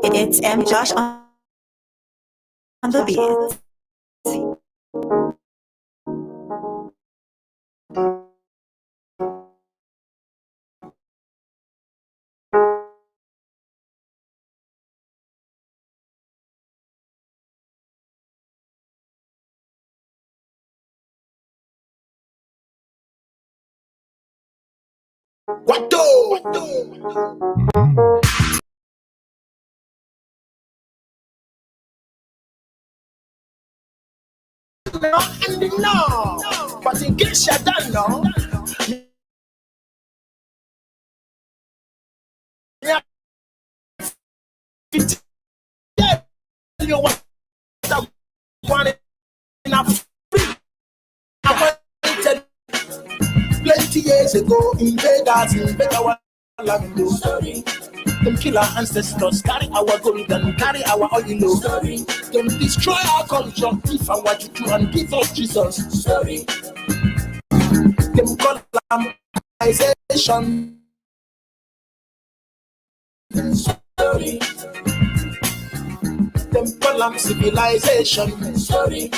It's M. Josh on the beat. What do? No, but in case you don't know, yeah, you what I wanted enough free. I wanted plenty years ago, invaders invade our land. Sorry. Them kill our ancestors, carry our gold and carry our oil. Sorry. Them destroy our culture, give our juju and give us Jesus. Sorry. Them colonization. Sorry. Them colon civilization. Sorry.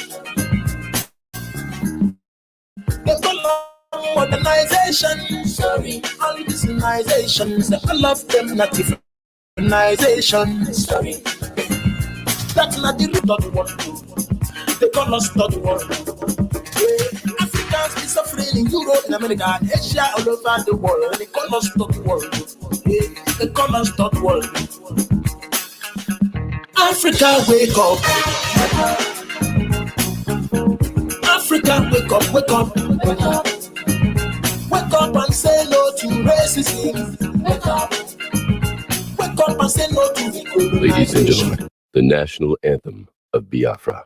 Them colon modernization. Sorry. All these civilizations, I love them native modernization. Sorry. That's not the root of the world. They call us not the world. Africans be suffering in Europe, in America, Asia, all over the world. They call us not the world. They call us not the world. Africa, wake up. Africa, wake up, wake up, wake up. Wake up and say no to racism. Wake up. Wake up and say no to the Ladies and gentlemen, the national anthem of Biafra.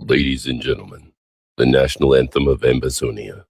Ladies and gentlemen, the national anthem of Ambazonia.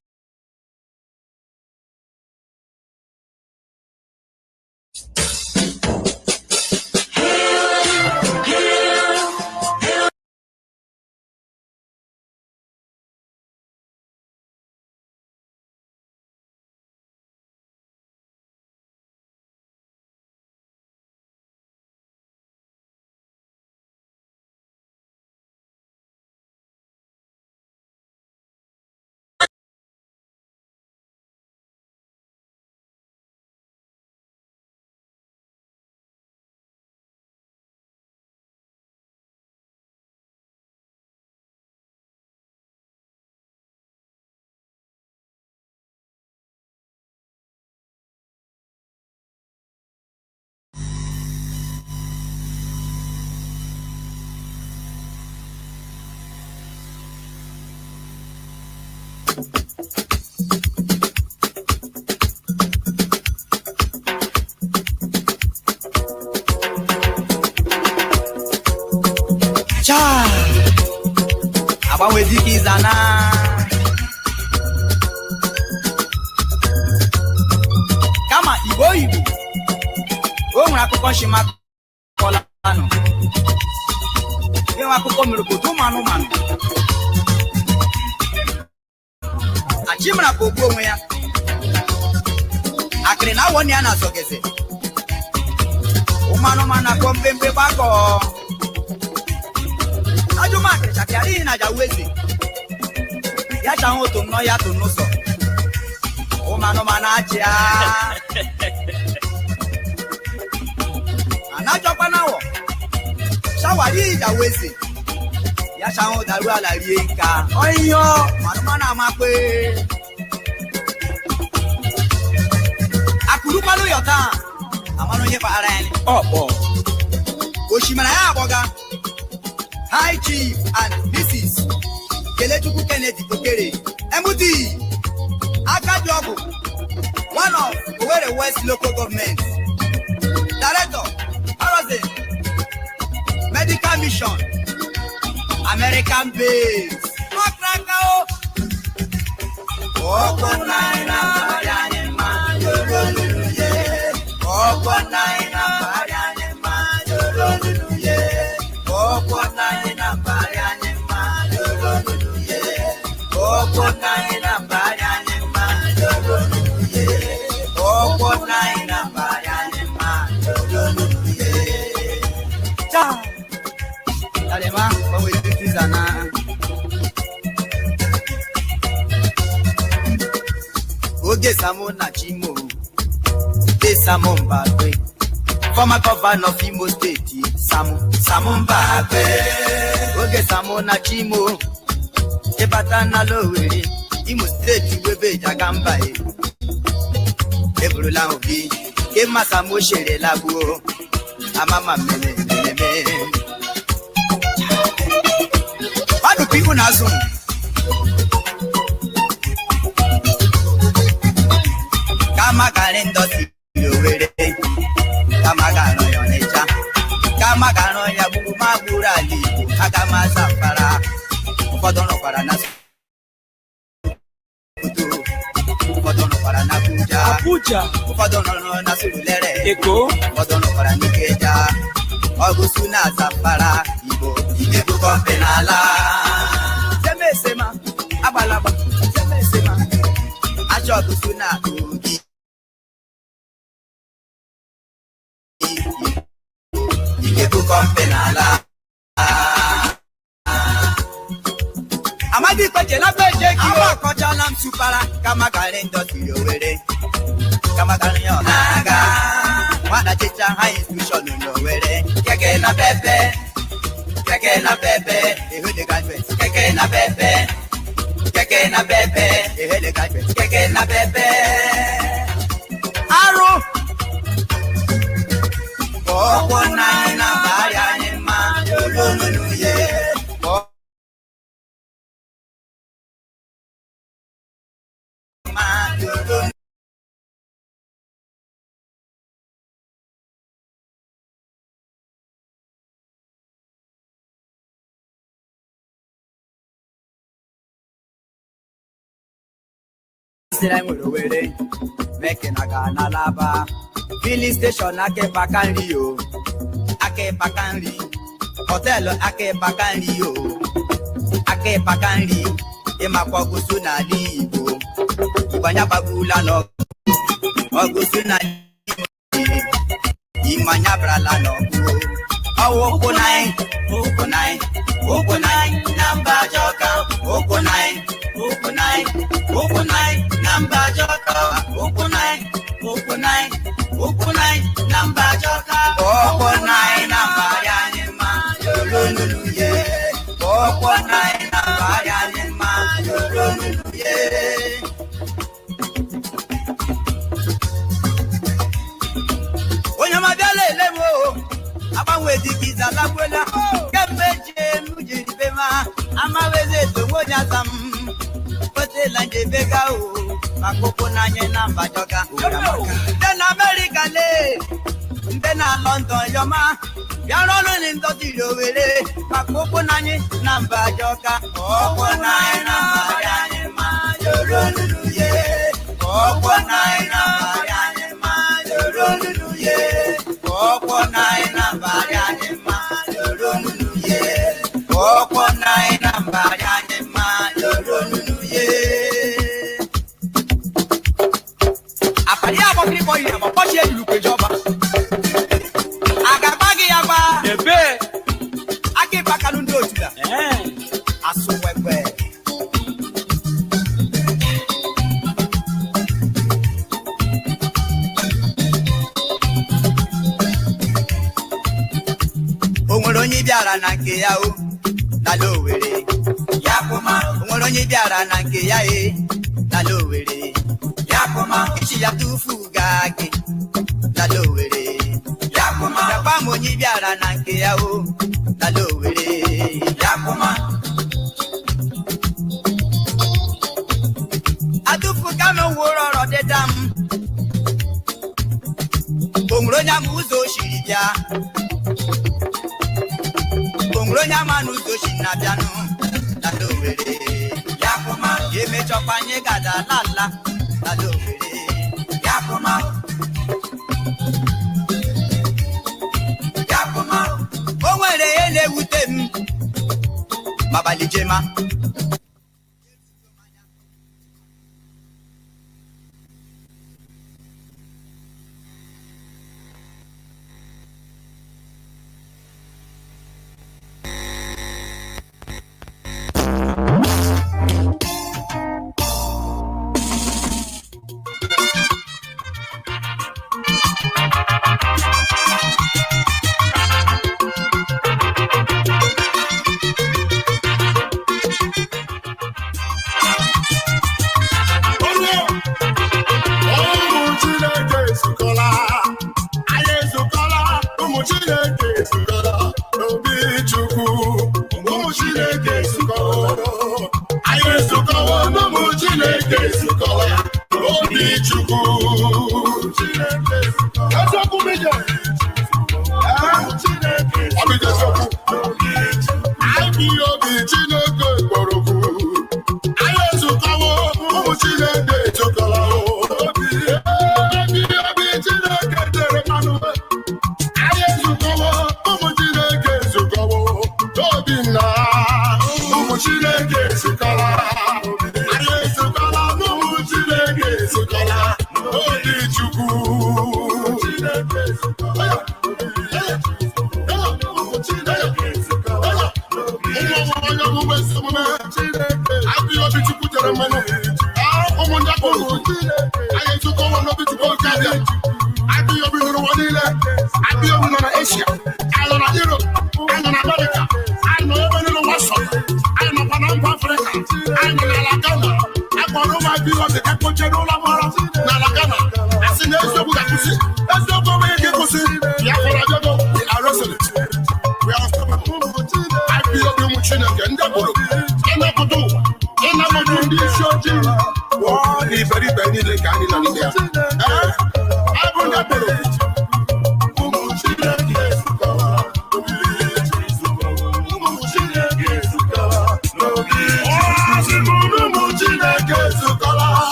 Cha agbanwe dịka ịzana kama Igbo oyibo o nwere akụkọ shimakọlanụ enwe akụkọ mere obodo ụmụ anụmanụ achimara ka ogbu onwe ya akịrị na awọ na ya na-azọgeze ụmụ anụmanụ akpọ mbembe gbakọ ajụmakịrị chakịarịghị na jaweze ya chahụ otu nnọọ ya tụ n'ụzọ ụmụ anụmanụ achịa anachọkwa n'awọ shawari jaweze ya chahụ daru ala rie nka ọhịọ anụmanụ amakwe akụrụkwalụ yọta amanụ onye kpaghara ya ọkpọ osimiri ya agbọga High Chief and Mrs. Kelechukwu Kennedy Okere, MD, Akajobu, one of Owerri West Local Government, Director, Housing, Medical Mission, American Base, Makrakao, Okonaina Mariani Majoroluye, Okonaina Mariani Majoroluye. Oge Samona Chimo, Samo Mbagwe, former governor of Imo State, Samu Mbagwe. Oge Samona Chimo, Ebatana Loweri, Imo State webe Jagamba. Ebrula Obi, Kema Samo Shere Labuo, Amama Mene. What do people now soon? Kama Kalendo Siwere, Kama Gano Yonecha, Kama Gano Yabu Magurali, Agama Safara, Fodono Paranas, Fodono Paranabuja, Fodono Nasulere, Eco, Fodono Paranikeja, Augustuna Safara, Ibo, Ibu Compenala, Semesema, Abalaba, Semesema, Achogusuna, Ibu Compenala. Amadi Koche la Beje Kiwa Kocha Lam Supara, Kamakalendo Tiowere, Kamakalio Naga, Wana Chicha High Institution Nowere, Keke na Pepe, Ehe de Gadget, Keke na Pepe, Ehe de Gadget, Keke na Pepe, Aro, Oko Naina Bayanima, Yololuye. Making a Ghana lava, filling station Ake Bakanrio, Ake Bakanri, Hotel Ake Bakanrio, Ake Bakanri, Emakwagusuna Libo, Ibanya Bagula no, Ogusuna Imanya Brala no, Okonai, Number Joka, Okonai, Number Joka, Okonai, Number Joka, Okonai, Number Yanima, Yoluluye, Okonai, Number Yanima, Yoluluye. Onyamagale lewo, Abanwe dikiza la kwela, Kepeche mujiribema, Amaweze to Wojazam. Hotela njebega o, makoko na nye na mbajoka. Then America le, then London yoma. Yarolo ni ndoti lowele, makoko na nye na mbajoka. Oko na ina mariane ma, yoroluye. Oko na ina mariane ma, yoroluye. Oko na ina mariane ma, yoroluye. Oko na ina mariane ma, yoroluye. Apari abo klipo yi abo pochi e lu pejoba. Agabagi yaba. Ebe. Ake bakanu ndo otula. Asuwepe. Onwere biara na nke ya o na Lowere yakoma onwere biara na nke ya na Lowere yakoma ichi ya tufu gage na Lowere yakoma baba monyi biara na nke ya o na Lowere yakoma atufu kama wororo dedam onwere nya muzo shiri bia Ongronya manu doshi na bianu na Lowere yakoma yeme chopanye gada lala na Lowere yakoma onwere ele wutem mabali jema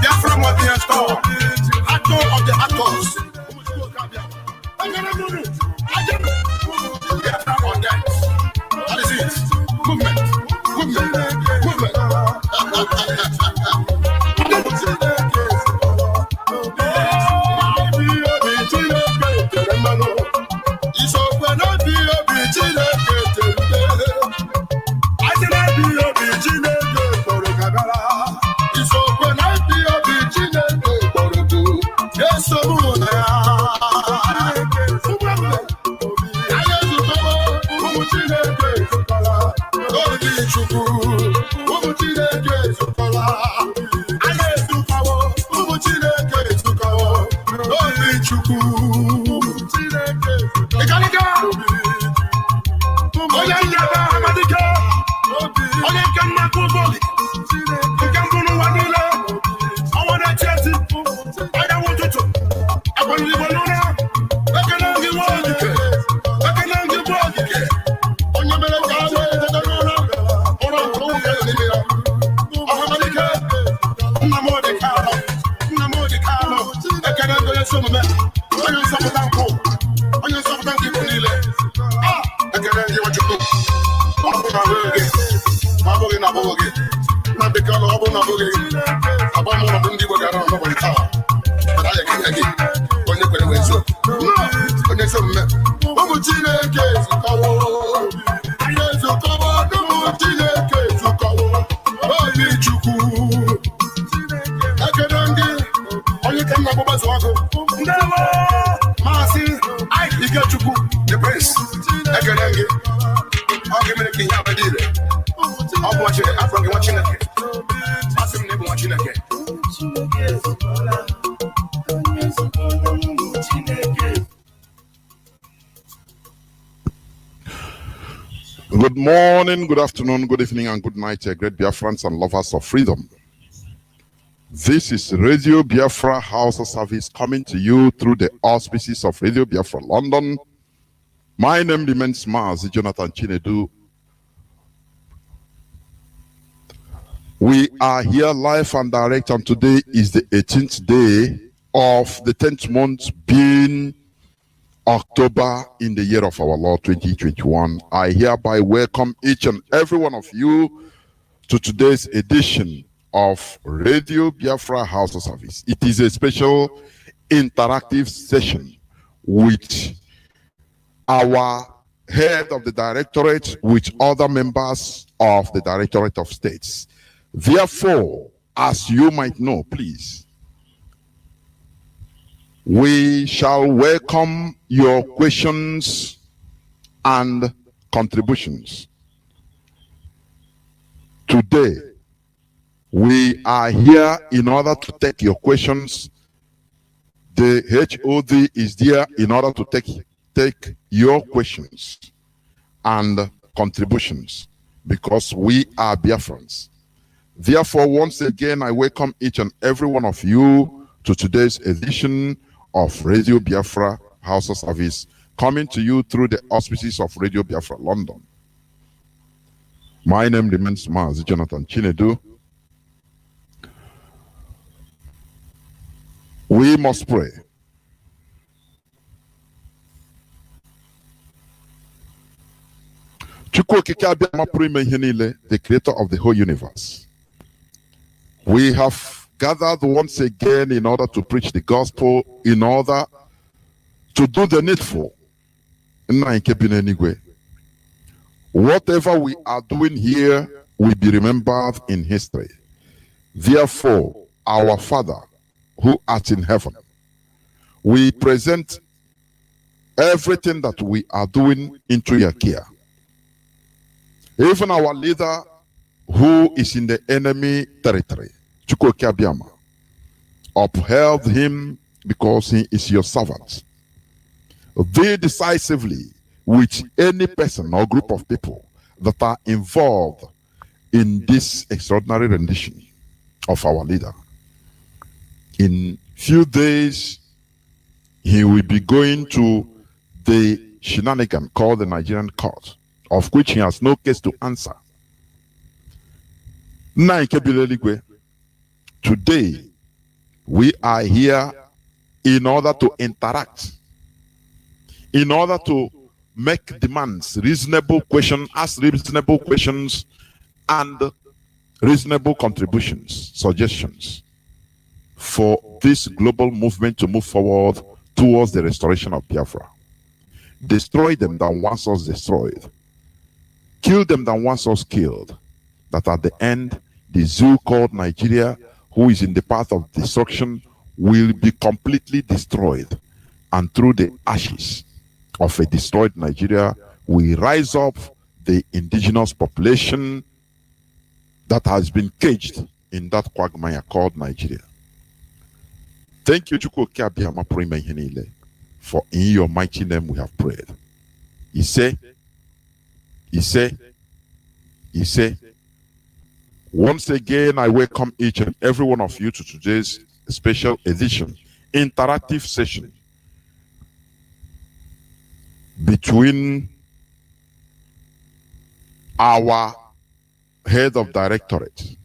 Biafra Modulation, actor of the actors. That is it. Movement. Good morning, good afternoon, good evening, and good night, great Biafrans and lovers of freedom. This is Radio Biafra HAUSA service coming to you through the auspices of Radio Biafra London. My name remains Mazi Chinedu. We are here live and direct, and today is the 18th day of the 10th month, being October in the year of our Lord 2021. I hereby welcome each and every one of you to today's edition of Radio Biafra HAUSA service. It is a special interactive session with our head of the directorate, with other members of the Directorate of States. Therefore, as you might know, please, we shall welcome your questions and contributions. Today, we are here in order to take your questions. The HOD is there in order to take your questions and contributions, because we are Biafrans. Therefore, once again, I welcome each and every one of you to today's edition of Radio Biafra HAUSA service, coming to you through the auspices of Radio Biafra London. My name remains Mazi Chinedu. We must pray. The creator of the whole universe. We have gathered once again in order to preach the gospel, in order to do the needful. Whatever we are doing here will be remembered in history. Therefore, our Father, who art in heaven, we present everything that we are doing into your care. Even our leader, who is in the enemy territory, upheld him because he is your servant. Deal decisively with any person or group of people that are involved in this extraordinary rendition of our leader. In few days, he will be going to the shenanigan called the Nigerian court, of which he has no case to answer. Today, we are here in order to interact, in order to make demands, reasonable questions, ask reasonable questions, and reasonable contributions, suggestions for this global movement to move forward towards the restoration of Biafra. Destroy them that once was destroyed. Kill them that once was killed. That at the end, the zoo called Nigeria, who is in the path of destruction, will be completely destroyed. And through the ashes of a destroyed Nigeria, we rise up the indigenous population that has been caged in that quagmire called Nigeria. Thank you, for in your mighty name we have prayed. He said, once again, I welcome each and every one of you to today's special edition, interactive session between our head of directorate,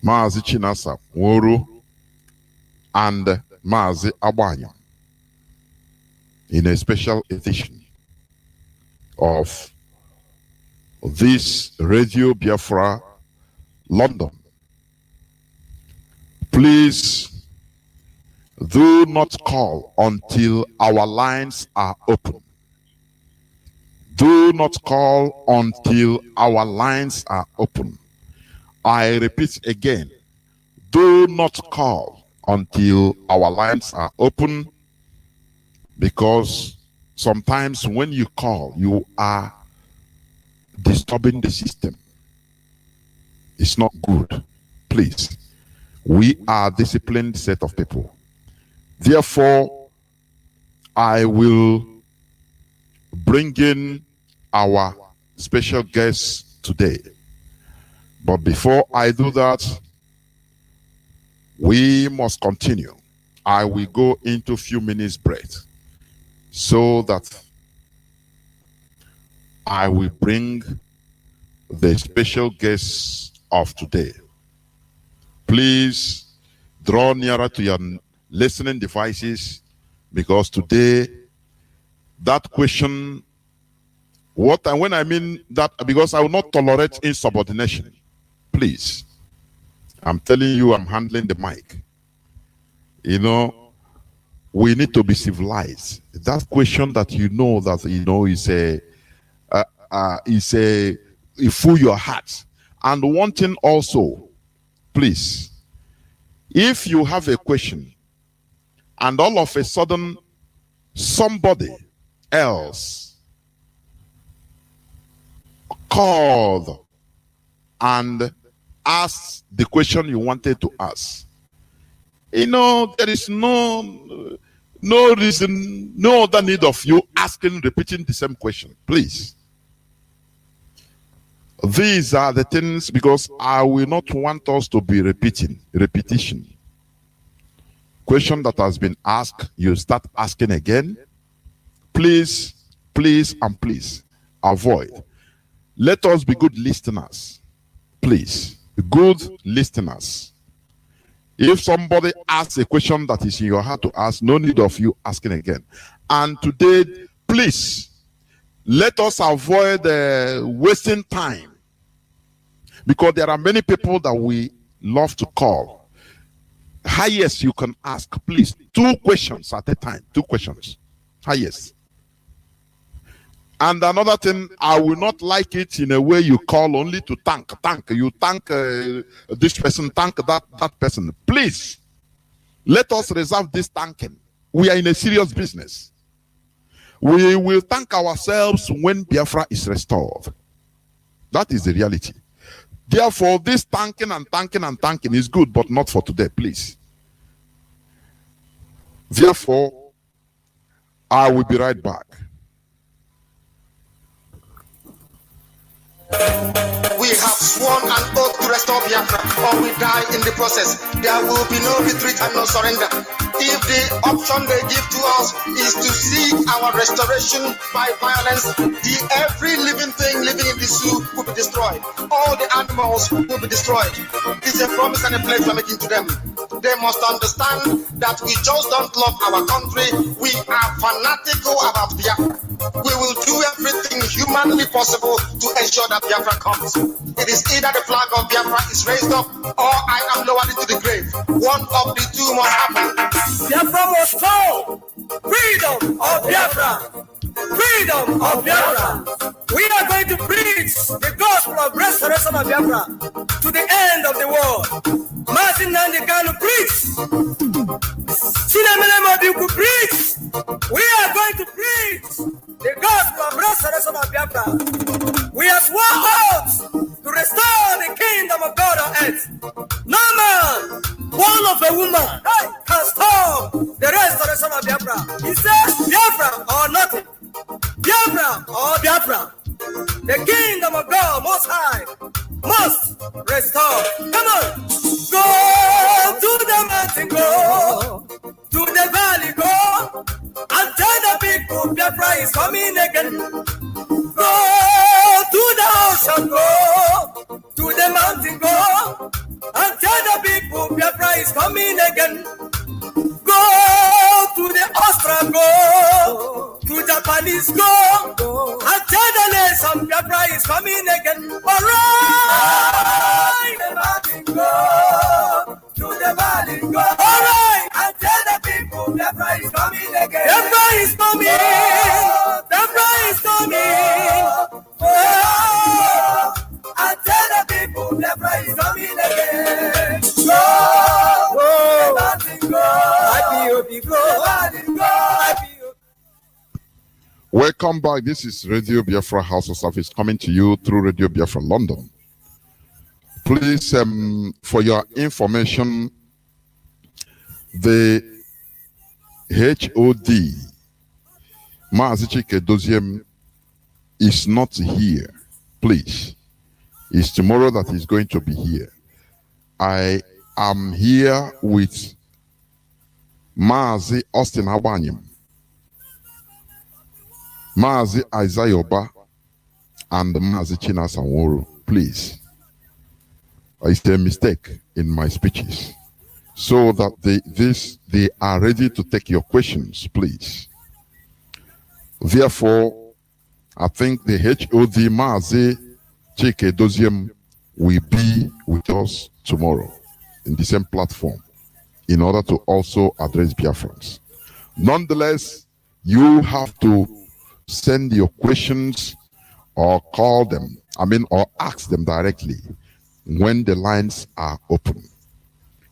Mazi Chinasa Woro, and Mazi Abanyam, in a special edition of this Radio Biafra London. Please do not call until our lines are open. Do not call until our lines are open. I repeat again, do not call until our lines are open, because sometimes when you call, you are disturbing the system. It's not good. Please, we are a disciplined set of people. Therefore, I will bring in our special guests today. But before I do that, we must continue. I will go into a few minutes break so that I will bring the special guests of today. Please draw nearer to your listening devices, because today, that question, when I mean that, because I will not tolerate insubordination. Please, I'm telling you, I'm handling the mic. You know, we need to be civilized. That question that is a fool your heart. And one thing also, please, if you have a question and all of a sudden somebody else called and asked the question you wanted to ask, there is no reason, no other need of you repeating the same question. Please. These are the things, because I will not want us to be repetition. Question that has been asked, you start asking again. Please, please, and please avoid. Let us be good listeners. Please, good listeners. If somebody asks a question that is in your heart to ask, no need of you asking again. And today, please, let us avoid wasting time, because there are many people that we love to call. Highest you can ask, please, 2 questions at a time. 2 questions. Highest. And another thing, I will not like it in a way you call only to thank. You thank this person, thank that person. Please, let us reserve this thanking. We are in a serious business. We will thank ourselves when Biafra is restored. That is the reality. Therefore, this thanking is good, but not for today, please. Therefore, I will be right back. We have sworn an oath to restore Biafra, or we die in the process. There will be no retreat and no surrender. If the option they give to us is to seek our restoration by violence, every living thing living in the zoo will be destroyed. All the animals will be destroyed. It's a promise and a pledge we're making to them. They must understand that we just don't love our country. We are fanatical about Biafra. We will do everything humanly possible to ensure that Biafra comes. It is either the flag of Biafra is raised up, or I am lowered into the grave. One of the two must happen. Biafra must fall. Freedom of Biafra. Freedom of Biafra. We are going to preach the gospel of restoration of Biafra to the end of the world. Mazi Chika preach. Sinamele Modiku preach. We are going to preach the gospel of restoration of Biafra. We have sworn oath God Most High must restore. Come on. Go to the mountain, go to the valley, go and tell the people Biafra is coming again. Go to the ocean, go to the mountain, go and tell the people Biafra is coming again. Go to the Austrian, go to Japanese, go and tell the nation Biafra is coming again. Alright, the mountain, go to the valley, go. Alright, and tell the people Biafra is coming again. Biafra is coming. Biafra is coming. Oh, and tell the people Biafra is coming again. Go, the mountain, go. IPOB, go. Welcome back. This is Radio Biafra HAUSA service coming to you through Radio Biafra London. Please, for your information, the HOD Mazi Chika Edoziem is not here. Please, it's tomorrow that he's going to be here. I am here with Mazi Austin Hawanyim, Mazi Isaiah and Mazi China Sanworo. Please, it's a mistake in my speeches, so that they are ready to take your questions, please. Therefore, I think the HOD Mazi Chika Edoziem will be with us tomorrow in the same platform in order to also address Biafrans. Nonetheless, you have to send your questions or call them, or ask them directly when the lines are open.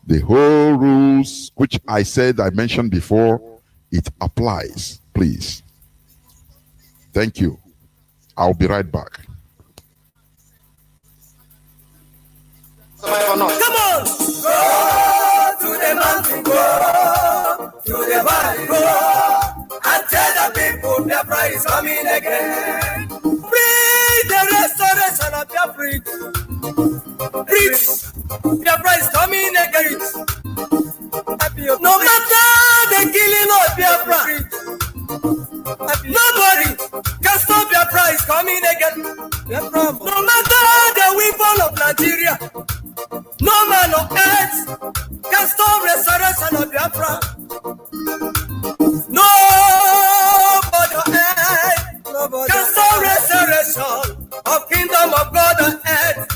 The whole rules, which I mentioned before, it applies, please. Thank you. I'll be right back. Come on! Go to the mountain, go to the valley, go and tell the people Biafra is coming again. Bring the restoration of Biafra. Preach! Biafra is coming again. No matter the killing of Biafra, nobody can stop Biafra is coming again. No matter the weapon of Nigeria, no man on earth can stop restoration of Biafra. Nobody on earth can stop restoration of kingdom of God on earth.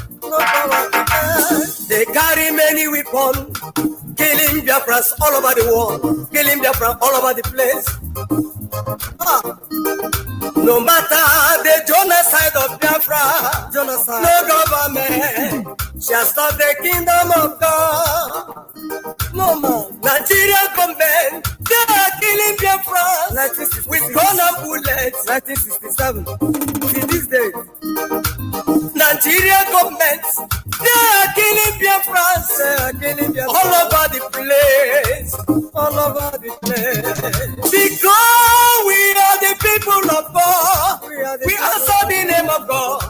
They carry many weapons, killing Biafras all over the world, killing Biafra all over the place. No matter the genocide of Biafra, no government shall stop the kingdom of God. No man. Nigerian government, they are killing Biafra with gun and bullets. 1967. In these days, Nigerian government, they are killing Biafra. All over the place. All over the place. Because we are the people of God. We answer the name of God.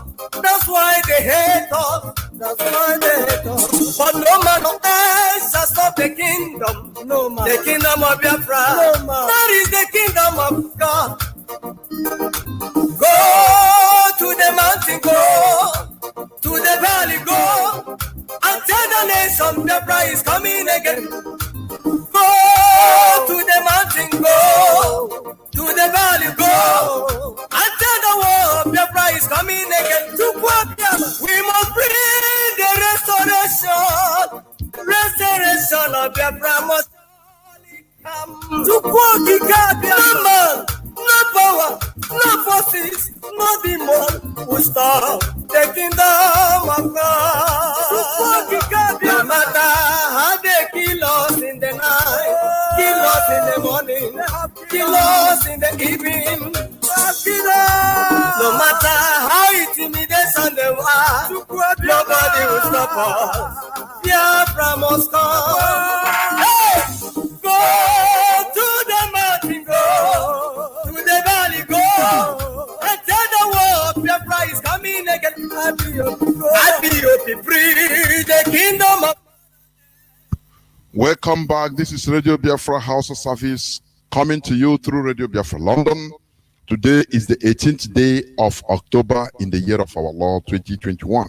That's why they hate us. That's why they hate us. But no man on earth shall stop the kingdom. No man. The kingdom of Biafra. No man. That is the kingdom of God. Go to the mountain, go to the valley, go and tell the nation Biafra is coming again. Go to the mountain, go to the valley, go and tell the world Biafra is coming again. We must bring the restoration of Biafra must come. No man, no power, no forces, no demon will stop the kingdom of God. No matter how they kill us in the night, kill us in the morning, kill us in the evening. No matter how intimidation they are, nobody will stop us. Biafra must come. Hey! Go to the mountain, go to the valley, go and tell the world Biafra is coming again. IPOB free the kingdom of. Welcome back. This is Radio Biafra HAUSA service coming to you through Radio Biafra London. Today is the 18th day of October in the year of our Lord 2021.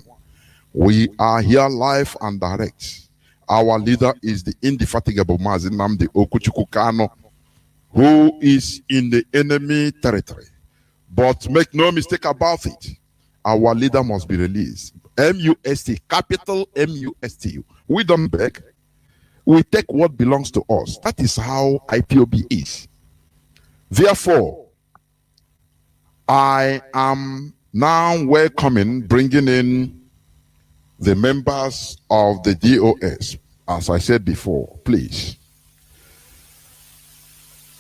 We are here live and direct. Our leader is the indefatigable Mazi Chika, who is in the enemy territory. But make no mistake about it, our leader must be released. MUST, capital MUST. We don't beg. We take what belongs to us. That is how IPOB is. Therefore, I am now bringing in the members of the DOS. As I said before, please.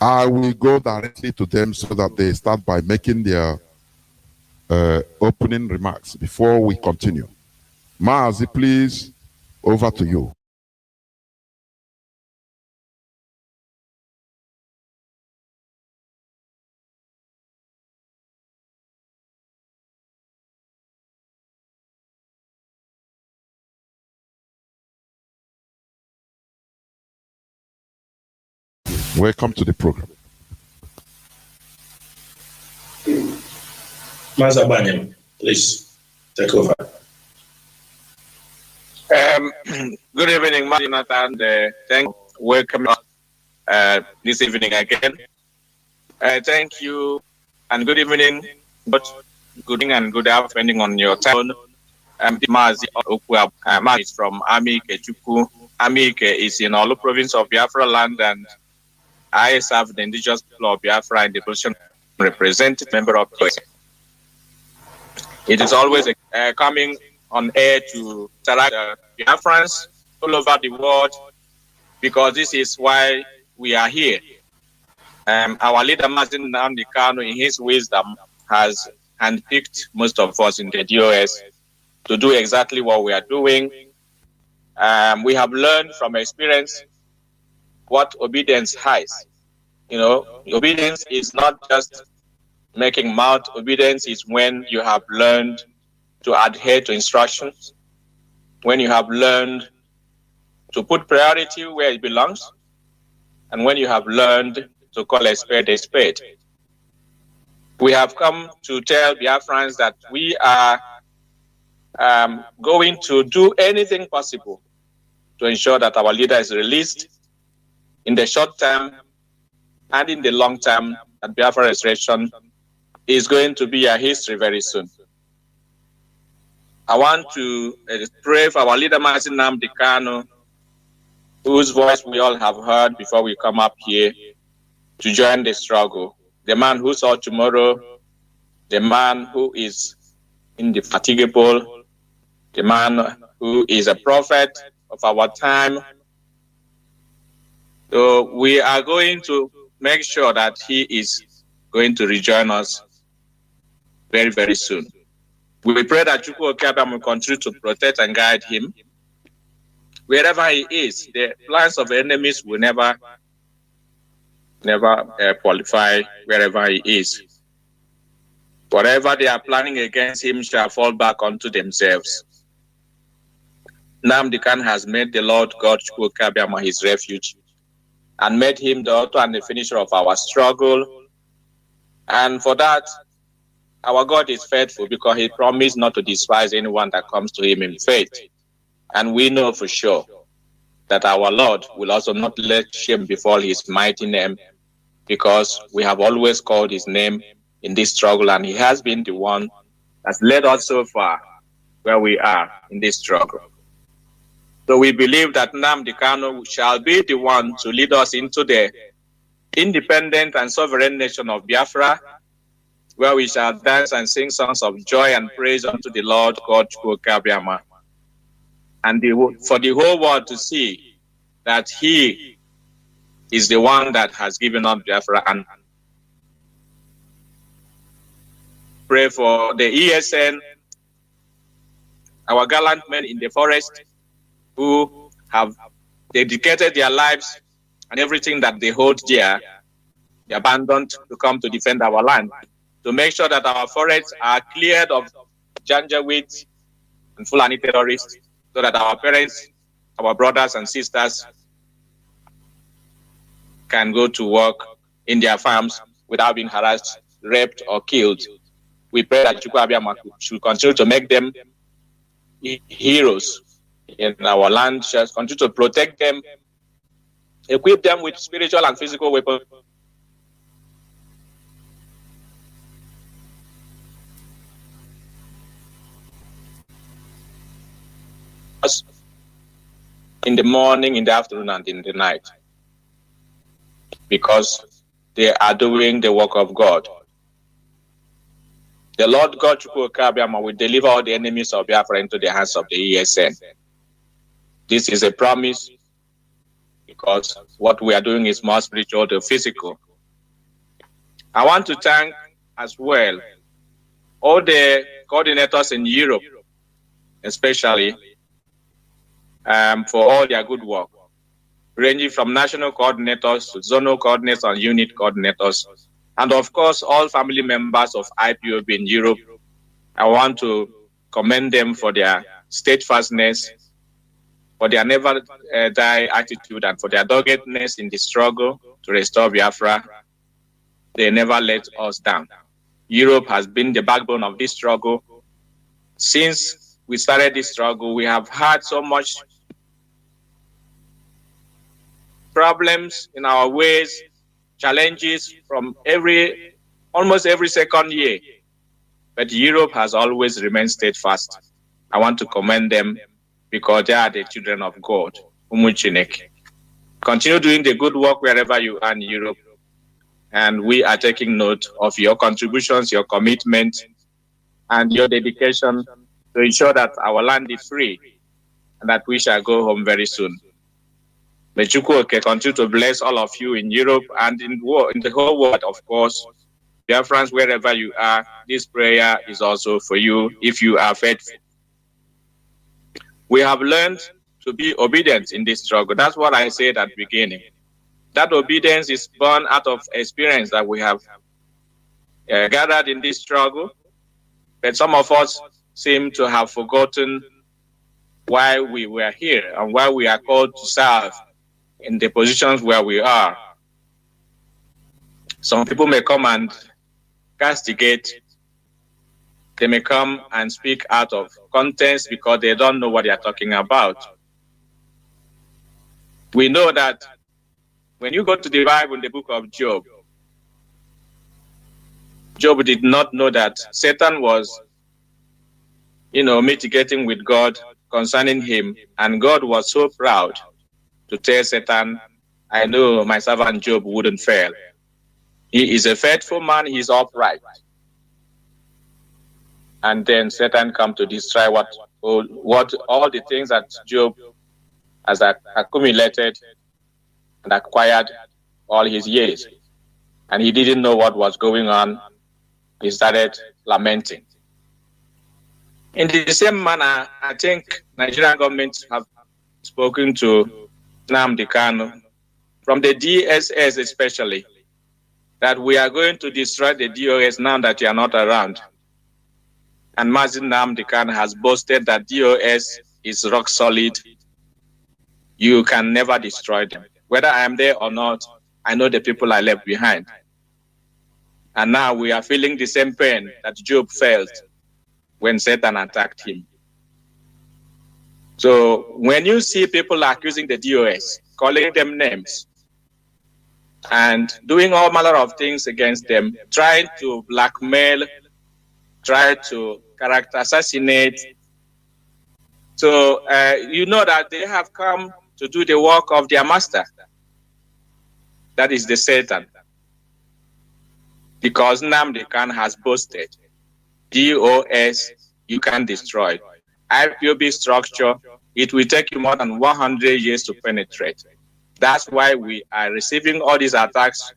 I will go directly to them so that they start by making their opening remarks before we continue. Mazi, please, over to you. Welcome to the program. Mazi, please take over. Good evening, Jonathan. Thank you. Welcome this evening again. Thank you and good evening. Good evening and good afternoon on your time. Mazi is from Amike Chukwu. Amike is in all the province of Biafra land, and I serve the indigenous people of Biafra in the position of representative member of the. It is always coming on air to interact with Biafrans all over the world, because this is why we are here. Our leader Mazi Chika, in his wisdom, has handpicked most of us in the DOS to do exactly what we are doing. We have learned from experience what obedience has. You know, obedience is not just making mouth. Obedience is when you have learned to adhere to instructions, when you have learned to put priority where it belongs, and when you have learned to call a spade a spade. We have come to tell Biafrans that we are going to do anything possible to ensure that our leader is released in the short term and in the long term, that Biafra restoration is going to be a history very soon. I want to pray for our leader Mazi Chika, whose voice we all have heard before we come up here to join the struggle. The man who saw tomorrow, the man who is indefatigable, the man who is a prophet of our time. So we are going to make sure that he is going to rejoin us very, very soon. We pray that Chukwu will continue to protect and guide him. Wherever he is, the plans of the enemies will never qualify wherever he is. Whatever they are planning against him shall fall back onto themselves. Nnamdi Kanu has made the Lord God Chukwu his refuge, and made him the author and the finisher of our struggle. And for that, our God is faithful, because he promised not to despise anyone that comes to him in faith. And we know for sure that our Lord will also not let shame befall his mighty name, because we have always called his name in this struggle, and he has been the one that's led us so far where we are in this struggle. So we believe that Nnamdi Kanu shall be the one to lead us into the independent and sovereign nation of Biafra, where we shall dance and sing songs of joy and praise unto the Lord God Chukwu, and for the whole world to see that he is the one that has given up Biafra. And pray for the ESN, our gallant men in the forest, who have dedicated their lives and everything that they hold dear, they abandoned to come to defend our land, to make sure that our forests are cleared of janjaweeds and Fulani terrorists, so that our parents, our brothers and sisters can go to work in their farms without being harassed, raped, or killed. We pray that Chukwu Abiyama should continue to make them heroes in our land, shall continue to protect them, equip them with spiritual and physical weapons. In the morning, in the afternoon, and in the night, because they are doing the work of God. The Lord God Chukwu Abiyama will deliver all the enemies of Biafra into the hands of the ESN. This is a promise, because what we are doing is more spiritual than physical. I want to thank as well all the coordinators in Europe, especially for all their good work, ranging from national coordinators to zonal coordinators and unit coordinators, and of course, all family members of IPOB in Europe. I want to commend them for their steadfastness, for their never die attitude, and for their doggedness in the struggle to restore Biafra. They never let us down. Europe has been the backbone of this struggle. Since we started this struggle, we have had so much problems in our ways, challenges from almost every second year. But Europe has always remained steadfast. I want to commend them because they are the children of God. Continue doing the good work wherever you are in Europe. And we are taking note of your contributions, your commitment, and your dedication to ensure that our land is free and that we shall go home very soon. May Chukwu continue to bless all of you in Europe and in the whole world, of course. Dear friends, wherever you are, this prayer is also for you if you are faithful. We have learned to be obedient in this struggle. That's what I said at the beginning. That obedience is born out of experience that we have gathered in this struggle. But some of us seem to have forgotten why we were here and why we are called to serve in the positions where we are. Some people may come and castigate. They may come and speak out of context because they don't know what they are talking about. We know that when you go to the Bible in the book of Job, Job did not know that Satan was, mitigating with God concerning him, and God was so proud to tell Satan, I know my servant Job wouldn't fail. He is a faithful man, he is upright. And then Satan come to destroy what all the things that Job has accumulated and acquired all his years. And he didn't know what was going on. He started lamenting. In the same manner, I think Nigerian government have spoken to Nnamdi Kanu, from the DSS especially, that we are going to destroy the DOS now that you are not around. And Mazi Nnamdi Kanu has boasted that DOS is rock solid. You can never destroy them. Whether I am there or not, I know the people I left behind. And now we are feeling the same pain that Job felt when Satan attacked him. So when you see people accusing the DOS, calling them names, and doing all manner of things against them, trying to blackmail, try to character assassinate, so you know that they have come to do the work of their master. That is the Satan. Because Nnamdi Kanu has boasted, DOS, you can destroy. IPOB structure, it will take you more than 100 years to penetrate. That's why we are receiving all these attacks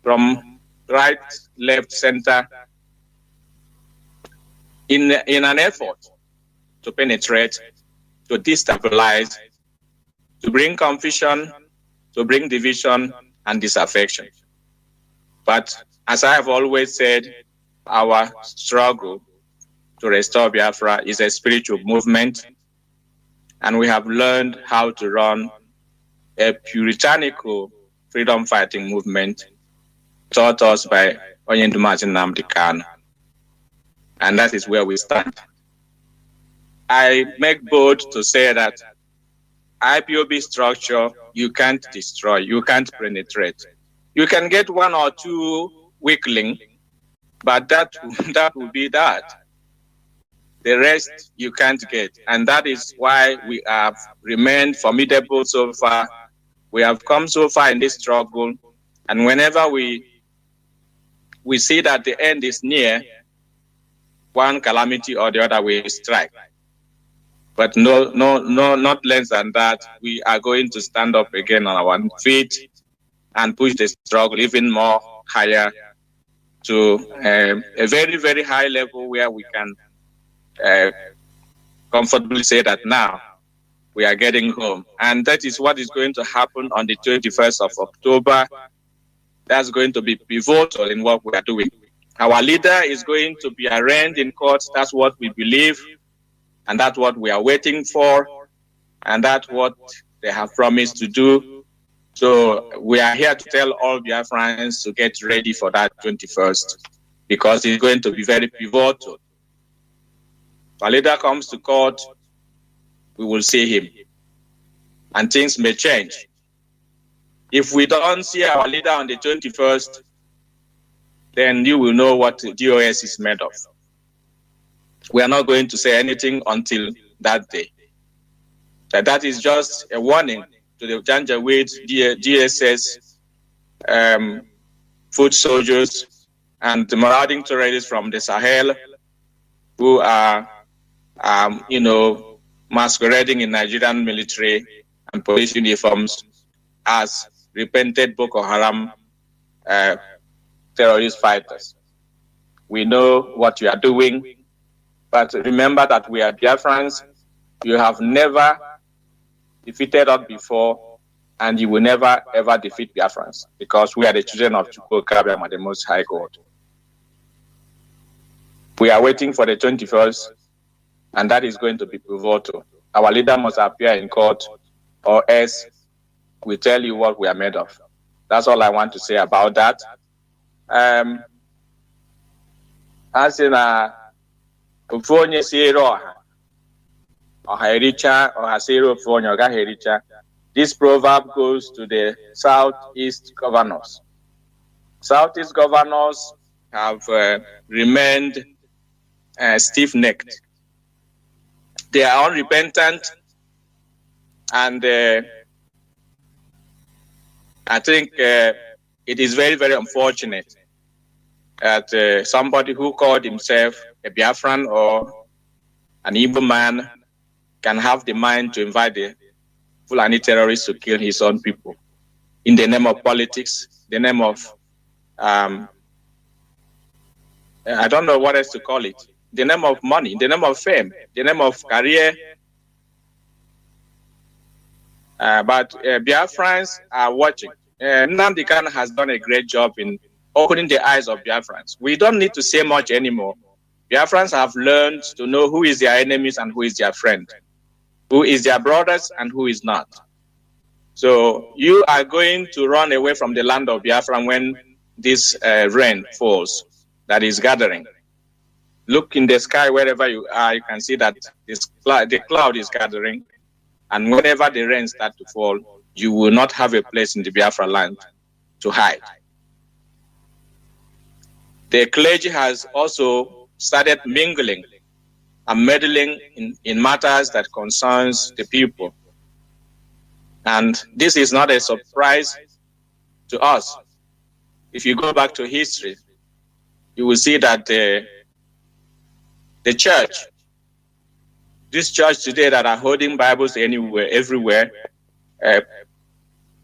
from right, left, center in an effort to penetrate, to destabilize, to bring confusion, to bring division and disaffection. But as I have always said, our struggle to restore Biafra is a spiritual movement, and we have learned how to run a puritanical freedom fighting movement taught us by Hdos Mazi Chika, and that is where we stand. I make bold to say that IPOB structure you can't destroy, you can't penetrate. You can get one or two weakling, but that will be that. The rest you can't get, and that is why we have remained formidable so far. We have come so far in this struggle, and whenever we see that the end is near, one calamity or the other will strike. But no, not less than that. We are going to stand up again on our feet and push the struggle even more higher to a very, very high level where we can comfortably say that now we are getting home. And that is what is going to happen on the 21st of October. That's going to be pivotal in what we are doing. Our leader is going to be arraigned in court. That's what we believe. And that's what we are waiting for. And that's what they have promised to do. So we are here to tell all Biafrans to get ready for that 21st, because it's going to be very pivotal. If our leader comes to court, we will see him. And things may change. If we don't see our leader on the 21st, then you will know what DOS is made of. We are not going to say anything until that day. That is just a warning to the Janjaweed DSS foot soldiers and the marauding terrorists from the Sahel who are, masquerading in Nigerian military and police uniforms as repented Boko Haram terrorist fighters. We know what you are doing, but remember that we are Biafrans. You have never defeated us before, and you will never ever defeat Biafrans, because we are the children of Chukwu, the Most High God. We are waiting for the 21st, and that is going to be pivotal. Our leader must appear in court, or else we tell you what we are made of. That's all I want to say about that. As in this proverb goes to the Southeast governors. Southeast governors have remained stiff-necked. They are unrepentant, and I think it is very, very unfortunate that somebody who called himself a Biafran or an Igbo man can have the mind to invite the Fulani terrorists to kill his own people in the name of politics, the name of, I don't know what else to call it, the name of money, the name of fame, the name of career. But Biafrans are watching. Nnamdi Kanu has done a great job in opening the eyes of Biafrans. We don't need to say much anymore. Biafrans have learned to know who is their enemies and who is their friend, who is their brothers and who is not. So you are going to run away from the land of Biafra when this rain falls that is gathering. Look in the sky wherever you are, you can see that the cloud is gathering. And whenever the rain starts to fall, you will not have a place in the Biafra land to hide. The clergy has also started mingling and meddling in matters that concerns the people. And this is not a surprise to us. If you go back to history, you will see that the church, this church today that are holding Bibles anywhere, everywhere,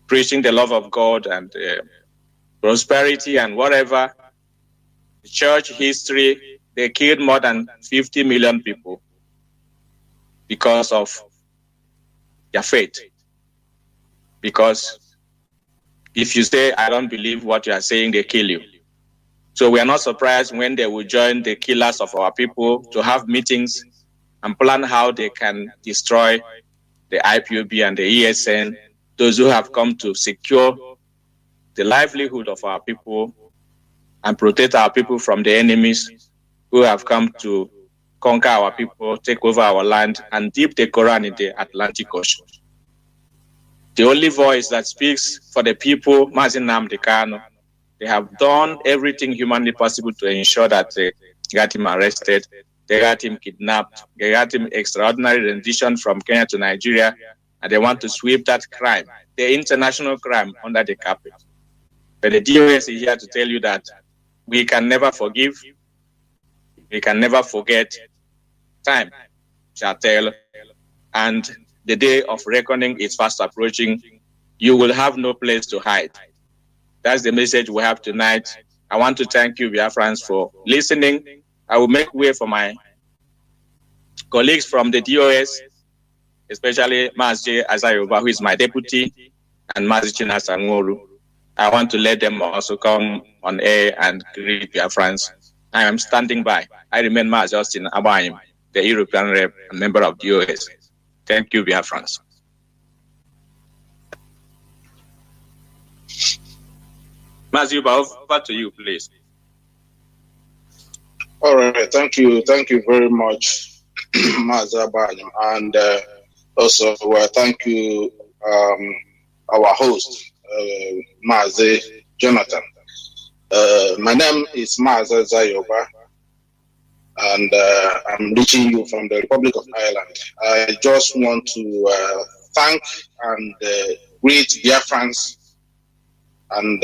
preaching the love of God and prosperity and whatever, the church history, they killed more than 50 million people because of their faith. Because if you say, I don't believe what you are saying, they kill you. So we are not surprised when they will join the killers of our people to have meetings and plan how they can destroy the IPOB and the ESN, those who have come to secure the livelihood of our people and protect our people from the enemies who have come to conquer our people, take over our land, and dip the Quran in the Atlantic Ocean. The only voice that speaks for the people, Mazi Nnamdi Kanu, they have done everything humanly possible to ensure that they got him arrested, they got him kidnapped, they got him extraordinary rendition from Kenya to Nigeria, and they want to sweep that crime, the international crime, under the carpet. But the DOS is here to tell you that we can never forgive, we can never forget. Time shall tell, and the day of reckoning is fast approaching. You will have no place to hide. That's the message we have tonight. I want to thank you, Biafrans, for listening. I will make way for my colleagues from the DOS, especially Mazi Azayoba, who is my deputy, and Mazi Chika. I want to let them also come on air and greet Biafrans. I am standing by. I remain Mazi Justin Abayim, the European rep and member of the DOS. Thank you, Biafrans. Mazi, over to you, please. All right, thank you very much, Mazi Abayim, and also thank you, our host, Mazi Jonathan. My name is Mazi Zayoba, and I'm reaching you from the Republic of Ireland. I just want to thank and greet Biafrans and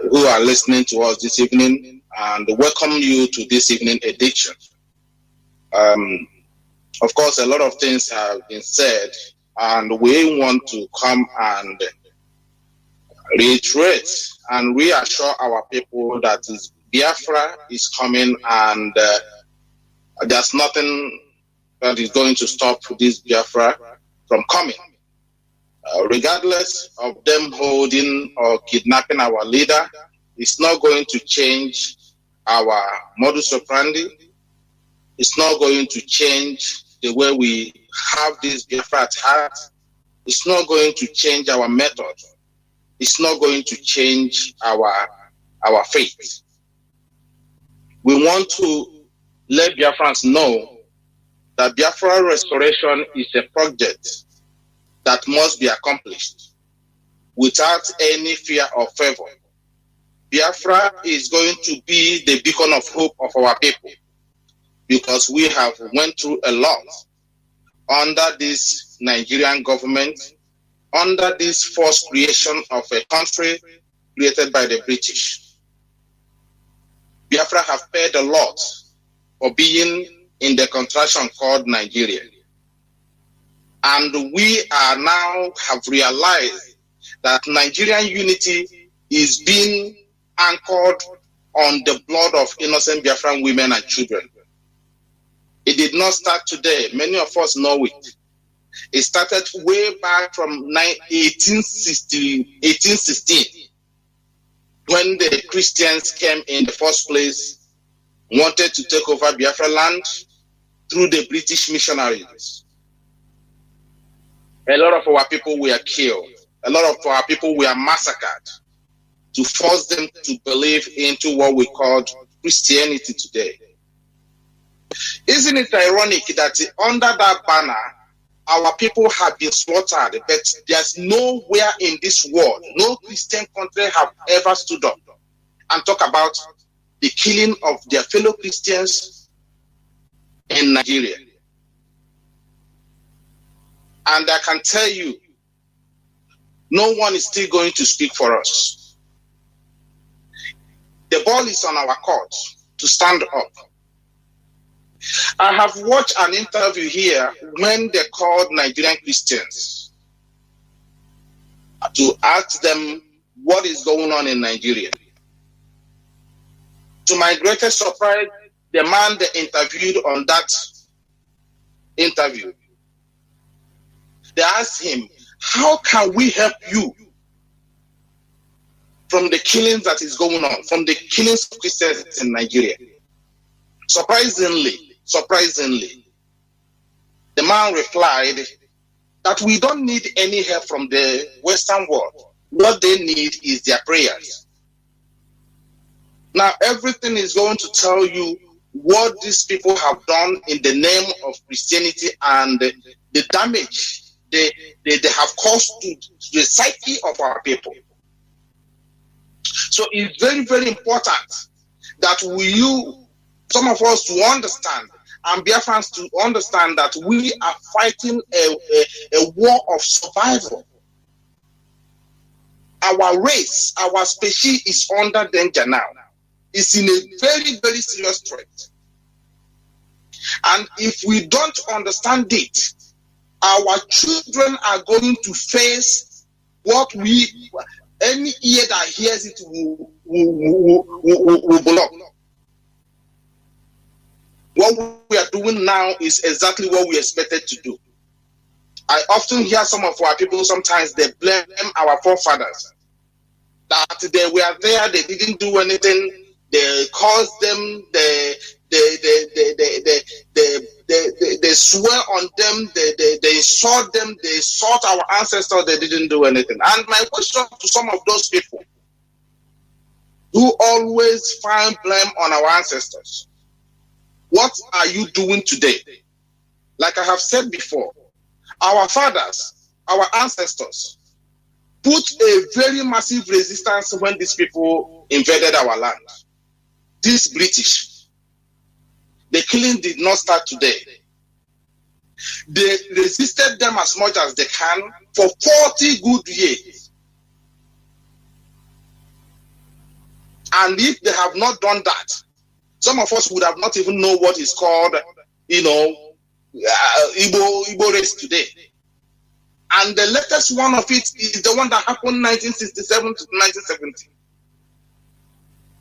who are listening to us this evening, and welcome you to this evening edition. Of course, a lot of things have been said, and we want to come and reiterate and reassure our people that Biafra is coming, and there's nothing that is going to stop this Biafra from coming. Regardless of them holding or kidnapping our leader, it's not going to change our modus operandi. It's not going to change the way we have this Biafra at heart. It's not going to change our method. It's not going to change our faith. We want to let Biafrans know that Biafra restoration is a project that must be accomplished without any fear or favor. Biafra is going to be the beacon of hope of our people, because we have went through a lot under this Nigerian government, under this forced creation of a country created by the British. Biafra have paid a lot for being in the contraction called Nigeria. And we are now have realized that Nigerian unity is being anchored on the blood of innocent Biafran women and children. It did not start today. Many of us know it. It started way back from 1816, when the Christians came in the first place, wanted to take over Biafra land through the British missionaries. A lot of our people were killed. A lot of our people were massacred to force them to believe into what we call Christianity today. Isn't it ironic that under that banner, our people have been slaughtered, but there's nowhere in this world, no Christian country have ever stood up and talk about the killing of their fellow Christians in Nigeria. And I can tell you, no one is still going to speak for us. The ball is on our court to stand up. I have watched an interview here when they called Nigerian Christians to ask them what is going on in Nigeria. To my greatest surprise, the man they interviewed on that interview, they asked him, how can we help you from the killings that is going on, from the killings of Christians in Nigeria. Surprisingly, the man replied that we don't need any help from the Western world. What they need is their prayers. Now, everything is going to tell you what these people have done in the name of Christianity and the damage they have caused to the psyche of our people. So it's very, very important that some of us to understand, and Biafrans to understand that we are fighting a war of survival. Our race, our species is under danger now. It's in a very, very serious threat. And if we don't understand it, our children are going to face what any ear that hears it will block. What we are doing now is exactly what we expected to do. I often hear some of our people, sometimes they blame our forefathers. That they were there, they didn't do anything, they caused them, they swear on them, they insult them, they insult our ancestors, they didn't do anything. And my question to some of those people who always find blame on our ancestors, what are you doing today? Like I have said before, our fathers, our ancestors, put a very massive resistance when these people invaded our land. These British, the killing did not start today. They resisted them as much as they can for 40 good years. And if they have not done that, some of us would have not even known what is called, Igbo race today. And the latest one of it is the one that happened 1967 to 1970.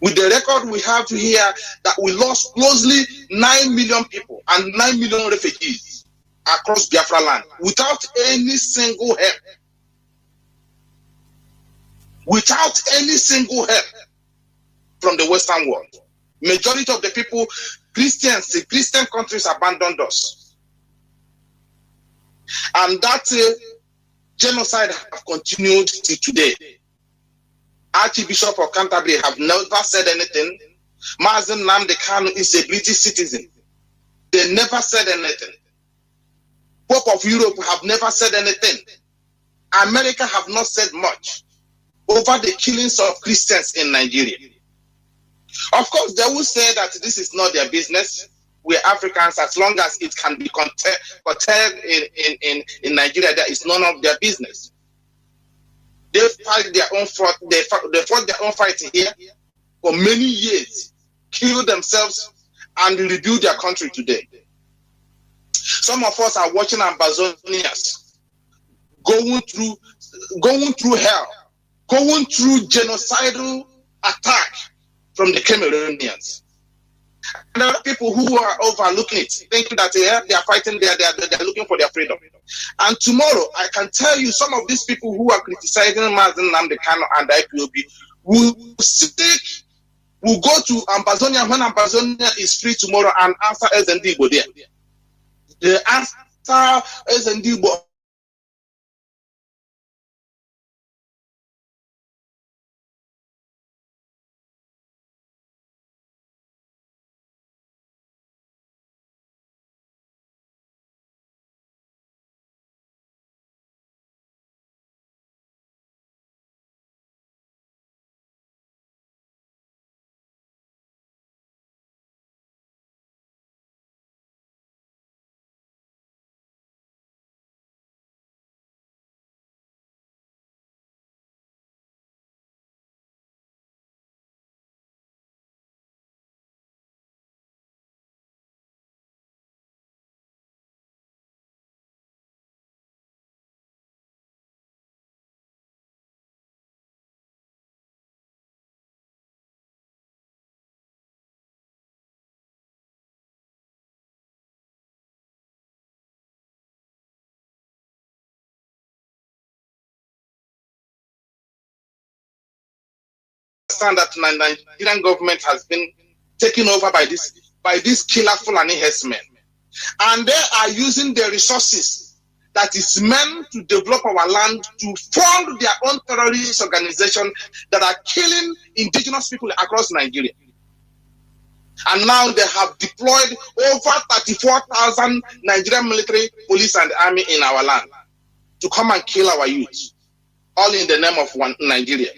With the record we have here that we lost closely 9 million people and 9 million refugees across Biafra land without any single help. Without any single help from the Western world. Majority of the people, the Christian countries abandoned us. And that genocide have continued till today. Archbishop of Canterbury have never said anything. Mazi Chika is a British citizen. They never said anything. Pope of Europe have never said anything. America have not said much over the killings of Christians in Nigeria. Of course, they will say that this is not their business. We're Africans, as long as it can be curtailed in Nigeria, that is none of their business. They fight their own fight. They fought their own fight here for many years, killed themselves, and rebuild their country today. Some of us are watching Ambazonians going through hell, going through genocidal attack from the Cameroonians. And there are people who are overlooking it, thinking that they are fighting, they are looking for their freedom. And tomorrow, I can tell you, some of these people who are criticizing Mazi Chika and IPOB will go to Ambazonia when Ambazonia is free tomorrow and answer SND there. They answer SND understand that the Nigerian government has been taken over by this killer Fulani herdsmen. And they are using the resources that is meant to develop our land to fund their own terrorist organization that are killing indigenous people across Nigeria. And now they have deployed over 34,000 Nigerian military, police, and army in our land to come and kill our youth, all in the name of one Nigeria.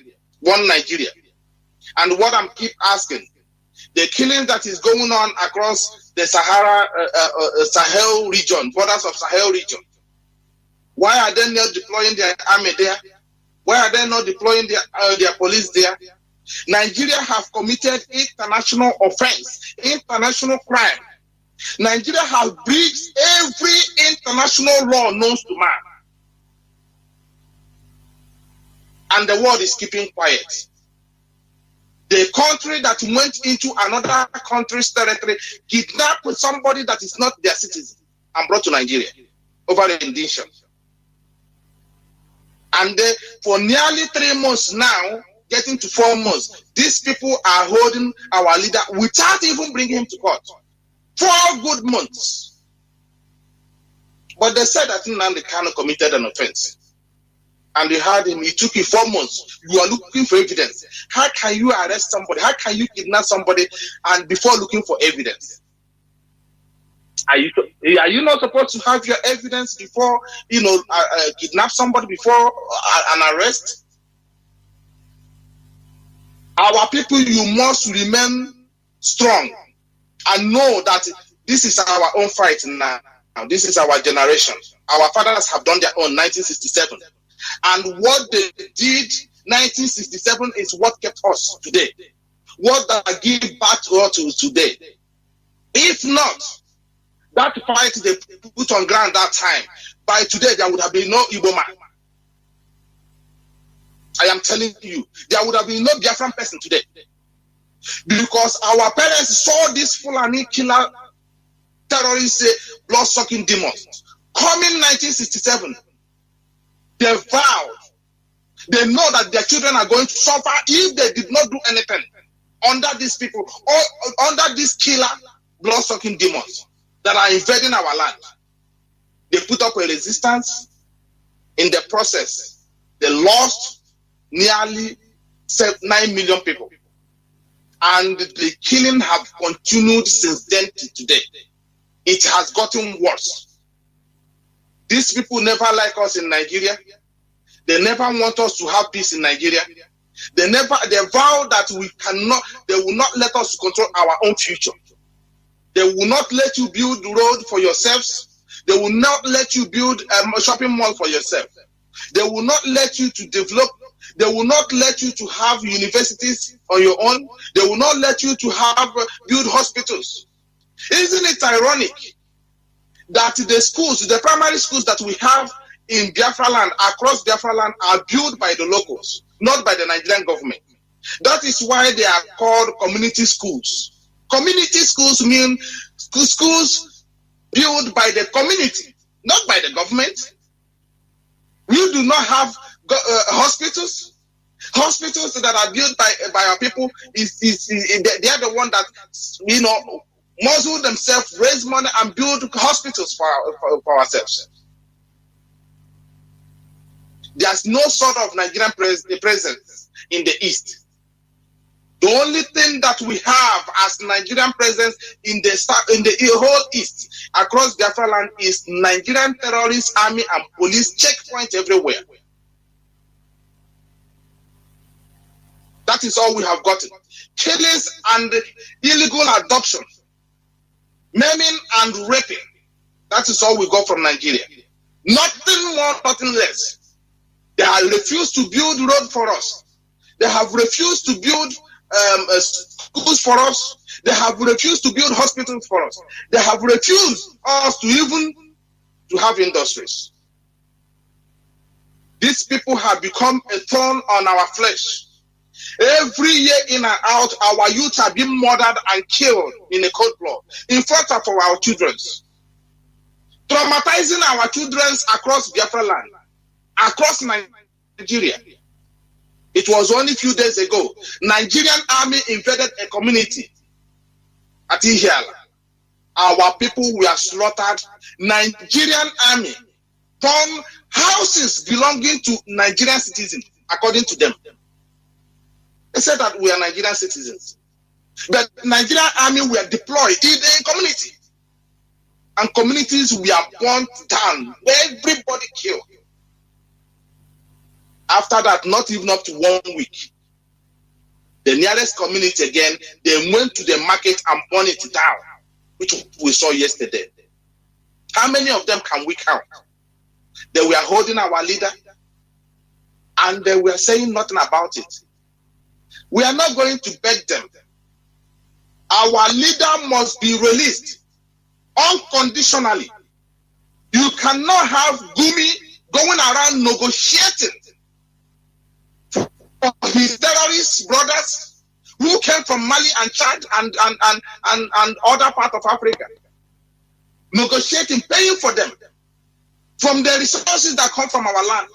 And what I'm keep asking, the killing that is going on across the Sahel region, borders of Sahel region, why are they not deploying their army there? Why are they not deploying their police there? Nigeria have committed international offense, international crime. Nigeria has breached every international law known to man. And the world is keeping quiet. The country that went into another country's territory kidnapped somebody that is not their citizen and brought to Nigeria over rendition. And for nearly 3 months now, getting to 4 months, these people are holding our leader without even bringing him to court. 4 good months. But they said that Nnamdi Kanu committed an offense. And they had him, it took you 4 months. You are looking for evidence. How can you arrest somebody? How can you kidnap somebody and before looking for evidence? Are you not supposed to have your evidence before, kidnap somebody before an arrest? Our people, you must remain strong and know that this is our own fight now. This is our generation. Our fathers have done their own 1967. And what they did 1967 is what kept us today. What that give back to us today. If not, that fight they put on ground that time, by today there would have been no Igbo man. I am telling you, there would have been no Biafran person today. Because our parents saw this Fulani killer terrorist blood-sucking demons coming 1967. They vowed, they know that their children are going to suffer if they did not do anything under these people, or under these killer blood-sucking demons that are invading our land. They put up a resistance. In the process, they lost nearly 9 million people. And the killing have continued since then to today. It has gotten worse. These people never like us in Nigeria. They never want us to have peace in Nigeria. They vow that they will not let us control our own future. They will not let you build road for yourselves. They will not let you build a shopping mall for yourself. They will not let you to develop. They will not let you to have universities on your own. They will not let you to build hospitals. Isn't it ironic that the primary schools that we have in Biafra land, across Biafra land, are built by the locals, not by the Nigerian government? That is why they are called community schools. Community schools mean schools built by the community, not by the government. We do not have hospitals. Hospitals that are built by our people they are the one that muzzle themselves, raise money, and build hospitals for ourselves. There's no sort of Nigerian presence in the East. The only thing that we have as Nigerian presence in the whole East, across Biafra land, is Nigerian terrorist army and police checkpoints everywhere. That is all we have gotten. Killings and illegal adoption, maiming and raping. That is all we got from Nigeria. Nothing more, nothing less. They have refused to build road for us. They have refused to build schools for us. They have refused to build hospitals for us. They have refused us to even to have industries. These people have become a thorn on our flesh. Every year in and out, our youth are being murdered and killed in a cold blood in front of our children. Traumatizing our children across Biafra land, across Nigeria. It was only a few days ago. Nigerian army invaded a community at Ihiala. Our people were slaughtered. Nigerian army burned houses belonging to Nigerian citizens, according to them. They said that we are Nigerian citizens. But Nigerian army were deployed in the community. And communities were burnt down. Everybody killed. After that, not even up to 1 week, the nearest community again, they went to the market and burned it down, which we saw yesterday. How many of them can we count? They were holding our leader and they were saying nothing about it. We are not going to beg them. Our leader must be released unconditionally. You cannot have Gumi going around negotiating for his terrorist brothers who came from Mali and Chad and other parts of Africa. Negotiating, paying for them from the resources that come from our land.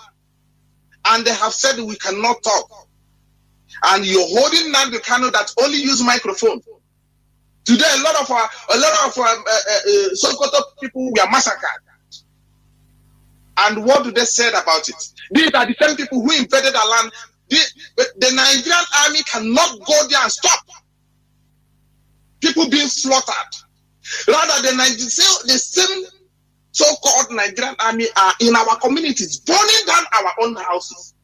And they have said we cannot talk. And you're holding Nnamdi Kanu that only use microphone. Today, a lot of Sokoto people were massacred. And what do they say about it? These are the same people who invaded our land. The Nigerian army cannot go there and stop people being slaughtered. Rather, the same so-called Nigerian army are in our communities, burning down our own houses.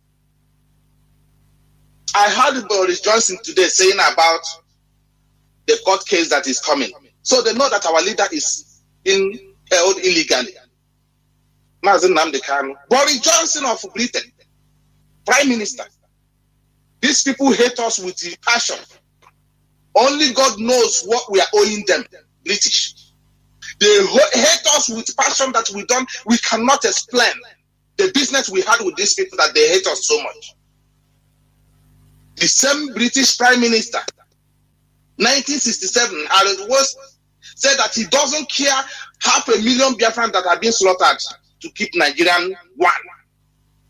I heard Boris Johnson today saying about the court case that is coming. So they know that our leader is being held illegally. Mazi Nnamdi Kanu, Boris Johnson of Britain, Prime Minister. These people hate us with passion. Only God knows what we are owing them, British. They hate us with passion that we cannot explain. The business we had with these people that they hate us so much. The same British Prime Minister, 1967, Harold was said that he doesn't care 500,000 Biafrans that have been slaughtered to keep Nigerian one.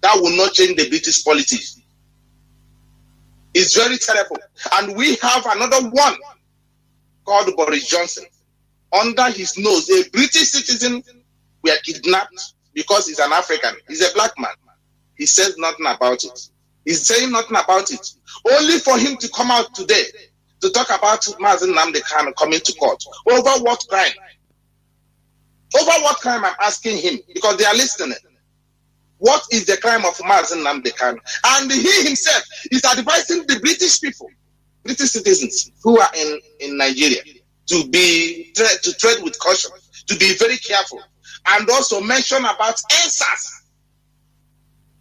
That will not change the British politics. It's very terrible. And we have another one called Boris Johnson. Under his nose, a British citizen were kidnapped because he's an African. He's a black man. He says nothing about it. He's saying nothing about it. Only for him to come out today to talk about Mazi Nnamdi Kanu coming to court. Over what crime? Over what crime, I'm asking him, because they are listening. What is the crime of Mazi Nnamdi Kanu? And he himself is advising the British people, British citizens who are in Nigeria, to tread with caution, to be very careful, and also mention about answers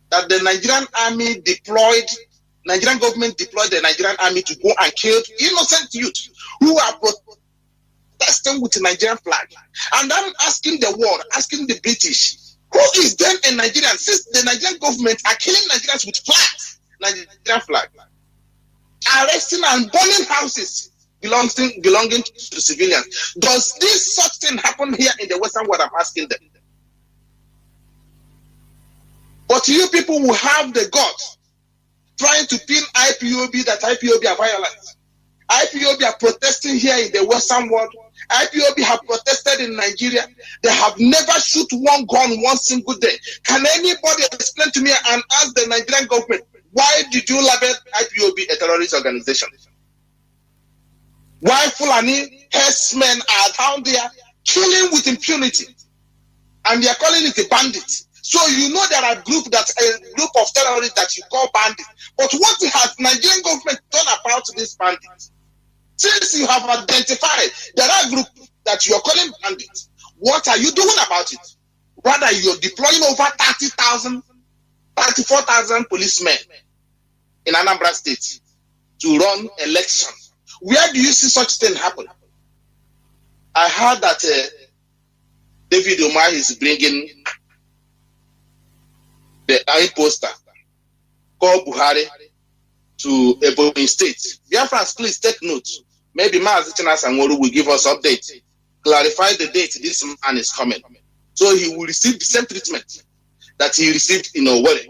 that the Nigerian army deployed. Nigerian government deployed the Nigerian army to go and kill innocent youth who are protesting with the Nigerian flag. And I'm asking the world, asking the British, who is then a Nigerian, since the Nigerian government are killing Nigerians with flags, Nigerian flag, arresting and burning houses belonging to civilians. Does this such thing happen here in the Western world? I'm asking them. But you people who have the guts trying to pin IPOB, that IPOB are violent. IPOB are protesting here in the Western world. IPOB have protested in Nigeria. They have never shoot one gun one single day. Can anybody explain to me and ask the Nigerian government, why did you label IPOB a terrorist organization? Why Fulani herdsmen are down there killing with impunity? And they are calling it a bandit. So you know there are a group of terrorists that you call bandits. But what has Nigerian government done about these bandits? Since you have identified there are groups that you are calling bandits, what are you doing about it? Rather, you're deploying over 34,000 policemen in Anambra State to run election. Where do you see such thing happen? I heard that David Umar is bringing the poster called Buhari to Ebonyi State. Biafrans, please take note. Maybe Mazi Chika will give us update, clarify the date this man is coming, so he will receive the same treatment that he received in Owerri.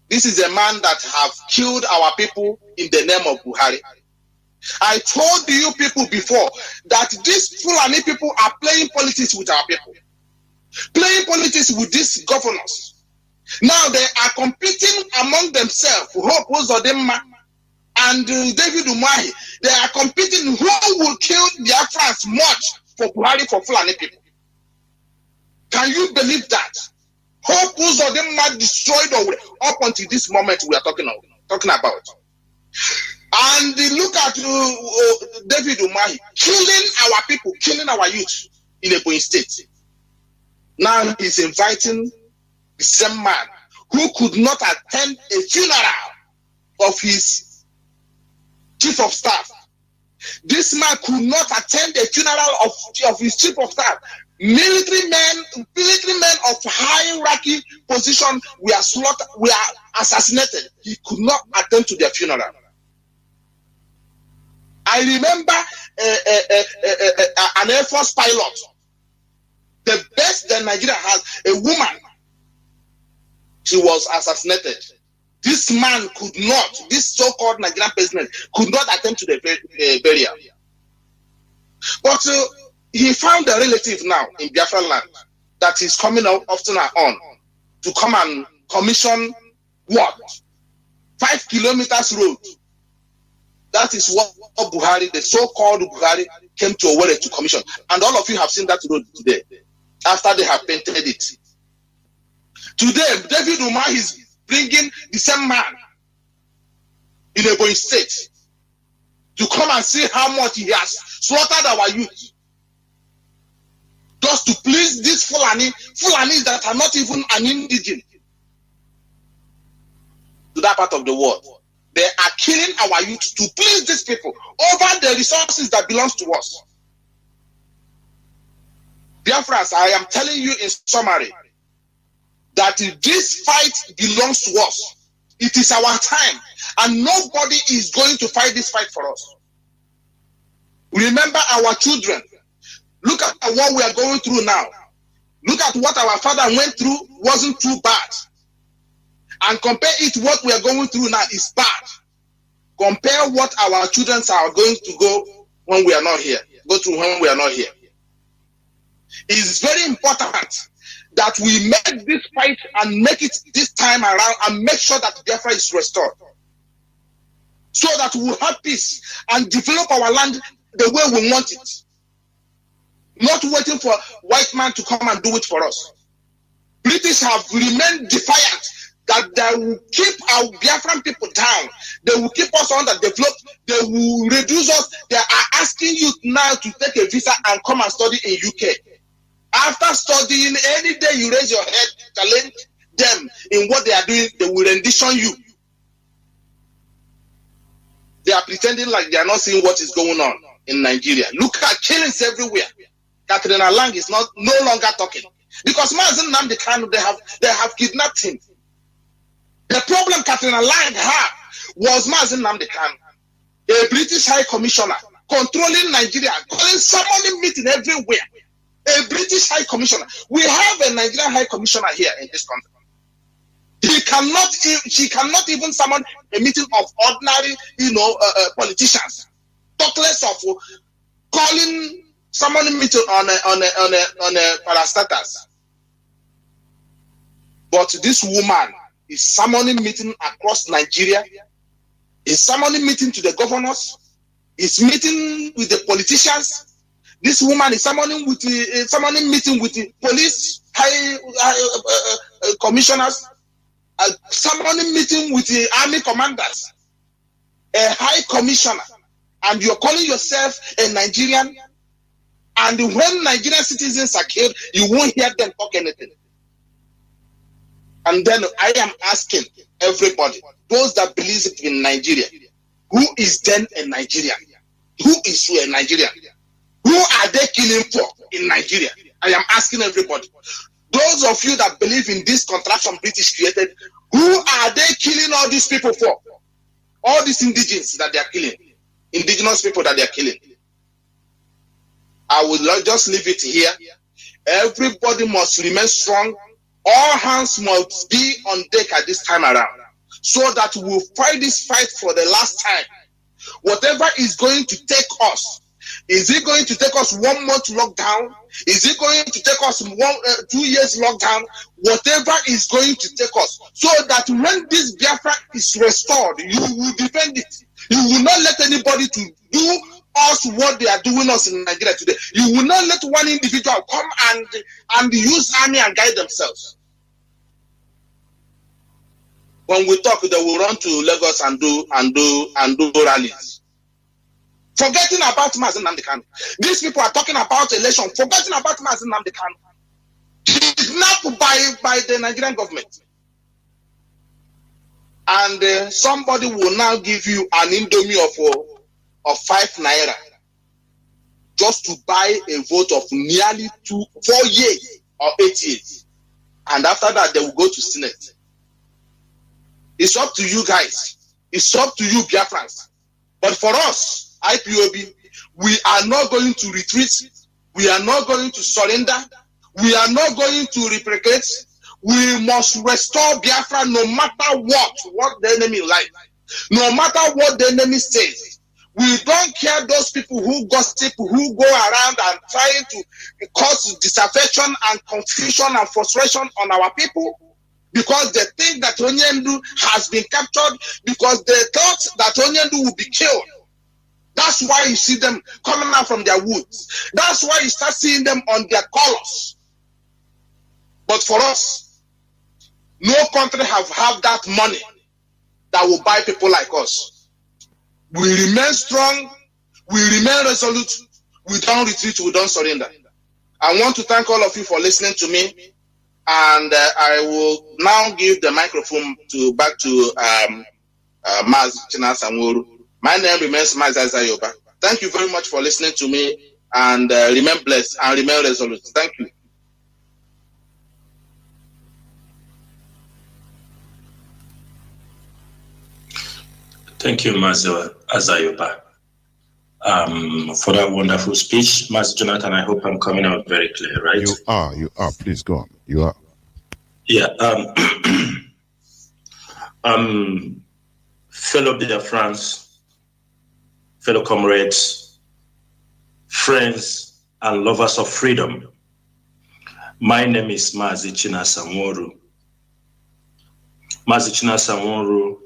This is a man that have killed our people in the name of Buhari. I told you people before that these Fulani people are playing politics with our people, playing politics with these governors. Now they are competing among themselves, Hope Uzodinma and David Umahi. They are competing who will kill Biafrans much for Buhari, for Fulani people. Can you believe that? Hope Uzodinma destroyed up until this moment we are talking about. And look at David Umahi killing our people, killing our youth in Ebonyi State. Now he's inviting the same man who could not attend a funeral of his chief of staff. This man could not attend a funeral of his chief of staff. Military men of hierarchy position were slaughtered, were assassinated. He could not attend to their funeral. I remember an Air Force pilot, the best that Nigeria has, a woman. She was assassinated. This man could not, this so-called Nigerian president, could not attend to the burial. But he found a relative now in Biafra land that is coming out often and on to come and commission what? 5 kilometers road. That is what Buhari, the so-called Buhari, came to Owerri to commission. And all of you have seen that road today, after they have painted it. Today, David Umahi is bringing the same man in Ebonyi State to come and see how much he has slaughtered our youth. Just to please these Fulanis that are not even an indigene to that part of the world. They are killing our youth to please these people over the resources that belongs to us. Biafrans, I am telling you in summary that this fight belongs to us. It is our time, and nobody is going to fight this fight for us. Remember our children. Look at what we are going through now. Look at what our father went through wasn't too bad. And compare it to what we are going through now is bad. Compare what our children are going to go when we are not here. Go through when we are not here. It is very important that we make this fight and make it this time around and make sure that Biafra is restored. So that we will have peace and develop our land the way we want it. Not waiting for white man to come and do it for us. British have remained defiant that they will keep our Biafran people down. They will keep us underdeveloped. They will reduce us. They are asking you now to take a visa and come and study in UK. After studying, any day you raise your head, challenge them in what they are doing, they will rendition you. They are pretending like they are not seeing what is going on in Nigeria. Look at killings everywhere. Catherine Lang is no longer talking because Mazi Nnamdi Kanu, they have kidnapped him. The problem Catherine Lang had was Mazi Nnamdi Kanu, a British High Commissioner controlling Nigeria, calling summoning meeting everywhere. A British High Commissioner. We have a Nigerian High Commissioner here in this country. She cannot even summon a meeting of ordinary, politicians. Talk less of calling summoning meeting on a parastatus. But this woman is summoning meeting across Nigeria. Is summoning meeting to the governors. Is meeting with the politicians. This woman is summoning meeting with the police high commissioners, summoning meeting with the army commanders, a high commissioner, and you're calling yourself a Nigerian. And when Nigerian citizens are killed, you won't hear them talk anything. And then I am asking everybody, those that believe in Nigeria, who is then a Nigerian? Who is a Nigerian? Who are they killing for in Nigeria? I am asking everybody. Those of you that believe in this contraption British created, who are they killing all these people for? All these indigenous that they are killing. Indigenous people that they are killing. I will just leave it here. Everybody must remain strong. All hands must be on deck at this time around. so that we'll fight this fight for the last time. Whatever is going to take us, is it going to take us 1 month lockdown? Is it going to take us 2 years lockdown? Whatever is going to take us, so that when this Biafra is restored, you will defend it. You will not let anybody to do us what they are doing us in Nigeria today. You will not let one individual come and use army and guide themselves. When we talk, they will run to Lagos and do rallies. Forgetting about Mazi Nnamdi Kanu. These people are talking about election, forgetting about Mazi Nnamdi Kanu. Kidnapped by the Nigerian government. And somebody will now give you an indomie of 5 naira just to buy a vote of nearly 4 years or 8 years. And after that, they will go to Senate. It's up to you guys. It's up to you, Biafrans. But for us, IPOB, we are not going to retreat. We are not going to surrender. We are not going to replicate. We must restore Biafra no matter what the enemy like. No matter what the enemy says. We don't care those people who gossip, who go around and trying to cause disaffection and confusion and frustration on our people. Because they think that Onyendu has been captured, because they thought that Onyendu will be killed. That's why you see them coming out from their woods. That's why you start seeing them on their colors. But for us, no country have that money that will buy people like us. We remain strong, we remain resolute, we don't retreat, we don't surrender. I want to thank all of you for listening to me. And I will now give the microphone back to Mazi Chika Edoziem. My name remains Mazi Chika. Thank you very much for listening to me, and remain blessed and remain resolute. Thank you. Thank you, Mazi Chika, for that wonderful speech. Mazi Jonathan, I hope I'm coming out very clear, right? You are. Please go on. You are. Yeah. Fellow Biafrans, fellow comrades, friends, and lovers of freedom. My name is Mazi Chika Edoziem. Mazi Chika Edoziem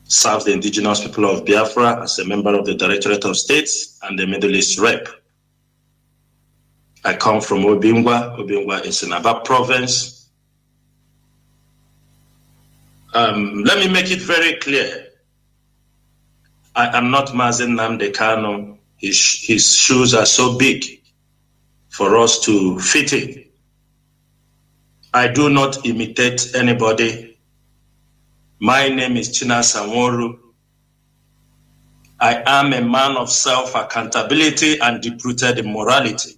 serves the indigenous people of Biafra as a member of the Directorate of States and the Middle East Rep. I come from Obingwa. Obingwa is in Aba province. Let me make it very clear. I am not Mazi Nnamdi Kanu. His shoes are so big for us to fit in. I do not imitate anybody. My name is Chika Edoziem. I am a man of self-accountability and deep-rooted in morality.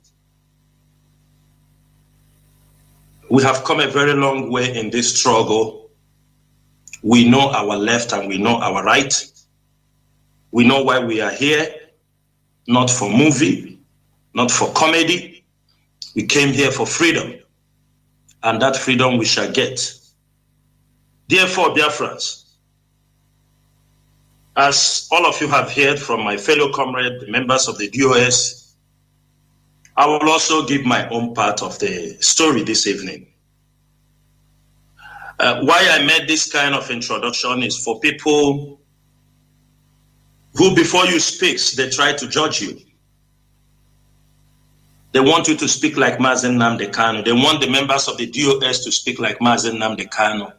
We have come a very long way in this struggle. We know our left and we know our right. We know why we are here, not for movie, not for comedy. We came here for freedom, and that freedom we shall get. Therefore, Biafrans, as all of you have heard from my fellow comrades, the members of the DOS, I will also give my own part of the story this evening. Why I made this kind of introduction is for people who, before you speak, they try to judge you. They want you to speak like Mazi Nnamdi Kanu. They want the members of the DOS to speak like Mazi Nnamdi Kanu.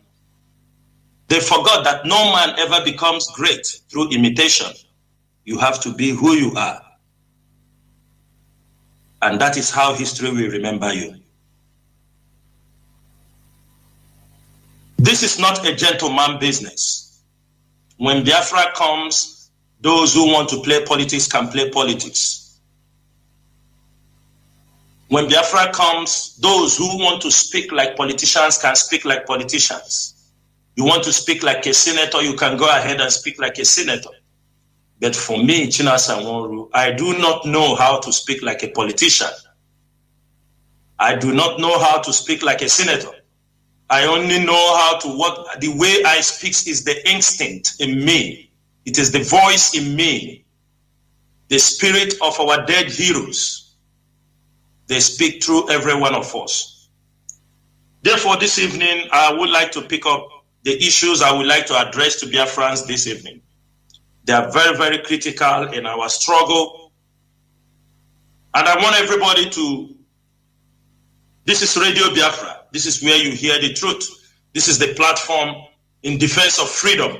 They forgot that no man ever becomes great through imitation. You have to be who you are. And that is how history will remember you. This is not a gentleman business. When Biafra comes, those who want to play politics can play politics. When Biafra comes, those who want to speak like politicians can speak like politicians. You want to speak like a senator, you can go ahead and speak like a senator. But for me, Chika Edoziem, I do not know how to speak like a politician. I do not know how to speak like a senator. I only know how to what the way I speak is the instinct in me. It is the voice in me. The spirit of our dead heroes. They speak through every one of us. Therefore, this evening, I would like to pick up the issues I would like to address to Biafrans this evening. They are very, very critical in our struggle. And I want everybody to, this is Radio Biafra. This is where you hear the truth. This is the platform in defense of freedom.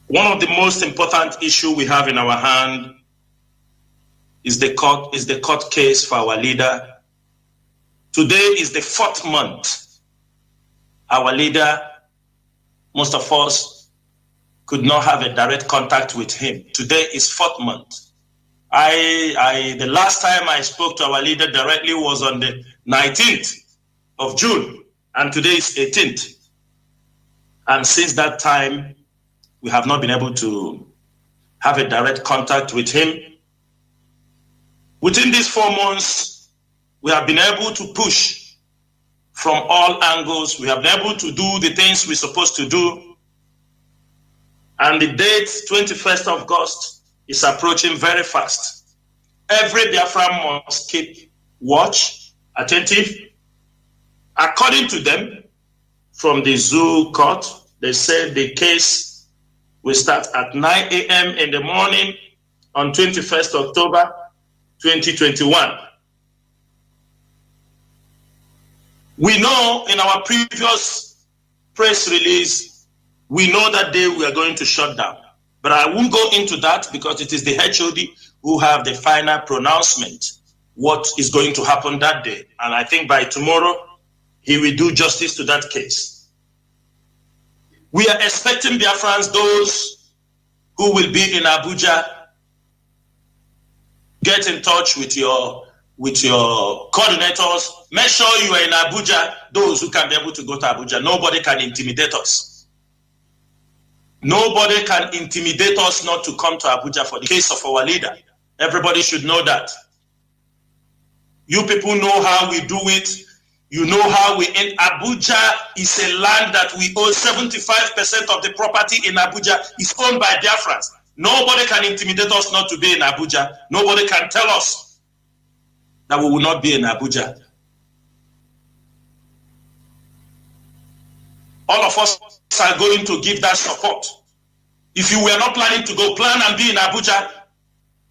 One of the most important issues we have in our hand is the court case for our leader. Today is the 4th month. Our leader, most of us could not have a direct contact with him. Today is 4th month. The last time I spoke to our leader directly was on the 19th of June, and today is 18th. And since that time, we have not been able to have a direct contact with him. Within these 4 months, we have been able to push from all angles. We have been able to do the things we're supposed to do. And the date, 21st of August, is approaching very fast. Every Biafra must keep watch, attentive. According to them, from the zoo court, they said the case will start at 9 a.m. in the morning on 21st October 2021. We know in our previous press release, we know that day we are going to shut down. But I won't go into that because it is the HOD who have the final pronouncement, what is going to happen that day. And I think by tomorrow, he will do justice to that case. We are expecting Biafrans, those who will be in Abuja, get in touch with your coordinators. Make sure you are in Abuja, those who can be able to go to Abuja. Nobody can intimidate us. Nobody can intimidate us not to come to Abuja for the case of our leader. Everybody should know that. You people know how we do it. You know how we in Abuja is a land that we own. 75% of the property in Abuja is owned by Biafrans. Nobody can intimidate us not to be in Abuja. Nobody can tell us that we will not be in Abuja. All of us are going to give that support. If you were not planning to go, plan and be in Abuja,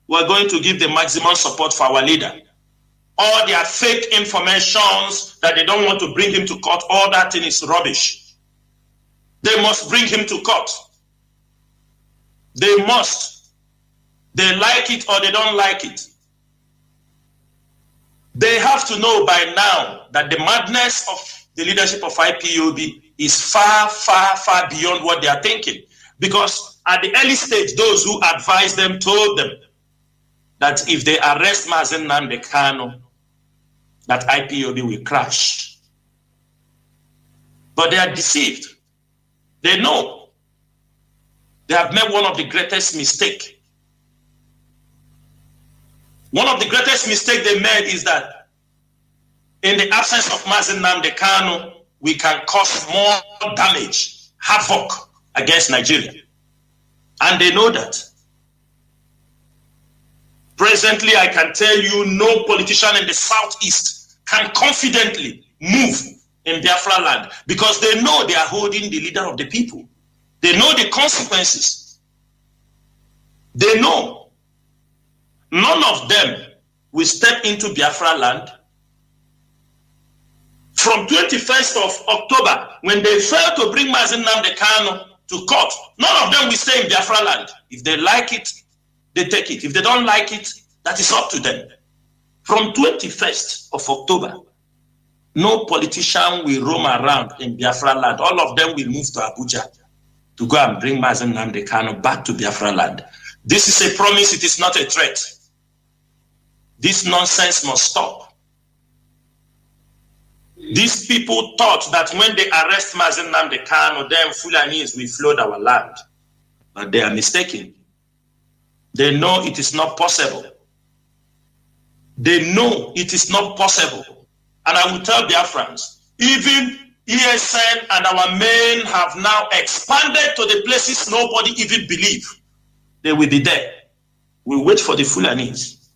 we are going to give the maximum support for our leader. All their fake informations that they don't want to bring him to court, all that thing is rubbish. They must bring him to court. They must. They like it or they don't like it. They have to know by now that the madness of the leadership of IPOB is far, far, far beyond what they are thinking. Because at the early stage, those who advised them told them that if they arrest Mazi Chika, that IPOB will crash. But they are deceived. They know. They have made one of the greatest mistakes. One of the greatest mistakes they made is that in the absence of Mazi Chika, we can cause more damage, havoc against Nigeria. And they know that. Presently, I can tell you no politician in the Southeast can confidently move in Biafra land because they know they are holding the leader of the people. They know the consequences. They know none of them will step into Biafra land. From 21st of October, when they failed to bring Mazi Chika to court, none of them will stay in Biafra land. If they like it, they take it. If they don't like it, that is up to them. From 21st of October, no politician will roam around in Biafra land. All of them will move to Abuja to go and bring Mazi Chika back to Biafra land. This is a promise, it is not a threat. This nonsense must stop. These people thought that when they arrest Mazi Chika, then Fulanis will flood our land. But they are mistaken. They know it is not possible. They know it is not possible. And I will tell Biafrans, even ESN and our men have now expanded to the places nobody even believe they will be there. We wait for the Fulanis.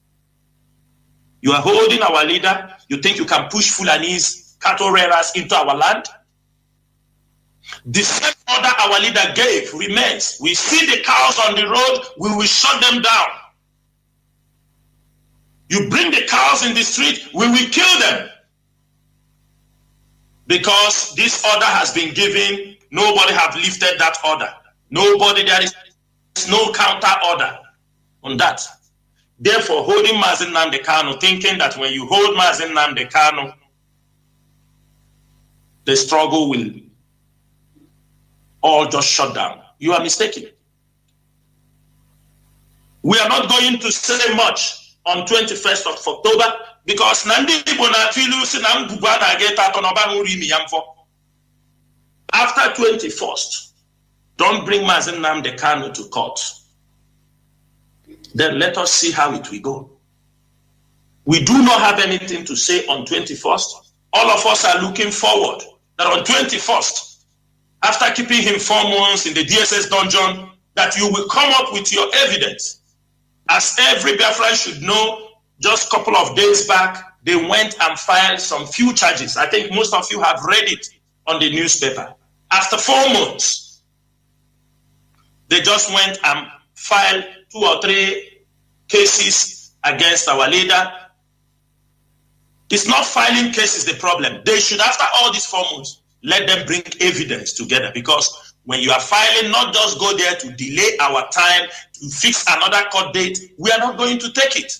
You are holding our leader. You think you can push Fulanis, cattle rearers into our land? The same order our leader gave remains. We see the cows on the road, we will shut them down. You bring the cows in the street, we will kill them. Because this order has been given, nobody have lifted that order. Nobody, there is no counter order on that. Therefore, holding Mazi Nnamdi Kanu, thinking that when you hold Mazi Nnamdi Kanu, the struggle will all just shut down. You are mistaken. We are not going to say much on 21st of October because after 21st, don't bring Mazi Nnamdi Kanu to court. Then let us see how it will go. We do not have anything to say on 21st. All of us are looking forward that on 21st, after keeping him 4 months in the DSS dungeon, that you will come up with your evidence. As every Biafran should know, just a couple of days back, they went and filed some few charges. I think most of you have read it on the newspaper. After 4 months, they just went and filed 2 or 3 cases against our leader. It's not filing cases the problem. They should, after all these 4 months, let them bring evidence together, because when you are filing, not just go there to delay our time, to fix another court date, we are not going to take it.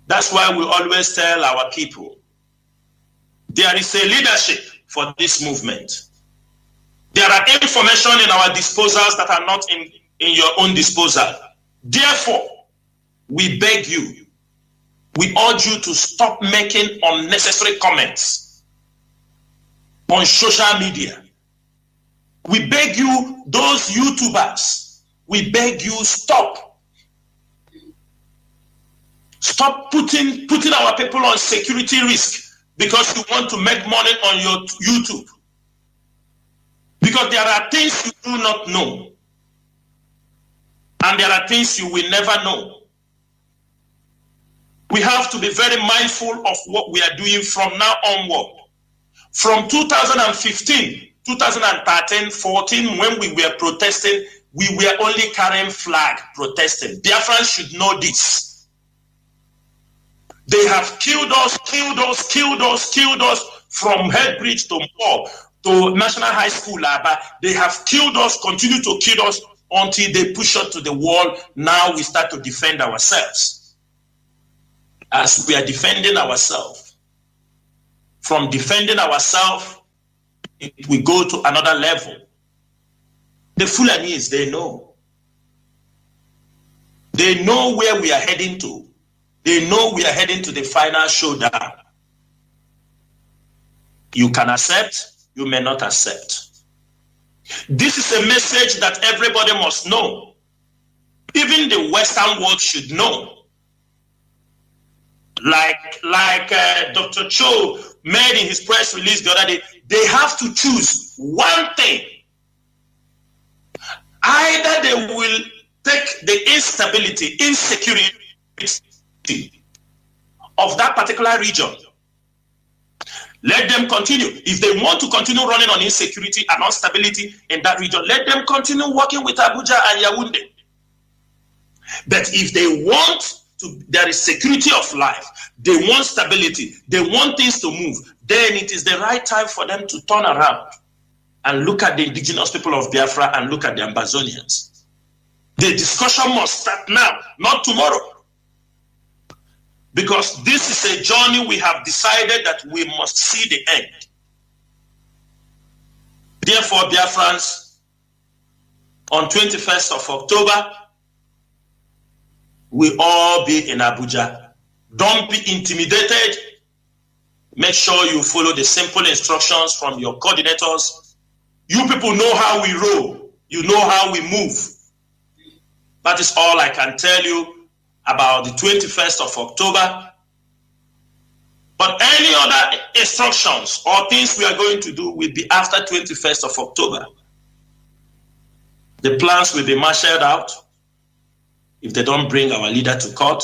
That's why we always tell our people, there is a leadership for this movement. There are information in our disposals that are not in your own disposal. Therefore, we beg you, we urge you to stop making unnecessary comments on social media. We beg you, those YouTubers, we beg you, stop. Stop putting our people on security risk because you want to make money on your YouTube. Because there are things you do not know. And there are things you will never know. We have to be very mindful of what we are doing from now onward. From 2015, 2013, 14, when we were protesting, we were only carrying flag protesting. Biafrans should know this. They have killed us from Headbridge to Mob to National High School. They have killed us, continue to kill us until they push us to the wall. Now we start to defend ourselves. As we are defending ourselves, from defending ourselves, we go to another level. The Fulanis, they know. They know where we are heading to. They know we are heading to the final showdown. You can accept, you may not accept. This is a message that everybody must know. Even the Western world should know. Like Dr. Cho made in his press release the other day, they have to choose one thing. Either they will take the instability, insecurity of that particular region. Let them continue. If they want to continue running on insecurity and instability in that region, let them continue working with Abuja and Yaoundé. But if they want there is security of life, they want stability, they want things to move, then it is the right time for them to turn around and look at the indigenous people of Biafra and look at the Ambazonians. The discussion must start now, not tomorrow. Because this is a journey we have decided that we must see the end. Therefore, Biafrans, on 21st of October, we all be in Abuja. Don't be intimidated. Make sure you follow the simple instructions from your coordinators. You people know how we roll. You know how we move. That is all I can tell you about the 21st of October. But any other instructions or things we are going to do will be after 21st of October. The plans will be marshaled out if they don't bring our leader to court,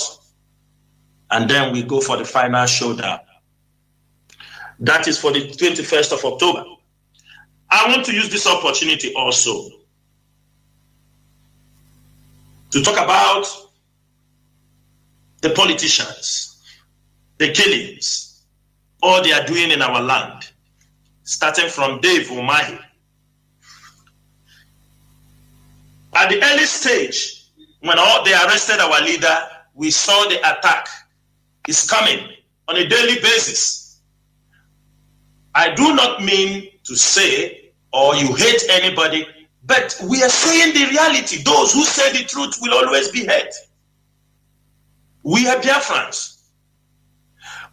and then we go for the final showdown. That is for the 21st of October. I want to use this opportunity also to talk about the politicians, the killings, all they are doing in our land, starting from Hdos Mazi. At the early stage, when they arrested our leader, we saw the attack is coming on a daily basis. I do not mean to say, or you hate anybody, but we are saying the reality. Those who say the truth will always be hate. We are Biafrans.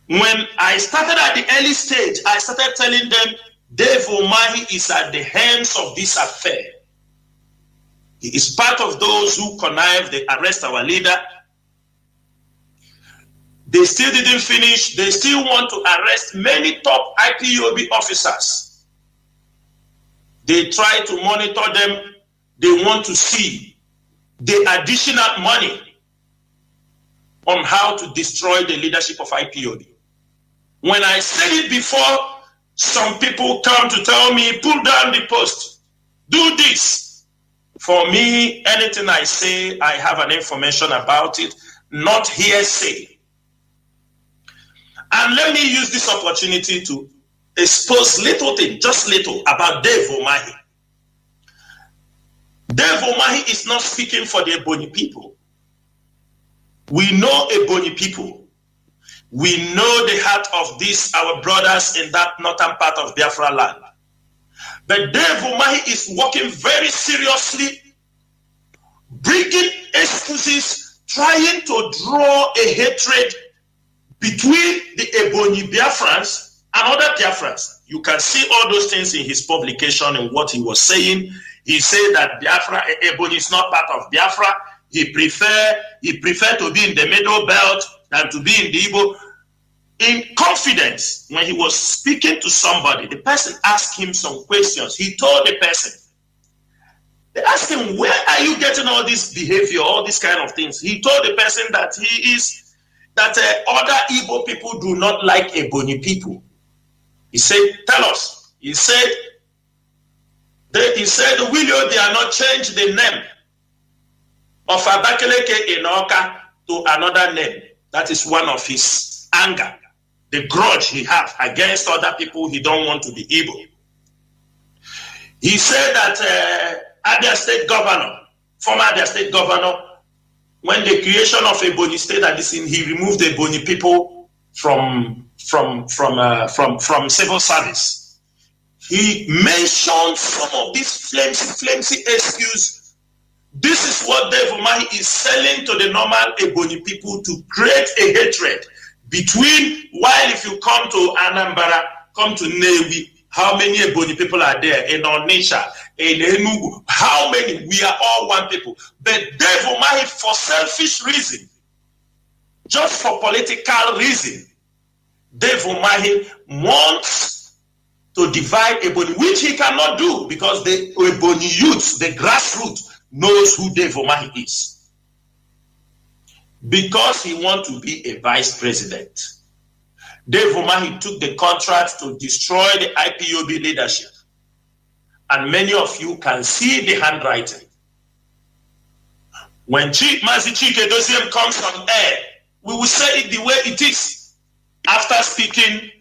When I started at the early stage, I started telling them, Hdos Mazi is at the hands of this affair. He is part of those who connived, they arrest our leader. They still didn't finish. They still want to arrest many top IPOB officers. They try to monitor them. They want to see the additional money on how to destroy the leadership of IPOB. When I said it before, some people come to tell me, pull down the post, do this. For me, anything I say, I have an information about it, not hearsay. And let me use this opportunity to expose little thing, just little, about Hdos Mazi. Hdos Mazi is not speaking for the Ebonyi people. We know Ebonyi people. We know the heart of these, our brothers in that northern part of Biafra land. But Hdos Mazi is working very seriously, bringing excuses, trying to draw a hatred between the Ebonyi Biafrans and other Biafrans. You can see all those things in his publication and what he was saying. He said that Biafra, Ebonyi is not part of Biafra. He prefer to be in the middle belt than to be in the Igbo. In confidence, when he was speaking to somebody, the person asked him some questions. He told the person, they asked him, where are you getting all this behavior, all these kind of things? He told the person that other Igbo people do not like Ebonyi people. He said, tell us. He said, William, they are not changed the name of Abakaleke in Oka to another name. That is one of his anger, the grudge he has against other people he don't want to be Igbo. He said that Abia State Governor, former Abia State Governor, when the creation of Ebonyi State and this, he removed the Ebonyi people from civil service. He mentioned some of these flimsy excuse. This is what Hdos Mazi is selling to the normal Ebonyi people to create a hatred between, while if you come to Anambra, come to Newi, how many Ebonyi people are there? In Onitsha, in Enugu, how many? We are all one people. But Hdos Mazi, for selfish reason, just for political reason, Hdos Mazi wants to divide Ebonyi, which he cannot do because the Ebonyi youths, the grassroots, knows who Hdos Mazi is. Because he wants to be a vice president. Hdos Mazi took the contract to destroy the IPOB leadership. And many of you can see the handwriting. When Mazi Chika Edoziem comes on air, we will say it the way it is. After speaking,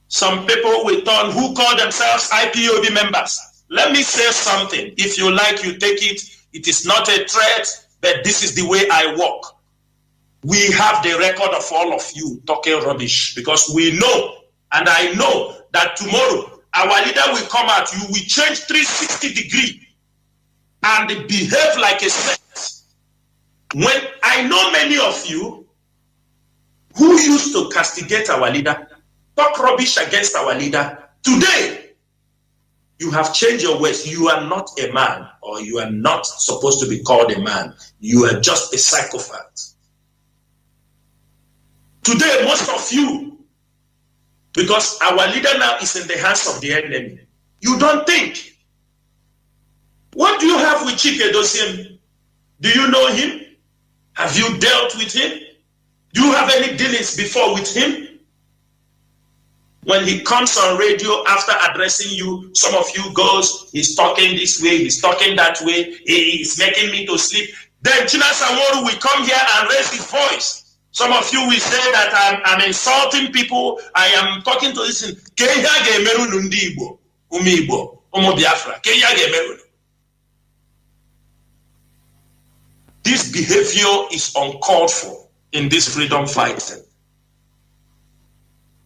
some people will turn who call themselves IPOB members. Let me say something. If you like, you take it. It is not a threat, but this is the way I work. We have the record of all of you talking rubbish because we know, and I know that tomorrow our leader will come out, you will change 360 degrees and behave like a saint. When I know many of you who used to castigate our leader, talk rubbish against our leader, today you have changed your ways. You are not a man, or you are not supposed to be called a man. You are just a psychopath. Today, most of you Because our leader now is in the hands of the enemy. You don't think. What do you have with Chika Edoziem? Do you know him? Have you dealt with him? Do you have any dealings before with him? When he comes on radio after addressing you, some of you goes, he's talking this way, he's talking that way, he's making me to sleep. Then China Sanworu will come here and raise his voice. Some of you will say that I'm insulting people, I am talking to this. Biafra. This behavior is uncalled for in this freedom fighting.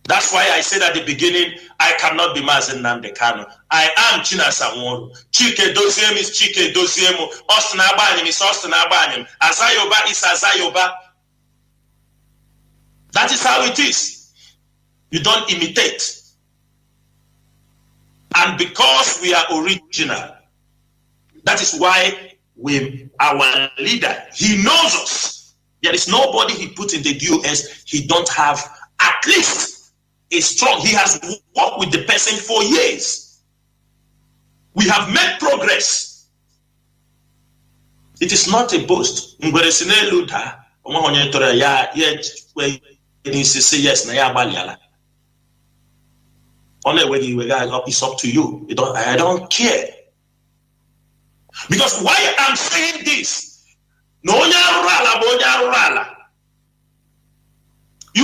That's why I said at the beginning, I cannot be Mazi Nnamdi Kanu. I am China Sanworu. Chika Edoziem is Chika Edoziem. Austin Abanyim is Austin Abanyim. Azayoba is Azayoba. That is how it is. You don't imitate. And because we are original, that is why our leader, he knows us. There is nobody he put in the DOS he don't have at least a strong. He has worked with the person for years. We have made progress. It is not a boast. Yes, only when you it's up to you. I don't care. Because why I'm saying this, you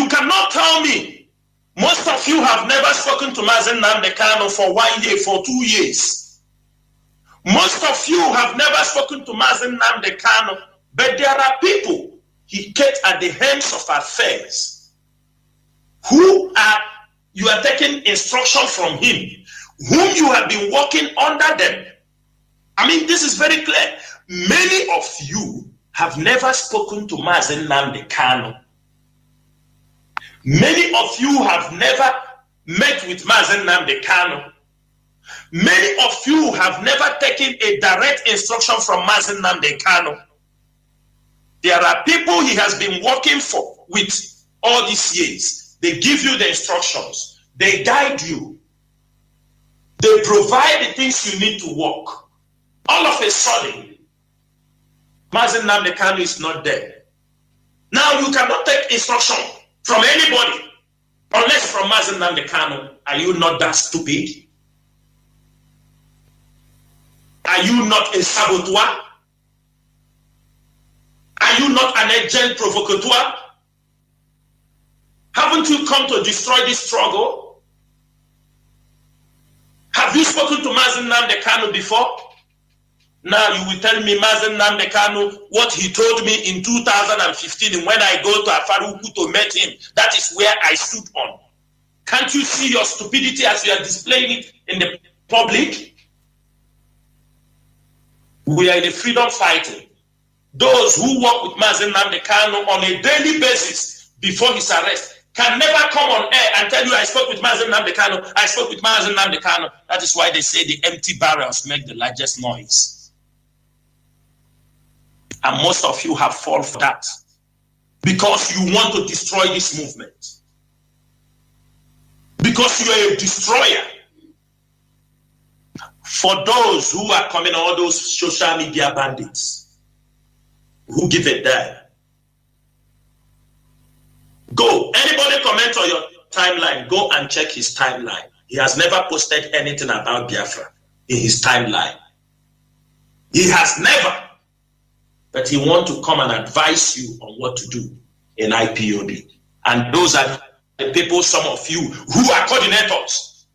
cannot tell me. Most of you have never spoken to Mazi Nnamdi Kanu for 1 year, for 2 years. Most of you have never spoken to Mazi Nnamdi Kanu, but there are people he kept at the hands of affairs who you are taking instruction from him, whom you have been working under them. I mean, this is very clear. Many of you have never spoken to Mazi Nnamdi Kanu. Many of you have never met with Mazi Nnamdi Kanu. Many of you have never taken a direct instruction from Mazi Nnamdi Kanu. There are people he has been working with all these years. They give you the instructions. They guide you. They provide the things you need to work. All of a sudden, Mazi Nnamdi Kanu is not there. Now you cannot take instruction from anybody unless from Mazi Nnamdi Kanu. Are you not that stupid? Are you not a saboteur? Are you not an agent provocateur? Haven't you come to destroy this struggle? Have you spoken to Mazi Nnamdi Kanu before? Now you will tell me Mazi Nnamdi Kanu, what he told me in 2015 when I go to Afaruku to meet him. That is where I stood on. Can't you see your stupidity as you are displaying it in the public? We are in a freedom fighting. Those who work with Mazi Nnamdi Kanu on a daily basis before his arrest can never come on air and tell you, I spoke with Mazi Nnamdi Kanu, I spoke with Mazi Nnamdi Kanu. That is why they say the empty barrels make the largest noise. And most of you have fallen for that because you want to destroy this movement. Because you are a destroyer. For those who are coming, all those social media bandits who give a damn, go. Anybody comment on your timeline, go and check his timeline. He has never posted anything about Biafra in his timeline. He has never. But he wants to come and advise you on what to do in IPOB. And those are the people, some of you who are coordinators,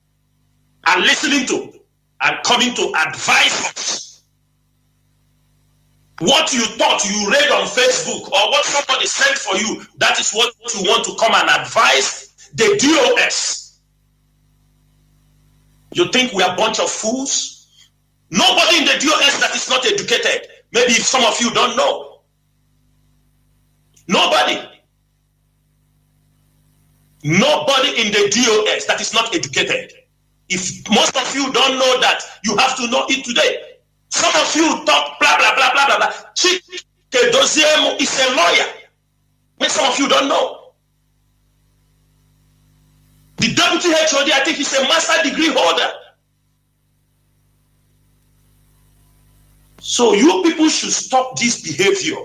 are listening to and coming to advise us. What you thought you read on Facebook or what somebody sent for you, that is what you want to come and advise the DOS. You think we are a bunch of fools? Nobody in the DOS that is not educated. Maybe if some of you don't know. Nobody. Nobody in the DOS that is not educated. If most of you don't know that, you have to know it today. Some of you talk blah, blah, blah, blah, blah, blah. Chika Edoziem is a lawyer. But some of you don't know. The deputy HOD, I think he's a master degree holder. So you people should stop this behavior,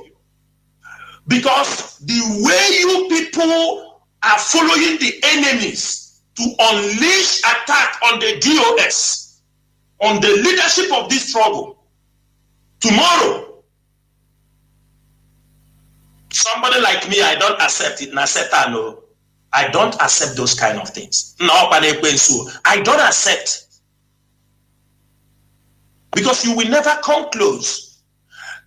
because the way you people are following the enemies to unleash attack on the DOS, on the leadership of this struggle, tomorrow, somebody like me, I don't accept it. No, I don't accept those kind of things. No, I don't accept. Because you will never come close.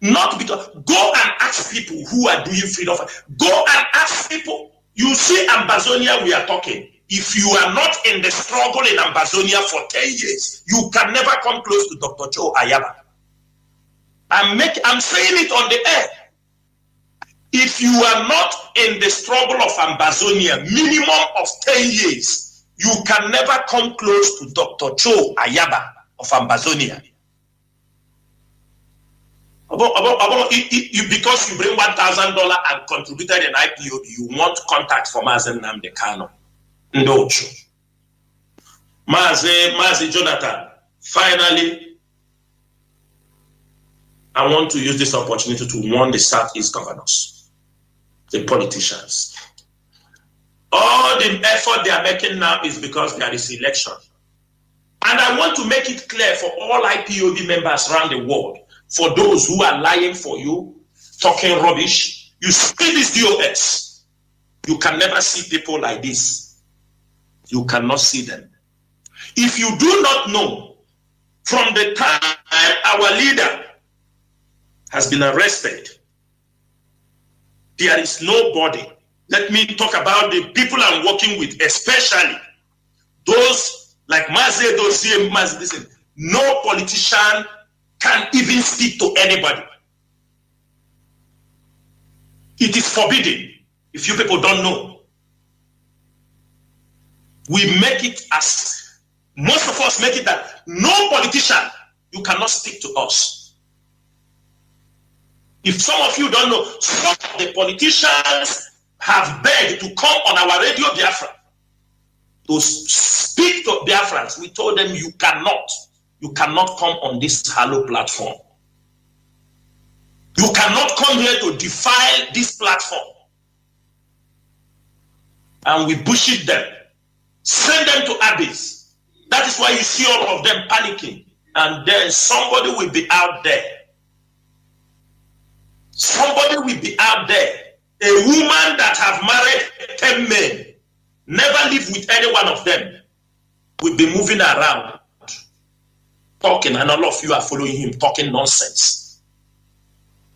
Not because, go and ask people who are doing freedom. Go and ask people. You see Ambazonia, we are talking. If you are not in the struggle in Ambazonia for 10 years, you can never come close to Dr. Joe Ayaba. I'm saying it on the air. If you are not in the struggle of Ambazonia, minimum of 10 years, you can never come close to Dr. Joe Ayaba of Ambazonia. Because you bring $1,000 and contributed an IPOB, you want contact for Mazi Nnamdi Kanu. No. Mazi Jonathan, finally, I want to use this opportunity to warn the Southeast governors, the politicians. All the effort they are making now is because there is election. And I want to make it clear for all IPOB members around the world, for those who are lying for you, talking rubbish, you see this DOS. You can never see people like this. You cannot see them. If you do not know, from the time our leader has been arrested, there is nobody. Let me talk about the people I'm working with, especially those like Mazi Edoziem, listen, no politician can even speak to anybody. It is forbidden. If you people don't know, we make it as, most of us make it that no politician, you cannot speak to us. If some of you don't know, some of the politicians have begged to come on our radio Biafra to speak to Biafrans. We told them you cannot. You cannot come on this hollow platform. You cannot come here to defile this platform. And we bullshit them. Send them to abyss. That is why you see all of them panicking. And then somebody will be out there. Somebody will be out there. A woman that have married 10 men, never live with any one of them, will be moving around, talking, and all of you are following him, talking nonsense.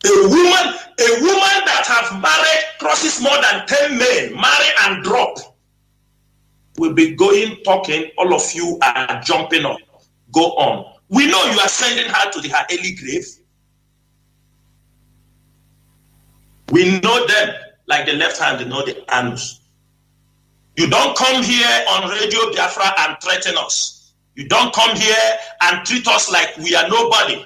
A woman that have married, crosses more than 10 men, marry and drop, will be going, talking, all of you are jumping up. Go on. We know you are sending her to her early grave. We know them like the left hand, they know the anus. You don't come here on Radio Biafra and threaten us. You don't come here and treat us like we are nobody.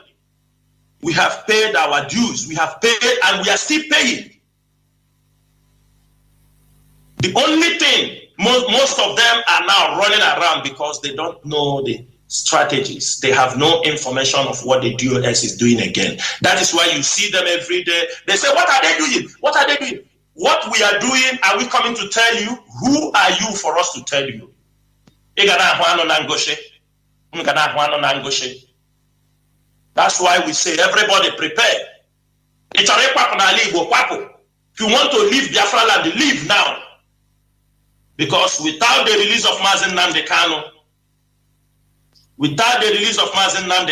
We have paid our dues. We have paid and we are still paying. The only thing, most of them are now running around because they don't know the strategies. They have no information of what the DOS is doing again. That is why you see them every day. They say, what are they doing? What are they doing? What we are doing, are we coming to tell you? Who are you for us to tell you? That's why we say, everybody prepare. If you want to leave Biafra land, leave now. Because without the release of Mazi Nnamdi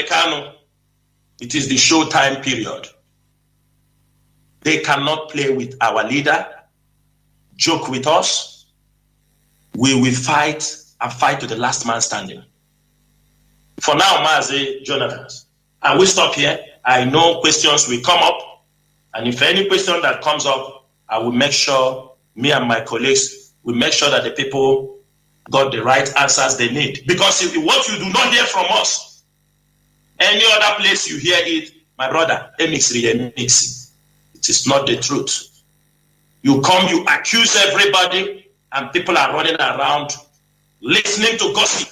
Kanu, it is the showtime period. They cannot play with our leader, joke with us. We will fight and fight to the last man standing. For now, Mazi Jonathan, and we stop here. I know questions will come up. And if any question that comes up, I will make sure, me and my colleagues, will make sure that the people got the right answers they need. Because if what you do not hear from us, any other place you hear it, my brother, it is not the truth. You come, you accuse everybody, and people are running around listening to gossip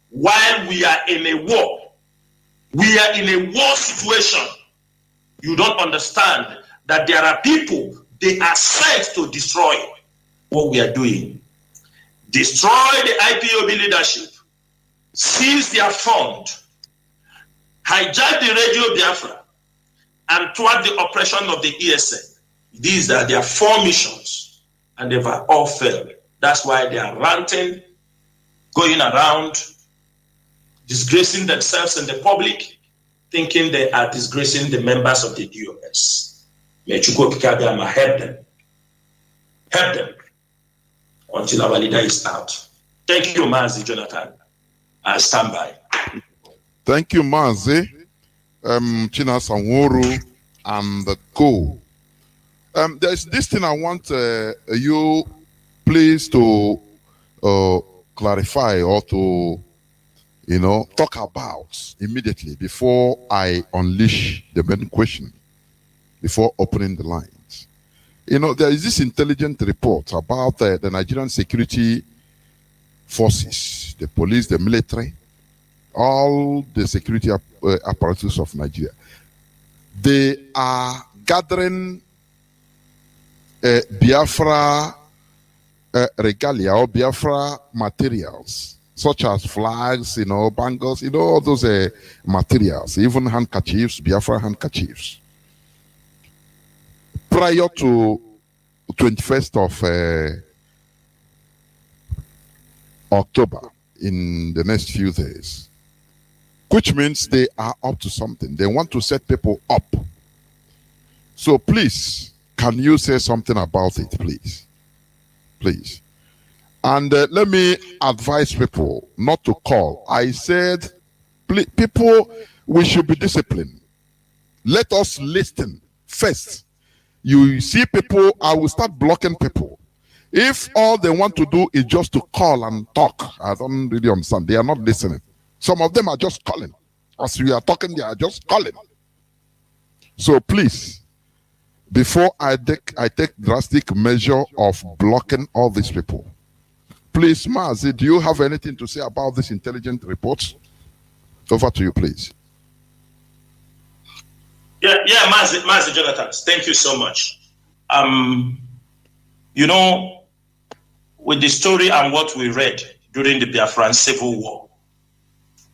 while we are in a war. We are in a war situation. You don't understand that there are people, they are sent to destroy what we are doing. Destroy the IPOB leadership, seize their fund, hijack the radio Biafra, and thwart the oppression of the ESN. These are their 4 missions, and they've all failed. That's why they are ranting, going around, disgracing themselves in the public, thinking they are disgracing the members of the DOS. May Chukwu Kikabiyama help them. Help them until our leader is out. Thank you, Mazi Jonathan. I stand by. Thank you, Mazi, China Sanworu, and the co. There's this thing I want you please to clarify or to, talk about immediately before I unleash the main question, before opening the lines. There is this intelligent report about the Nigerian security forces, the police, the military, all the security apparatus of Nigeria. They are gathering Biafra regalia or Biafra materials, such as flags, bangles, all those materials, even handkerchiefs, Biafra handkerchiefs. Prior to 21st of October, in the next few days, which means they are up to something. They want to set people up. So please, can you say something about it, please? Please. And let me advise people not to call. I said, people, we should be disciplined. Let us listen first. You see people, I will start blocking people. If all they want to do is just to call and talk, I don't really understand. They are not listening. Some of them are just calling. As we are talking, they are just calling. So please, before I take drastic measure of blocking all these people, please, Mazi, do you have anything to say about this intelligent report? Over to you, please. Yeah, Mazi Jonathan, thank you so much. With the story and what we read during the Biafran Civil War,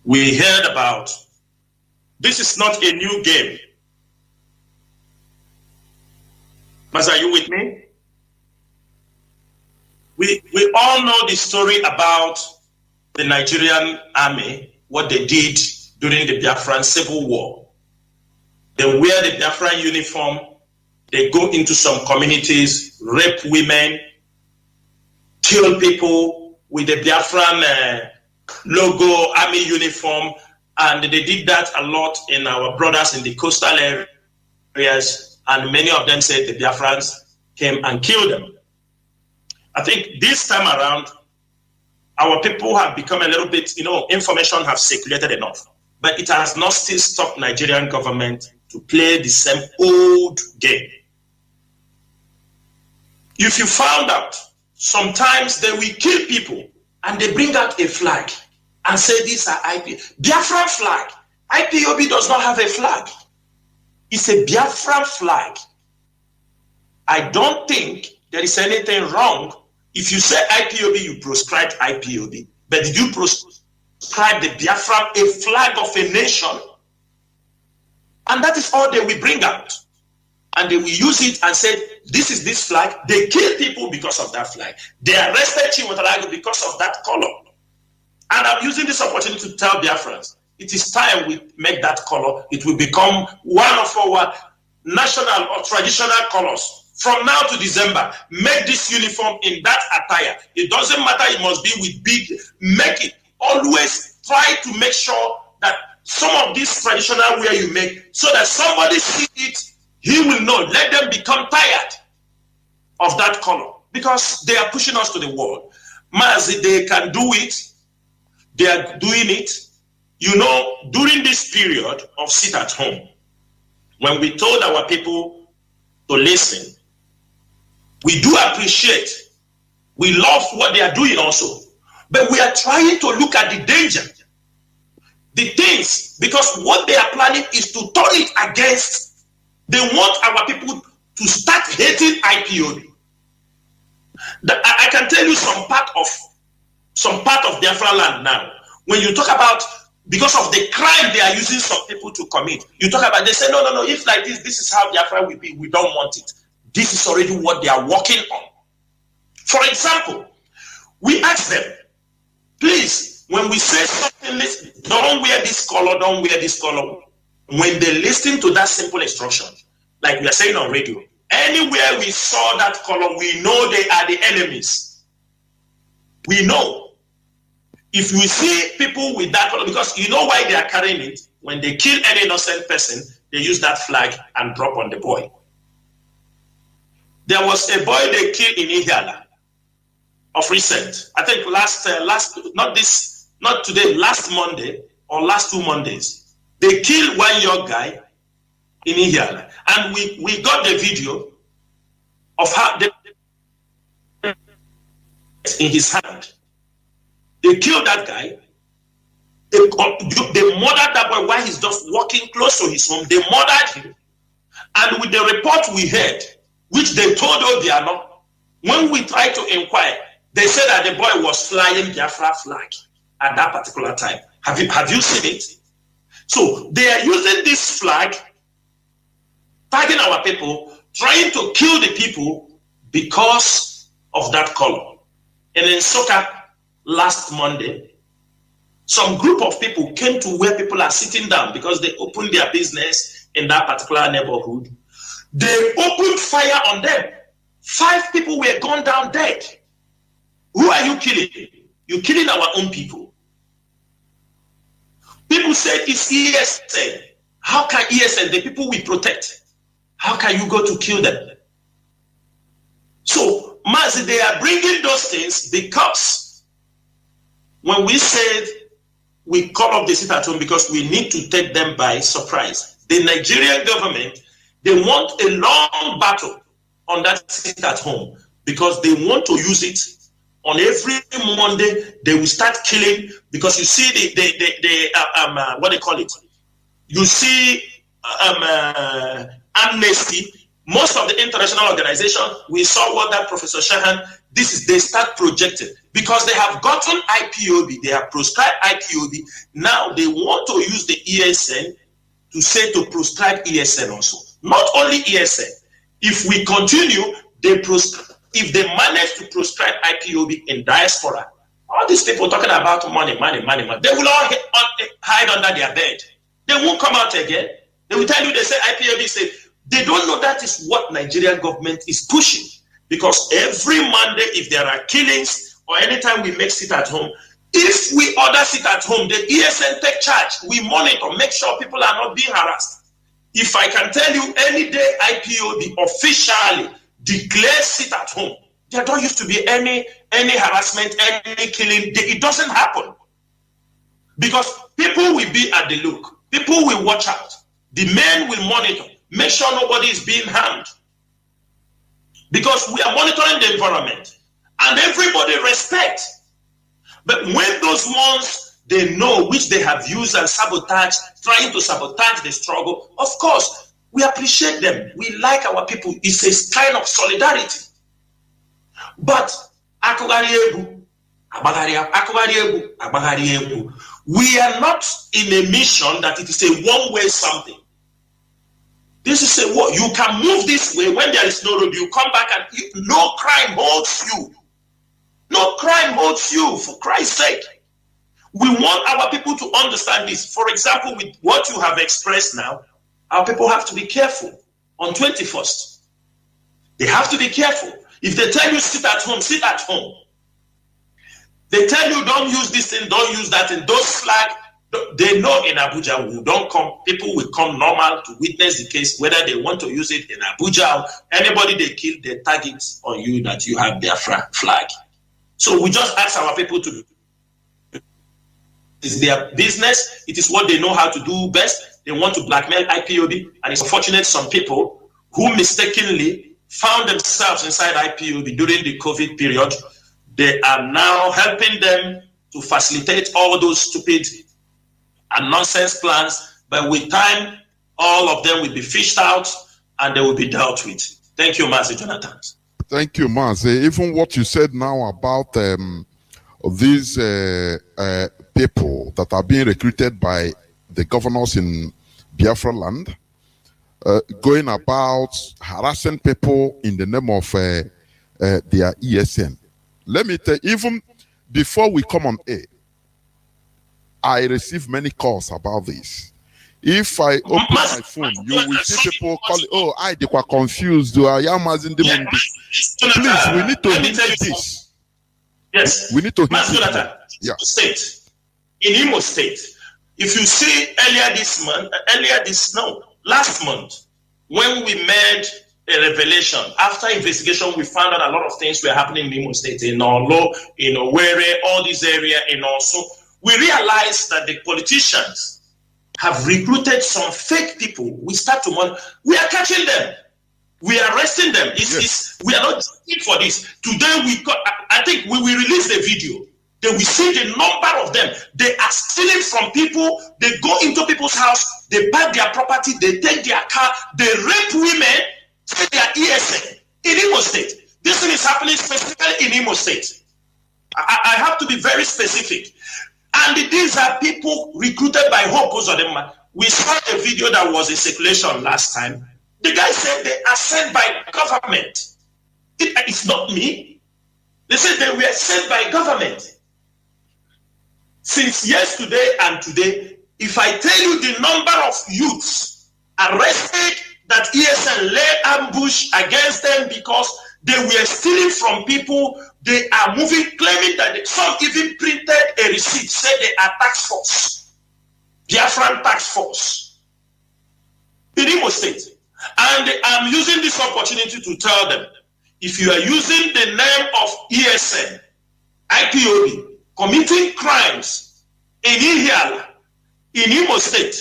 we heard about, this is not a new game. Mazi, are you with me? We all know the story about the Nigerian army, what they did during the Biafran Civil War. They wear the Biafran uniform, they go into some communities, rape women, kill people with the Biafran logo, army uniform, and they did that a lot in our brothers in the coastal areas, and many of them said the Biafrans came and killed them. I think this time around, our people have become a little bit, information have circulated enough, but it has not still stopped Nigerian government to play the same old game. If you found out, sometimes they will kill people and they bring out a flag and say these are Biafran flag. IPOB does not have a flag. It's a Biafran flag. I don't think there is anything wrong if you say IPOB, you proscribed IPOB. But did you proscribe the Biafran, a flag of a nation? And that is all they will bring out. And they will use it and say, this is this flag. They kill people because of that flag. They arrested Chiwetalago because of that color. And I'm using this opportunity to tell Biafrans, it is time we make that color. It will become one of our national or traditional colors. From now to December, make this uniform in that attire. It doesn't matter, it must be with big, make it. Always try to make sure that some of this traditional wear you make, so that somebody sees it, he will know. Let them become tired of that color, because they are pushing us to the wall. Mazi, they can do it. They are doing it. During this period of sit at home, when we told our people to listen, we do appreciate, we love what they are doing also. But we are trying to look at the danger, the things, because what they are planning is to turn it against. They want our people to start hating IPOB. I can tell you some part of Biafra land now. When you talk about, because of the crime they are using some people to commit, you talk about, they say, no, if like this is how Biafra will be, we don't want it. This is already what they are working on. For example, we ask them, please, when we say something, don't wear this color, don't wear this color. When they listen to that simple instruction, like we are saying on radio, anywhere we saw that color, we know they are the enemies. We know. If we see people with that color, because you know why they are carrying it, when they kill any innocent person, they use that flag and drop on the boy. There was a boy they killed in Ihiala of recent. I think not today, last Monday or last 2 Mondays. They killed one young guy in Ihiala. And we got the video of how they in his hand. They killed that guy. They murdered that boy while he's just walking close to his home. They murdered him. And with the report we heard, which they told Obiano, when we tried to inquire, they said that the boy was flying Biafra flag at that particular time. Have you seen it? So they are using this flag, tagging our people, trying to kill the people because of that color. And in Soka, last Monday, some group of people came to where people are sitting down because they opened their business in that particular neighborhood. They opened fire on them. 5 people were gone down dead. Who are you killing? You're killing our own people. People said it's ESN. How can ESN, the people we protect, how can you go to kill them? So, Mazi, they are bringing those things because when we said we call off the sit at home because we need to take them by surprise, the Nigerian government, they want a long battle on that sit at home because they want to use it on every Monday. They will start killing because you see what they call it. You see amnesty. Most of the international organizations, we saw what that Professor Shahan, they start projecting because they have gotten IPOB, they have proscribed IPOB. Now they want to use the ESN to say to proscribe ESN also. Not only ESN. If we continue, if they manage to proscribe IPOB in diaspora, all these people talking about money, they will all hide under their bed. They won't come out again. They will tell you, they say IPOB say, they don't know that is what Nigerian government is pushing. Because every Monday, if there are killings or anytime we make sit at home, if we order sit at home, the ESN take charge. We monitor, make sure people are not being harassed. If I can tell you any day IPOB officially declares sit at home, there don't used to be any harassment, any killing. It doesn't happen. Because people will be at the look. People will watch out. The men will monitor. Make sure nobody is being harmed. Because we are monitoring the environment. And everybody respect. But when those ones, they know which they have used and sabotaged, trying to sabotage the struggle, of course, we appreciate them. We like our people. It's a kind of solidarity. But, we are not in a mission that it is a one-way something. This is a what? You can move this way when there is no road. You come back and no crime holds you. No crime holds you, for Christ's sake. We want our people to understand this. For example, with what you have expressed now, our people have to be careful on 21st. They have to be careful. If they tell you sit at home, sit at home. They tell you don't use this thing, don't use that thing. Those flags, they know in Abuja, we don't come, people will come normal to witness the case, whether they want to use it in Abuja, anybody they kill, they tag it on you that you have their flag. So we just ask our people to, it's their business, it is what they know how to do best. They want to blackmail IPOB, and it's unfortunate some people who mistakenly found themselves inside IPOB during the COVID period They are now helping them to facilitate all those stupid and nonsense plans, but with time, all of them will be fished out and they will be dealt with. Thank you, Mazi Jonathan. Thank you, Mazi. Even what you said now about these people that are being recruited by the governors in Biafra land, going about harassing people in the name of their ESN. Let me tell you, even before we come on air, I receive many calls about this. If I open my phone, you will see people calling, oh, I were confused. Please, we need to hit this. Yes. We need to hit this. Yeah. State. In Imo State, if you see last month, when we made a revelation, after investigation, we found out a lot of things were happening in Imo State, in Olo, in Owerri, all these areas, and also we realized that the politicians have recruited some fake people. We start to monitor. We are catching them. We are arresting them. We are not looking for this. Today, I think we will release the video. They will see the number of them. They are stealing from people. They go into people's house. They buy their property. They take their car. They rape women. Take their ESN in Imo State. This thing is happening specifically in Imo State. I have to be very specific. And these are people recruited by Hdos Mazi. We saw a video that was in circulation last time. The guy said they are sent by government. It's not me. They said they were sent by government. Since yesterday and today, if I tell you the number of youths arrested that ESN lay ambush against them because they were stealing from people, they are moving, claiming that some even printed a receipt, said they are tax force, Biafran tax force in Imo State. And I'm using this opportunity to tell them, if you are using the name of ESN, IPOB, committing crimes in Ihiala, in Imo State,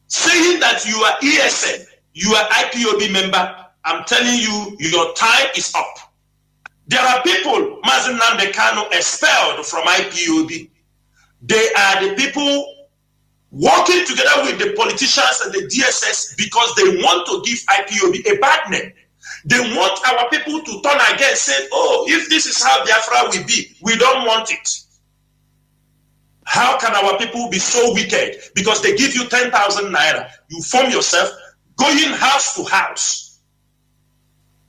saying that you are ESN, you are IPOB member, I'm telling you, your time is up. There are people, Mazi Chika, expelled from IPOB. They are the people working together with the politicians and the DSS because they want to give IPOB a bad name. They want our people to turn against, say, oh, if this is how Biafra will be, we don't want it. How can our people be so wicked? Because they give you 10,000 naira. You form yourself, going house to house.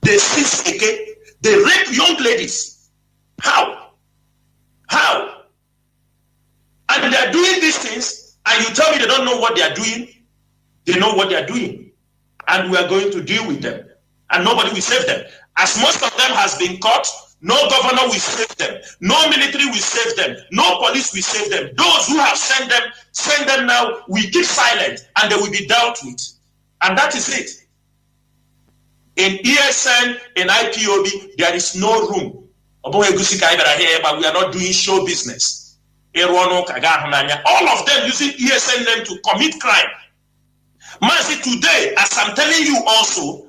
They steal again. They rape young ladies. How? How? And they are doing these things, and you tell me they don't know what they are doing? They know what they are doing. And we are going to deal with them. And nobody will save them. As most of them has been caught, no governor will save them. No military will save them. No police will save them. Those who have sent them now, we keep silent, and they will be dealt with. And that is it. In ESN, in IPOB, there is no room. But we are not doing show business. All of them using ESN name to commit crime. Mazi, today, as I'm telling you also,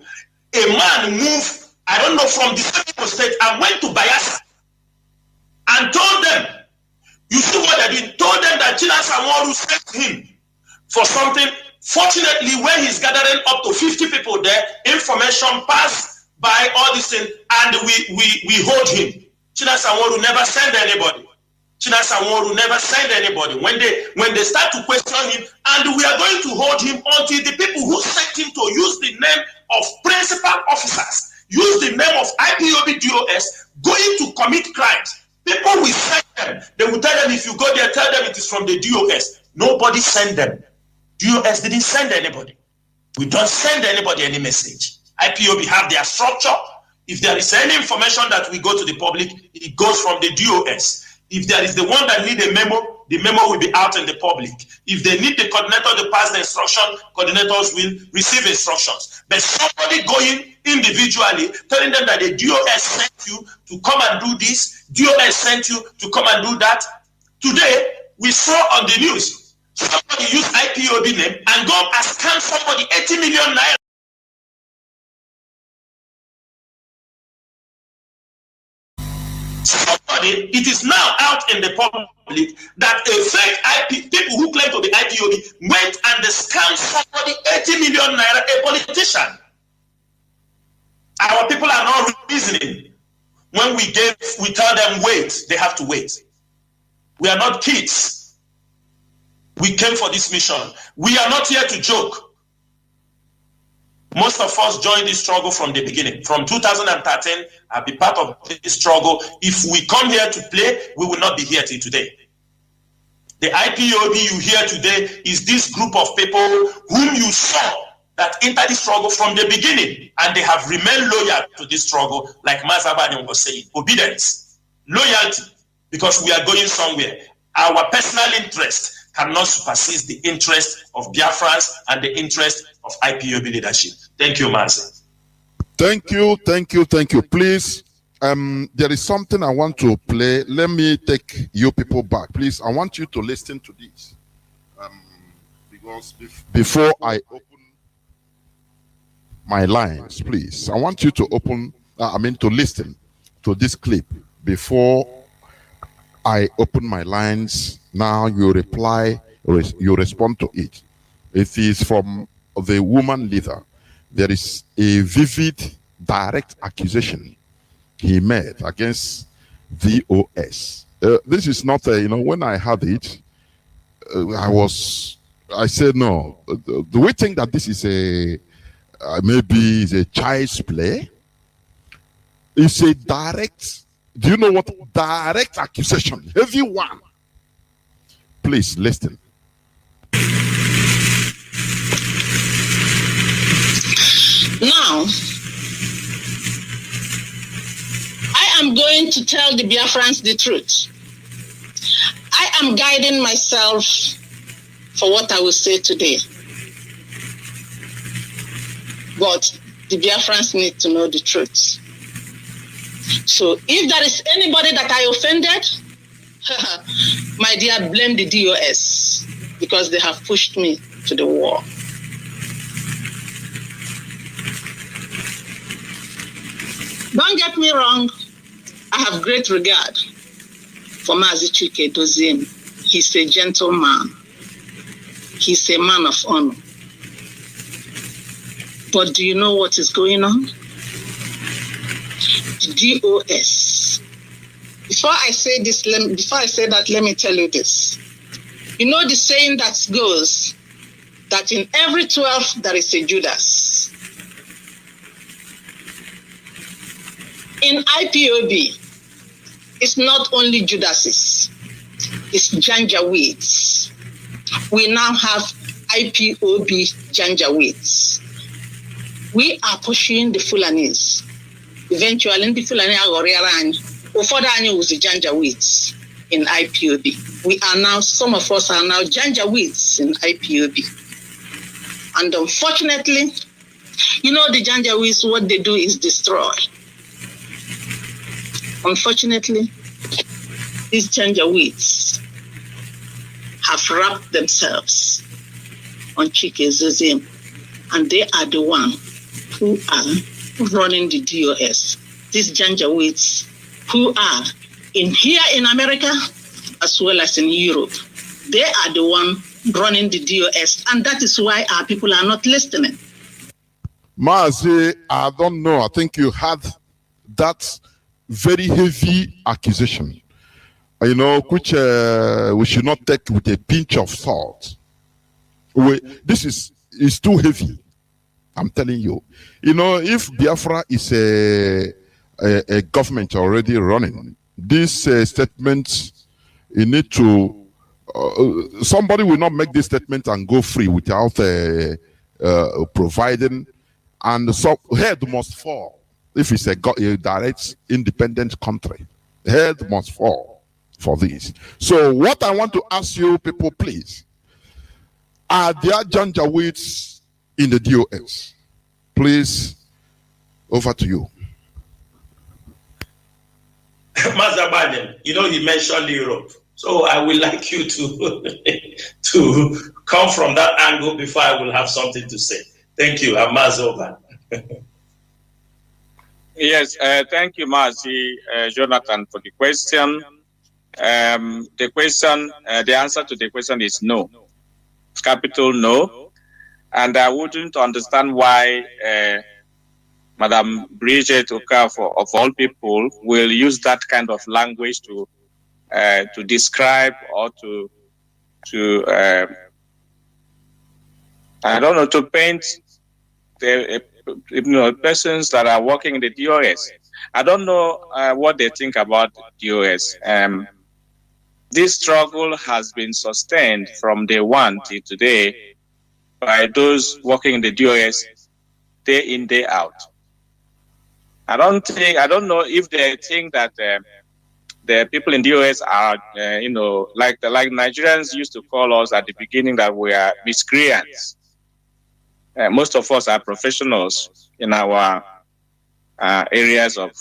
a man moved, I don't know, from the same state and went to Bayelsa and told them, you see what they did? Told them that Chinasawaru sent him for something. Fortunately, when he's gathering up to 50 people there, information passed by all these things, and we hold him. Chinasawaru never sent anybody. Chinasawaru never sent anybody. When they start to question him, and we are going to hold him until the people who sent him to use the name of principal officers, use the name of IPOB DOS, going to commit crimes. People will send them. They will tell them, if you go there, tell them it is from the DOS. Nobody sent them. DOS didn't send anybody. We don't send anybody any message. IPOB have their structure. If there is any information that we go to the public, it goes from the DOS. If there is the one that need a memo, the memo will be out in the public. If they need the coordinator to pass the instruction, coordinators will receive instructions. But somebody going individually, telling them that the DOS sent you to come and do this, DOS sent you to come and do that. Today, we saw on the news, somebody use IPOB name and go and scam somebody 80 million naira. Somebody sudden, it is now out in the public that a fake people who claim to be IPOB went and they scammed somebody 80 million naira, a politician. Our people are not reasoning. When we tell them wait, they have to wait. We are not kids. We came for this mission. We are not here to joke. Most of us joined this struggle from the beginning. From 2013, I've been part of this struggle. If we come here to play, we will not be here till today. The IPOB you hear today is this group of people whom you saw that entered the struggle from the beginning, and they have remained loyal to this struggle, like Mazi was saying. Obedience, loyalty, because we are going somewhere. Our personal interest cannot supersede the interest of Biafrans and the interest of IPOB leadership. Thank you, Mazi. Thank you. Please, there is something I want to play. Let me take you people back. Please, I want you to listen to this. Because before I open my lines, please, I want you to to listen to this clip before I open my lines. Now you reply, you respond to it. It is from the woman leader. There is a vivid, direct accusation he made against DOS. This is not when I heard it, I said, no. Do we think that this is maybe is a child's play? It's a direct, do you know what direct accusation? Heavy one. Please listen. Now, I am going to tell the Biafrans the truth. I am guiding myself for what I will say today. But the Biafrans need to know the truth. So if there is anybody that I offended, my dear, blame the DOS, because they have pushed me to the war. Don't get me wrong, I have great regard for Mazi Chika Edoziem. He's a gentleman. He's a man of honor. But do you know what is going on? The DOS. Before I say that, let me tell you this. You know the saying that goes that in every 12 there is a Judas. In IPOB, it's not only Judases, it's Janjaweeds. We now have IPOB Janjaweeds. We are pushing the Fulanis. Eventually, the Fulani was the Janjaweeds in IPOB. We are now, some of us are now Janjaweeds in IPOB. And unfortunately, you know the Janjaweeds, what they do is destroy. Unfortunately, these Janjaweeds have wrapped themselves on Chika Edoziem, and they are the one who are running the DOS. These Janjaweeds who are here in America as well as in Europe, they are the one running the DOS, and that is why our people are not listening. Mazi, I don't know. I think you had that very heavy accusation, which we should not take with a pinch of salt. This is too heavy. I'm telling you. If Biafra is a government already running, this statement, you need to, somebody will not make this statement and go free without providing, and so head must fall. If it's a direct independent country, head must fall for this. So what I want to ask you people, please, are there Janjaweeds in the DOS? Please, over to you. Mazi, he mentioned Europe. So I would like you to come from that angle before I will have something to say. Thank you. I'm Mazi. Yes, thank you, Mazi Jonathan, for the question. The answer to the question is no. It's capital no. And I wouldn't understand why Madam Bridget Okafor, of all people, will use that kind of language to describe or to I don't know, to paint the persons that are working in the DOS. I don't know what they think about DOS. This struggle has been sustained from day one till today by those working in the DOS day in, day out. I don't know if they think that the people in DOS are, like Nigerians used to call us at the beginning, that we are miscreants. Most of us are professionals in our areas of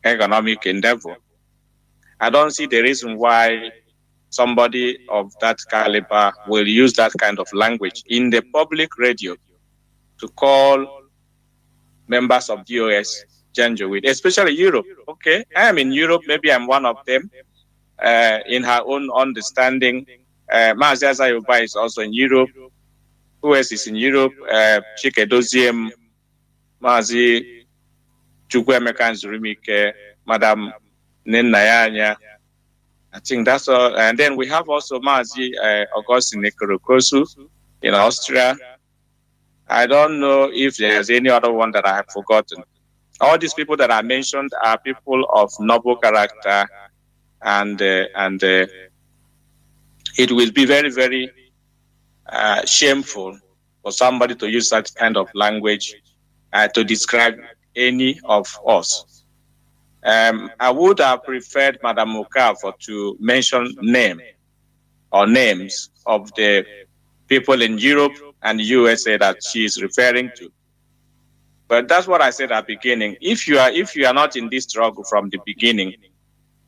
economic endeavor. I don't see the reason why somebody of that caliber will use that kind of language in the public radio to call members of DOS Janjaweed, especially Europe. Okay, I am in Europe, maybe I'm one of them. In her own understanding, Mazi Azayoba is also in Europe. Who else is in Europe? Chika Edoziem, Mazi Chika, Madam Nenayanya. I think that's all. And then we have also Mazi Augustine Nekorokosu in Austria. I don't know if there's any other one that I have forgotten. All these people that I mentioned are people of noble character, and it will be very, very shameful for somebody to use that kind of language to describe any of us. I would have preferred Madam Okafor to mention names of the people in Europe and USA that she is referring to. But that's what I said at the beginning. If you are not in this struggle from the beginning,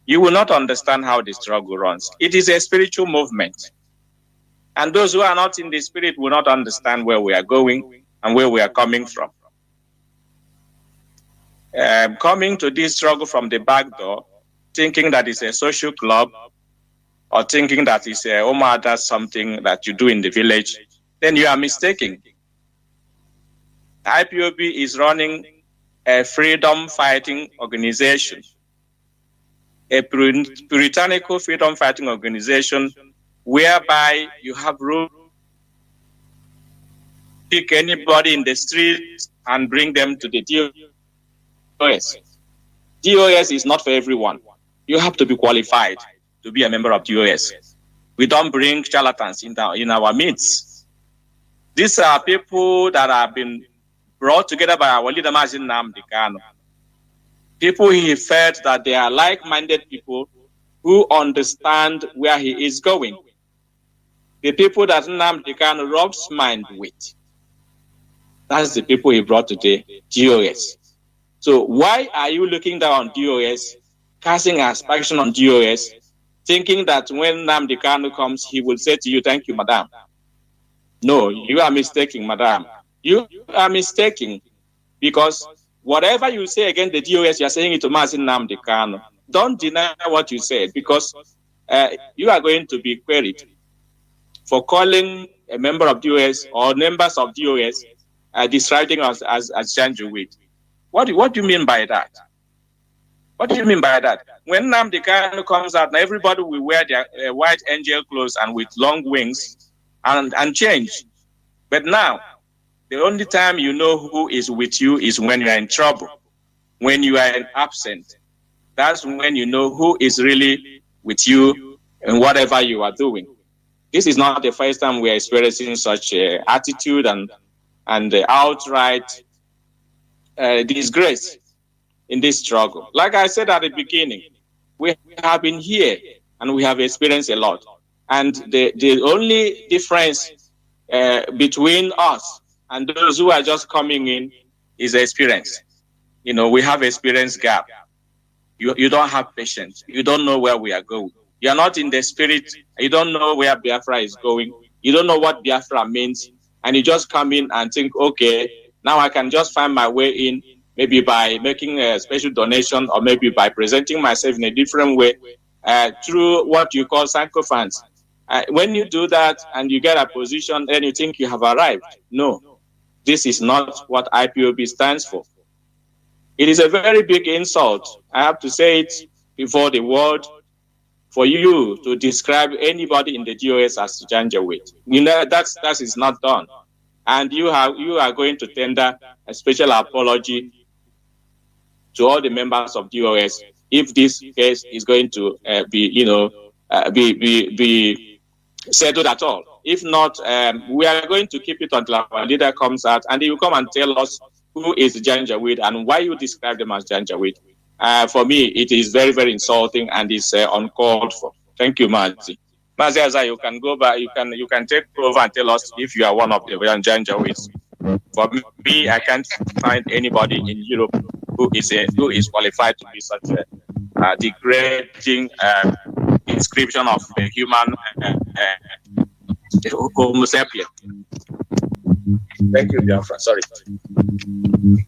you will not understand how the struggle runs. It is a spiritual movement. And those who are not in the spirit will not understand where we are going and where we are coming from. Coming to this struggle from the back door, thinking that it's a social club, or thinking that it's that's something that you do in the village, then you are mistaken. IPOB is running a freedom fighting organization, a puritanical freedom fighting organization, whereby you have room to pick anybody in the street and bring them to the DOS. DOS is not for everyone. You have to be qualified to be a member of DOS. We don't bring charlatans in our midst. These are people that have been brought together by our leader, Mazi Chika. People he felt that they are like-minded people who understand where he is going. The people that Nnamdi Kanu rubs mind with. That's the people he brought today, DOS. So why are you looking down on DOS, casting aspersion on DOS, thinking that when Nnamdi Kanu comes, he will say to you, "Thank you, madam"? No, you are mistaken, madam. You are mistaken, because whatever you say against the DOS, you are saying it to Mazi Nnamdi Kanu. Don't deny what you said, because you are going to be queried for calling a member of DOS or members of DOS describing us as Janjaweed. What do you mean by that? What do you mean by that? When Nnamdi Kanu comes out, now everybody will wear their white angel clothes and with long wings and change. But now, the only time you know who is with you is when you are in trouble, when you are absent. That's when you know who is really with you in whatever you are doing. This is not the first time we are experiencing such attitude and outright disgrace in this struggle. Like I said at the beginning, we have been here and we have experienced a lot. And the only difference between us and those who are just coming in is experience. You know, we have experience gap. You don't have patience. You don't know where we are going. You are not in the spirit. You don't know where Biafra is going. You don't know what Biafra means. And you just come in and think, okay, Now I can just find my way in, maybe by making a special donation, or maybe by presenting myself in a different way through what you call sycophants. When you do that and you get a position, then you think you have arrived. No, this is not what IPOB stands for. It is a very big insult. I have to say it before the world, for you to describe anybody in the DOS as Janjaweed. You know, that is not done. And you are going to tender a special apology to all the members of DOS if this case is going to be settled at all. If not, we are going to keep it until our leader comes out and he will come and tell us who is Janjaweed and why you describe them as Janjaweed. For me, it is very, very insulting and it's uncalled for. Thank you, Mazi. Mazi, you can go back. You can take over and tell us if you are one of the Janjaweeds. For me, I can't find anybody in Europe who is qualified to be such a degrading inscription of a human Homo sapien. Thank you, Biafra. Sorry.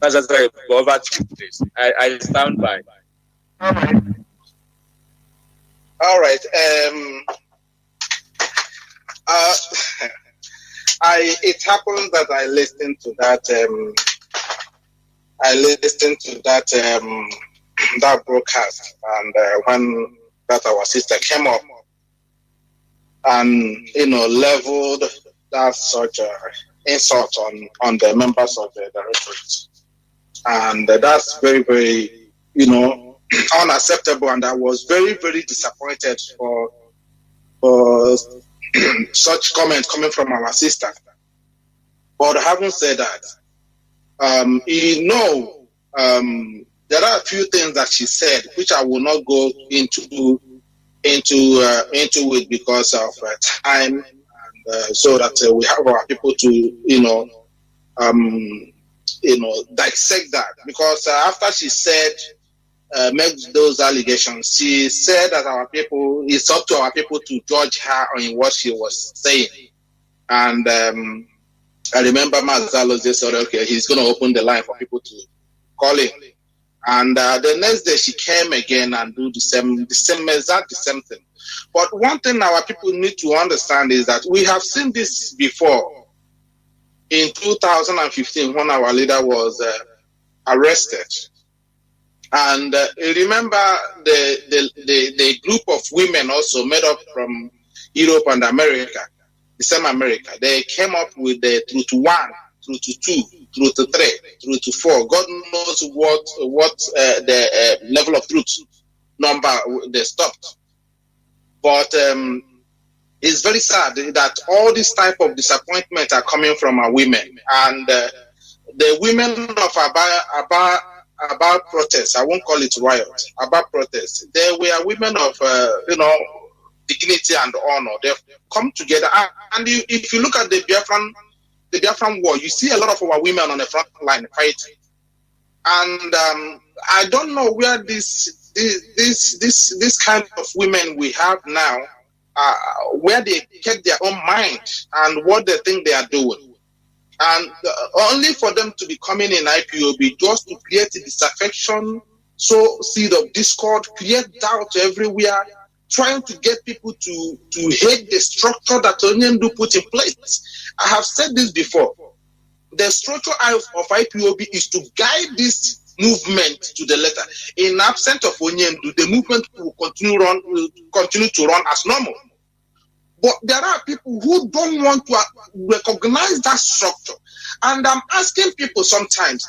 Mazi, go over to you, please. I stand by. All right. It happened that I listened to that. That broadcast, and when that our sister came up and leveled that such insult on the members of the directorate, and that's very, very unacceptable. And I was very, very disappointed for such comments coming from our sister. But having said that, there are a few things that she said which I will not go into it because of time, and so that we have our people to dissect that. Because after she said made those allegations, she said that it's up to our people to judge her on what she was saying. And I remember Mazalo just said, okay, he's going to open the line for people to call in. And the next day she came again and do the same thing. But one thing our people need to understand is that we have seen this before. In 2015, when our leader was arrested, and remember the group of women also made up from Europe and America, the same America, they came up with the truth 1, truth 2, truth 3, truth 4. God knows what the level of truth number they stopped. But it's very sad that all this type of disappointment are coming from our women. And the women of about protest, I won't call it riot, about protest, they were women of dignity and honor. They've come together, and if you look at the Biafran war, you see a lot of our women on the front line fighting. And I don't know where this kind of women we have now, where they kept their own mind and what they think they are doing. And only for them to be coming in IPOB just to create disaffection, sow seed of discord, create doubt everywhere, trying to get people to hate the structure that Onyendu put in place. I have said this before. The structure of IPOB is to guide this movement to the letter. In absence of Onyendu, the movement will continue to run as normal. But there are people who don't want to recognize that structure. And I'm asking people sometimes,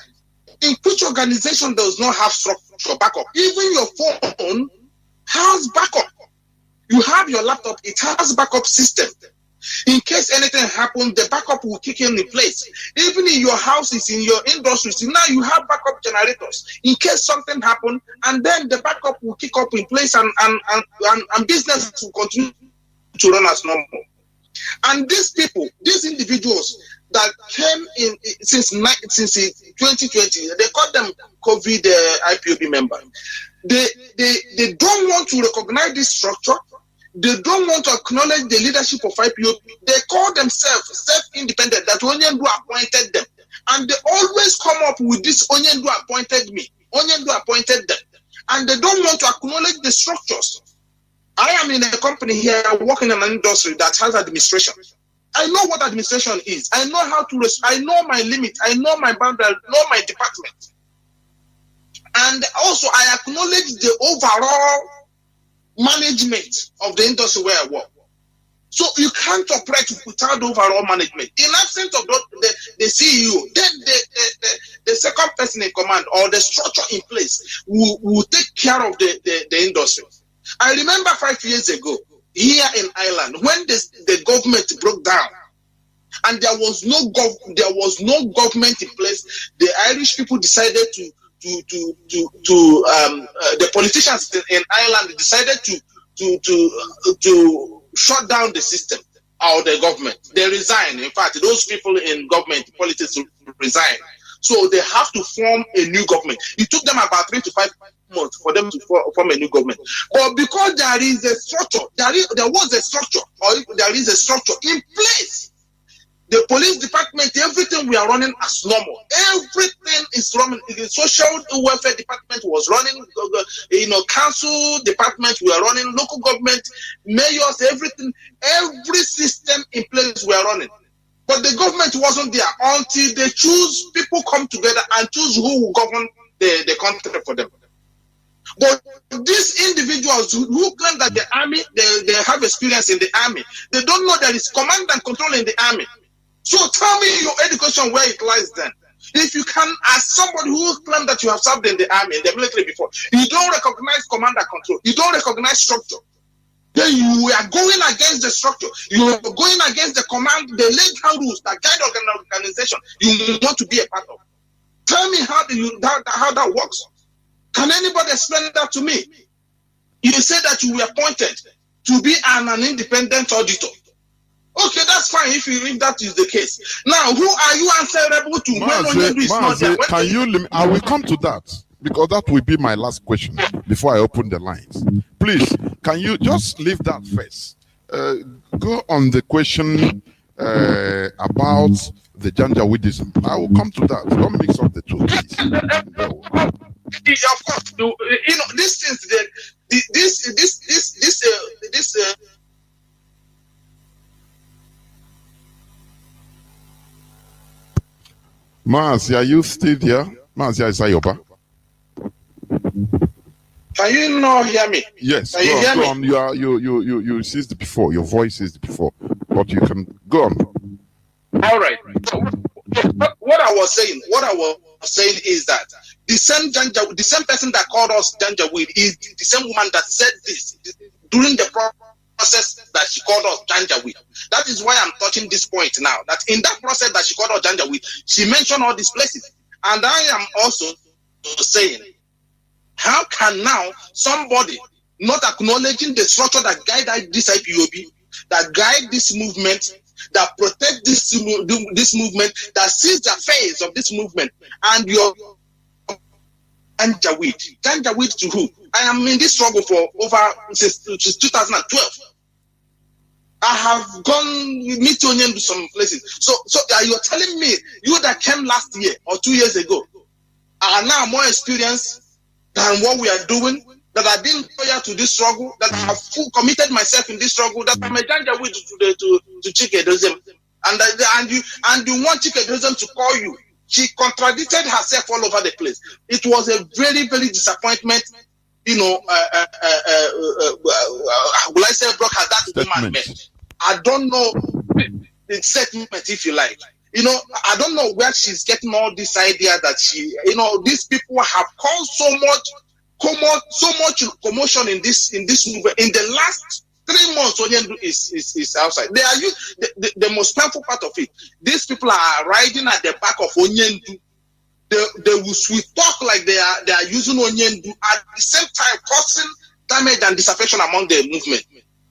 in which organization does not have structure backup? Even your phone has backup. You have your laptop, it has backup system. In case anything happens, the backup will kick in place. Even in your houses, in your industries, now you have backup generators. In case something happens, and then the backup will kick up in place and business will continue to run as normal. And these people, these individuals that came in since 2020, they call them COVID IPOB members. They don't want to recognize this structure. They don't want to acknowledge the leadership of IPOB. They call themselves self-independent, that Onyendu appointed them. And they always come up with this Onyendu appointed me, Onyendu appointed them. And they don't want to acknowledge the structures. I am in a company here working in an industry that has administration. I know what administration is. I know how to, I know my limit. I know my boundary. I know my department. And also I acknowledge the overall management of the industry where I work. So you can't operate without overall management. In absence of the CEO, then the second person in command or the structure in place will take care of the industry. I remember 5 years ago here in Ireland when the government broke down and there was no government in place. The Irish people decided the politicians in Ireland decided to shut down the system or the government. They resign. In fact, those people in government politics resign. So they have to form a new government. It took them about 3 to 5 months for them to form a new government. But because there is a structure, there was a structure, or there is a structure in place. The police department, everything we are running as normal. Everything is running. The social welfare department was running. Council department we are running. Local government, mayors, everything. Every system in place we are running. But the government wasn't there until they choose people come together and choose who will govern the country for them. But these individuals who claim that the army, they have experience in the army, they don't know there is command and control in the army. So tell me your education where it lies then. If you can, as somebody who claims that you have served in the army, in the military before, you don't recognize command and control, you don't recognize structure, then you are going against the structure, you are going against the command, the legal rules that guide an organization you want to be a part of. Tell me how that works. Can anybody explain that to me? You say that you were appointed to be an independent auditor. Okay, that's fine if that is the case. Now, who are you answerable to Mazi, can you I will come to that because that will be my last question before I open the lines. Please, can you just leave that first? Go on the question about the Janjaweedism. I will come to that. Don't mix up the two, please. Of course, this is this Mazi, are you still there? Mazi Isayoba. Can you not hear me? Yes. Can you hear me? You ceased before. Your voice is before, but you can go on. All right. What I was saying is that the same person that called us Janjaweed is the same woman that said this during the process that she called us Janjaweed. That is why I'm touching this point now. That in that process that she called us Janjaweed, she mentioned all these places. And I am also saying, how can now somebody not acknowledging the structure that guide this IPOB, that guide this movement, that protect this movement, that sees the face of this movement, and your Janjaweed to who? I am in this struggle for since 2012. I have gone meet Onyendu to some places. So you're telling me you that came last year or 2 years ago are now more experienced than what we are doing, that I've been loyal to this struggle, that I have committed myself in this struggle, that I'm a Janjaweed to Chika Edoziem. And you want Chika Edoziem to call you. She contradicted herself all over the place. It was a very, very disappointment. Will I say broke her that woman meant? I don't know the statement, if you like. I don't know where she's getting all this idea that these people have caused so much commotion in this movement. In the last 3 months, Onyendu is outside. They are the most painful part of it. These people are riding at the back of Onyendu. They will sweet talk like they are using Onyendu at the same time causing damage and disaffection among the movement.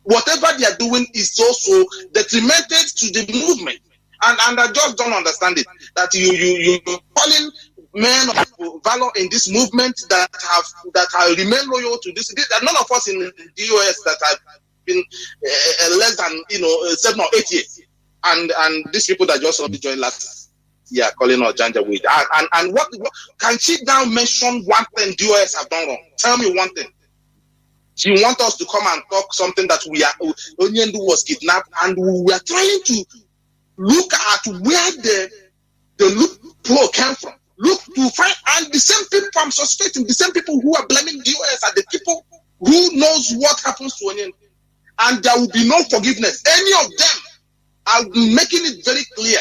Whatever they are doing is also detrimental to the movement. And I just don't understand it. That you calling men of valor in this movement that have remained loyal to this. None of us in the US that have been less than 7 or 8 years, and these people that just joined last Yeah, calling us Janjaweed. And what can she now mention one thing DOS have done wrong? Tell me one thing. She wants us to come and talk something that Onyendu was kidnapped, and we are trying to look at where the loophole came from. Look to find, and the same people I'm suspecting, the same people who are blaming DOS are the people who knows what happens to Onyendu. And there will be no forgiveness. Any of them, I'm making it very clear,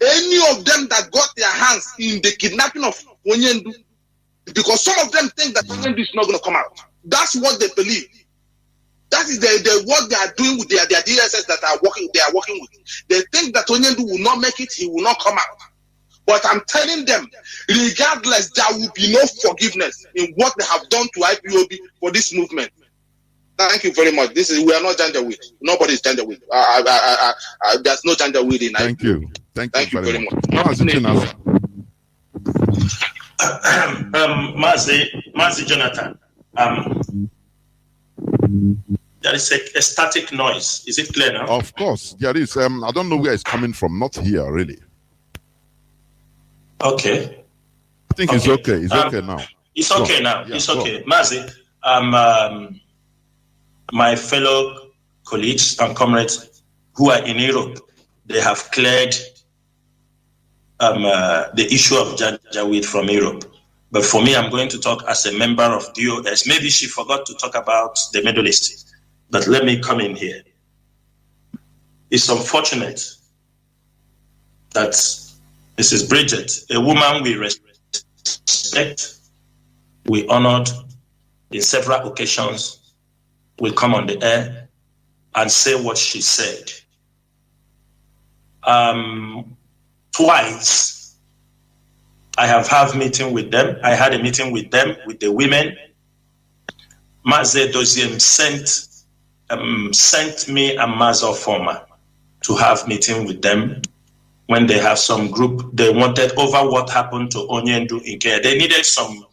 any of them that got their hands in the kidnapping of Onyendu, because some of them think that Onyendu is not going to come out. That's what they believe. That is what they are doing with their DSS that they are working with. They think that Onyendu will not make it, he will not come out. But I'm telling them, regardless, there will be no forgiveness in what they have done to IPOB for this movement. Thank you very much. We are not Janjaweed. Nobody is Janjaweed. There's no Janjaweed in IPOB. Thank you. Thank you very much. Mazi Jonathan. There is a static noise. Is it clear now? Of course, there is. I don't know where it's coming from. Not here, really. Okay. I think it's okay. It's okay now. It's okay now. Yeah, it's okay. Mazi, my fellow colleagues and comrades who are in Europe, they have cleared the issue of Janjaweed from Europe. But for me, I'm going to talk as a member of DOS. Maybe she forgot to talk about the medalist, but let me come in here. It's unfortunate that Mrs. Bridget, a woman we respect, we honored in several occasions, will come on the air and say what she said. Twice, I have had a meeting with them. I had a meeting with them, with the women. Mazi Edoziem sent me and Mazi Former to have meeting with them when they have some group. They wanted over what happened to Onyendu in Kenya. They needed some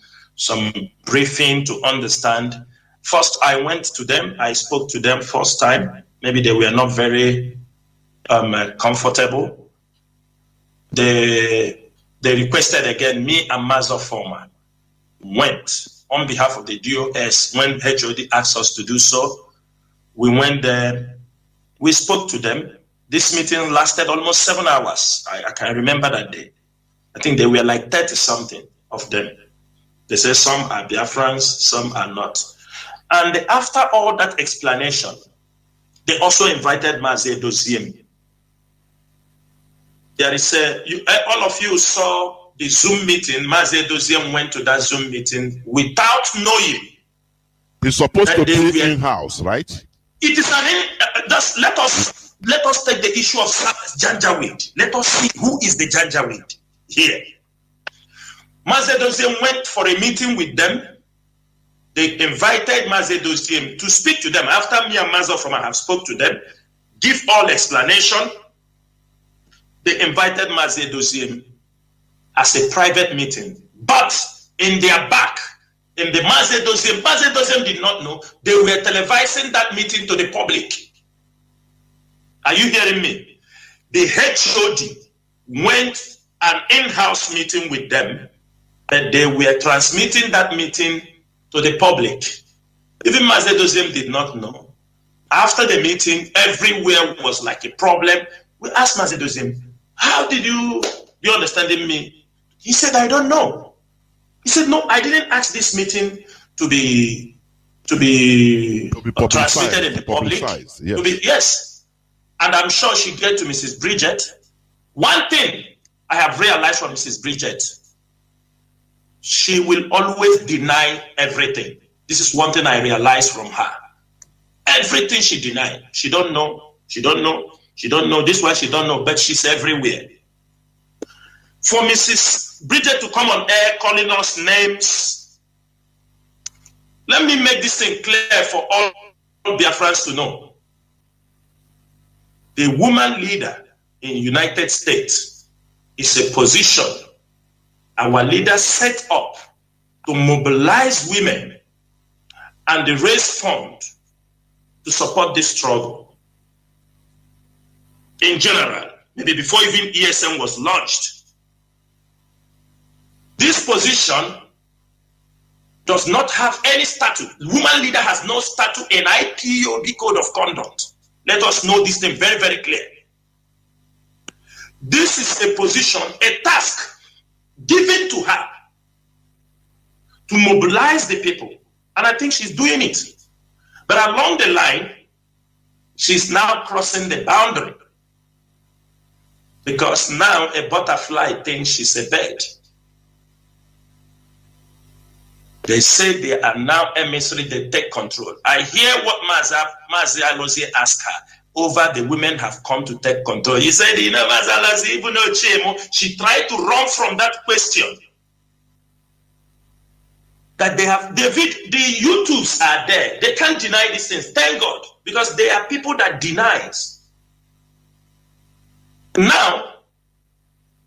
briefing to understand. First, I went to them. I spoke to them first time. Maybe they were not very comfortable. They requested again, me and Mazi Former went on behalf of the DOS when HOD asked us to do so. We went there, we spoke to them. This meeting lasted almost 7 hours. I can remember that day. I think there were like 30 something of them. They say some are Biafrans, some are not. And after all that explanation, they also invited Mazi Edoziem. There is all of you saw the Zoom meeting. Mazi Edoziem went to that Zoom meeting without knowing. It's supposed to be in-house, right? It is let us take the issue of Janjaweed. Let us see who is the Janjaweed here. Mazi Edoziem went for a meeting with them. They invited Mazi Edoziem to speak to them. After me and Mazi Former have spoke to them, give all explanation. They invited Mazi Edoziem as a private meeting. But in their back, in the Mazi Edoziem did not know, they were televising that meeting to the public. Are you hearing me? The HOD went an in-house meeting with them, but they were transmitting that meeting to the public. Even Mazi Edoziem did not know. After the meeting, everywhere was like a problem. We asked Mazi Edoziem, how did you understanding me? He said, I don't know. He said, no, I didn't ask this meeting to be transmitted in the public. Yes. Yes. And I'm sure she get to Mrs. Bridget. One thing I have realized from Mrs. Bridget, she will always deny everything. This is one thing I realized from her. Everything she denied. She don't know. She don't know. She don't know. This one she don't know, but she's everywhere. For Mrs. Bridget to come on air calling us names, let me make this thing clear for all Biafrans to know. The woman leader in United States is a position our leaders set up to mobilize women and raise funds to support this struggle. In general, maybe before even ESM was launched, This position does not have any statute. Woman leader has no statute in IPOB code of conduct. Let us know this thing very, very clear. This is a position, a task given to her to mobilize the people. And I think she's doing it. But along the line, she's now crossing the boundary. Because now a butterfly thinks she's a bird. They say they are now emissary, they take control. I hear what Mazi Alozie asked her. Over the women have come to take control. He said, you know, Mazi Alozie, even though she tried to run from that question. That they have, the YouTubes are there. They can't deny these things. Thank God. Because they are people that denies. Now,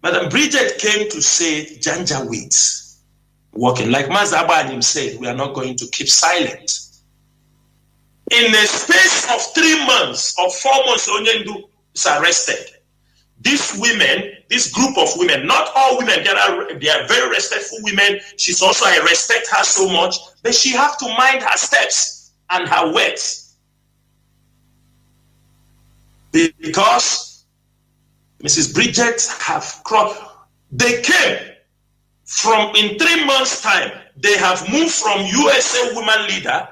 Madam Bridget came to say Janjaweeds. Working like Mazabanim said, we are not going to keep silent. In a space of 3 months or 4 months, Onyendu is arrested. These women, this group of women, not all women, they are very respectful women. She's also, I respect her so much, but she have to mind her steps and her words. Because Mrs. Bridget have crossed, they came from in 3 months' time, they have moved from USA Woman Leader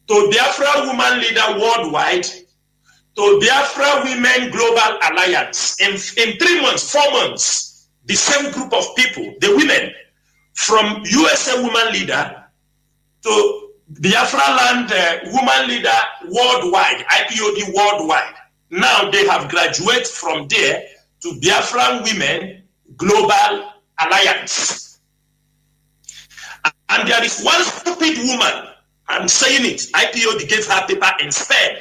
to Biafra Woman Leader Worldwide to Biafra Women Global Alliance. In 3 months, 4 months, the same group of people, the women, from USA Woman Leader to Biafra Land Woman Leader Worldwide, IPOD Worldwide. Now they have graduated from there to Biafra Women Global Alliance. And there is one stupid woman, I'm saying it, IPOD gave her paper in Spain.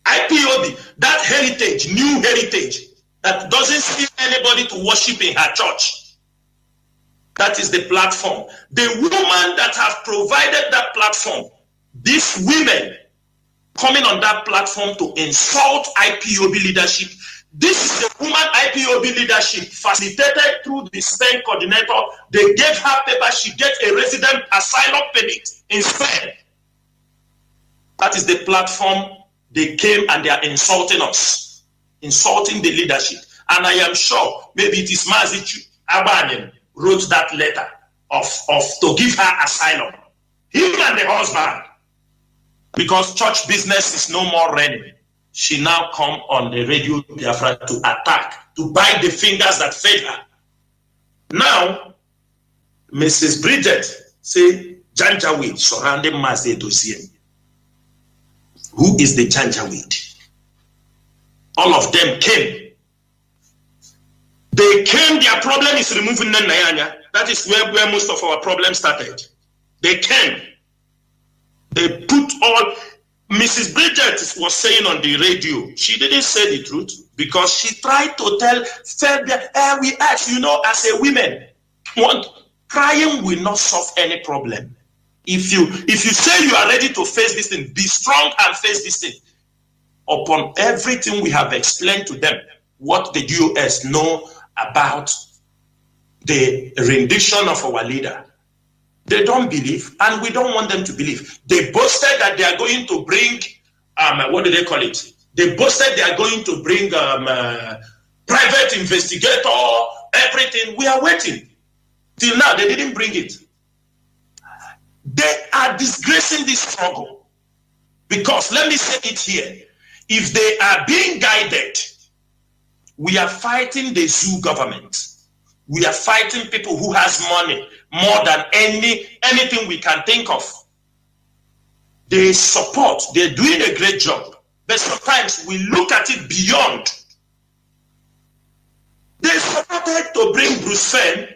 IPOD, that heritage, new heritage, that doesn't see anybody to worship in her church. That is the platform. The woman that have provided that platform, these women coming on that platform to insult IPOB leadership. This is the woman IPOB leadership facilitated through the Spain coordinator. They gave her paper, she gets a resident asylum permit in Spain. That is the platform. They came and they are insulting us, insulting the leadership. And I am sure maybe it is Mazi Chika wrote that letter of to give her asylum. Him and the husband. Because church business is no more running. She now come on the radio Biafra to attack, to bite the fingers that fed her. Now, Mrs. Bridget say Janjaweed surrounding Mazi Edoziem. Who is the Janjaweed? All of them came. They came, their problem is removing the Nayanya. That is where most of our problems started. They came. They put all, Mrs. Bridget was saying on the radio, she didn't say the truth because she tried to tell, we ask, you know, as a woman, crying will not solve any problem. If you say you are ready to face this thing, be strong and face this thing. Upon everything we have explained to them, what the US know about the rendition of our leader, they don't believe, and we don't want them to believe. They boasted that they are going to bring, what do they call it? They boasted they are going to bring private investigator, everything. We are waiting. Till now, they didn't bring it. They are disgracing this struggle. Because, let me say it here, if they are being guided, we are fighting the zoo government. We are fighting people who has money more than anything we can think of. They support, they're doing a great job. But sometimes we look at it beyond. They supported to bring Bruce Fenn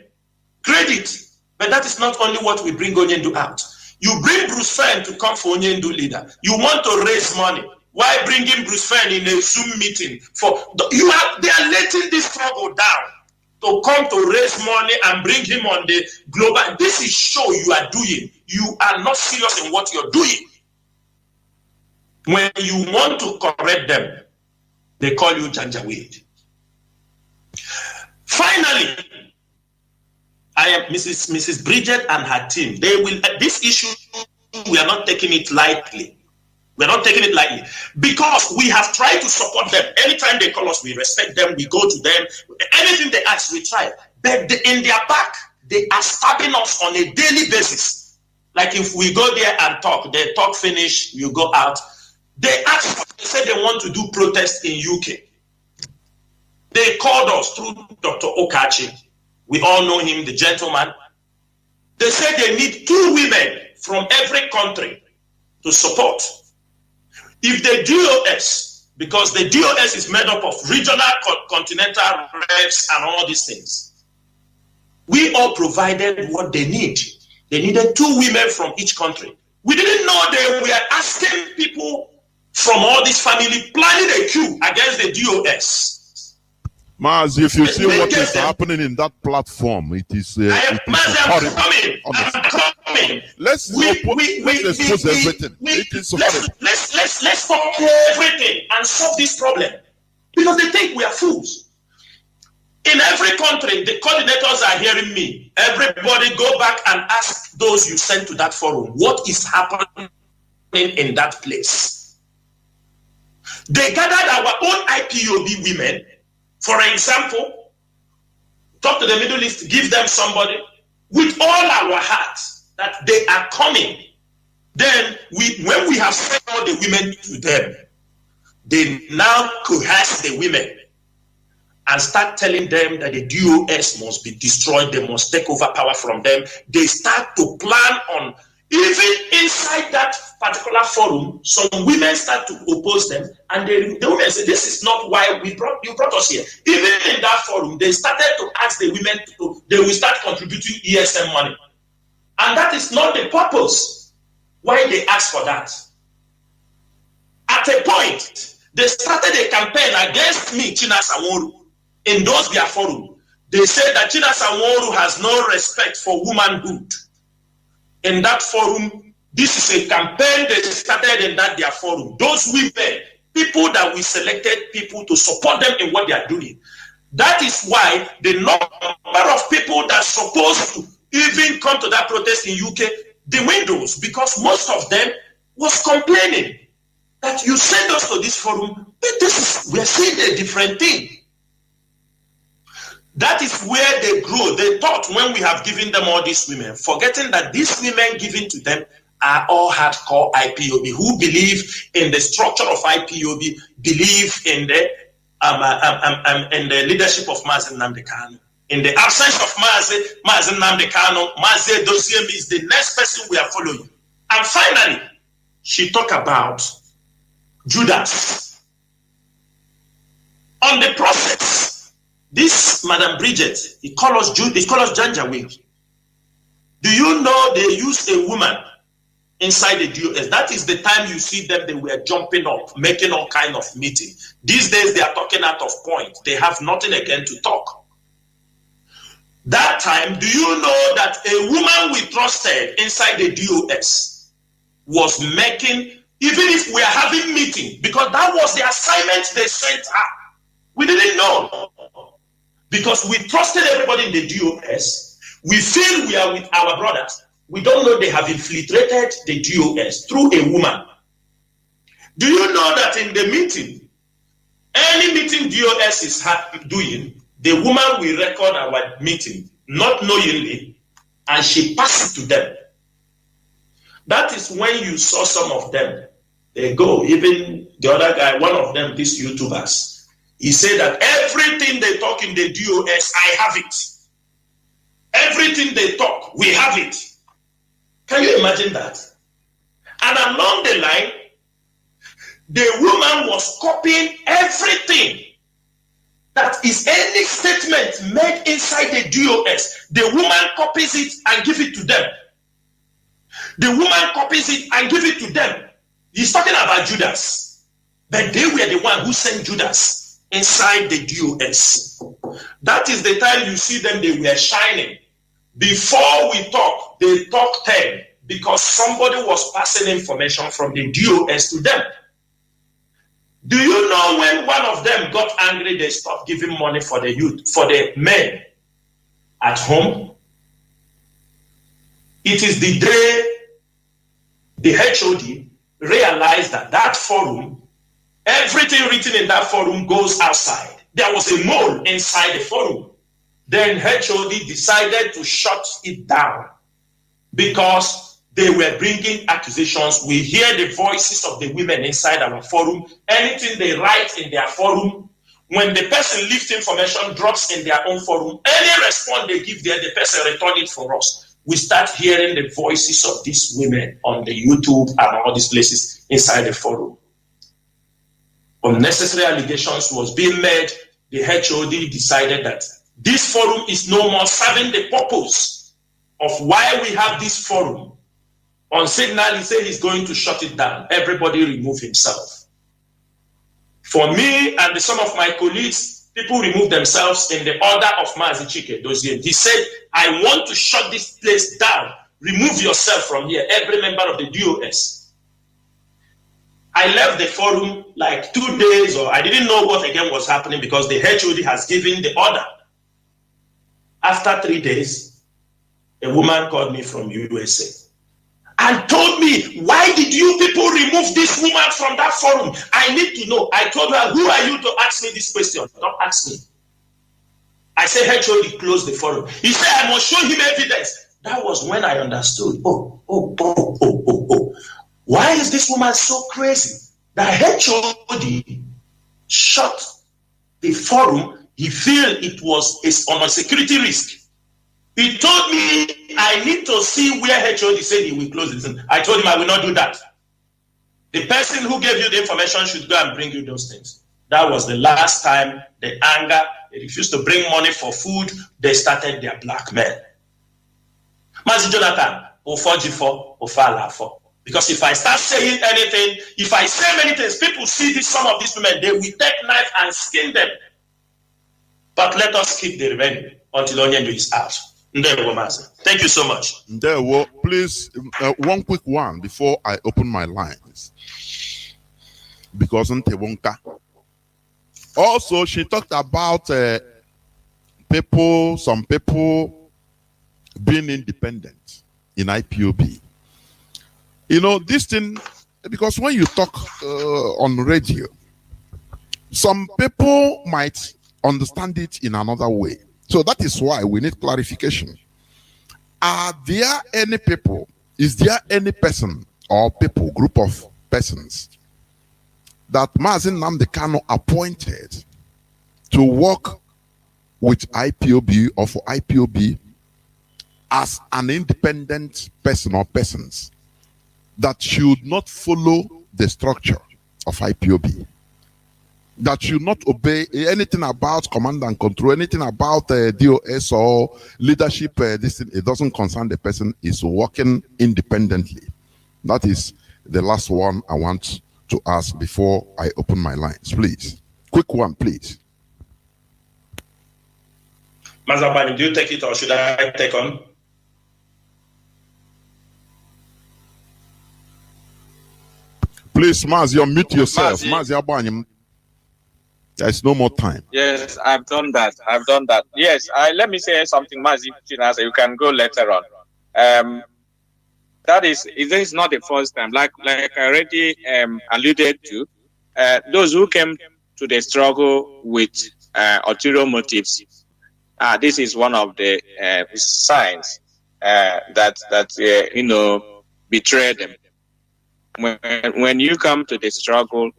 credit, but that is not only what we bring Onyendu out. You bring Bruce Fenn to come for Onyendu leader. You want to raise money. Why bringing Bruce Fenn in a Zoom meeting? They are letting this struggle down to come to raise money and bring him on the global. This is show you are doing. You are not serious in what you're doing. When you want to correct them, they call you Janjaweed. Finally, I am Mrs. Bridget and her team. They will this issue. We are not taking it lightly. We're not taking it lightly because we have tried to support them. Anytime they call us, we respect them. We go to them. Anything they ask, we try. But in their back, they are stabbing us on a daily basis. Like if we go there and talk, they talk finish, you go out. They ask, they say they want to do protest in UK. They called us through Dr. Okachi. We all know him, the gentleman. They say they need 2 women from every country to support. If the DOS, because the DOS is made up of regional, continental reps and all these things, we all provided what they need. They needed 2 women from each country. We didn't know they were asking people from all this family planning a coup against the DOS. Mazi, if you see what is happening in that platform, it is horrible. I'm coming. Let's expose everything. It is horrible. Let's talk everything and solve this problem. Because they think we are fools. In every country, the coordinators are hearing me. Everybody go back and ask those you sent to that forum, what is happening in that place? They gathered our own IPOB women. For example, talk to the Middle East, give them somebody with all our hearts that they are coming. Then, when we have sent all the women to them, they now coerce the women and start telling them that the DOS must be destroyed, they must take over power from them. They start to plan on, even inside that particular forum, some women start to oppose them, and the women say, this is not why you brought us here. Even in that forum, they started to ask the women they will start contributing ESM money. And that is not the purpose why they asked for that. At a point, they started a campaign against me, China Sanwo-Olu, in those their forum. They said that China Sanwo-Olu has no respect for womanhood. In that forum, this is a campaign they started in that their forum. Those women, people that we selected, people to support them in what they are doing. That is why the number of people that are supposed to even come to that protest in UK, the windows, because most of them was complaining that you send us to this forum, but we're seeing a different thing. That is where they grow. They thought when we have given them all these women, forgetting that these women given to them are all hardcore IPOB who believe in the structure of IPOB, believe in the leadership of Mazi Nnamdi. In the absence of Mazi Nnamdi, Mazi Edoziem is the next person we are following. And finally, she talked about Judas. On the process, this Madam Bridget, he call us Janjaweed. Do you know they used a woman inside the DOS? That is the time you see them, they were jumping up, making all kind of meeting. These days they are talking out of point. They have nothing again to talk. That time, do you know that a woman we trusted inside the DOS was making, even if we are having meeting, because that was the assignment they sent her. We didn't know. Because we trusted everybody in the DOS. We feel we are with our brothers. We don't know they have infiltrated the DOS through a woman. Do you know that in the meeting, any meeting DOS is doing, the woman will record our meeting, not knowingly, and she passes it to them. That is when you saw some of them. They go, even the other guy, one of them, these YouTubers, he said that everything they talk in the DOS, I have it. Everything they talk, we have it. Can you imagine that? And along the line, the woman was copying everything that is any statement made inside the DOS. The woman copies it and gives it to them. The woman copies it and gives it to them. He's talking about Judas. But they were the one who sent Judas inside the DOS. That is the time you see them, they were shining. Before we talk, they talk 10 because somebody was passing information from the DOS to them. Do you know when one of them got angry, they stopped giving money for the youth, for the men at home? It is the day the HOD realized that that forum, everything written in that forum goes outside. There was a mole inside the forum. Then HOD decided to shut it down because they were bringing accusations. We hear the voices of the women inside our forum. Anything they write in their forum, when the person leaves information, drops in their own forum, any response they give there, the person return it for us. We start hearing the voices of these women on the YouTube and all these places inside the forum. Unnecessary allegations was being made. The HOD decided that this forum is no more serving the purpose of why we have this forum. On signal, he said he's going to shut it down. Everybody remove himself. For me and some of my colleagues, people remove themselves in the order of Mazi Chika Edoziem. He said, I want to shut this place down. Remove yourself from here, every member of the DOS. I left the forum like 2 days, or I didn't know what again was happening because the HOD has given the order. After 3 days, a woman called me from USA and told me, why did you people remove this woman from that forum? I need to know. I told her, who are you to ask me this question? Don't ask me. I said, HOD closed the forum. He said, I must show him evidence. That was when I understood. Why is this woman so crazy? The HOD shut the forum. He felt it was on a security risk. He told me, I need to see where HOD said he will close this. I told him I will not do that. The person who gave you the information should go and bring you those things. That was the last time. The anger, they refused to bring money for food. They started their blackmail. Mazi Jonathan, Ofojifo, Ofalafo. Because if I start saying anything, if I say many things, people see this, some of these women, they will take knife and skin them. But let us keep the remaining until Onyendu is out. Thank you so much. Please, one quick one before I open my lines. Because also she talked about some people being independent in IPOB. You know, this thing, because when you talk on radio, some people might understand it in another way. So that is why we need clarification. Are there any people, is there any person or people, group of persons that Mazi Nnamdi Kanu appointed to work with IPOB or for IPOB as an independent person or persons that should not follow the structure of IPOB? That should not obey anything about command and control, anything about DOS or leadership. It doesn't concern the person, is working independently. That is the last one I want to ask before I open my lines. Please. Quick one, please. Mazabani, do you take it or should I take on? Please, Mazi, unmute yourself. Mazi Abanyim. There's no more time. Yes, I've done that. Yes, let me say something, Mazi Chika. You can go later on. This is not the first time. Like I already alluded to, those who came to the struggle with ulterior motives. This is one of the signs that betray them. When you come to the struggle,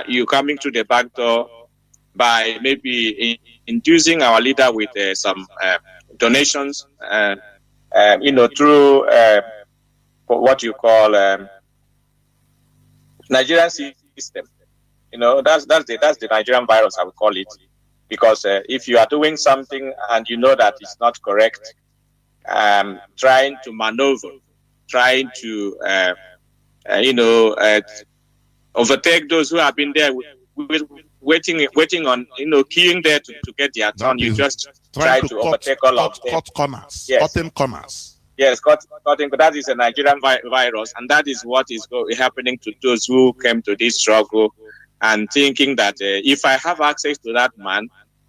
you coming to the back door by maybe inducing our leader with some donations, through what you call Nigerian system. That's the Nigerian virus, I would call it, because if you are doing something and you know that it's not correct, trying to maneuver, trying to overtake those who have been there waiting on, queuing there to get their turn. You just try to overtake all of them. Cut corners. Yes. Cutting corners. Yes, cutting. That is a Nigerian virus, and that is what is happening to those who came to this struggle and thinking that if I have access to that man,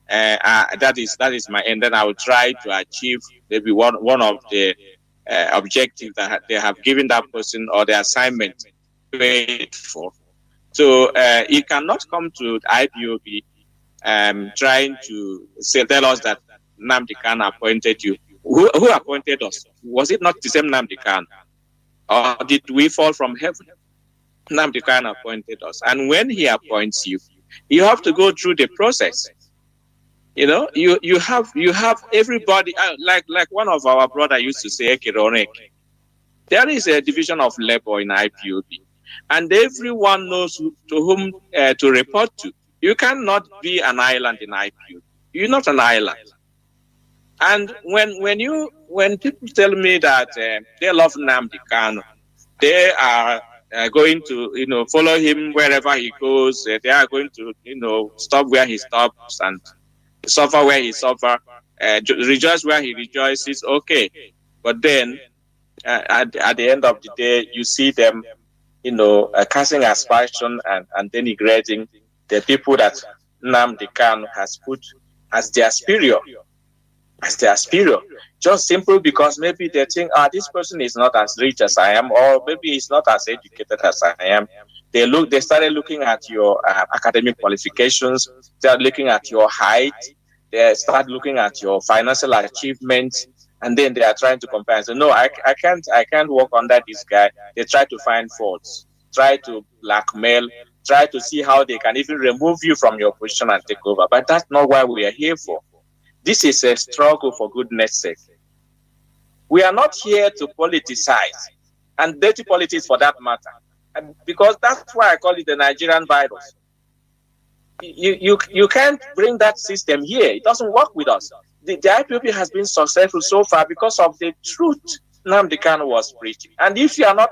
that is my end. Then I will try to achieve maybe one of the objective that they have given that person or the assignment paid for. So it cannot come to IPOB trying to tell us that Nnamdi Kanu appointed you. Who appointed us? Was it not the same Nnamdi Kanu? Or did we fall from heaven? Nnamdi Kanu appointed us. And when he appoints you, you have to go through the process. You know, you have everybody, like one of our brother used to say, there is a division of labor in IPOB, and everyone knows to whom to report to. You cannot be an island in IPOB. You're not an island. And when people tell me that they love Nnamdi Kanu, they are going to follow him wherever he goes. They are going to stop where he stops and suffer where he suffers, rejoice where he rejoices. Okay, but then at the end of the day, you see them, casting aspersion and denigrating the people that Nnamdi Kanu has put as their superior. Just simply because maybe they think, this person is not as rich as I am, or maybe he's not as educated as I am. They started looking at your academic qualifications, start looking at your height, they start looking at your financial achievements, and then they are trying to compare and say, no, I can't work under this guy. They try to find faults, try to blackmail, try to see how they can even remove you from your position and take over. But that's not what we are here for. This is a struggle for goodness sake. We are not here to politicize, and dirty politics for that matter, because that's why I call it the Nigerian virus. You can't bring that system here. It doesn't work with us. The IPOB has been successful so far because of the truth Nnamdi Kanu was preaching. And if you are not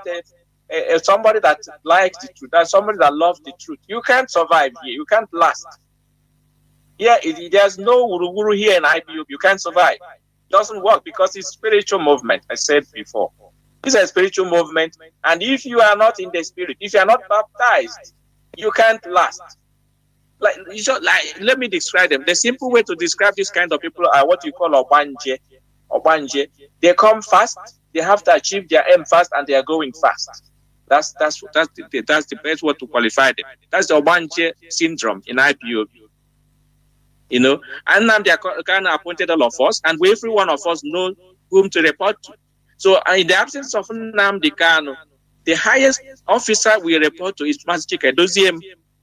somebody that likes the truth, that somebody that loves the truth, you can't survive here. You can't last. Yeah, there's no wuru here in IPOB. You can't survive. It doesn't work because it's spiritual movement. I said before, it's a spiritual movement, and if you are not in the spirit, if you are not baptized, you can't last. Let me describe them. The simple way to describe this kind of people are what you call obanje. Obanje. They come fast. They have to achieve their aim fast, and they are going fast. That's the best way to qualify them. That's the obanje syndrome in IPOB. And Nnamdi Kanu appointed all of us, and every one of us know whom to report to. So in the absence of Nnamdi Kanu, the highest officer we report to is Mazi Chika Edoziem.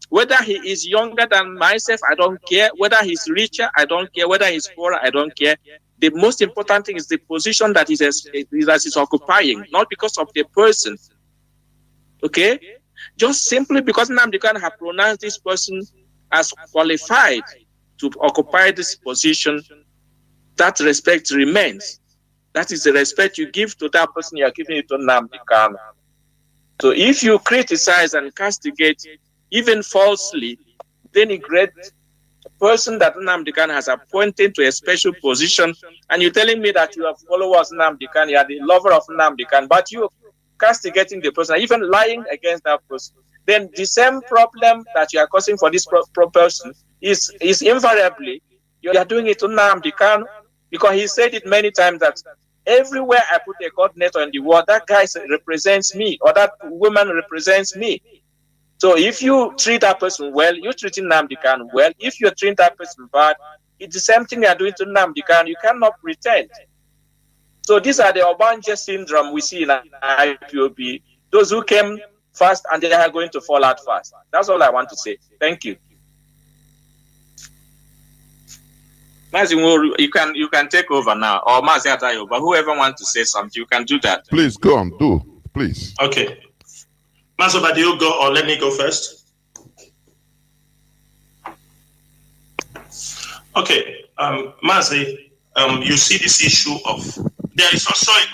Whether he is younger than myself, I don't care. Whether he's richer, I don't care. Whether he's poorer, I don't care. The most important thing is the position that he's occupying, not because of the person. Okay? Just simply because Nnamdi Kanu has pronounced this person as qualified to occupy this position, that respect remains. That is the respect you give to that person, you are giving it to Nnamdi Kanu. So if you criticize and castigate, even falsely, denigrate a person that Nnamdi Kanu has appointed to a special position, and you're telling me that you are followers of Nnamdi Kanu, you are the lover of Nnamdi Kanu, but you castigating the person, even lying against that person, then the same problem that you are causing for this person is invariably, you are doing it to Nnamdi Kanu, because he said it many times that everywhere I put a coordinator in the world, that guy represents me, or that woman represents me. So if you treat that person well, you're treating Nnamdi Kanu well. If you're treating that person bad, it's the same thing you're doing to Nnamdi Kanu. You cannot pretend. So these are the Obanje syndrome we see in IPOB. Those who came fast and they are going to fall out fast. That's all I want to say. Thank you. Mazi, you can take over now, or Mazi Atayo, but whoever wants to say something, you can do that. Please go on, please. Okay. Mazi, do you go or let me go first? Okay, Mazi, you see this issue of, there is also a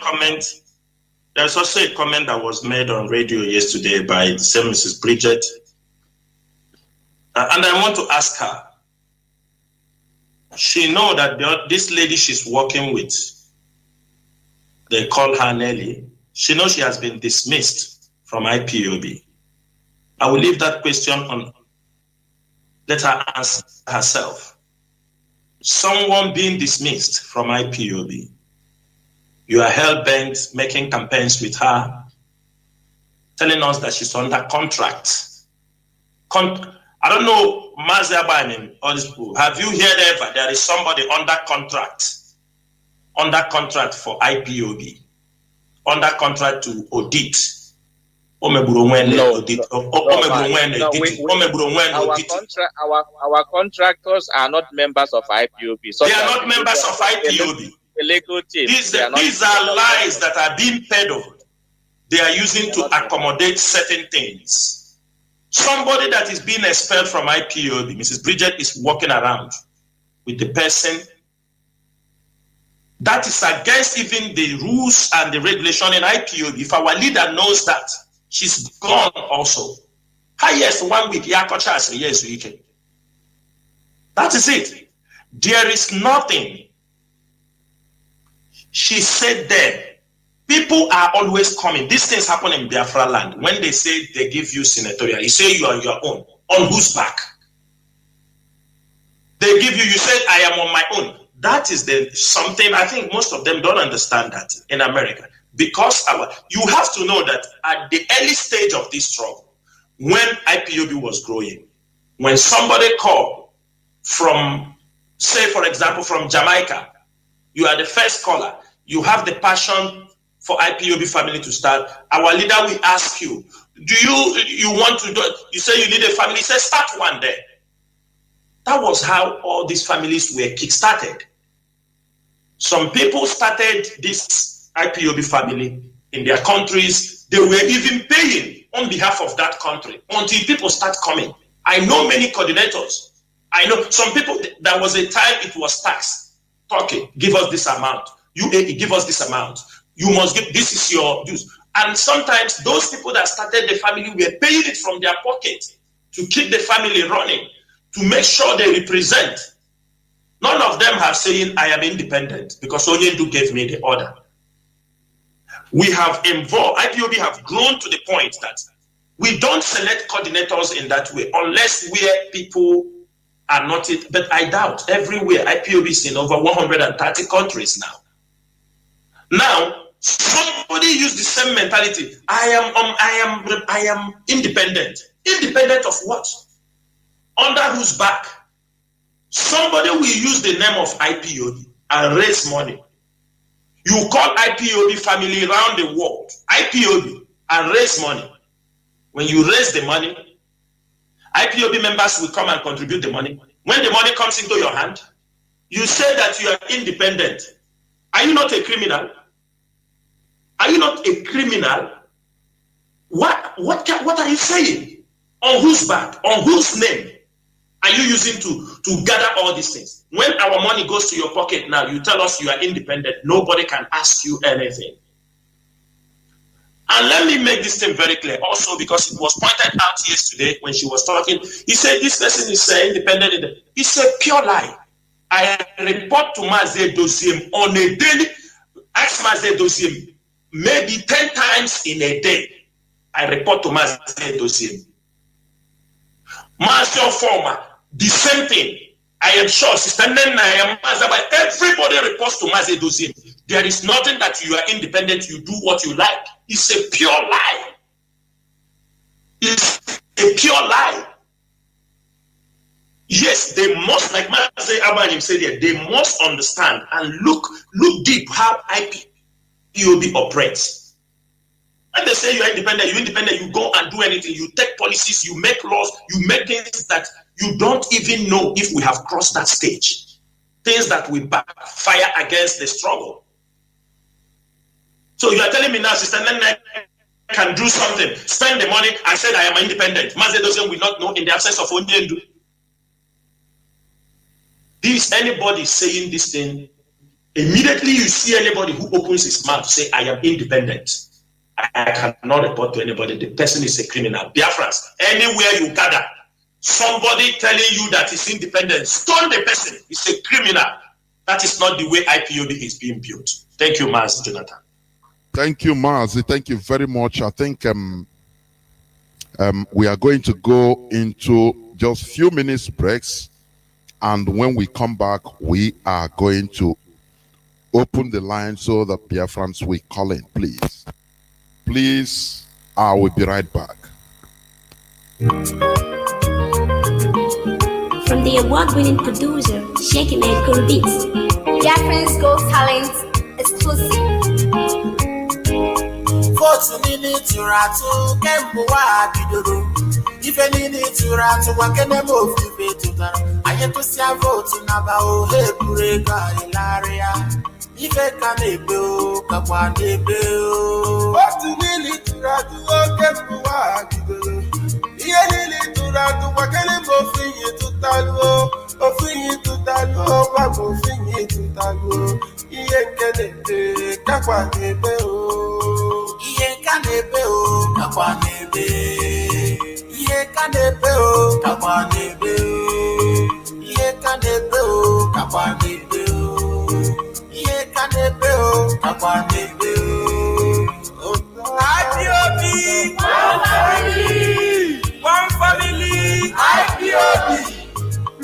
comment that was made on radio yesterday by the same Mrs. Bridget. And I want to ask her, she know that this lady she's working with, they call her Nelly, she knows she has been dismissed from IPOB. I will leave that question on, let her answer herself. Someone being dismissed from IPOB, You are hell-bent making campaigns with her, telling us that she's under contract. I don't know, Mazi Abani, all these people. Have you heard ever there is somebody under contract for IPOB, under contract to audit? Our contractors are not members of IPOB. So they are not members of IPOB. The legal team. These are lies that are being peddled. They are using to accommodate certain things. Somebody that is being expelled from IPOB, Mrs. Bridget, is walking around with the person. That is against even the rules and the regulation in IPOB. If our leader knows that, she's gone also. Highest 1 week, yes, weekend. That is it. There is nothing. She said there. People are always coming. These things happen in Biafra land. When they say they give you senatorial, you say you are your own. On whose back? They give you, you say, I am on my own. That is something, I think most of them don't understand that in America. Because you have to know that at the early stage of this struggle, when IPOB was growing, when somebody called from, say for example, from Jamaica, you are the first caller, you have the passion for IPOB family to start. Our leader will ask you, do you want to do it? You say you need a family, he says start one day. That was how all these families were kick-started. Some people started this IPOB family in their countries. They were even paying on behalf of that country until people start coming. I know many coordinators. I know some people, there was a time it was taxed. Turkey, give us this amount. UAE, give us this amount. You must give, this is your dues. And sometimes those people that started the family were paying it from their pocket to keep the family running, to make sure they represent. None of them have saying, I am independent, because Onyendu gave me the order. We have involved, IPOB have grown to the point that we don't select coordinators in that way, unless where people are not it. But I doubt everywhere IPOB is in over 130 countries now. Now, somebody use the same mentality. I am independent. Independent of what? Under whose back? Somebody will use the name of IPOB and raise money. You call IPOB family around the world, IPOB, and raise money. When you raise the money, IPOB members will come and contribute the money. When the money comes into your hand, you say that you are independent. Are you not a criminal? Are you not a criminal? What are you saying? On whose back? On whose name are you using to gather all these things? When our money goes to your pocket now, you tell us you are independent. Nobody can ask you anything. And let me make this thing very clear also, because it was pointed out yesterday when she was talking. He said this person is independent. It's a pure lie. I report to Mazi Edoziem on a daily. Ask Mazi Edoziem maybe 10 times in a day. I report to Mazi Edoziem. Master former, the same thing. I am sure, Sister Nena, I am Mazi, but everybody reports to Mazi Edoziem. There is nothing that you are independent, you do what you like. It's a pure lie. It's a pure lie. Yes, they must, like Mazi Abanim said here, they must understand and look deep how IPOB operates. And they say you are independent, you go and do anything, you take policies, you make laws, you make things that you don't even know if we have crossed that stage. Things that will backfire against the struggle. So you are telling me now, Sister Nene can do something, spend the money, and said I am independent. Mazi Edoziem will not know in the absence of Onyendu. This anybody saying this thing, immediately you see anybody who opens his mouth to say I am independent. I cannot report to anybody. The person is a criminal. Biafrans, anywhere you gather, somebody telling you that he's independent, stone the person. He's a criminal. That is not the way IPOB is being built. Thank you, Mazi Jonathan. Thank you, Mazi. Thank you very much. I think we are going to go into just few minutes breaks, and when we come back, we are going to open the line so that Biafrans will call in, please. Please, I will be right back. From the award-winning producer, Shaking and Cool Beats. Biafrans Go Talent exclusive. Vote nini turatu kembu wa bidoro. Ife nini turatu wakene mofi betutara. Ayeto siya vote naba o hebureka ilaria. Ife kanebe o kakwa nebe o. Vote nini turatu kembu wa bidoro. Iye nini turatu wakene mofi yetutalu. Ofi yetutalu wako ofi yetutalu. Iye kanebe kakwa nebe o. Iye kanebe o kakwa nebe. Iye kanebe o kakwa nebe. Iye kanebe o kakwa nebe. Iye kanebe o kakwa nebe. IPOB, one family, IPOB.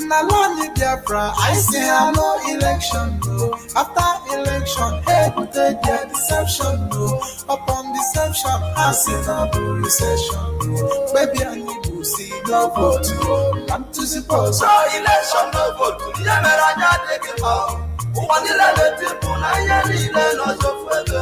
Naloni Biafra, I say hello election, no. After election, hey, put their deception, no. Upon deception, I see no recession, no. Baby, I need to see no vote, no. I'm to suppose, so election, no vote, Yamaranya, take it out. Who want to let it people, I need to know so further.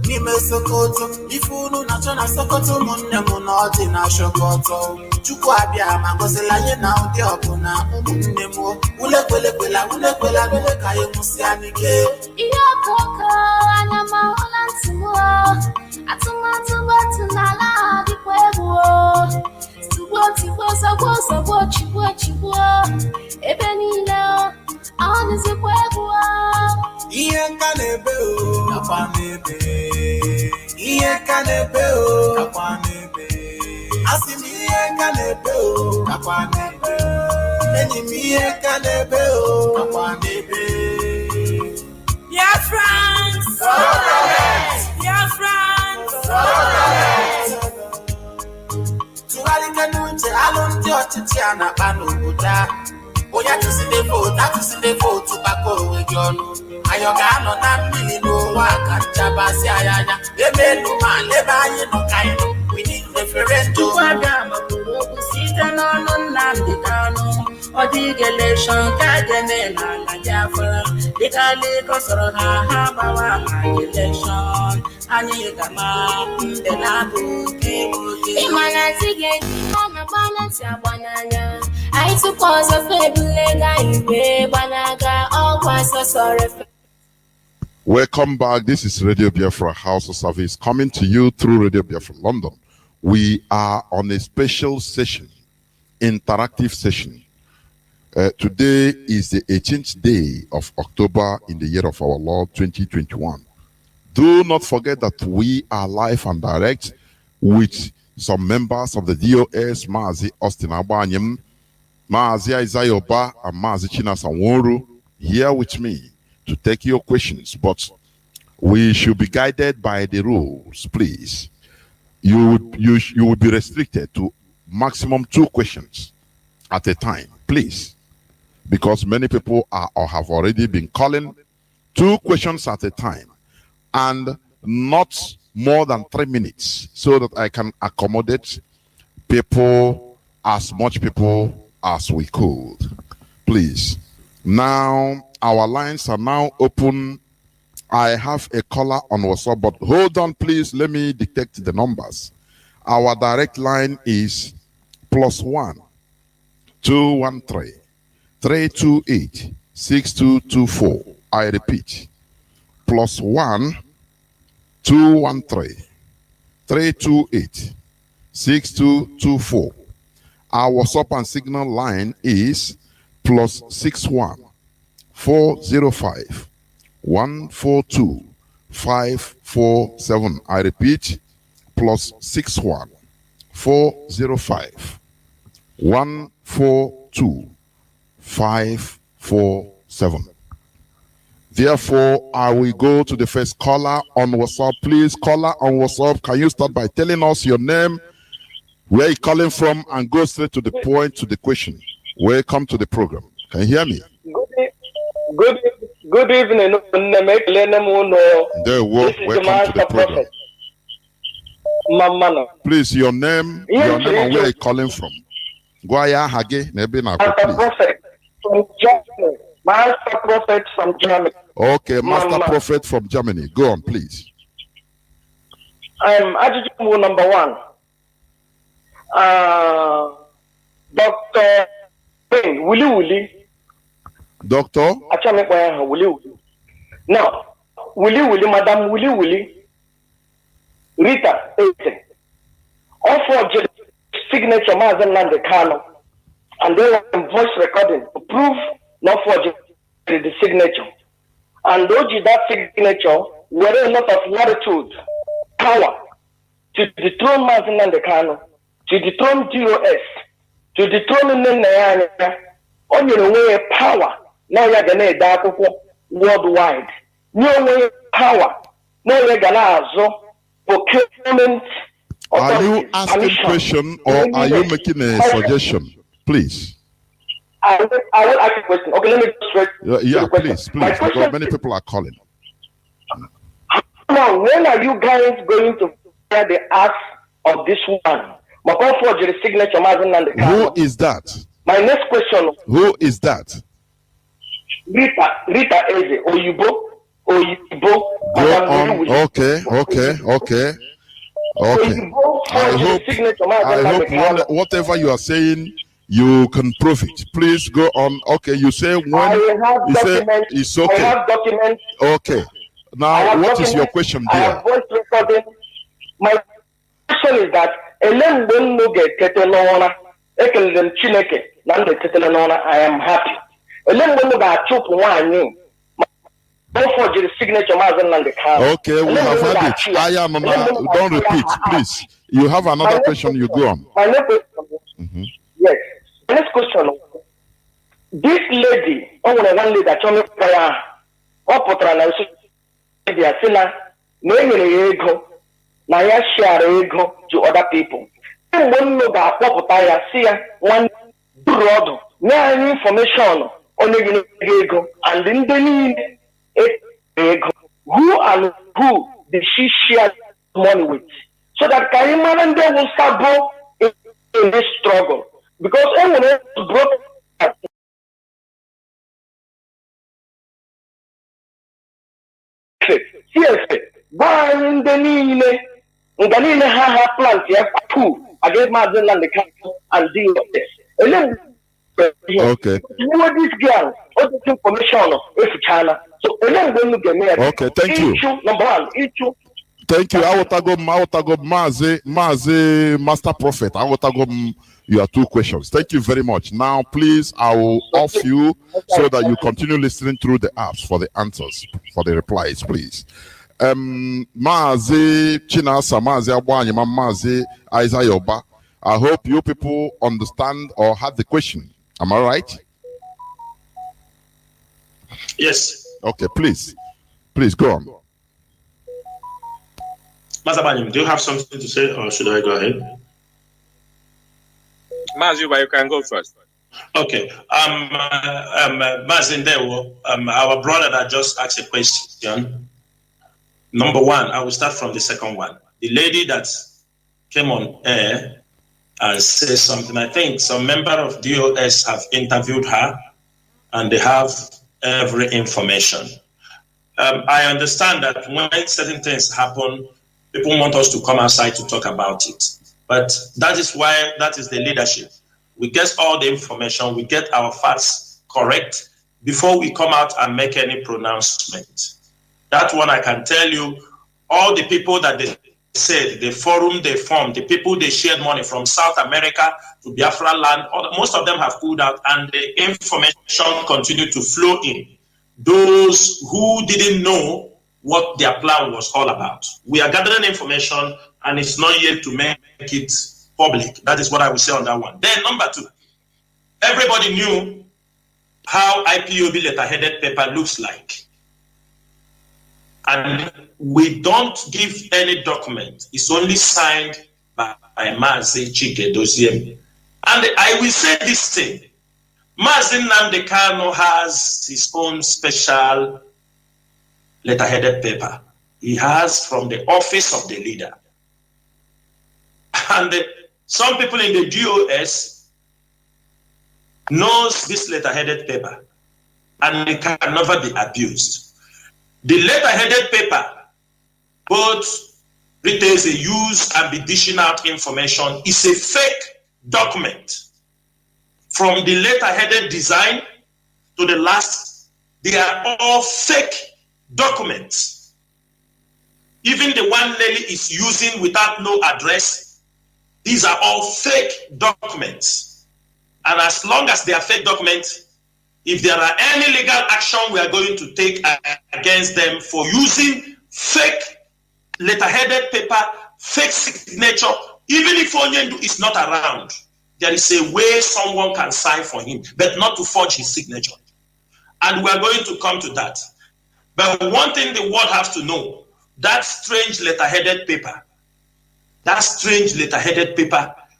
N'ime Sokoto, ifunu na chona Sokoto munne mu na odi na Sokoto. Chukwu abịa ma gọzila anyị na ụdị ọbụna ụmụnne m. Ulekwelekwela nule ka anyị nwụsị anike. Ihe ọkụkọ anya ma hụla ntị m atụmatụ gbatu n'ala dịkwa egwu. Tigbo chigbo ebe niile ọ dịzikwa egwu. Ihe nka na-ebe o kakwa n'ebe. Ihe nka na-ebe o kakwa n'ebe. Asị m ihe nka na-ebe o kakwa n'ebe. Enyi m ihe nka na-ebe o kakwa n'ebe. Biafrans! Biafrans! Tụgharịke n'uche alụ ndị ọchịchị a na-akpa n'obodo a. Onye atụside vootu gbakọ onwe gị ọnụ. Ayọ ga-anọ na mmiri n'ụlọ We need referendum. Modulation, Biafra, Welcome back. This is Radio Biafra HAUSA service coming to you through Radio Biafra London. We are on a special session, interactive session. Today is the 18th day of October in the year of our Lord 2021. Do not forget that we are live and direct with some members of the Hdos Mazi Austin Abanyem, Mazi Izayoba, and Mazi China Sanworu here with me to take your questions, but we should be guided by the rules, please. You would be restricted to maximum 2 questions at a time, please, because many people are or have already been calling. 2 questions at a time, and not more than 3 minutes, so that I can accommodate people, as much people as we could. Please. Now, our lines are now open. I have a caller on WhatsApp, but hold on, please. Let me detect the numbers. Our direct line is +1 213 328 6224. I repeat, +1 213 328 6224. Our WhatsApp and Signal line is +61 405 142 547. I repeat, +61 405 142 547. Therefore, I will go to the first caller on WhatsApp. Please, caller on WhatsApp, can you start by telling us your name, where you're calling from, and go straight to the point, to the question. Welcome to the program. Can you hear me? Good evening. There, welcome to the program. Please, your name and where you're calling from. Master Prophet from Germany. Okay, Master Prophet from Germany. Go on, please. I'm attitude number 1. Dr. Willy. Doctor? Now, Willy, Madam Willy, Rita, all 4 signature Mazen Nandekano, and then voice recording to prove not forging the signature. And those that signature were a lot of latitude, power to dethrone Mazen Nandekano, to dethrone DOS, to dethrone Nene, on your way power. Now you're gonna that worldwide. No way power. No you're gonna procurement. Are you asking a question or are you making a suggestion? Please. I will ask a question. Okay, let me go yeah, please, because many people are calling. Now, when are you guys going to hear the ask of this one? Who is that? My next question. Who is that? Rita Eze, Oyibo. Go on. Okay. I hope whatever you are saying, you can prove it. Please go on. Okay, you say when you say it's okay. I have documents. Okay. Now, what is your question there? I have voice recording. My question is that I am happy. Okay, we have had it. Don't repeat, please. You have another question, you go on. My next question. Yes. My next question. This lady, one lady that told me prayer, na ya share ego to other people. One no ga akpọpụta ya si ya one broad na information on ego and ndị niile ego who and who did she share money with, so that Karima and they will start in this struggle. Because everyone broke. Yes, why in the Nile have plans here against Mazi and the council and deal with this. And then, okay. Who are this girl? What is information of China? So, and then when you get married, okay, thank you. Issue number one, issue. Thank you. I will go Mazi, Master Prophet. I will go your 2 questions. Thank you very much. Now, please, I will off you so that you continue listening through the apps for the answers, for the replies, please. Mazi Chinasa, Mazi Abwanyama, Mazi Aizayoba. I hope you people understand or have the question. Am I right? Yes. Okay, please go on. Mazabanyim, do you have something to say, or should I go ahead? Mazi, you can go first. Okay. Mazindewo, our brother that just asked a question. Number 1, I will start from the second one. The lady that came on air and said something, I think some member of DOS have interviewed her and they have every information. I understand that when certain things happen, people want us to come outside to talk about it. But that is why, that is the leadership. We get all the information, we get our facts correct before we come out and make any pronouncement. That one I can tell you, all the people that they said, the forum they formed, the people they shared money from South America to Biafra land, most of them have pulled out and the information continued to flow in. Those who didn't know what their plan was all about. We are gathering information and it's not yet to make it public. That is what I will say on that one. Then number 2, everybody knew how IPOB letter-headed paper looks like. And we don't give any document. It's only signed by Mazi Chika Edoziem. And I will say this thing. Mazi Chika has his own special letter-headed paper. He has from the office of the leader. And some people in the DOS knows this letter-headed paper and it can never be abused. The letter-headed paper both retains a use and be dishing out information. It's a fake document. From the letter-headed design to the last, they are all fake documents. Even the one Nelly is using without no address, these are all fake documents. And as long as they are fake documents, if there are any legal action we are going to take against them for using fake letter-headed paper, fake signature, even if Onyendu is not around, there is a way someone can sign for him, but not to forge his signature. And we are going to come to that. But one thing the world has to know, that strange letter-headed paper,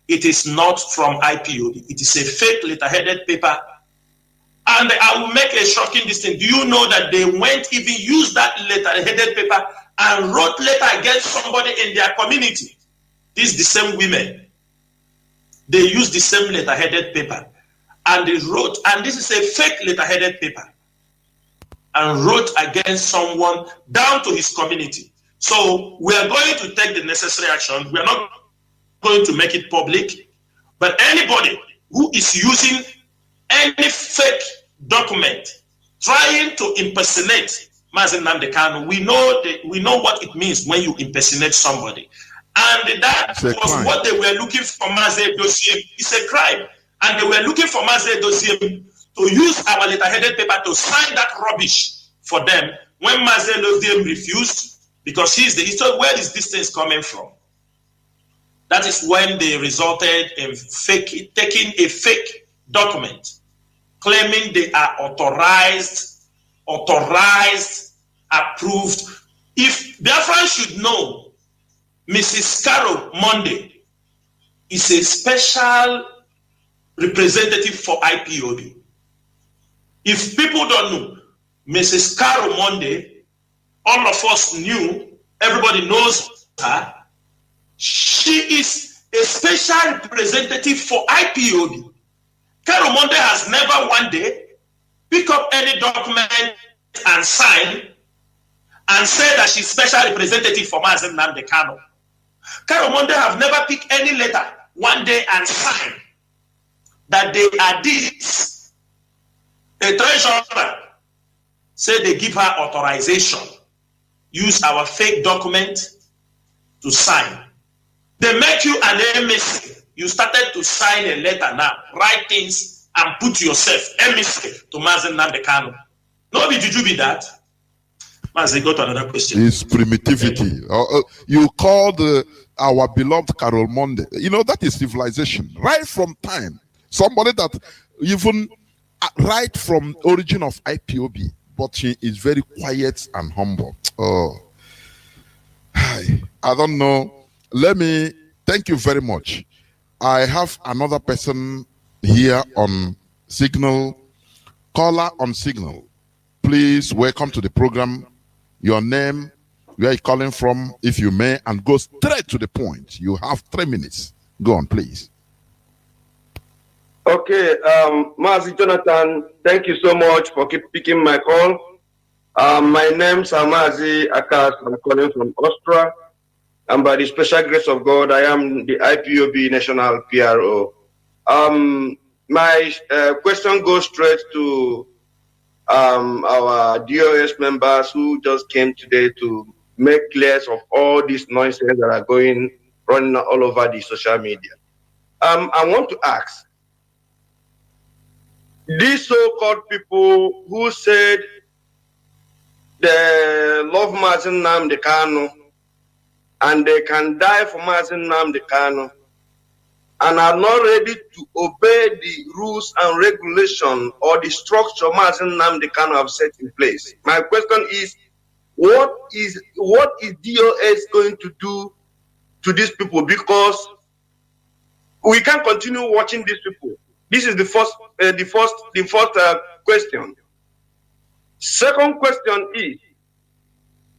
it is not from IPOB. It is a fake letter-headed paper. And I will make a shocking distinction. Do you know that they went even use that letter-headed paper and wrote letter against somebody in their community? These the same women. They used the same letter-headed paper. And they wrote, and this is a fake letter-headed paper, and wrote against someone down to his community. So we are going to take the necessary action. We are not going to make it public. But anybody who is using any fake document trying to impersonate Mazi Chika, we know what it means when you impersonate somebody. And that was what they were looking for Mazi Edoziem. It's a crime. And they were looking for Mazi Edoziem to use our letter-headed paper to sign that rubbish for them. When Mazi Edoziem refused, because he said, where is this thing coming from? That is when they resulted in taking a fake document, claiming they are authorized, approved. If Biafra should know, Mrs. Carol Monday is a special representative for IPOB. If people don't know, Mrs. Carol Monday all of us knew, everybody knows her. She is a special representative for IPOB. Carol Monde has never one day picked up any document and signed and said that she's special representative for Mazi Nnamdi Kanu. Carol Monde have never picked any letter one day and signed that they are this. A treasurer said they give her authorization, use our fake document to sign. They make you an emissary. You started to sign a letter now, write things and put yourself emissary to Mazi Nnamdi Kanu. No, did you be that? Mazi, go to another question. It's primitivity. You called our beloved Carol Monde. You know, that is civilization. Right from time. Somebody that even right from origin of IPOB, but she is very quiet and humble. Oh, I don't know. Let me thank you very much. I have another person here on Signal, caller on Signal. Please welcome to the program. Your name, where are you calling from, if you may, and go straight to the point. You have 3 minutes. Go on, please. Okay, Mazi Jonathan, thank you so much for picking my call. My name is Mazi Akas. I'm calling from Austria. And by the special grace of God, I am the IPOB National PRO. My question goes straight to our DOS members who just came today to make clear of all these nonsense that are running all over the social media. I want to ask, these so-called people who said they love Mazi Nnamdi Kanu and they can die for Mazi Nnamdi Kanu and are not ready to obey the rules and regulation or the structure Mazi Nnamdi Kanu have set in place. My question is, what is DOS going to do to these people? Because we can't continue watching these people. This is the first question. Second question is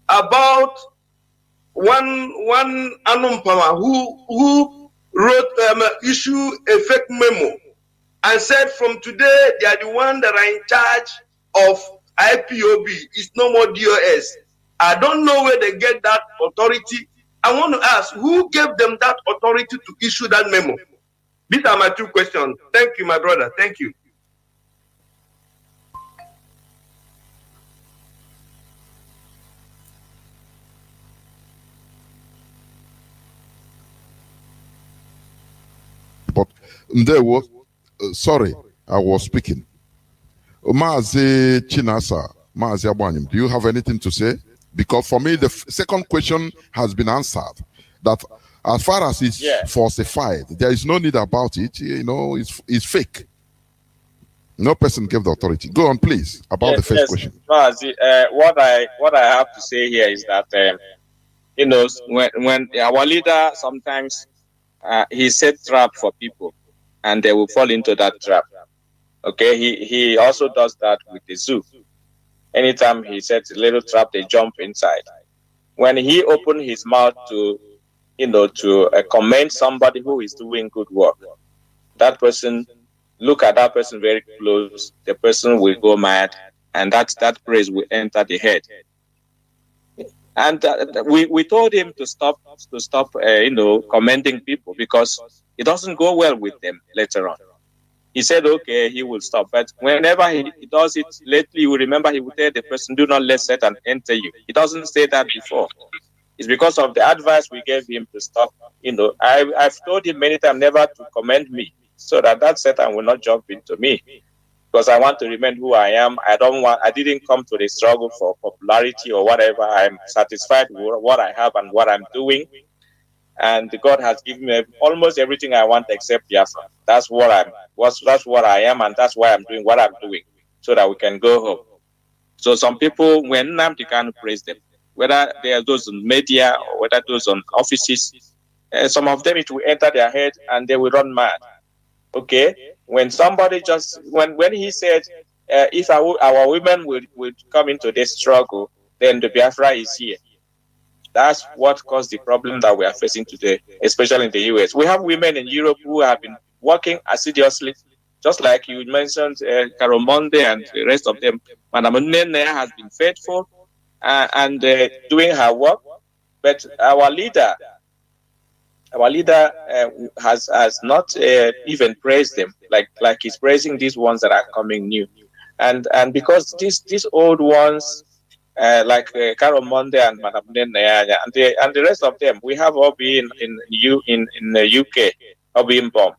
about one Anumpama who wrote issue a fake memo and said from today they are the one that are in charge of IPOB. It's no more DOS. I don't know where they get that authority. I want to ask, who gave them that authority to issue that memo? These are my 2 questions. Thank you, my brother. Thank you. But there was, sorry, I was speaking. Mazi Chinasa, Mazi Abanyim, do you have anything to say? Because for me, the second question has been answered. That as far as it's falsified, there is no need about it. You know, it's fake. No person gave the authority. Go on, please, about the first question. Mazi, what I have to say here is that you know, when our leader sometimes he set trap for people, and they will fall into that trap. Okay, he also does that with the zoo. Anytime he sets a little trap, they jump inside. When he opened his mouth to, you know, to commend somebody who is doing good work, that person, look at that person very close, the person will go mad, and that praise will enter the head. And we told him to stop, you know, commending people because it doesn't go well with them later on. He said, okay, he will stop. But whenever he does it lately, you remember he would tell the person, do not let Satan enter you. He doesn't say that before. It's because of the advice we gave him to stop. You know, I've told him many times never to commend me so that Satan will not jump into me. Because I want to remain who I am. I didn't come to the struggle for popularity or whatever. I'm satisfied with what I have and what I'm doing. And God has given me almost everything I want except Biafra. That's what I am, and that's why I'm doing what I'm doing, so that we can go home. So some people, when Nnamdi Kanu praise them, whether they are those on media or whether those on offices, some of them it will enter their head and they will run mad. Okay, when somebody when he said, if our women would come into this struggle, then the Biafra is here. That's what caused the problem that we are facing today, especially in the US. We have women in Europe who have been working assiduously, just like you mentioned, Carol Monde and the rest of them. Madam Nene has been faithful and doing her work, but our leader has not even praised them like he's praising these ones that are coming new, and because these old ones like Carol Monde and Madam Nene and the rest of them, we have Obi in the UK, Obi in Bomb,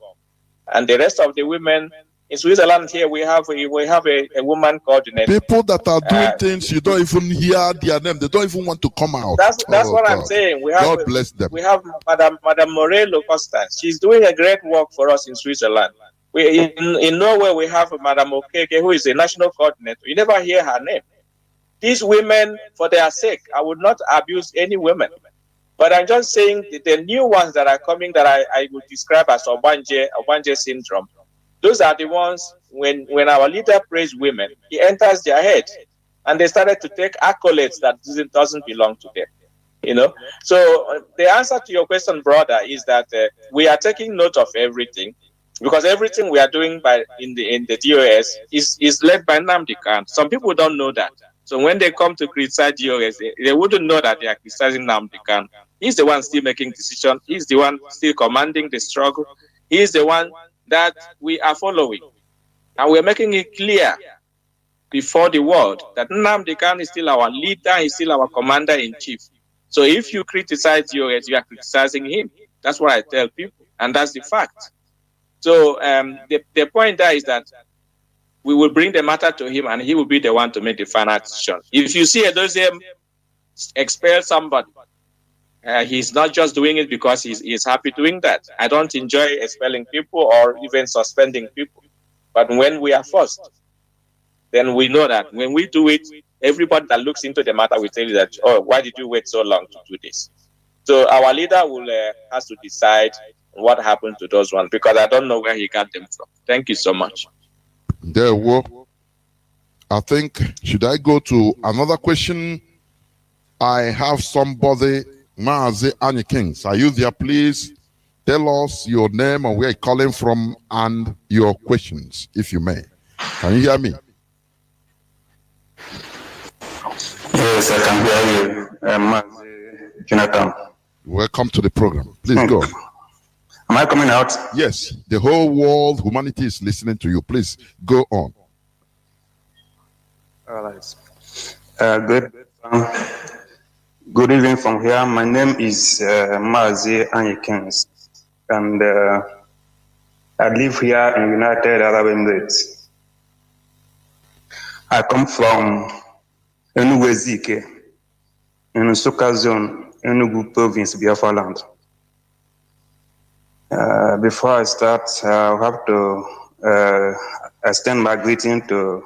and the rest of the women in Switzerland here we have a woman coordinator. People that are doing things you don't even hear their name. They don't even want to come out. That's what God. I'm saying. We have God bless them. We have Madam Morello Constance. She's doing a great work for us in Switzerland. In Norway we have Madam Okeke, who is a national coordinator. You never hear her name. These women, for their sake, I would not abuse any women. But I'm just saying the new ones that are coming that I would describe as Obanje syndrome. Those are the ones when our leader praise women, he enters their head, and they started to take accolades that doesn't belong to them. You know. So the answer to your question, brother, is that we are taking note of everything, because everything we are doing in the DOS is led by Nnamdi Kanu. Some people don't know that. So when they come to criticize DOS, they wouldn't know that they are criticizing Nnamdi Kanu. He's the one still making decisions. He's the one still commanding the struggle. He's the one that we are following. And we're making it clear before the world that Nnamdi Kanu is still our leader, he's still our commander-in-chief. So if you criticize DOS, you are criticizing him. That's what I tell people, and that's the fact. So the point there is that we will bring the matter to him, and he will be the one to make the final decision. If you see Edoziem expel somebody, he's not just doing it because he's happy doing that. I don't enjoy expelling people or even suspending people. But when we are forced, then we know that when we do it, everybody that looks into the matter will tell you that, oh, why did you wait so long to do this? So our leader has to decide what happened to those ones, because I don't know where he got them from. Thank you so much. There we go. I think, should I go to another question? I have somebody, Mazi Anyi Kings. Are you there? Please tell us your name and where you're calling from and your questions, if you may. Can you hear me? Yes, I can hear you. Mazi Jonathan. Welcome to the program. Please go. Am I coming out? Yes, the whole world, humanity is listening to you. Please go on. All right. Good evening from here. My name is Mazi Anyikens, and I live here in United Arab Emirates. I come from Enugu Ezike, in Nsukka Zone, Enugu Province, Biafra land. Before I start, I have to extend my greeting to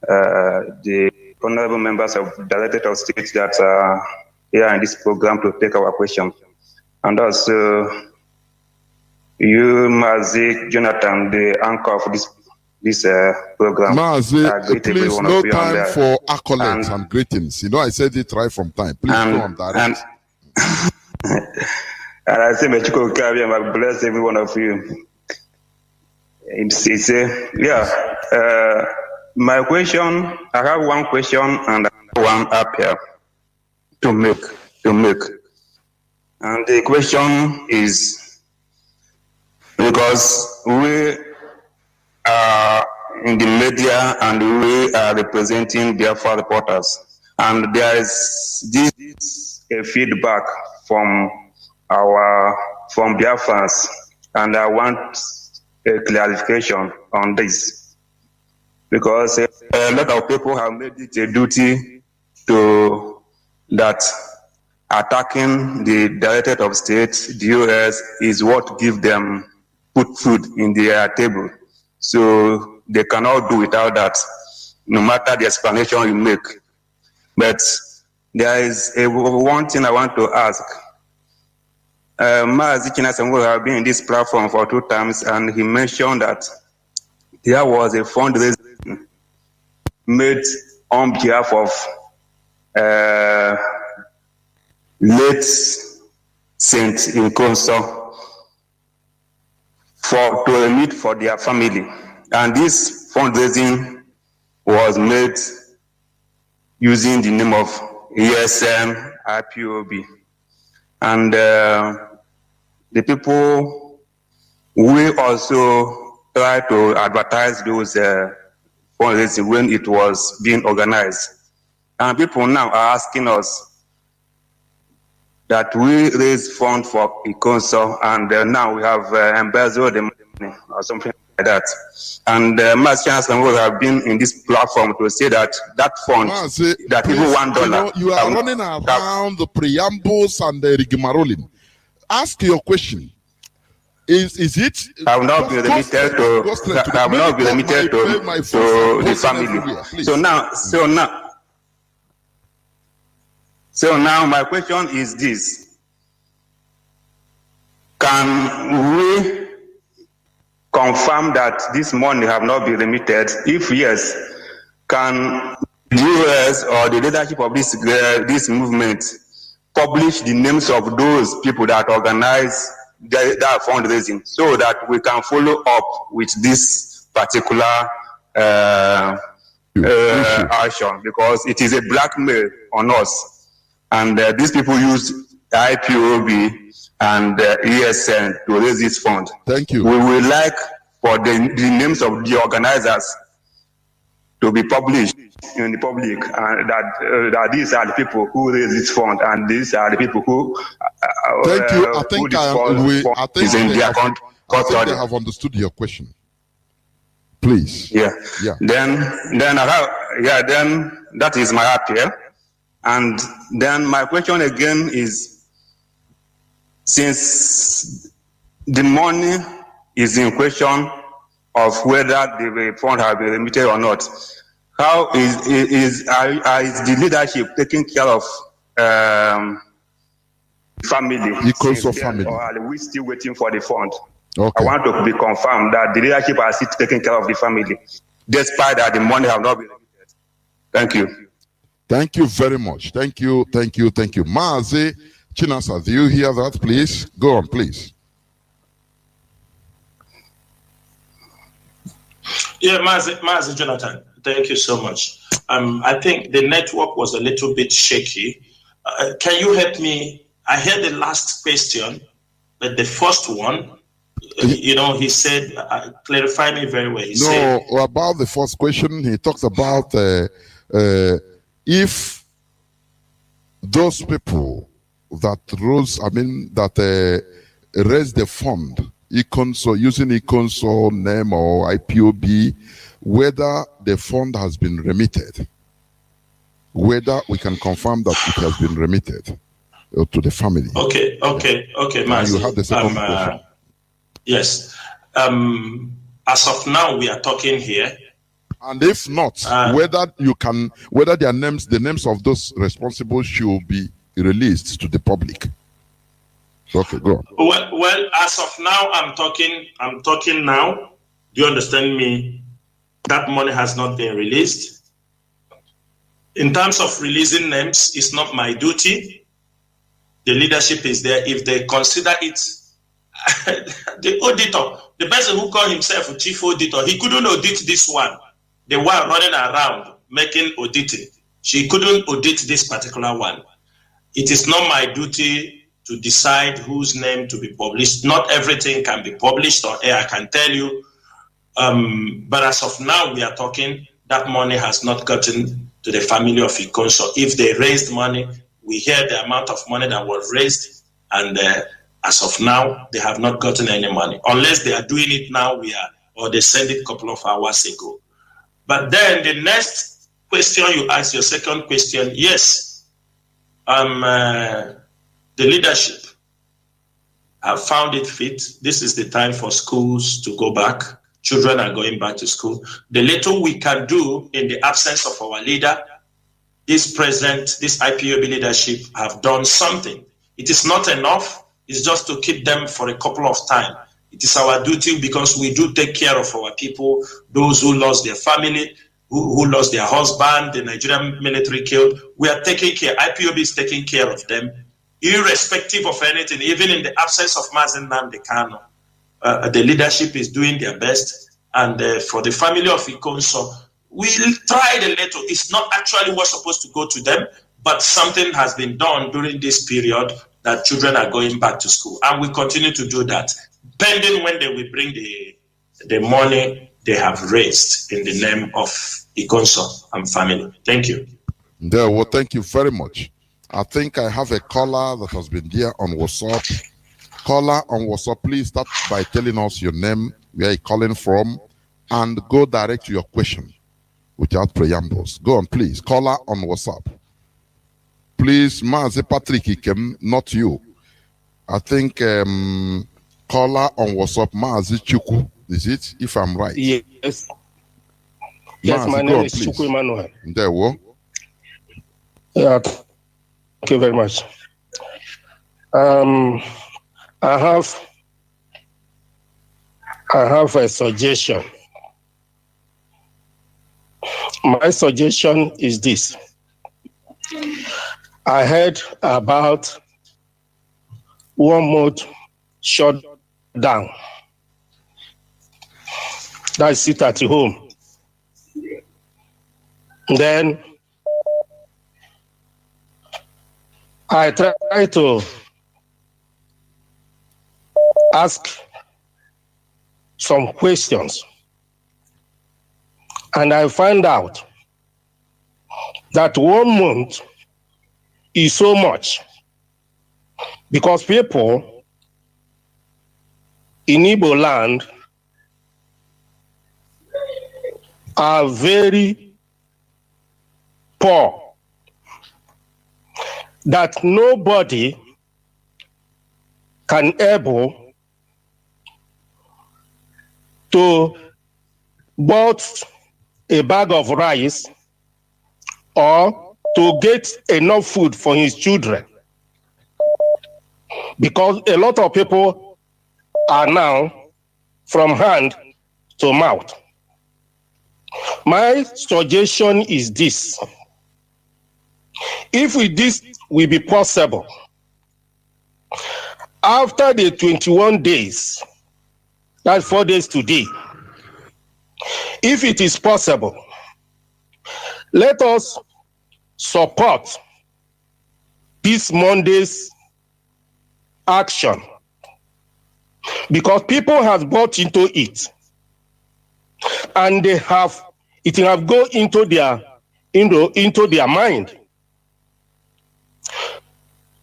the honorable members of the Directorate of State that are here in this program to take our question. And also, you, Mazi Jonathan, the anchor of this program. Mazi, please, no time for accolades and greetings. You know, I said it right from time. Please go on, direct. And I say, may Chukwu carry and I bless every one of you. My question, I have one question and one up here to make. And the question is, because we are in the media and we are representing Biafra reporters, and there is this feedback from Biafrans, and I want a clarification on this, because a lot of people have made it a duty to that attacking the Directorate of State, DOS, is what give them put food in their table. So they cannot do without that, no matter the explanation you make. But there is one thing I want to ask. Mazi Chika have been in this platform for 2 times, and he mentioned that there was a fundraising made on behalf of late Saint Inconso to remit for their family. And this fundraising was made using the name of ESM IPOB. And the people, we also try to advertise those fundraising when it was being organized. And people now are asking us that we raise funds for Iconso, and now we have embezzled the money or something like that. And Mazi Chancellor would have been in this platform to say that that fund, that please, even $1. You are running around the preambles and the rigmaroling. Ask your question. Is it? I will not be limited to. I will not be limited to the family. So now my question is this: can we confirm that this money have not been remitted? If yes, can the US or the leadership of this movement publish the names of those people that organize that fundraising, so that we can follow up with this particular action, because it is a blackmail on us, and these people use IPOB and ESN to raise this fund. Thank you. We would like for the names of the organizers to be published in the public, and that these are the people who raise this fund, and these are the people who. Thank you. I think they have understood your question. Please. Yeah. Then that is my appeal, and then my question again is: since the money is in question of whether the fund has been remitted or not, how is the leadership taking care of family? Family. Or are we still waiting for the fund? Okay. I want to be confirmed that the leadership are still taking care of the family, despite that the money have not been remitted. Thank you. Thank you very much. Thank you. Mazi Chinasa, do you hear that, please? Go on, please. Yeah, Mazi Jonathan, thank you so much. I think the network was a little bit shaky. Can you help me? I heard the last question, but the first one, he said, clarify me very well. He said, about the first question, he talks about if those people that raised the fund, using Iconso name or IPOB, whether the fund has been remitted, whether we can confirm that it has been remitted to the family. Okay, Mazi. You have the second question. Yes. As of now, we are talking here. And if not, whether their names, the names of those responsible, should be released to the public. Okay, go on. Well, as of now, I'm talking now. Do you understand me? That money has not been released. In terms of releasing names, it's not my duty. The leadership is there. If they consider it, the auditor, the person who called himself a chief auditor, he couldn't audit this one. The one running around making auditing. She couldn't audit this particular one. It is not my duty to decide whose name to be published. Not everything can be published on air, I can tell you. But as of now, we are talking, that money has not gotten to the family of Iconso. If they raised money, we hear the amount of money that was raised, and as of now, they have not gotten any money. Unless they are doing it now, or they sent it a couple of hours ago. But then the next question you asked, your second question, yes, the leadership have found it fit. This is the time for schools to go back. Children are going back to school. The little we can do in the absence of our leader, this IPOB leadership have done something. It is not enough. It's just to keep them for a couple of time. It is our duty, because we do take care of our people, those who lost their family, who lost their husband, the Nigerian military killed. We are taking care. IPOB is taking care of them, irrespective of anything, even in the absence of Mazi Chika. The leadership is doing their best. And for the family of Ikonso, we'll try a little. It's not actually what's supposed to go to them, but something has been done during this period that children are going back to school. And we continue to do that, pending when they will bring the money they have raised in the name of Ikonso and family. Thank you. Yeah, well, thank you very much. I think I have a caller that has been there on WhatsApp. Caller on WhatsApp, please start by telling us your name, where you're calling from, and go direct to your question without preambles. Go on, please. Caller on WhatsApp. Please, Mazi Patrick Ikem, not you. I think caller on WhatsApp, Mazi Chukwu, is it? If I'm right. Yes. Yes, my name is Chukwu Emmanuel. There we go. Yeah, thank you very much. I have a suggestion. My suggestion is this. I heard about 1 month shutdown. That's sit at home. Then I try to ask some questions, and I find out that 1 month is so much because people in Igbo land are very poor, that nobody can able to buy a bag of rice or to get enough food for his children, because a lot of people are now from hand to mouth. My suggestion is this. If this will be possible, after the 21 days, that's 4 days today, if it is possible, let us support this Monday's action, because people have bought into it and it have gone into their mind.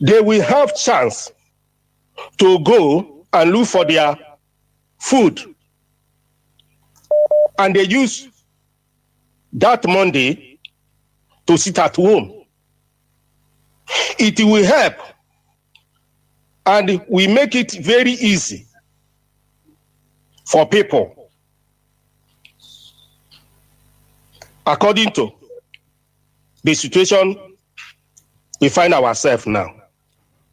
They will have chance to go and look for their food, and they use that Monday to sit at home. It will help, and we make it very easy for people according to the situation we find ourselves now.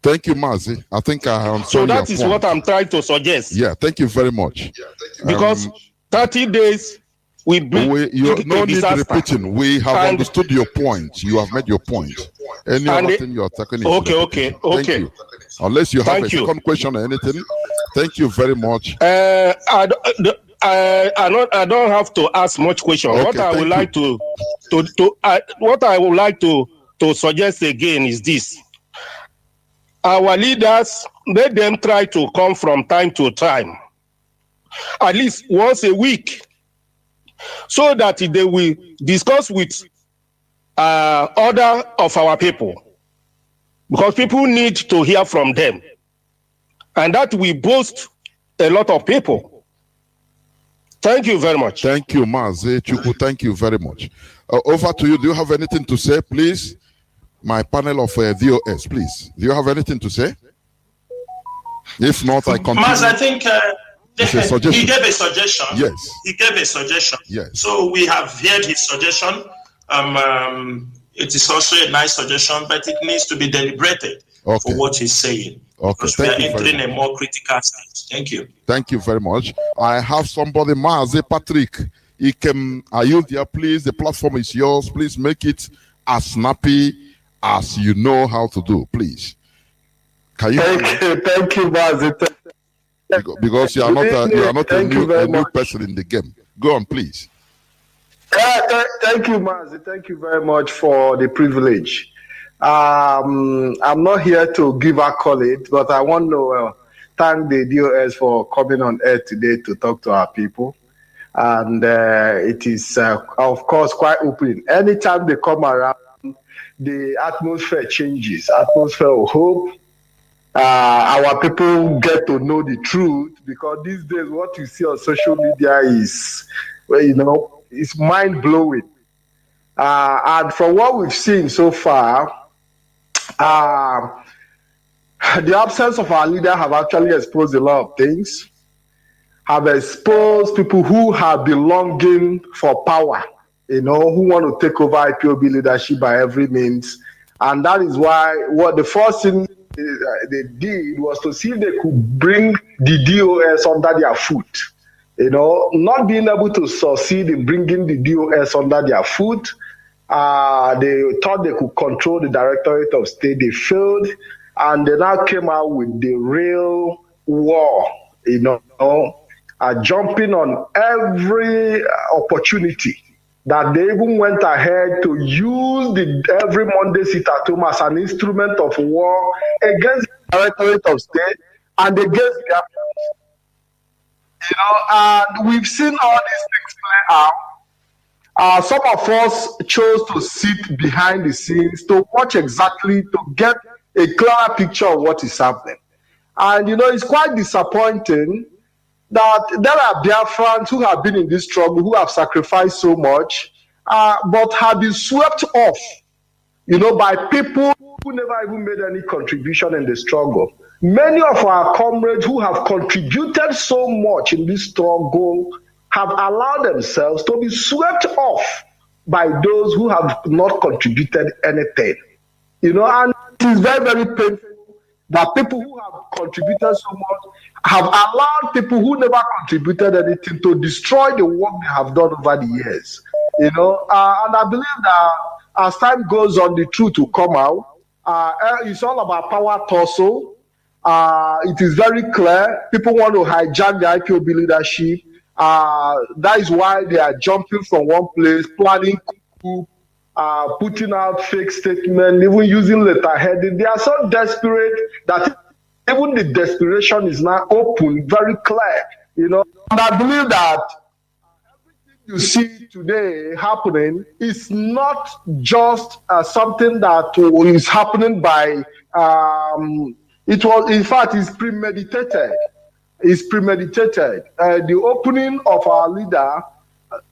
Thank you, Mazi. I think I understand. So that is what I'm trying to suggest. Yeah, thank you very much. Because 30 days we you no need repeating. We have understood your point. You have made your point. Any other thing you are tackling? Okay. Thank you. Unless you have a second question or anything. Thank you very much. I don't have to ask much question. Okay, what I would like to suggest again is this. Our leaders, let them try to come from time to time, at least once a week, so that they will discuss with other of our people, because people need to hear from them, and that will boost a lot of people. Thank you very much. Thank you, Mazi Chukwu. Thank you very much. Over to you. Do you have anything to say, please? My panel of VOS, please. Do you have anything to say? If not, I continue. Mazi, I think he gave a suggestion. Yes. He gave a suggestion. Yes. So we have heard his suggestion. It is also a nice suggestion, but it needs to be deliberated for what he's saying. Okay. Because we are entering a more critical stage. Thank you. Thank you very much. I have somebody, Mazi Patrick Are you there, please? The platform is yours. Please make it as snappy as you know how to do, please. Can you? Thank you, Mazi. Because you are not a new person in the game. Go on, please. Thank you, Mazi. Thank you very much for the privilege. I'm not here to give accolade, but I want to thank the DOS for coming on air today to talk to our people. And it is, of course, quite open. Anytime they come around, the atmosphere changes, atmosphere of hope. Our people get to know the truth, because these days what you see on social media is, well, you know, it's mind-blowing. And from what we've seen so far, the absence of our leader have actually exposed a lot of things, have exposed people who have been longing for power, you know, who want to take over IPOB leadership by every means. And that is why what the first thing they did was to see if they could bring the DOS under their foot. You know, not being able to succeed in bringing the DOS under their foot, they thought they could control the Directorate of State. They failed, and they now came out with the real war, you know, jumping on every opportunity. That they even went ahead to use the every Monday sit at home as an instrument of war against the Directorate of State and against Biafra. You know, and we've seen all these things play out. Some of us chose to sit behind the scenes to watch exactly, to get a clearer picture of what is happening. And, you know, it's quite disappointing that there are Biafrans who have been in this struggle, who have sacrificed so much, but have been swept off, you know, by people who never even made any contribution in the struggle. Many of our comrades who have contributed so much in this struggle have allowed themselves to be swept off by those who have not contributed anything. You know, and it is very, very painful that people who have contributed so much have allowed people who never contributed anything to destroy the work they have done over the years. You know, and I believe that as time goes on, the truth will come out. It's all about power tussle. It is very clear. People want to hijack the IPOB leadership. That is why they are jumping from one place, planning coup, putting out fake statements, even using letterheading. They are so desperate that even the desperation is now open, very clear. You know, and I believe that everything you see today happening is not just something that is happening by. It was, in fact, it's premeditated. It's premeditated. The opening of our leader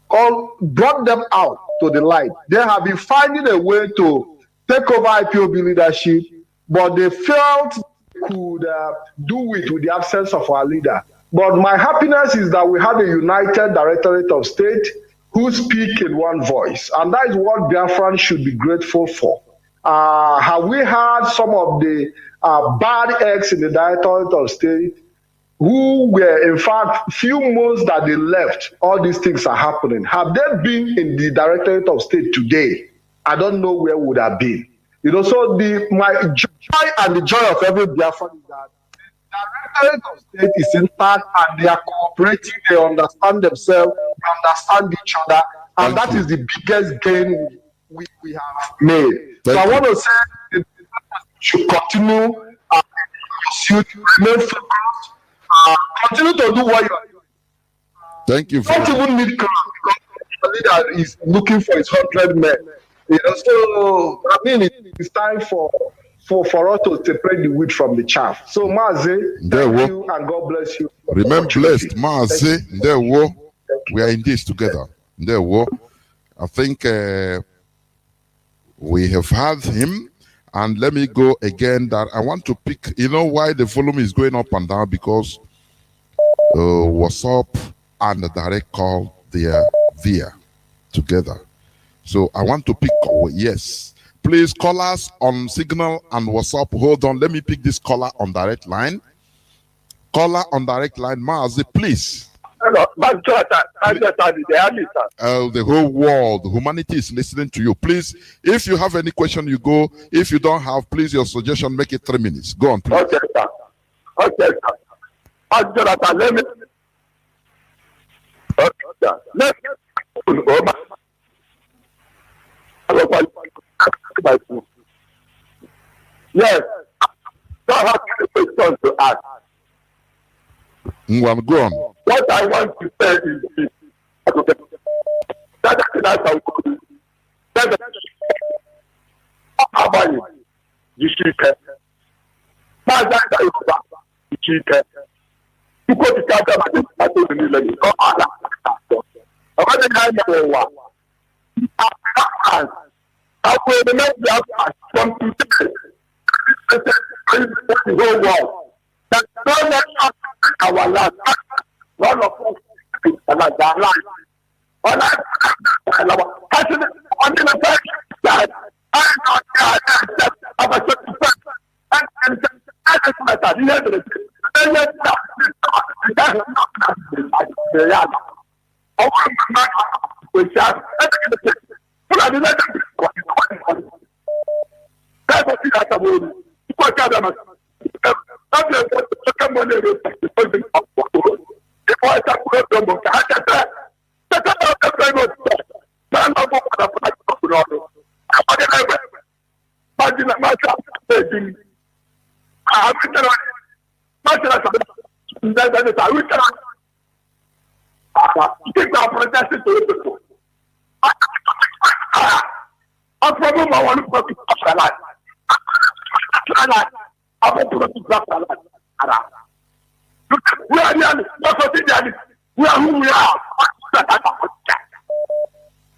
all brought them out to the light. They have been finding a way to take over IPOB leadership, but they felt they could do it with the absence of our leader. But my happiness is that we have a united Directorate of State who speak in one voice, and that is what Biafrans should be grateful for. Have we had some of the bad eggs in the Directorate of State who were, in fact, few months that they left, all these things are happening? Have they been in the Directorate of State today? I don't know where would have been. You know, so my joy and the joy of every Biafran is that the Directorate of State is intact and they are cooperating, they understand themselves, they understand each other, and that is the biggest gain we have made. So I want to say that should continue pursuit, remain focused, continue to do what you are doing. Thank you. Don't even need crowd because the leader is looking for his 100 men. You know, so I mean, it's time for us to separate the wheat from the chaff. So Mazi, thank you and God bless you. Remain blessed, Mazi. We are in this together. I think we have had him. And let me go again that I want to pick, you know why the volume is going up and down? Because WhatsApp and the direct call, they are there together. So I want to pick, yes. Please call us on Signal and WhatsApp. Hold on, let me pick this caller on direct line. Caller on direct line, Mazi, please. The whole world, humanity is listening to you. Please, if you have any question, you go. If you don't have, please, your suggestion, make it 3 minutes. Go on, please. Okay, sir. Okay, sir. Jonathan, let me. Okay, sir. Let's yes. So I have a question to ask. Go on. What I want to say is this. That Chika. Mazi Chika. You go to Canada, I told you, you go out. I will remember from today. The whole world. That don't let us our land. One of us is like that life. On the fact that I'm not I'm a certain person. And we are who we are.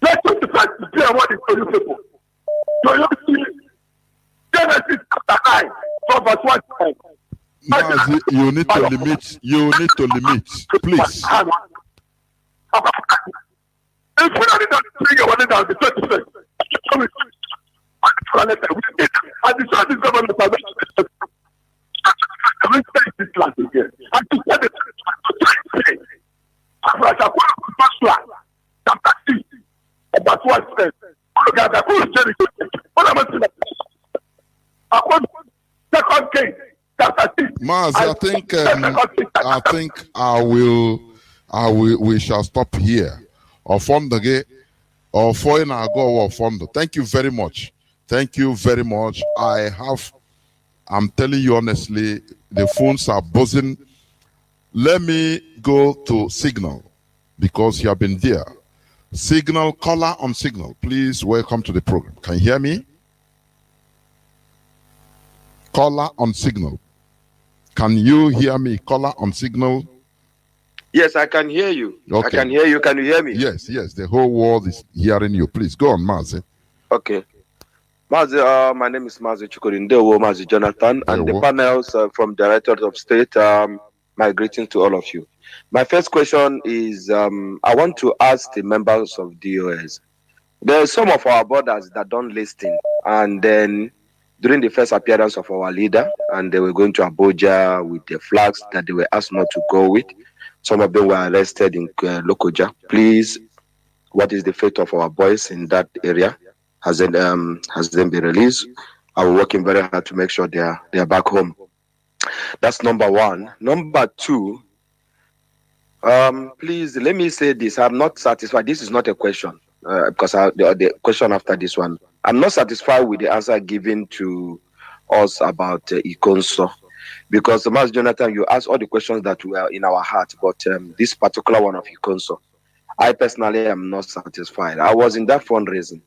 Let's just decide to do what is for you people. So you see, Genesis chapter 9, from verse 1 to 10. Mazi, you need to limit. Please. If we are not bring your money down, the church is and the church is government this land again. And to say the chapter 6, about what says, Second King, chapter 6. Mazi, I think we shall stop here. Or fund again, or foreign go or fund. Thank you very much. Thank you very much. I'm telling you honestly, the phones are buzzing. Let me go to Signal because you have been there. Signal, caller on Signal. Please welcome to the program. Can you hear me? Caller on Signal. Can you hear me? Caller on Signal. Yes, I can hear you. Okay. I can hear you. Can you hear me? Yes. The whole world is hearing you. Please go on, Mazi. Okay. Mazi, my name is Mazi Chika Edoziem, Mazi Jonathan, and the panels from Directors of State. My greetings to all of you. My first question is, I want to ask the members of DOS. There are some of our brothers that don't listen, and then during the first appearance of our leader, and they were going to Abuja with the flags that they were asked not to go with. Some of them were arrested in Lokoja. Please, what is the fate of our boys in that area? Has them been released? Are we working very hard to make sure they are back home? That's number one. Number two, please let me say this. I'm not satisfied. This is not a question because the question after this one. I'm not satisfied with the answer given to us about Ikonso. Because Mazi Jonathan, you asked all the questions that were in our heart, but this particular one of Ikonso, I personally am not satisfied. I was in that fundraising.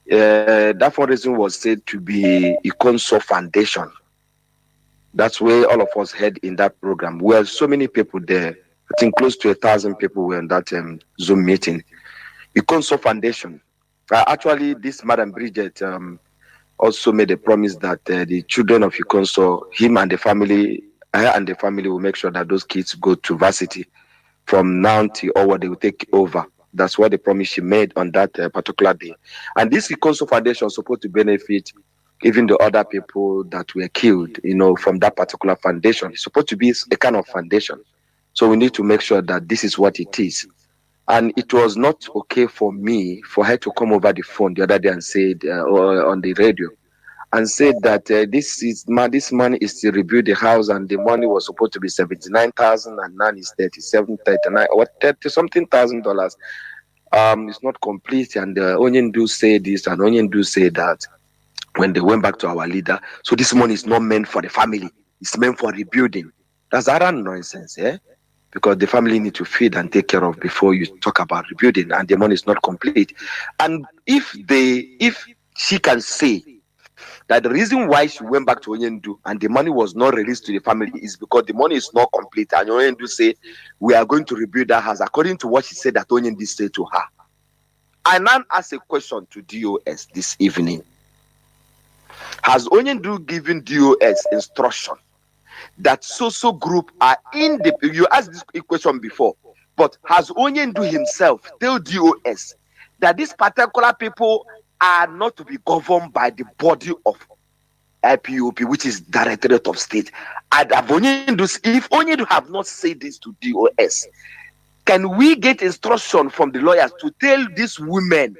That fundraising was said to be Ikonso Foundation. That's where all of us head in that program. We had so many people there. I think close to 1,000 people were in that Zoom meeting. Ikonso Foundation. Actually, this Madam Bridget also made a promise that the children of Ikonso, her and the family will make sure that those kids go to varsity from now till over. They will take over. That's what the promise she made on that particular day. And this Ikonso Foundation is supposed to benefit even the other people that were killed, from that particular foundation. It's supposed to be a kind of foundation. So we need to make sure that this is what it is. And it was not okay for me, for her to come over the phone the other day and say, or on the radio, and said that this money is to rebuild the house, and the money was supposed to be 79,000, and now it's 37, 39, or 30 something $1,000. It's not complete, and Onion do say this and Onion do say that when they went back to our leader. So this money is not meant for the family; it's meant for rebuilding. That's utter nonsense, eh? Because the family need to feed and take care of before you talk about rebuilding, and the money is not complete. And if she can say that the reason why she went back to Onyendu and the money was not released to the family is because the money is not complete, and Onyendu say we are going to rebuild that house according to what she said that Onyendu said to her. I now ask a question to DOS this evening. Has Onyendu given DOS instruction that so group are in the, you asked this question before, but has Onyendu himself tell DOS that these particular people are not to be governed by the body of IPOB, which is Directorate of State? And if Onyendu have not said this to DOS, can we get instruction from the lawyers to tell these women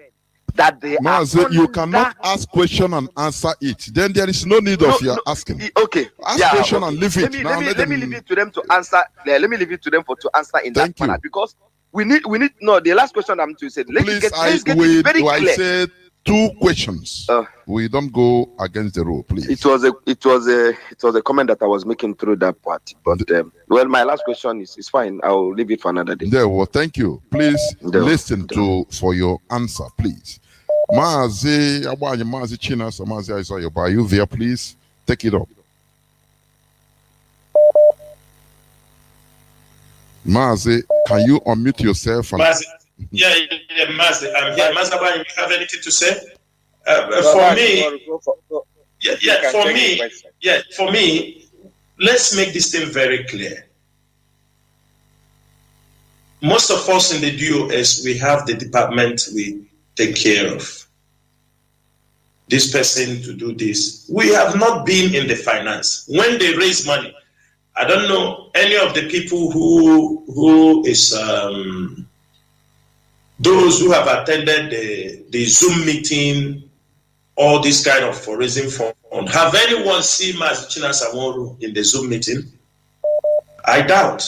that they Mazi, are you cannot ask question and answer it. Then there is no need of your asking. Okay. Ask question and leave it. Let me leave it to them to answer. Let me leave it to them to answer in that manner, because we need no. The last question I'm to say. Let's get it very clear. I said 2 questions. We don't go against the rule, please. It was a comment that I was making through that part. But well, my last question is fine. I'll leave it for another day. There, well, thank you. Please listen for your answer, please. Mazi China, Mazi Isaiah, are you there? Please take it up. Mazi, can you unmute yourself? Mazi, yeah, Mazi, I'm here. Mazi, you have anything to say? For me, let's make this thing very clear. Most of us in the DOS, we have the department we take care of. This person to do this. We have not been in the finance. When they raise money, I don't know any of the people who is those who have attended the Zoom meeting, all this kind of for raising fund. Have anyone seen Mazi Chika in the Zoom meeting? I doubt.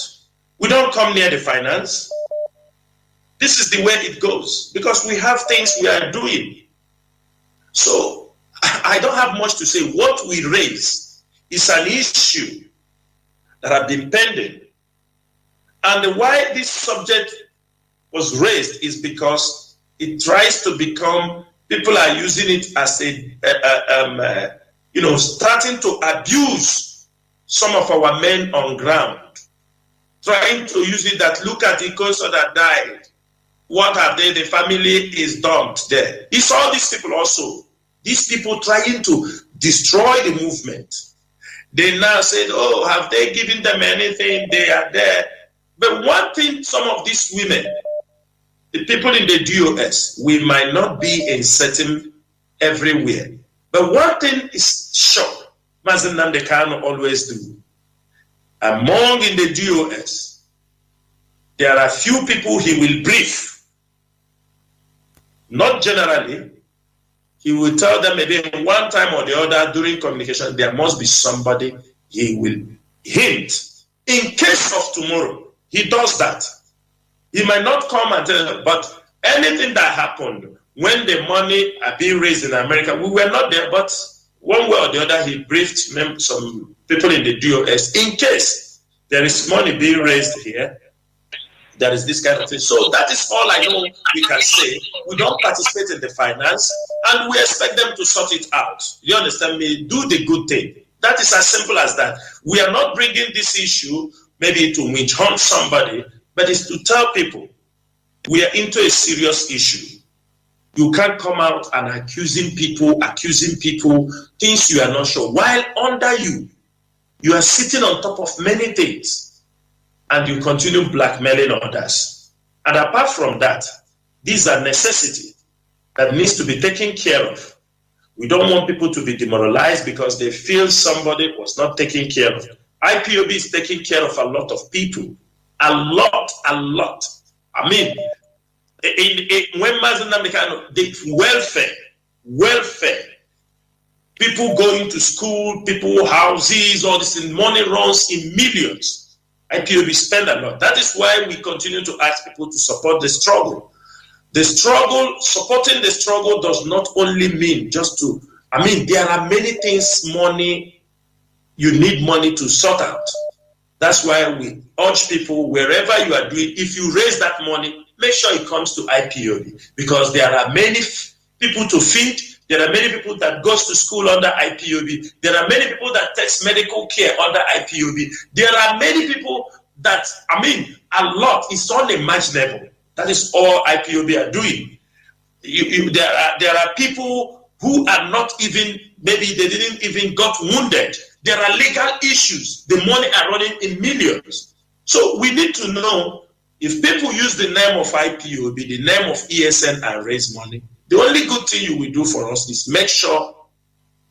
We don't come near the finance. This is the way it goes because we have things we are doing. So I don't have much to say. What we raise is an issue that have been pending. And why this subject was raised is because it tries to become, people are using it as starting to abuse some of our men on ground. Trying to use it that look at the Ikoso that died. What have they? The family is dumped there. It's all these people also. These people trying to destroy the movement. They now said, oh, have they given them anything? They are there. But one thing, some of these women, the people in the DOS, we might not be in certain everywhere. But one thing is sure, Mazi Chika always do. Among in the DOS, there are few people he will brief. Not generally. He will tell them maybe one time or the other during communication, there must be somebody he will hint. In case of tomorrow, he does that. He might not come and tell them, but anything that happened when the money are being raised in America, we were not there, but one way or the other, he briefed some people in the DOS in case there is money being raised here. There is this kind of thing. So that is all I know we can say. We don't participate in the finance and we expect them to sort it out. You understand me? Do the good thing. That is as simple as that. We are not bringing this issue maybe to witch hunt somebody, but it's to tell people we are into a serious issue. You can't come out and accusing people things you are not sure. While under you are sitting on top of many things. And you continue blackmailing others. And apart from that, these are necessities that needs to be taken care of. We don't want people to be demoralized because they feel somebody was not taken care of. IPOB is taking care of a lot of people. A lot. I mean, when Mazi Nnamdi Kanu, the welfare, people going to school, people houses, all this in money runs in millions. IPOB spend a lot. That is why we continue to ask people to support the struggle. The struggle, supporting the struggle does not only mean just to, I mean, there are many things you need money to sort out. That's why we urge people, wherever you are doing, if you raise that money, make sure it comes to IPOB, because there are many people to feed. There are many people that goes to school under IPOB. There are many people that takes medical care under IPOB. There are many people that, I mean, a lot is unimaginable. That is all IPOB are doing. There are people who are not even, maybe they didn't even got wounded. There are legal issues. The money are running in millions. So we need to know, if people use the name of IPOB, the name of ESN, and raise money, the only good thing you will do for us is make sure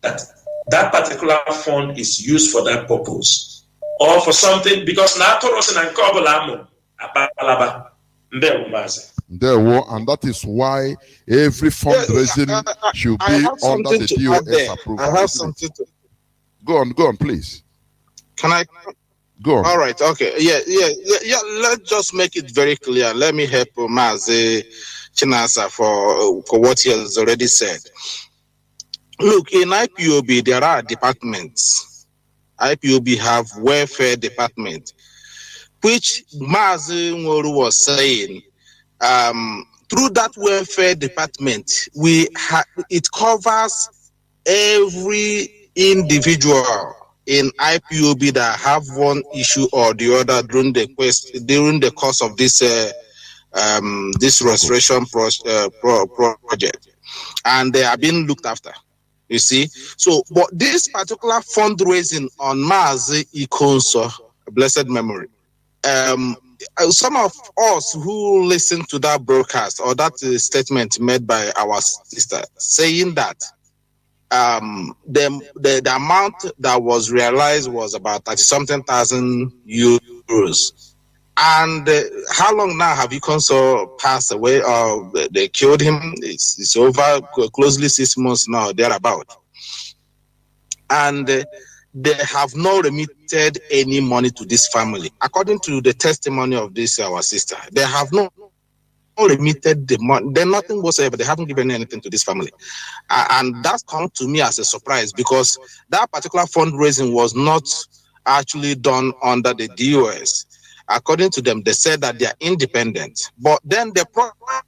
that that particular fund is used for that purpose or for something, because now and that is why every fundraising should be under the DOS approval. I have something to... Go on, please. Can I? Go on. All right, okay. Yeah. Let's just make it very clear. Let me help Mazi Chinasa for what he has already said. Look, in IPOB, there are departments. IPOB have welfare department, which Mazi Nworu was saying, through that welfare department, it covers every individual in IPOB that have one issue or the other during the course of this this restoration project, and they are being looked after. You see, so but this particular fundraising on Mazi Ikonso, blessed memory, some of us who listened to that broadcast or that statement made by our sister saying that the amount that was realized was about 30-something thousand euros. And how long now have Ikonso passed away? They killed him. It's over closely 6 months now, thereabout. And they have not remitted any money to this family. According to the testimony of this our sister, they have not remitted the money. They're nothing whatsoever. They haven't given anything to this family. And that's come to me as a surprise, because that particular fundraising was not actually done under the DOS. According to them, they said that they are independent. But then the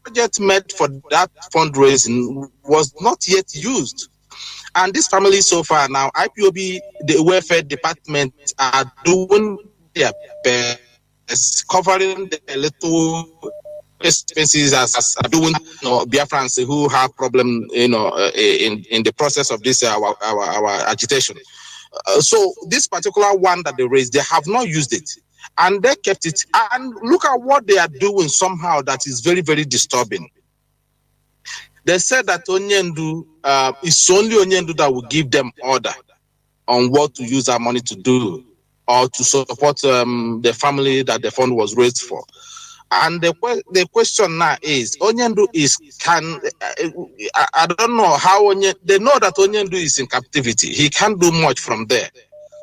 project made for that fundraising was not yet used. And this family so far now, IPOB, the welfare department are doing their best, covering the little expenses as are doing, Biafrans who have problem, in the process of this our agitation. So this particular one that they raised, they have not used it, and they kept it. And look at what they are doing somehow that is very, very disturbing. They said that Onyendu, it's only Onyendu that will give them order on what to use our money to do or to support the family that the fund was raised for. And the question now is, Onyendu I don't know how they know that Onyendu is in captivity. He can't do much from there.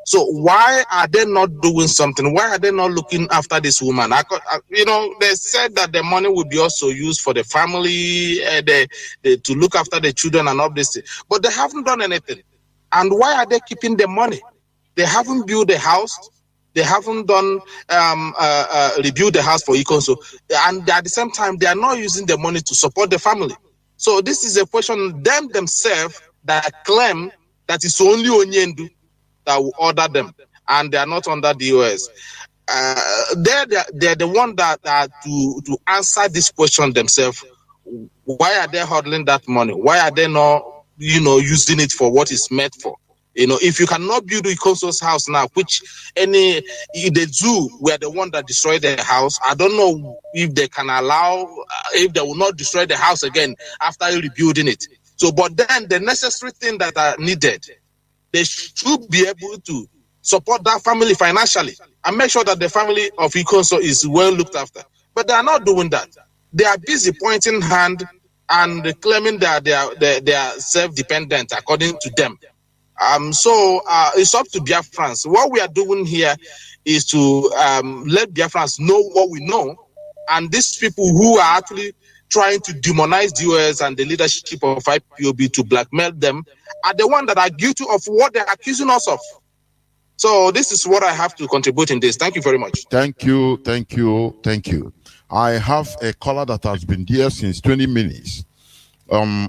So why are they not doing something? Why are they not looking after this woman? They said that the money would be also used for the family, to look after the children and all this, but they haven't done anything. And why are they keeping the money? They haven't built a house. They haven't done rebuild the house for Ikonso, and at the same time they are not using the money to support the family. So this is a question themselves that claim that it's only Onyendu that will order them, and they are not under DOS. They're the one that to answer this question themselves. Why are they holding that money? Why are they not, using it for what it's meant for? If you cannot build Ikonso's house now, which the zoo were the one that destroyed the house, I don't know if they can allow, if they will not destroy the house again after rebuilding it. So, but then the necessary thing that are needed, they should be able to support that family financially and make sure that the family of Ikonso is well looked after. But they are not doing that. They are busy pointing hand and claiming that they are self-dependent according to them. So it's up to Biafrans. What we are doing here is to let Biafrans know what we know, and these people who are actually trying to demonize the US and the leadership of IPOB to blackmail them are the ones that are guilty of what they're accusing us of. So this is what I have to contribute in this. Thank you very much. Thank you. I have a caller that has been there since 20 minutes.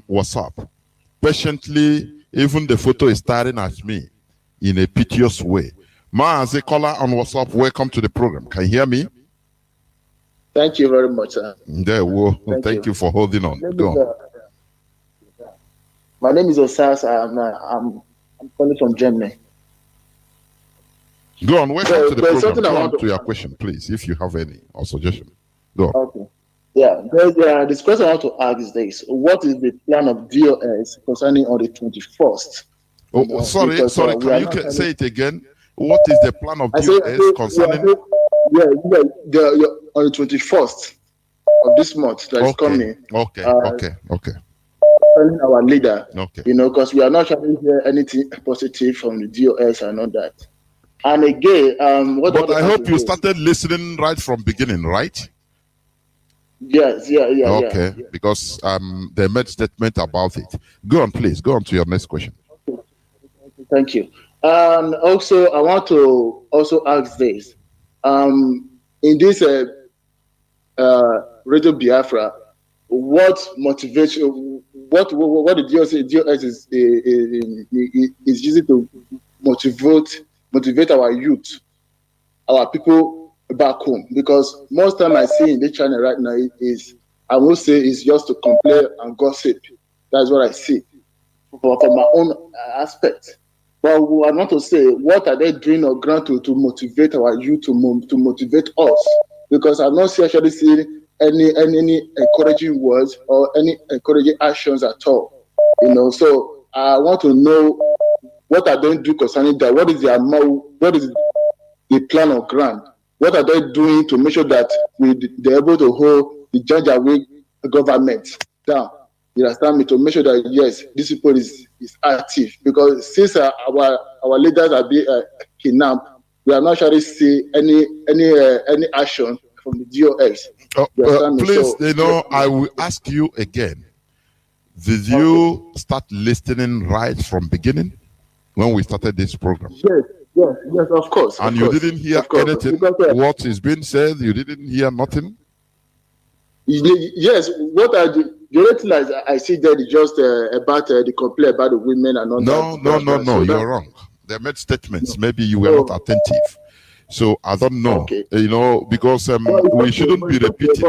What's up? Patiently, even the photo is staring at me in a piteous way. Mazi, caller on WhatsApp, welcome to the program. Can you hear me? Thank you very much, sir. There, thank you for holding on. Go on. My name is Osas. I'm calling from Germany. Go on, welcome to the program. Go on to your question, please, if you have any or suggestion. Go on. Okay. Yeah, this question I want to ask is this: what is the plan of DOS concerning on the 21st? Oh, sorry. Can you say it again? What is the plan of DOS concerning? On the 21st of this month that is coming. Okay. Concerning our leader. Okay. Because we are not trying to hear anything positive from the DOS and all that. And again, but I hope you started listening right from beginning, right? Yes, yeah. Okay, because they made statement about it. Go on, please. Go on to your next question. Okay. Thank you. And also, I want to also ask this. In this Radio Biafra, what motivation? What the DOS is using to motivate our youth, our people back home? Because most time I see in this channel right now is, I will say, is just to complain and gossip. That's what I see from my own aspect. But I want to say, what are they doing on ground to motivate our youth, to motivate us? Because I'm not actually seeing any encouraging words or any encouraging actions at all. So I want to know, what are they doing concerning that? What is the plan on ground? What are they doing to make sure that they're able to hold the Janjaweed government down? You understand me? To make sure that, yes, this people is active. Because since our leaders are being kidnapped, we are not sure to see any action from the DOS. Please, I will ask you again. Did you start listening right from beginning when we started this program? Yes, of course. And you didn't hear anything? What is being said? You didn't hear nothing? Yes, what the only thing I see there is just about the complaint about the women and all that. No, you're wrong. They made statements. Maybe you were not attentive. So I don't know, because we shouldn't be repeating. It's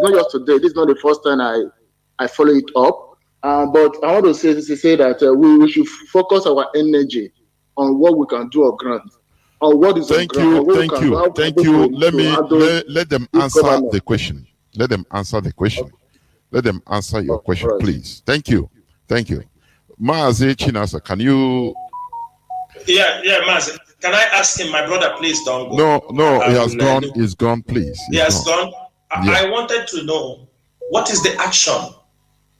not just today. This is not the first time I follow it up. But I want to say that we should focus our energy on what we can do on ground. On what is Thank you. Let them answer the question. Let them answer the question. Let them answer your question, please. Thank you. Mazi Chinasa, can you? Yeah, Mazi. Can I ask him, my brother, please don't go? No, he has gone. He's gone, please. He has gone. I wanted to know, what is the action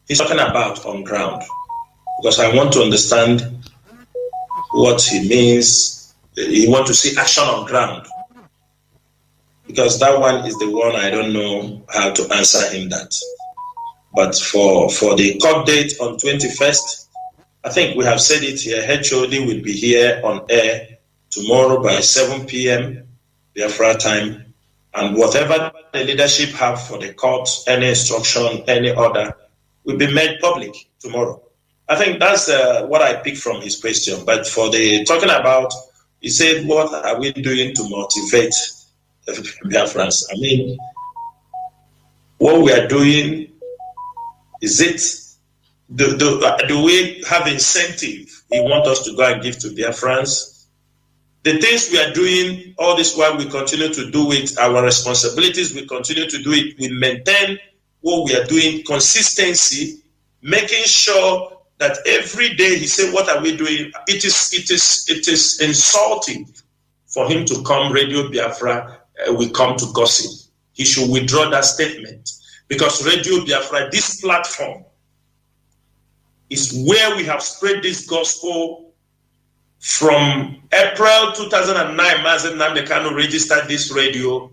he's talking about on ground? Because I want to understand what he means. He wants to see action on ground. Because that one is the one I don't know how to answer him that. But for the court date on 21st, I think we have said it here, HOD will be here on air tomorrow by 7 p.m. Biafra time. And whatever the leadership have for the court, any instruction, any order, will be made public tomorrow. I think that's what I picked from his question. But for the talking about, he said, what are we doing to motivate Biafrans? I mean, what we are doing, is it, do we have incentive he want us to go and give to Biafrans? The things we are doing, all this while we continue to do it, our responsibilities, we continue to do it, we maintain what we are doing, consistency, making sure that every day he say, what are we doing? It is insulting for him to come Radio Biafra, we come to gossip. He should withdraw that statement, because Radio Biafra, this platform, is where we have spread this gospel from April 2009. Mazi Nnamdi registered this radio.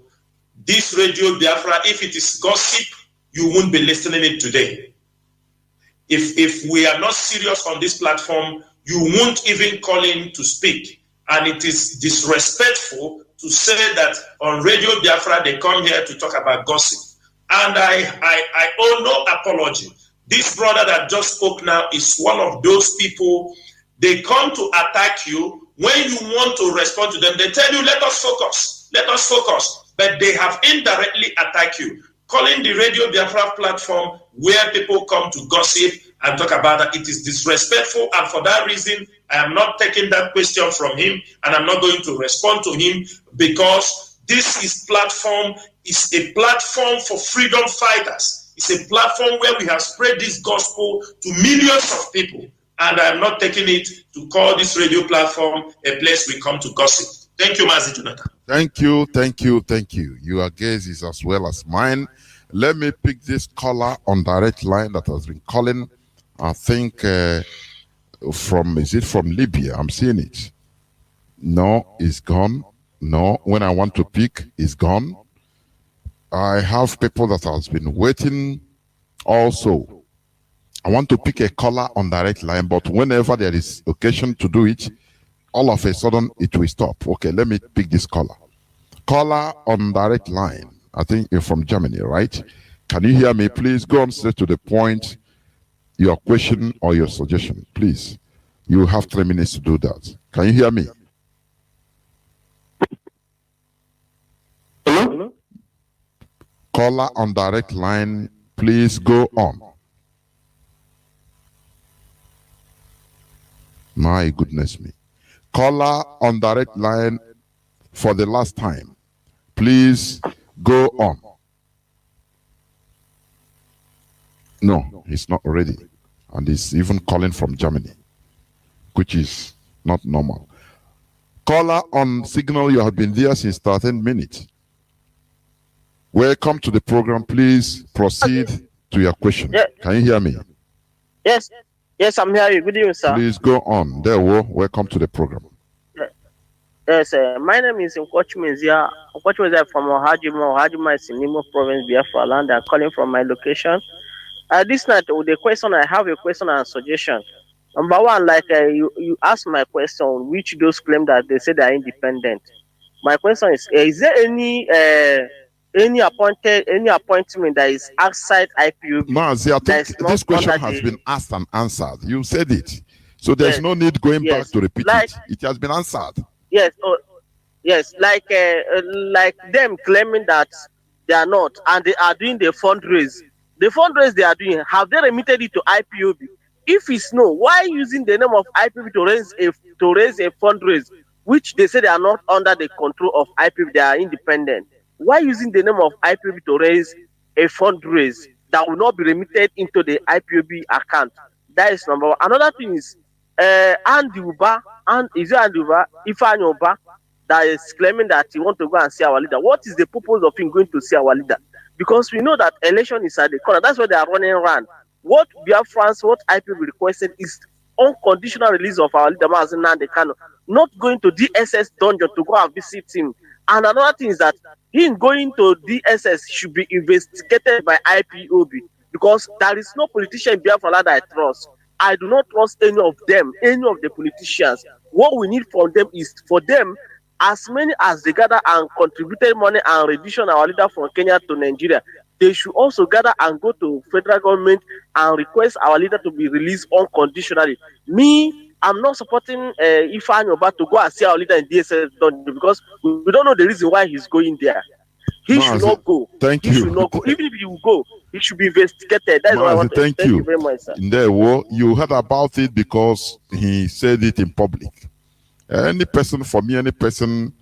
This Radio Biafra, if it is gossip, you won't be listening it today. If we are not serious on this platform, you won't even call in to speak. And it is disrespectful to say that on Radio Biafra they come here to talk about gossip. And I owe no apology. This brother that just spoke now is one of those people. They come to attack you. When you want to respond to them, they tell you, let us focus. Let us focus. But they have indirectly attacked you. Calling the Radio Biafra platform where people come to gossip and talk about that, it is disrespectful. And for that reason, I am not taking that question from him, and I'm not going to respond to him, because this platform is a platform for freedom fighters. It's a platform where we have spread this gospel to millions of people. And I'm not taking it to call this radio platform a place we come to gossip. Thank you, Mazi Jonathan. Thank you, thank you, thank you. Your gaze is as well as mine. Let me pick this caller on direct line that has been calling. I think is it from Libya? I'm seeing it. No, it's gone. No, when I want to pick, it's gone. I have people that has been waiting also. I want to pick a caller on direct line, but whenever there is occasion to do it, all of a sudden it will stop. Okay, let me pick this caller. Caller on direct line. I think you're from Germany, right? Can you hear me? Please go on straight to the point. Your question or your suggestion, please. You have 3 minutes to do that. Can you hear me? Hello? Caller on direct line, please go on. My goodness me. Caller on direct line for the last time. Please go on. No, he's not ready. And he's even calling from Germany, which is not normal. Caller on signal, you have been there since 13 minutes. Welcome to the program. Please proceed to your question. Yeah. Can you hear me? Yes. Yes, I'm here. Good evening, sir. Please go on. There we go. Welcome to the program. Yes, my name is Nkochimezia. Nkochimezia from Ohajima. Ohajima is in Imo Province, Biafra land. I'm calling from my location. This night, with the question, I have a question and a suggestion. Number one, like you asked my question, which those claim that they say they are independent. My question is there any appointment that is outside IPOB? Mazi, I think this question has been asked and answered. You said it. So there's no need going back to repeat it. It has been answered. Yes, yes, like them claiming that they are not, and they are doing the fundraise. The fundraise they are doing, have they remitted it to IPOB? If it's no, why using the name of IPOB to raise a fundraise, which they say they are not under the control of IPOB, they are independent? Why using the name of IPOB to raise a fundraise that will not be remitted into the IPOB account? That is number one. Another thing is Andy Uba, Ifeanyi Uba, that is claiming that he want to go and see our leader. What is the purpose of him going to see our leader? Because we know that election is at the corner. That's why they are running around. What Biafrans, what IPOB requested is unconditional release of our leader, Mazi Nnamdi Kanu, not going to DSS dungeon to go and visit him. And another thing is that him going to DSS should be investigated by IPOB, because there is no politician in Biafra that I trust. I do not trust any of them, any of the politicians. What we need from them is for them, as many as they gather and contributed money and revision our leader from Kenya to Nigeria, they should also gather and go to federal government and request our leader to be released unconditionally. Me, I'm not supporting Ifeanyi Uba to go and see our leader in DSS because we don't know the reason why he's going there. He should not go. Thank you. He should not go. Even if he will go, he should be investigated. That's what I want to say. Thank you very much, sir. You heard about it because he said it in public. Any person, for me, any person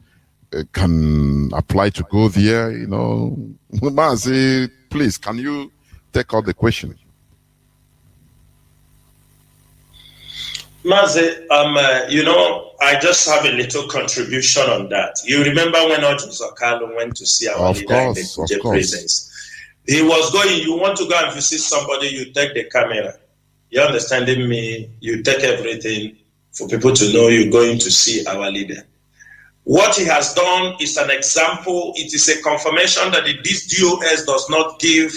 can apply to go there, you know. Mazi, please, can you take out the question? Mazi, I just have a little contribution on that. You remember when Hdos Mazi went to see our leader in the Kuje prisons? He was going, you want to go and visit somebody, you take the camera. You understanding me? You take everything for people to know you're going to see our leader. What he has done is an example. It is a confirmation that this DOS does not give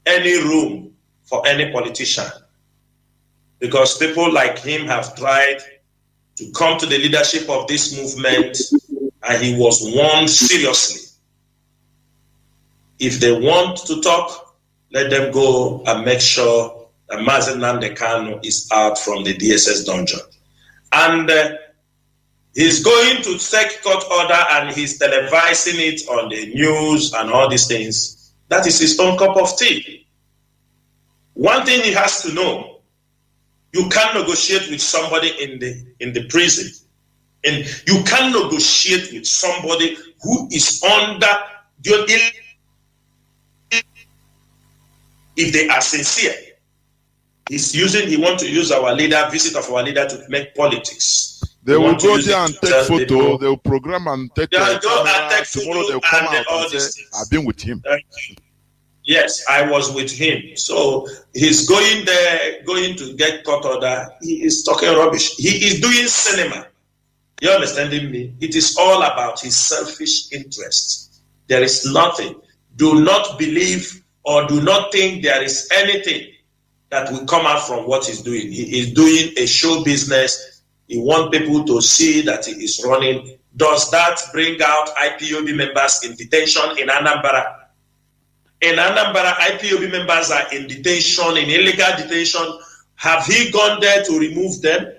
any room for any politician. Because people like him have tried to come to the leadership of this movement, and he was warned seriously. If they want to talk, let them go and make sure that Mazi Chika is out from the DSS dungeon. And he's going to take court order and he's televising it on the news and all these things. That is his own cup of tea. One thing he has to know, you can't negotiate with somebody in the prison. And you can't negotiate with somebody who is under your if they are sincere. He wants to use our leader, visit of our leader to make politics. They will go there and take photo, they will program and take camera. Tomorrow they'll come out and say, I've been with him. Yes, I was with him. So he's going there, going to get court order. He is talking rubbish. He is doing cinema. You understanding me? It is all about his selfish interests. There is nothing. Do not believe or do not think there is anything that will come out from what he's doing. He is doing a show business. He wants people to see that he is running. Does that bring out IPOB members in detention in Anambra? In Anambra, IPOB members are in detention, in illegal detention. Have he gone there to remove them?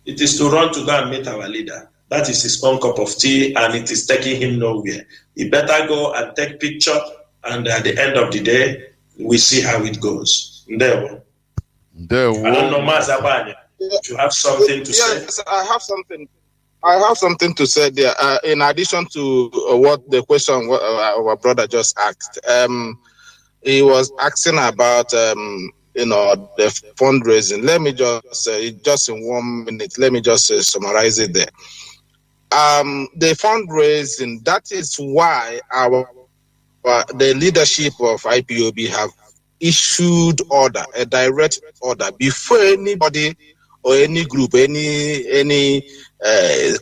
It is to run to go and meet our leader. That is his own cup of tea, and it is taking him nowhere. He better go and take picture, and at the end of the day, we see how it goes. There. I don't know, Mazabanya. You have something to say? Yes, I have something. I have something to say there. In addition to what the question our brother just asked, he was asking about the fundraising. Let me just in 1 minute. Let me just summarize it there. The fundraising. That is why the leadership of IPOB have issued a direct order before anybody or any group, any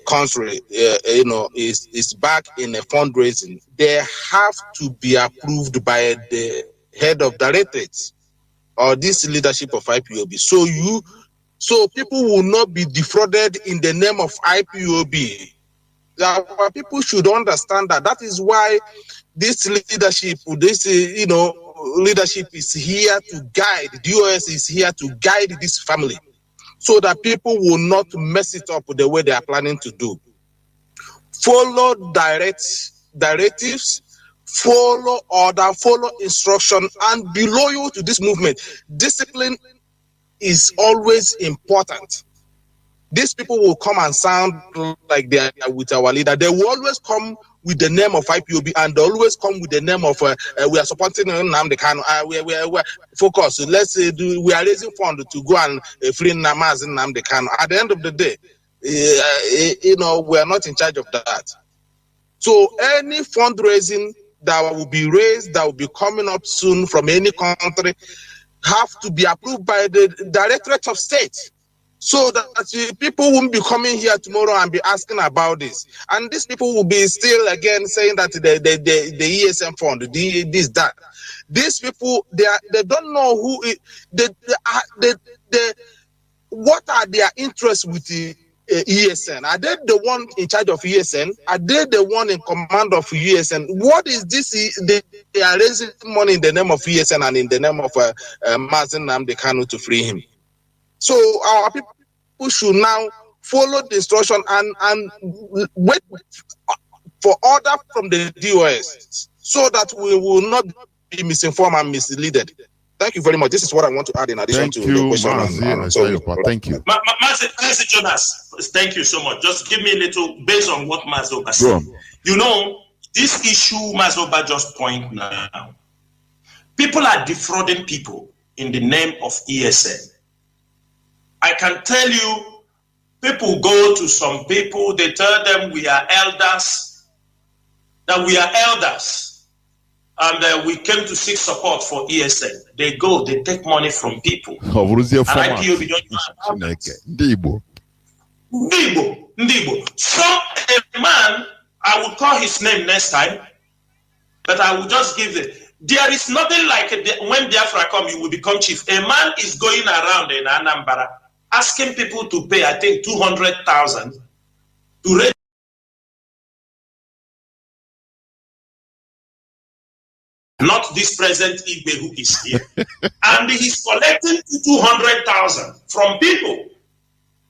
country, is back in a fundraising. They have to be approved by the head of directorates or this leadership of IPOB. So people will not be defrauded in the name of IPOB. Our people should understand that. That is why this leadership, leadership is here to guide. DOS is here to guide this family, so that people will not mess it up the way they are planning to do. Follow directives, follow order, follow instruction, and be loyal to this movement. Discipline is always important. These people will come and sound like they are with our leader. They will always come with the name of IPOB, and they always come with the name of we are supporting Nnamdi Kanu. We focus. Let's we are raising funds to go and free Mazi Nnamdi Kanu. At the end of the day, we are not in charge of that. So any fundraising that will be raised, that will be coming up soon from any country, have to be approved by the Directorate of State. So that people won't be coming here tomorrow and be asking about this. And these people will be still again saying that the ESM fund, this, that. These people, they don't know who, what are their interests with the ESN? Are they the one in charge of ESN? Are they the one in command of ESN? What is this? They are raising money in the name of ESN and in the name of Mazi Nnamdi Kanu to free him. So our people should now follow the instruction and wait for order from the DOS, so that we will not be misinformed and misleaded. Thank you very much. This is what I want to add in addition to the question. Thank you. Mazi Jonas, thank you so much. Just give me a little, based on what Mazoba said. This issue Mazoba just point now, people are defrauding people in the name of ESN. I can tell you, people go to some people, they tell them we are elders, that we are elders, and we came to seek support for ESN. They go, they take money from people. And IPOB don't Ndibo. So a man, I will call his name next time, but I will just give it. There is nothing like when Biafra come, you will become chief. A man is going around in Anambra asking people to pay, I think, 200,000 to raise. Not this present Igbe who is here. And he's collecting 200,000 from people.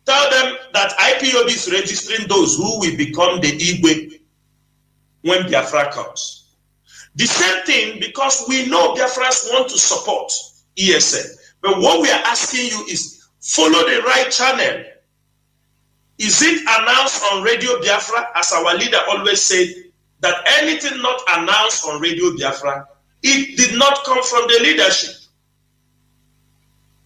Tell them that IPOB is registering those who will become the Igbe when Biafra comes. The same thing, because we know Biafras want to support ESN. But what we are asking you is follow the right channel. Is it announced on Radio Biafra, as our leader always said, that anything not announced on Radio Biafra, it did not come from the leadership.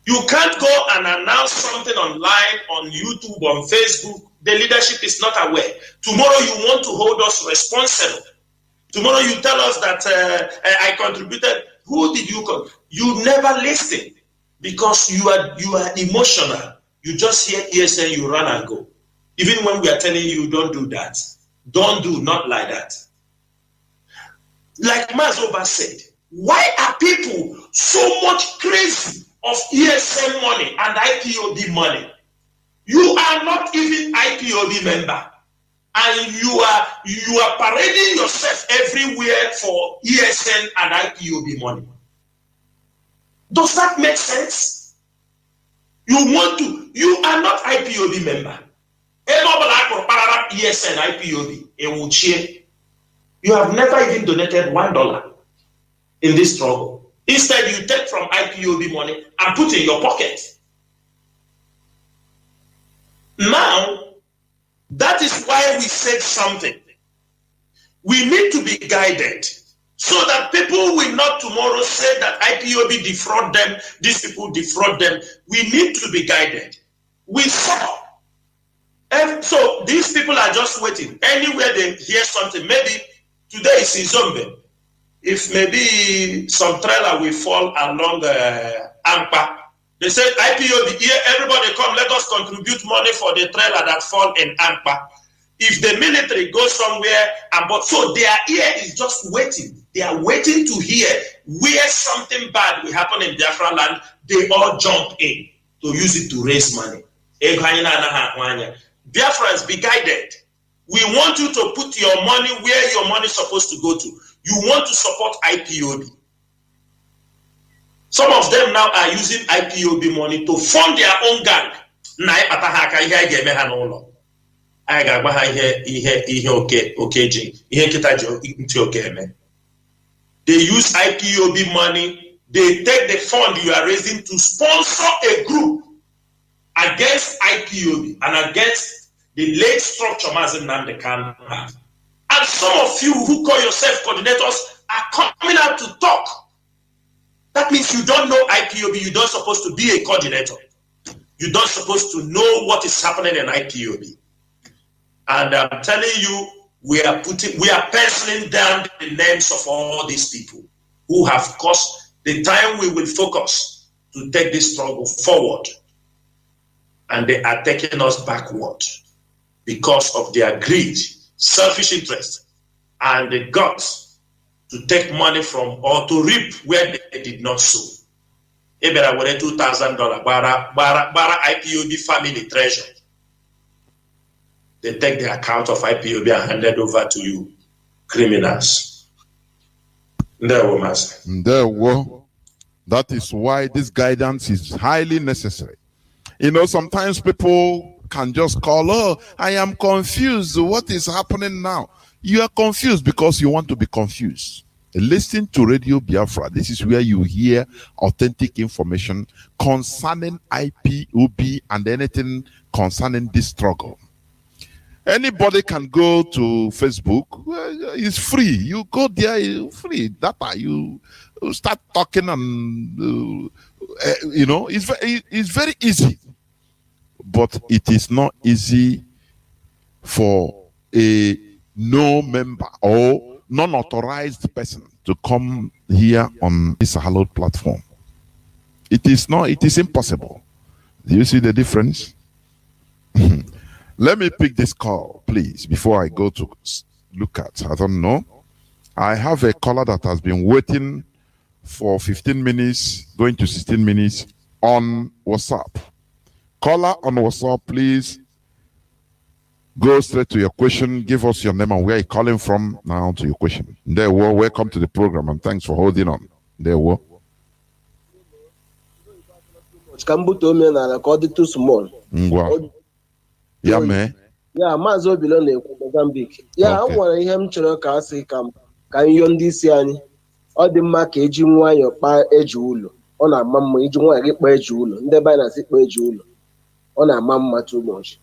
You can't go and announce something online, on YouTube, on Facebook. The leadership is not aware. Tomorrow you want to hold us responsible. Tomorrow you tell us that I contributed. Who did you call? You never listen because you are emotional. You just hear ESN, you run and go. Even when we are telling you don't do that. Don't do, not like that. Like Mazoba said, why are people so much crazy of ESN money and IPOB money? You are not even IPOB member. And you are parading yourself everywhere for ESN and IPOB money. Does that make sense? You are not IPOB member. ESN, IPOB, you have never even donated $1 in this struggle. Instead, you take from IPOB money and put in your pocket. Now, that is why we said something. We need to be guided so that people will not tomorrow say that IPOB defraud them, these people defraud them. We need to be guided. We saw. And so these people are just waiting. Anywhere they hear something, maybe today is in Zombe. If maybe some trailer will fall along Ampa, they said, IPOB, here, everybody come, let us contribute money for the trailer that fall in Ampa. If the military goes somewhere, so their ear is just waiting. They are waiting to hear where something bad will happen in Biafra land. They all jump in to use it to raise money. Biafrans, be guided. We want you to put your money where your money is supposed to go to. You want to support IPOB. Some of them now are using IPOB money to fund their own gang. They use IPOB money. They take the fund you are raising to sponsor a group against IPOB and against the late structure Mazi have. And some of you who call yourself coordinators are coming out to talk. That means you don't know IPOB. You don't supposed to be a coordinator. You don't supposed to know what is happening in IPOB. And I'm telling you, we are penciling down the names of all these people who have caused the time we will focus to take this struggle forward. And they are taking us backward because of their greed, selfish interest, and the guts to take money from or to reap where they did not sow. Ebera were $2,000 bara IPOB family treasure. They take the account of IPOB and hand it over to you, criminals. That is why this guidance is highly necessary. You know, sometimes people can just call, oh, I am confused. What is happening now? You are confused because you want to be confused. Listen to Radio Biafra. This is where you hear authentic information concerning IPOB and anything concerning this struggle. Anybody can go to Facebook. It's free. You go there, free data. You start talking and, you know, it's very easy. but it is not easy for a no member or non-authorized person to come here on this hallowed platform. It is not, it is impossible. Do you see the difference? Let me pick this call, please, before I go to look at. I don't know. I have a caller that has been waiting for 15 minutes, going to 16 minutes on WhatsApp. Caller on WhatsApp, please go straight to your question. Give us your name and where you're calling from now to your question. There, welcome to the program and thanks for holding on. There, too small. Yeah, man. Yeah, Mazi Obilo na-ekwu Mozambique. Yeah, I nwere ihe m chọrọ ka asị ka nyọ ndị isi anyị. Ọ dị mma ka eji nwayọọ kpaa eji ụlọ. Ọ na-ama mma iji nwayọọ gị kpaa eji ụlọ. Ndị be anyị na-asị kpaa eji ụlọ. Ọ na-ama mma too much.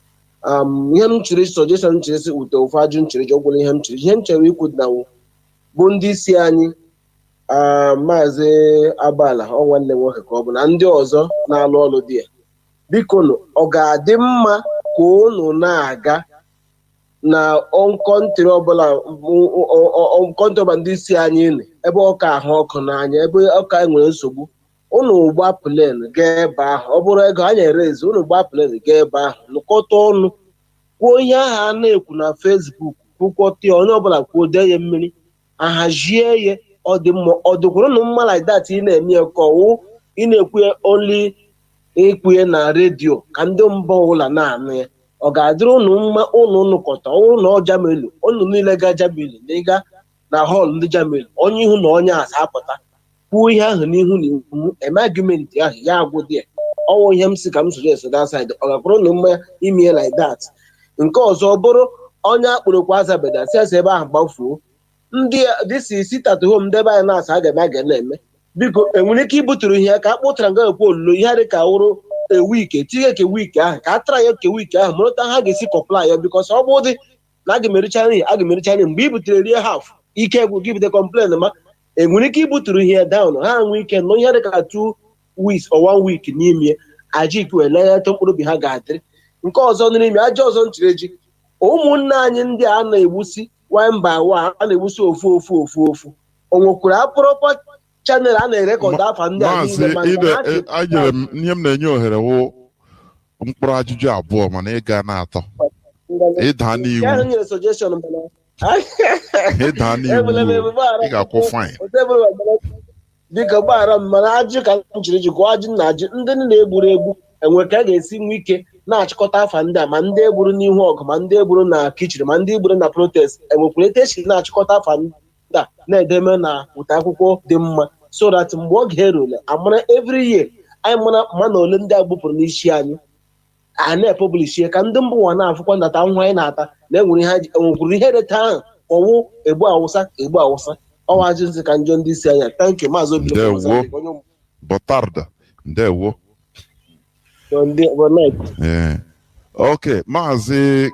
Ihe m chọrọ suggestion m chọrọ isi ute ofu ajụ m chọrọ ọgwụrụ ihe m chọrọ. Ihe m chọrọ ikwu na bụ ndị isi anyị Maazị Agbala ọ nwanne nwoke ka ọ bụ na ndị ọzọ na-alụ ọlụ dị ya. Biko ọ ga-adị mma ka unu na-aga na ọnkọntrị ọbụla ọnkọntrị ndị isi anyị nọ ebe ọka ahụ ọkụ n'anya ebe ọka nwere nsogbu unu gba plen gaa ebe ahụ ọ bụrụ ego a nyere ezi unu gba plen gaa ebe ahụ nụkọta ọnụ kwuo ihe ahụ a na-ekwu na Facebook kwukọta onye ọbụla kwuo dee ya mmiri ahazie ya ọ dị mma ọ dịkwuru unu mma like that ị na-eme ya ka ọwụ ị na-ekwu ya only ekwe na redio ka ndị mba ụla na-anụ ya ọ ga-adịrị unu mma unu nụkọta ọnwụ na Jamelu unu niile ga Jamelu na ịga na họl ndị Jamelu onye ihu na onye asa apụta kwuo ihe ahụ n'ihu na ihu eme argument ahụ ya agwụ dị ya ọnwụ ihe m si ka m suggest that side ọ ga-akwụrụ unu mma ime like that. Nke ọzọ bụrụ onye akpụrụkwa azabeda siasa ebe ahụ gbafuo ndị dịsi sit-at home ndebe anyị na-asa aga na-eme biko enwere ike ibuturu ihe ka akpụtara nga ekwu olulu ihe dị ka wụrụ ewike tinye ke wiki ahụ ka atara ya ke wiki ahụ mụrụta ha ga-esi kọpla ya bikos ọ bụ dị na aga mericha nri mgbe i butere rie haf ike egwu gị bute complain ma enwere ike ibuturu ihe down ha nwee ike nọ ihe dị ka 2 weeks or 1 week n'ime ajikwe na-eto mkpụrụ obi ha ga-adịrị. Nke ọzọ n'ime ajọ ọzọ ntụreji ụmụnne anyị ndị a na-egbusi one by one a na-egbusi ofu o nwekwara apụrụpa chanel a na-erekọd afa ndị a niile anyere m ihe m na-enye ohere wụ mkpụrụ ajụjụ abụọ mana ịga na-atọ ịda n'iwu ị ga-akwụ fine biko gbaghara m mana ajụ ka m jiri jikwa ajụ na ajụ ndị na-egburu egbu enwe ka a ga-esi nwe ike na-achịkọta afa ndị a ma ndị egburu n'ihu ọgụ ma ndị egburu na kichiri ma ndị egburu na protest enwekwara etu esi na-achịkọta afa ndị a na-edeme na ụta akwụkwọ dị mma so that mgbe oge erule amara every year anyị mara ma na ole ndị a gbupụrụ n'isi anyị a na-epublishie ka ndị mba ụwa na-afụkwa ndata ahụhụ anyị na-ata na enwekwuru ihe deta ahụ ọwụ egbu awụsa ọwa ajụ nsị ka njọ ndị isi anya. Thank you Mazi Obilo. Botarda ndewo. Okay, Mazi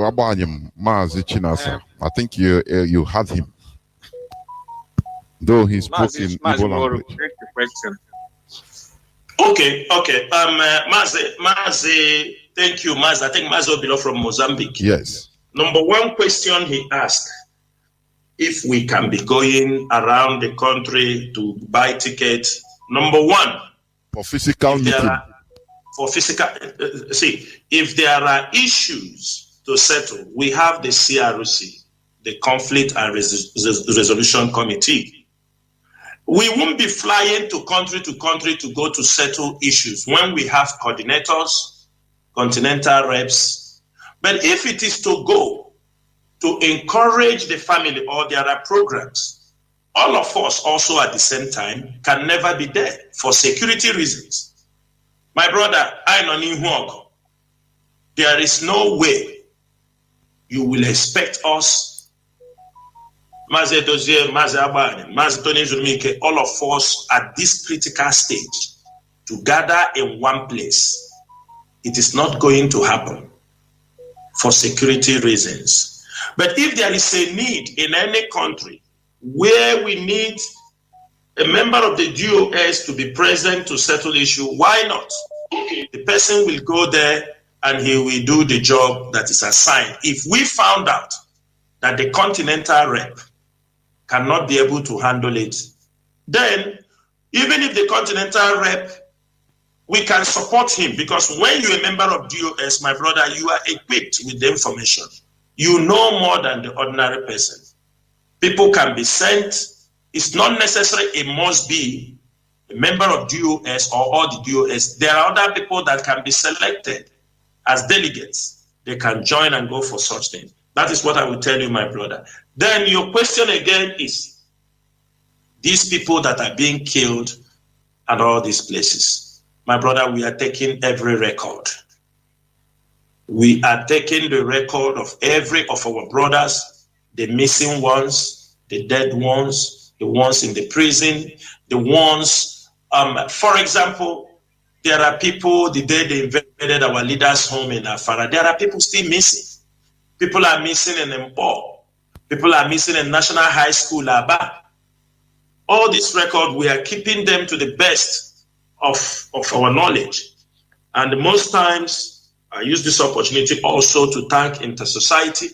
Abanyim, Mazi Chinasa. I think you had him. Though he spoke in Igbo language. Okay. Mazi, thank you, Mazi. I think Mazi Obilo from Mozambique. Yes. Number one question he asked, if we can be going around the country to buy tickets. Number one, for physical meeting. If there are issues to settle, we have the CRC, the Conflict and Resolution Committee. We won't be flying to country to go to settle issues when we have coordinators, continental reps. But if it is to go to encourage the family or there are programs, all of us also at the same time can never be there for security reasons. My brother, I know Nihuog. There is no way you will expect us, Mazi Edoziem, Mazi Abani, Mazi Tony Zumike, all of us at this critical stage to gather in one place. It is not going to happen for security reasons. But if there is a need in any country where we need a member of the DOS to be present to settle issue, why not? The the person will go there and he will do the job that is assigned. If we found out that the continental rep cannot be able to handle it, then even if the continental rep, we can support him, because when you're a member of DOS, my brother, you are equipped with the information. You know more than the ordinary person. People can be sent. It's not necessary it must be a member of DOS or all the DOS. There are other people that can be selected as delegates. They can join and go for such things. That is what I will tell you, my brother. Then your question again is, these people that are being killed at all these places. My brother, we are taking every record. We are taking the record of every of our brothers, the missing ones, the dead ones, the ones in the prison, the ones, for example, there are people, the day they invaded our leader's home in Afara, there are people still missing. People are missing in Mpo. People are missing in National High School, Aba. All this record, we are keeping them to the best of our knowledge. And most times, I use this opportunity also to thank Inter-Society,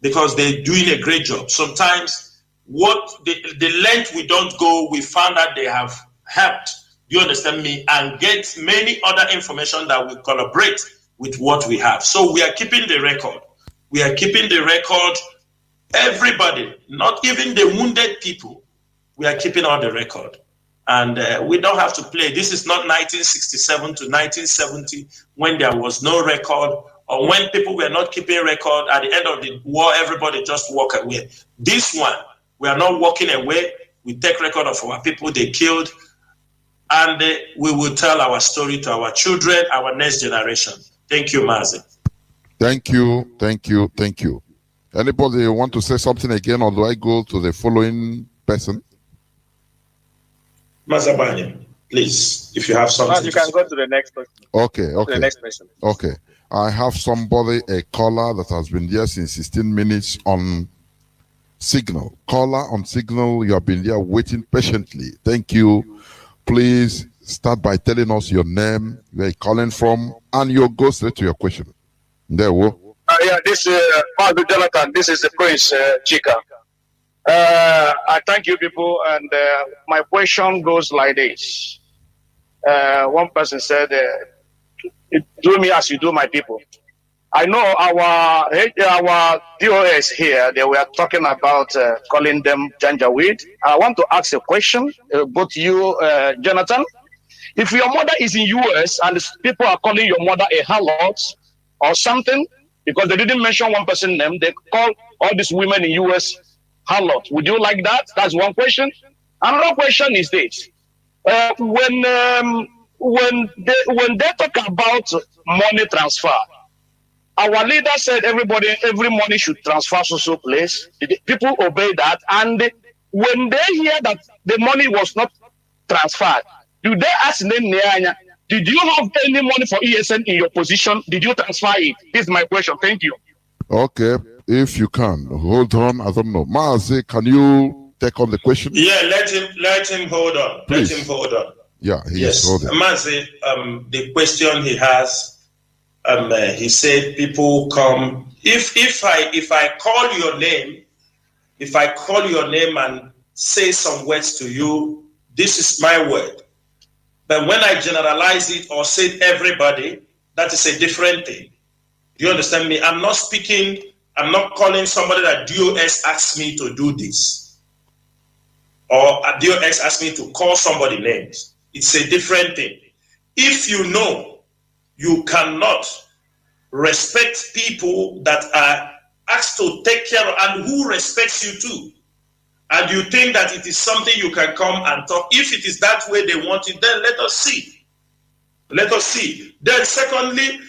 because they're doing a great job. Sometimes, what the length we don't go, we found out they have helped, do you understand me, and get many other information that will collaborate with what we have. So we are keeping the record. We are keeping the record. Everybody, not even the wounded people, we are keeping all the record. And we don't have to play. This is not 1967 to 1970 when there was no record, or when people were not keeping record. At the end of the war, everybody just walk away. This one, we are not walking away. We take record of our people they killed, and we will tell our story to our children, our next generation. Thank you, Mazi. Thank you, thank you, thank you. Anybody want to say something again, or do I go to the following person? Mazabani, please, if you have something. You can go to the next person. Okay, To okay. the next person. Okay. I have somebody, a caller that has been there since 16 minutes on Signal. Caller on Signal, you have been there waiting patiently. Thank you. Please start by telling us your name, where you're calling from, and you'll go straight to your question. There we go. Yeah, this is Mazi Jonathan. This is the Prince Chika. I thank you, people, and my question goes like this. One person said, "Do me as you do my people." I know our DOS here, they were talking about calling them Janjaweed. I want to ask a question, both you, Jonathan. If your mother is in US and people are calling your mother a harlot or something, because they didn't mention one person's name, they call all these women in US harlot. Would you like that? That's one question. Another question is this: when they talk about money transfer, our leader said every money should transfer so place. People obey that, and when they hear that the money was not transferred, do they ask them, did you have any money for ESN in your position? Did you transfer it? This is my question. Thank you. Okay, if you can hold on. I don't know, Mazi, can you take on the question? Yeah, let him hold on. Please. Let him hold on. Yeah, he Yes, is holding. Mazi, the question he has, he said people come. If I call your name, and say some words to you, this is my word. But when I generalize it or say everybody, that is a different thing. Do you understand me? I'm not calling somebody that DOS asked me to do this, or DOS asked me to call somebody names. It's a different thing. If you know you cannot respect people that are asked to take care of and who respects you too, and you think that it is something you can come and talk, if it is that way they want it, then let us see. Let us see. Then secondly,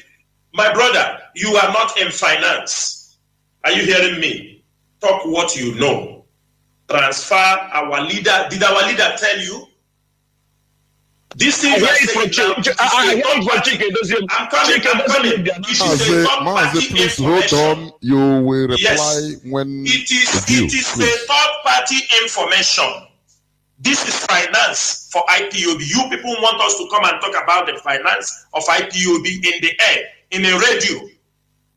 my brother, you are not in finance. Are you hearing me? Talk what you know. Transfer our leader. Did our leader tell you? This thing you are saying now, I'm coming. Mazi, please hold on. You will reply when it is a third-party information. This is finance for IPOB. You people want us to come and talk about the finance of IPOB in the air, in a radio,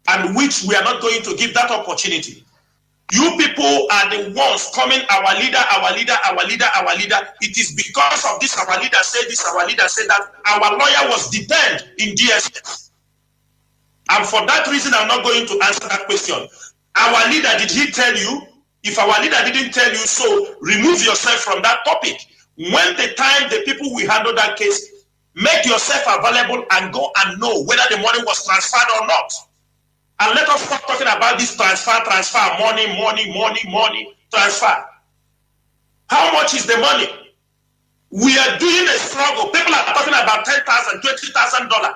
and which we are not going to give that opportunity. You people are the ones coming, our leader, our leader, our leader, our leader. It is because of this, our leader said this, our leader said that, our lawyer was detained in DSS. And for that reason, I'm not going to answer that question. Our leader, did he tell you? If our leader didn't tell you so, remove yourself from that topic. When the time the people will handle that case, make yourself available and go and know whether the money was transferred or not. And let us stop talking about this transfer, money, transfer. How much is the money? We are doing a struggle. People are talking about $10,000, $20,000.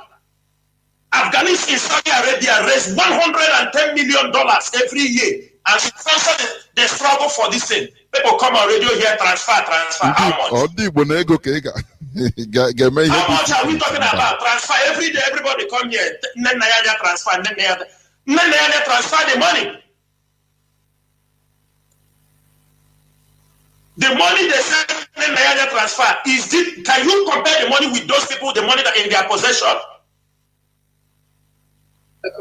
Afghanistan in Saudi Arabia raised $110 million every year and sponsor the struggle for this thing. People come on radio here, transfer. How much? How much are we talking about? Transfer every day, everybody come here. Transfer the money. The money they send transfer, is it, can you compare the money with those people, the money that in their possession? Now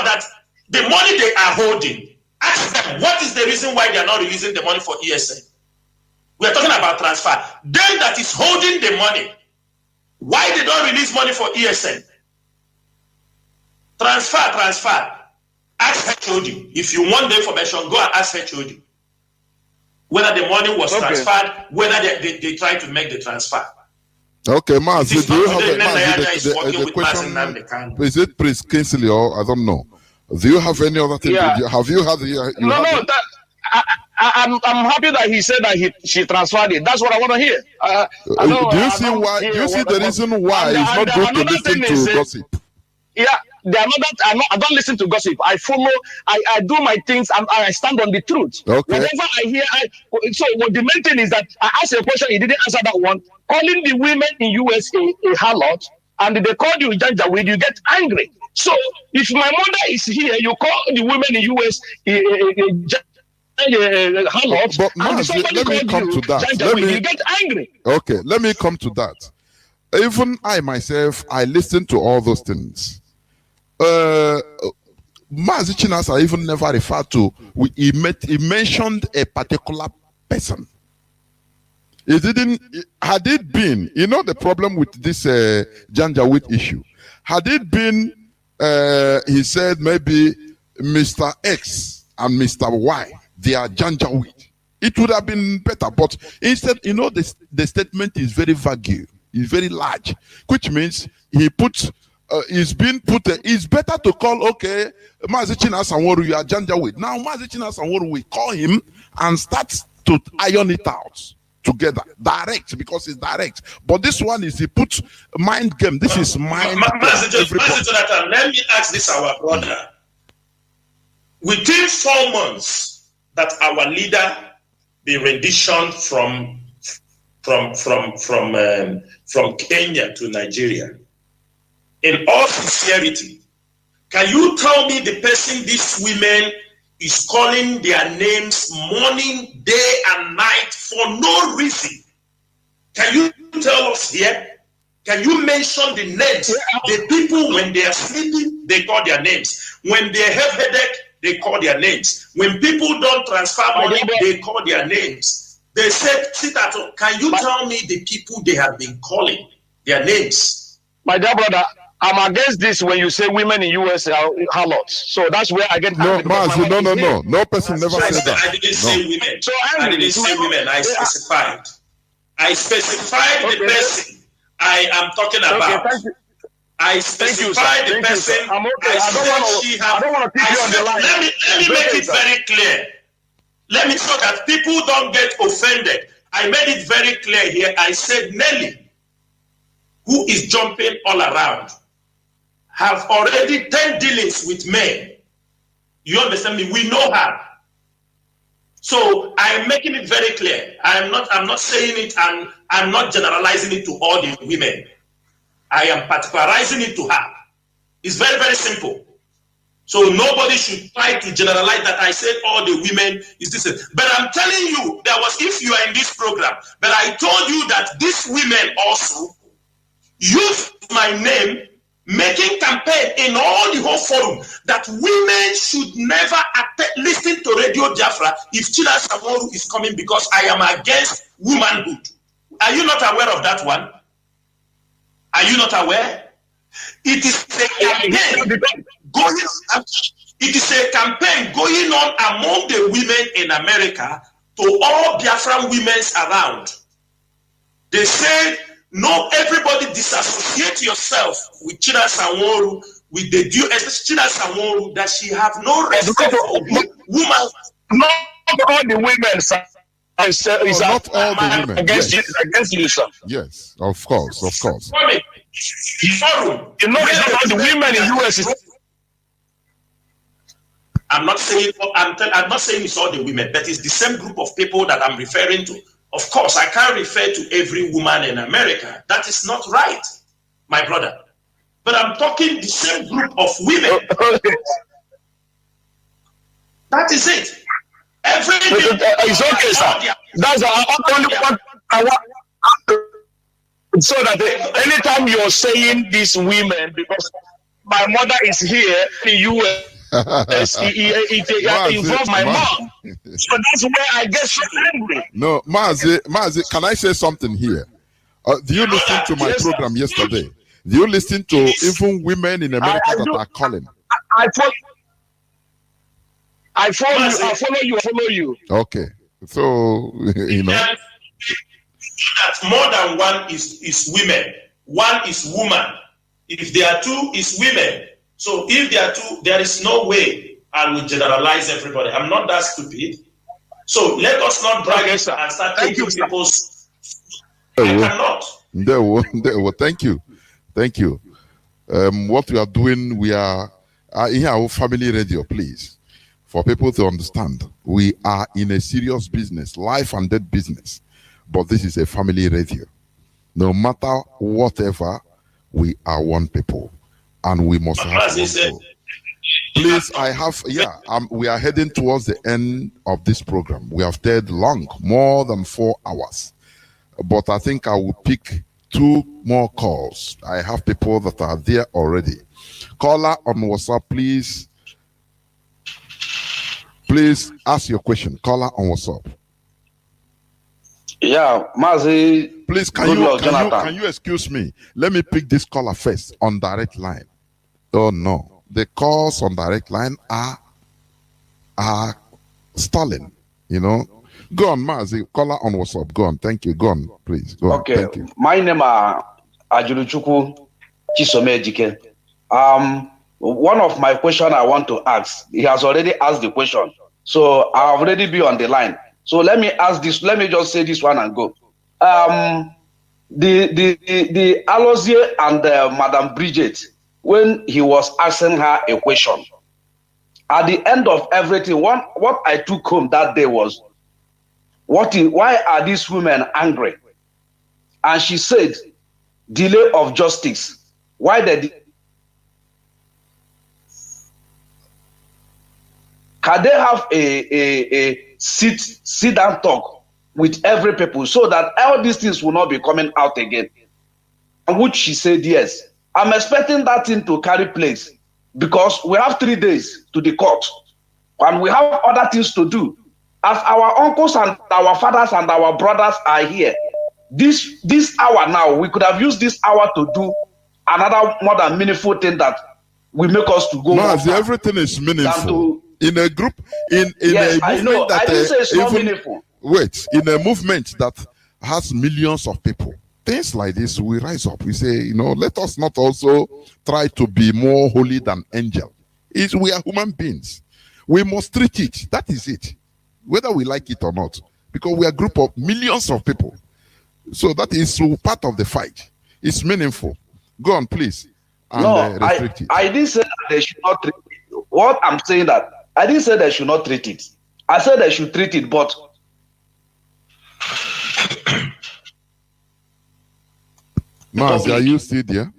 that the money they are holding, ask them what is the reason why they are not releasing the money for ESN. We are talking about transfer. Them that is holding the money, why they don't release money for ESN? Transfer. Ask HOD. If you want the information, go and ask HOD whether the money was transferred, whether they try to make the transfer. Okay, Mazi, do you have the question? Is it Prince Kingsley or I don't know? Do you have any other thing? Yeah. Have you had the? I'm happy that he said that she transferred it. That's what I want to hear. Do you see why? Do you see the reason why it's not good to listen to gossip? Yeah, I don't listen to gossip. I follow. I do my things. I stand on the truth. Okay. Whatever I hear, so the main thing is that I asked a question. He didn't answer that one. Calling the women in USA a harlot, and they call you Janjaweed, you get angry. So if my mother is here, you call the women in US harlot, but Mazi, let me come to that. You get angry. Okay, let me come to that. Even I myself, I listen to all those things. Mazi Chinasa even never referred to. He mentioned a particular person. He didn't. Had it been, the problem with this Janjaweed issue. Had it been, he said maybe Mr. X and Mr. Y, they are Janjaweed. It would have been better. But instead, the statement is very vague. It's very large, which means he puts. It's better to call, Mazi Chinasa Nworu, you are Janjaweed. Now Mazi Chinasa Nworu, we call him and start to iron it out together, direct, because it's direct. But this one is he puts mind game. This is mind. Mazi Jonathan, let me ask this our brother. Within 4 months that our leader be renditioned from Kenya to Nigeria, in all sincerity, can you tell me the person these women is calling their names morning, day, and night for no reason? Can you tell us here? Can you mention the names? The people, when they are sleeping, they call their names. When they have headache, they call their names. When people don't transfer money, they call their names. They said, sit at home. Can you tell me the people they have been calling their names? My dear brother, I'm against this when you say women in US are harlots. So that's where I get no, Mazi, no. No person never said that. I didn't say women. So I didn't say women. I specified. I specified the person I am talking about. I specified the person. I'm okay. I don't want to keep you on the line. Let me make it very clear. Let me so that people don't get offended. I made it very clear here. I said Nelly, who is jumping all around, have already 10 dealings with men. You understand me? We know her. So I'm making it very clear. I'm not saying it, and I'm not generalizing it to all the women. I am particularizing it to her. It's very, very simple. So nobody should try to generalize that I said all the women is this. But I'm telling you, there was, if you are in this program, but I told you that these women also use my name, making campaign in all the whole forum that women should never listen to Radio Biafra if Chida Samoru is coming because I am against womanhood. Are you not aware of that one? Are you not aware? It is a campaign going. It is a campaign going on among the women in America to all Biafran women around. They said, no, everybody disassociate yourself with Chida Samoru, with the due, especially Chida Samoru, that she have no respect for women. Not all the women, sir. Not all the women. Against you, sir. Yes, of course, of course. You know, it's not all the women in US. I'm not saying it's all the women, but it's the same group of people that I'm referring to. Of course, I can't refer to every woman in America. That is not right, my brother. But I'm talking the same group of women. That is it. Everything. It's okay, sir. That's only what I want. So that anytime you're saying these women, because my mother is here in the US, it involves my mom. So that's where I get so angry. No, Mazi, can I say something here? Do you listen to my program yesterday? Do you listen to even women in America that are calling? I follow you. Okay. So, you know. That more than one is women. One is woman. If there are two, is women. So if there are two, there is no way I will generalize everybody. I'm not that stupid. So let us not brag and start taking people's. I cannot. Thank you. Thank you. What we are doing, we are here our family radio, please. For people to understand, we are in a serious business, life and death business. But this is a family radio. No matter whatever, we are one people. And we must have one goal. Please, we are heading towards the end of this program. We have stayed long, more than 4 hours. But I think I will pick 2 more calls. I have people that are there already. Caller on WhatsApp, please. Please ask your question. Caller on WhatsApp. Yeah, Mazi. Please, can you excuse me? Let me pick this caller first on direct line. Oh no, the calls on direct line are stalling. You know, go on, Mazi. Caller on WhatsApp. Go on. Thank you. Go on, please. Go on. Okay. Thank you. My name is Ajuluchukwu Chisomejike. One of my question I want to ask. He has already asked the question, so I've already been on the line. So let me ask this. Let me just say this one and go. The Alozie and Madam Bridget, when he was asking her a question, at the end of everything, what I took home that day was, why are these women angry? And she said, delay of justice. Why can they have a sit down talk with every people so that all these things will not be coming out again? And which she said yes. I'm expecting that thing to carry place because we have 3 days to the court and we have other things to do. As our uncles and our fathers and our brothers are here, this hour now, we could have used this hour to do another more than meaningful thing that will make us to go. Mazi, everything is meaningful. In a group, in yes, a movement that I didn't say it's not meaningful. Wait, in a movement that has millions of people, things like this, we rise up. We say, you know, let us not also try to be more holy than angel. We are human beings. We must treat it. That is it. Whether we like it or not. Because we are a group of millions of people. So that is part of the fight. It's meaningful. Go on, please. And, no, I didn't say that they should not treat it. What I'm saying that I didn't say they should not treat it. I said they should treat it, but Mazi, are you still there?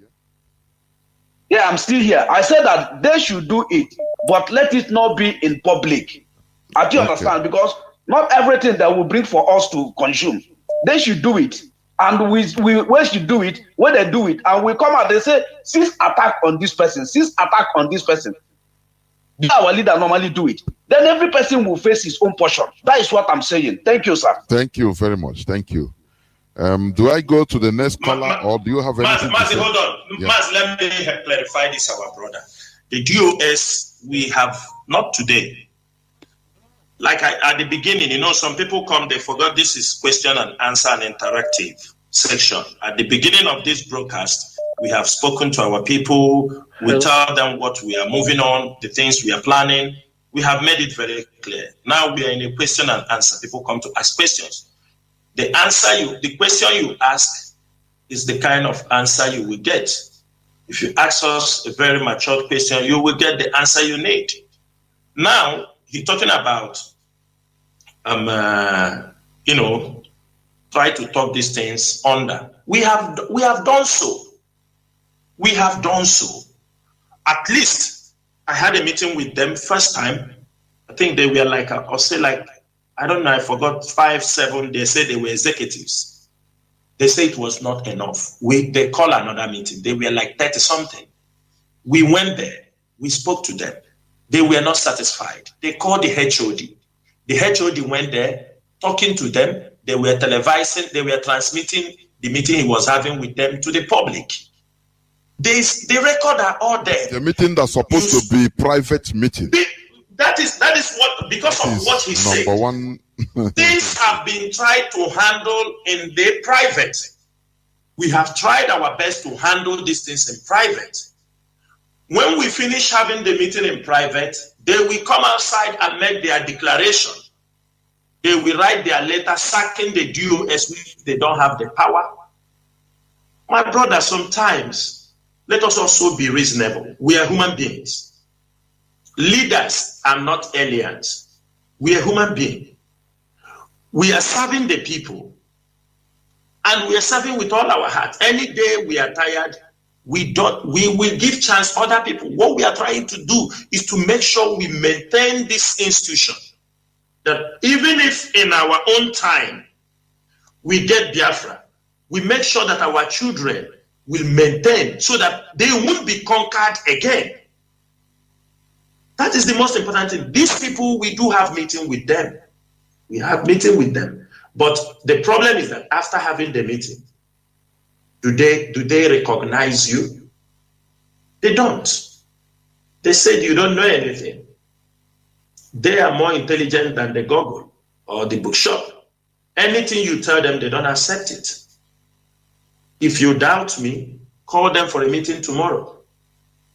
Yeah, I'm still here. I said that they should do it, but let it not be in public. I do understand, because not everything that will bring for us to consume, they should do it. And we should do it when they do it. And we come out, they say, since attack on this person, since attack on this person. Our leader normally do it. Then every person will face his own portion. That is what I'm saying. Thank you, sir. Thank you very much. Thank you. Do I go to the next caller, or do you have anything to say? Mazi, hold on. Yeah. Mazi, let me clarify this, our brother. The DOS, we have, not today. Like at the beginning, you know, some people come, they forgot this is question and answer and interactive section. At the beginning of this broadcast, we have spoken to our people. We tell them what we are moving on, the things we are planning. We have made it very clear. Now we are in a question and answer. People come to ask questions. The question you ask is the kind of answer you will get. If you ask us a very mature question, you will get the answer you need. Now, he's talking about, you know, try to talk these things under. We have done so. We have done so. At least I had a meeting with them first time. I think they were like, I'll say like, I don't know, I forgot 5, 7. They said they were executives. They said it was not enough. They call another meeting. They were like 30 something. We went there. We spoke to them. They were not satisfied. They called the HOD. The HOD went there, talking to them. They were televising. They were transmitting the meeting he was having with them to the public. The record are all there. The meeting that's supposed to be private meeting. That is what, because of what he said. Number one. Things have been tried to handle in the private. We have tried our best to handle these things in private. When we finish having the meeting in private, they will come outside and make their declaration. They will write their letter sacking the DOS if they don't have the power. My brother, sometimes let us also be reasonable. We are human beings. Leaders are not aliens. We are human beings. We are serving the people. And we are serving with all our heart. Any day we are tired, we will give chance to other people. What we are trying to do is to make sure we maintain this institution. That even if in our own time we get Biafra, we make sure that our children will maintain so that they won't be conquered again. That is the most important thing. These people, we do have meeting with them. We have meeting with them. But the problem is that after having the meeting, do they recognize you? They don't. They said you don't know anything. They are more intelligent than the Google or the bookshop. Anything you tell them, they don't accept it. If you doubt me, call them for a meeting tomorrow.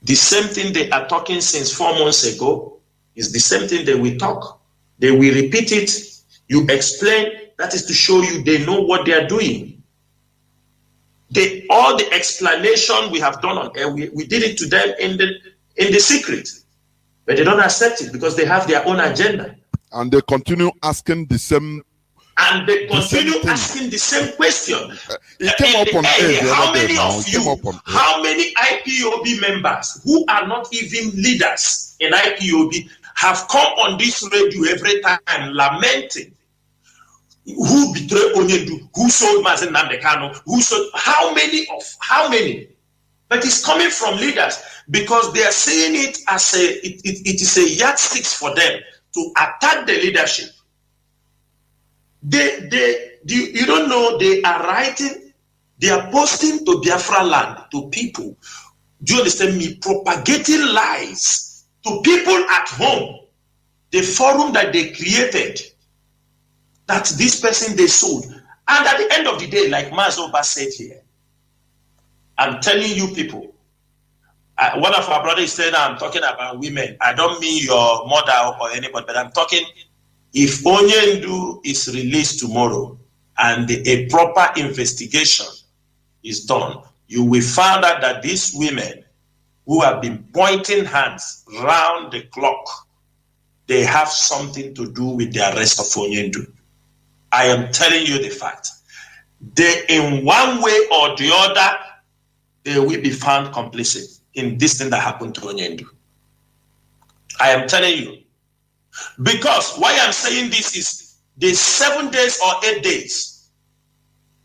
The same thing they are talking since 4 months ago is the same thing they will talk. They will repeat it. You explain. That is to show you they know what they are doing. All the explanation we have done on air, we did it to them in the secret. But they don't accept it because they have their own agenda. And they continue asking the same. And they continue asking the same question. It came up on air the other day now. How many IPOB members who are not even leaders in IPOB have come on this radio every time lamenting who betrayed Onyendu, who sold Mazi Chika, who sold how many? But it's coming from leaders because they are seeing it as it is a yardstick for them to attack the leadership. You don't know, they are writing, they are posting to Biafra land, to people. Do you understand me? Propagating lies to people at home. The forum that they created, that this person they sold. And at the end of the day, like Mazi said here, I'm telling you people, one of our brothers said, I'm talking about women. I don't mean your mother or anybody, but I'm talking, if Onyendu is released tomorrow and a proper investigation is done, you will find out that these women who have been pointing hands round the clock, they have something to do with the arrest of Onyendu. I am telling you the fact. They, in one way or the other, they will be found complicit in this thing that happened to Onyendu. I am telling you. Because why I'm saying this is the 7 days or 8 days,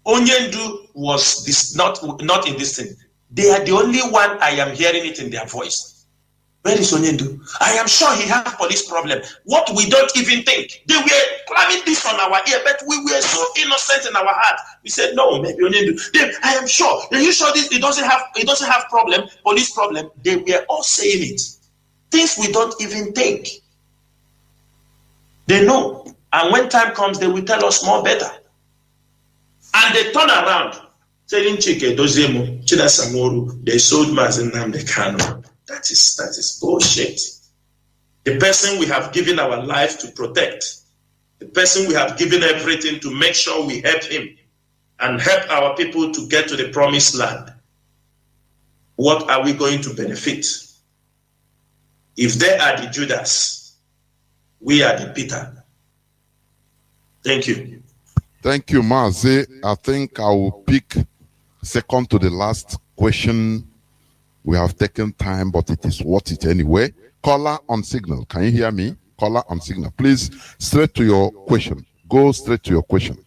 Onyendu was this not in this thing. They are the only one I am hearing it in their voice. Where is Onyendu? I am sure he has police problem. What we don't even think. They were clamming this on our ear, but we were so innocent in our heart. We said, no, maybe Onyendu. I am sure. Are you sure this? It doesn't have problem, police problem. They were all saying it. Things we don't even think. They know. And when time comes, they will tell us more better. And they turn around, telling Chika Edoziem, Chidasamoru, they sold Mazi Chika. That is bullshit. The person we have given our life to protect, the person we have given everything to make sure we help him and help our people to get to the promised land. What are we going to benefit? If they are the Judas, we are the Peter. Thank you. Thank you, Mazi. I think I will pick second to the last question. We have taken time, but it is worth it anyway. Caller on signal. Can you hear me? Caller on signal. Please, straight to your question. Go straight to your question.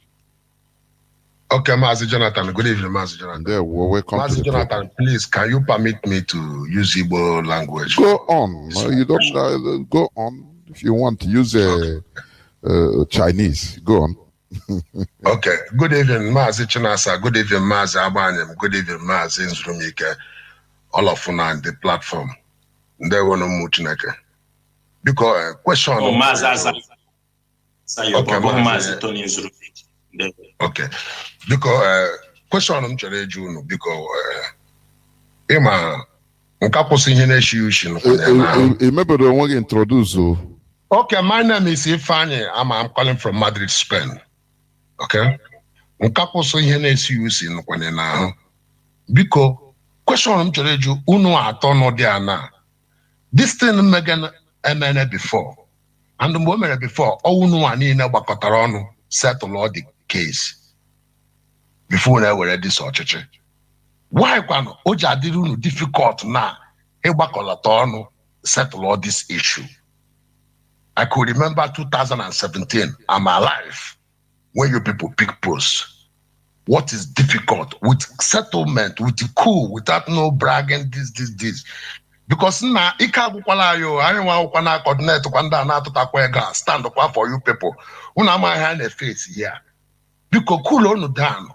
Okay, Mazi Jonathan. Good evening, Mazi Jonathan. There, welcome. Mazi Jonathan, please, can you permit me to use Igbo language? Go on. You don't go on. If you want to use Chinese, go on. Okay. Good evening, Mazi Chinasa. Good evening, Mazi Abanyem. Good evening, Mazi Nzrumike. All of you on the platform. They want to move to because question. Oh, Mazi. Okay, okay. Because question I'm trying to because Emma, remember the one introduce you. Okay, my name is Ifanye. I'm calling from Madrid, Spain. Okay. Because question I'm trying to uno atono diana. This thing Megan MN before. And the moment before, oh no ani na bakotarono settle all the case. Before I were this or church. Why can Oja didn't difficult now? Ebakolatorno settle all this issue. I could remember 2017. I'm alive when you people pick posts. What is difficult with settlement, with the coup, without no bragging, this. Because now, I don't want to coordinate to stand up for you people. Una my hand a face here. Because cool on down.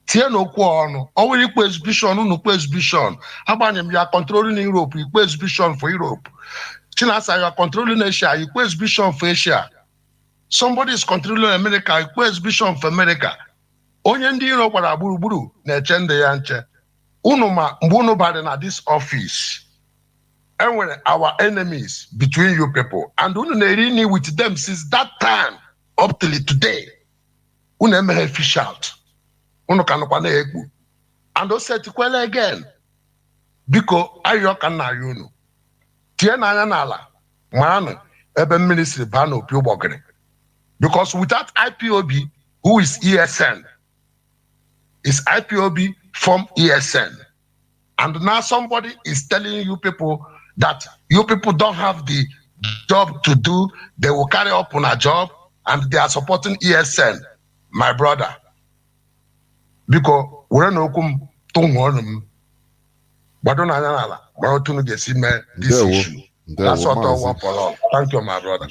Tier no quarno, already exhibition, no exhibition. How about you are controlling Europe, you exhibition for Europe. Chinasa, you are controlling Asia, you exhibition for Asia. Somebody is controlling America, you exhibition for America. Onye ndi Europe are buru na chende yanche. Unoma mbono bade na this office. And when our enemies between you people, and uno with them since that time up till today. Uno me fish out. Uno kanokwane egbu. And o said kwele again. Biko ayo kana yuno. Tie na anya n'ala. Man, ebe ministry bano pi ubogere. Because without IPOB, who is ESN? Is IPOB from ESN? And now somebody is telling you people that you people don't have the job to do. They will carry up on a job and they are supporting ESN. My brother. Because we're no kum tongonum. But don't this issue. That's what I want for all. Thank you, my brother.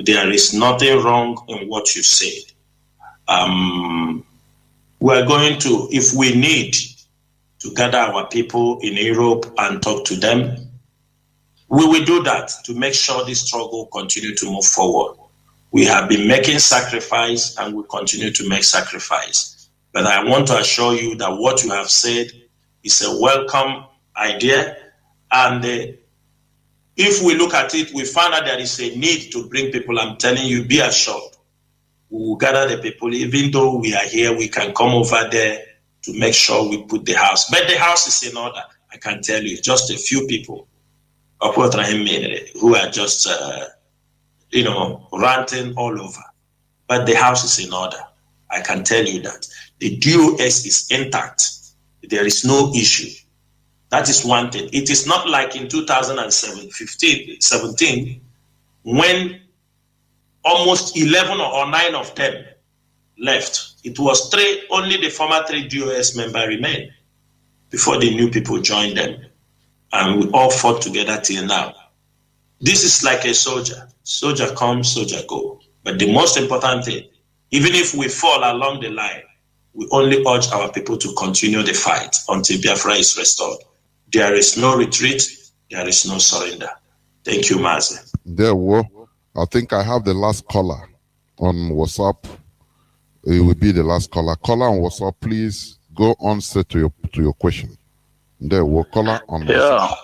There is nothing wrong in what you said. We're going to, if we need to gather our people in Europe and talk to them, we will do that to make sure this struggle continue to move forward. We have been making sacrifice and we continue to make sacrifice. But I want to assure you that what you have said is a welcome idea. And if we look at it, we find out there is a need to bring people. I'm telling you, be assured. We will gather the people. Even though we are here, we can come over there to make sure we put the house. But the house is in order. I can tell you, just a few people who are just, ranting all over. But the house is in order. I can tell you that. The DOS is intact. There is no issue. That is one thing. It is not like in 2017, when almost 11 or 9 of them left. It was 3, only the former 3 DOS members remained before the new people joined them. And we all fought together till now. This is like a soldier. Soldier comes, soldier go. But the most important thing, even if we fall along the line, we only urge our people to continue the fight until Biafra is restored. There is no retreat. There is no surrender. Thank you, Mazi. There, I think I have the last caller on WhatsApp. It will be the last caller. Caller on WhatsApp, please go on straight to your question. There, caller on WhatsApp.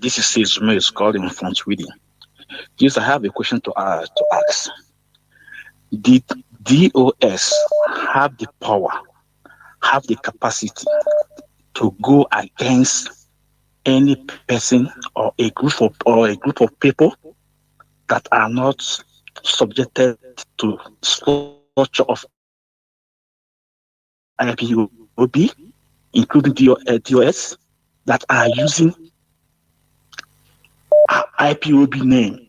This is Ismail calling from Sweden. Yes, I have a question to ask. Did DOS have the power, have the capacity to go against any person or a group of people that are not subjected to structure of IPOB, including DOS, that are using IPOB name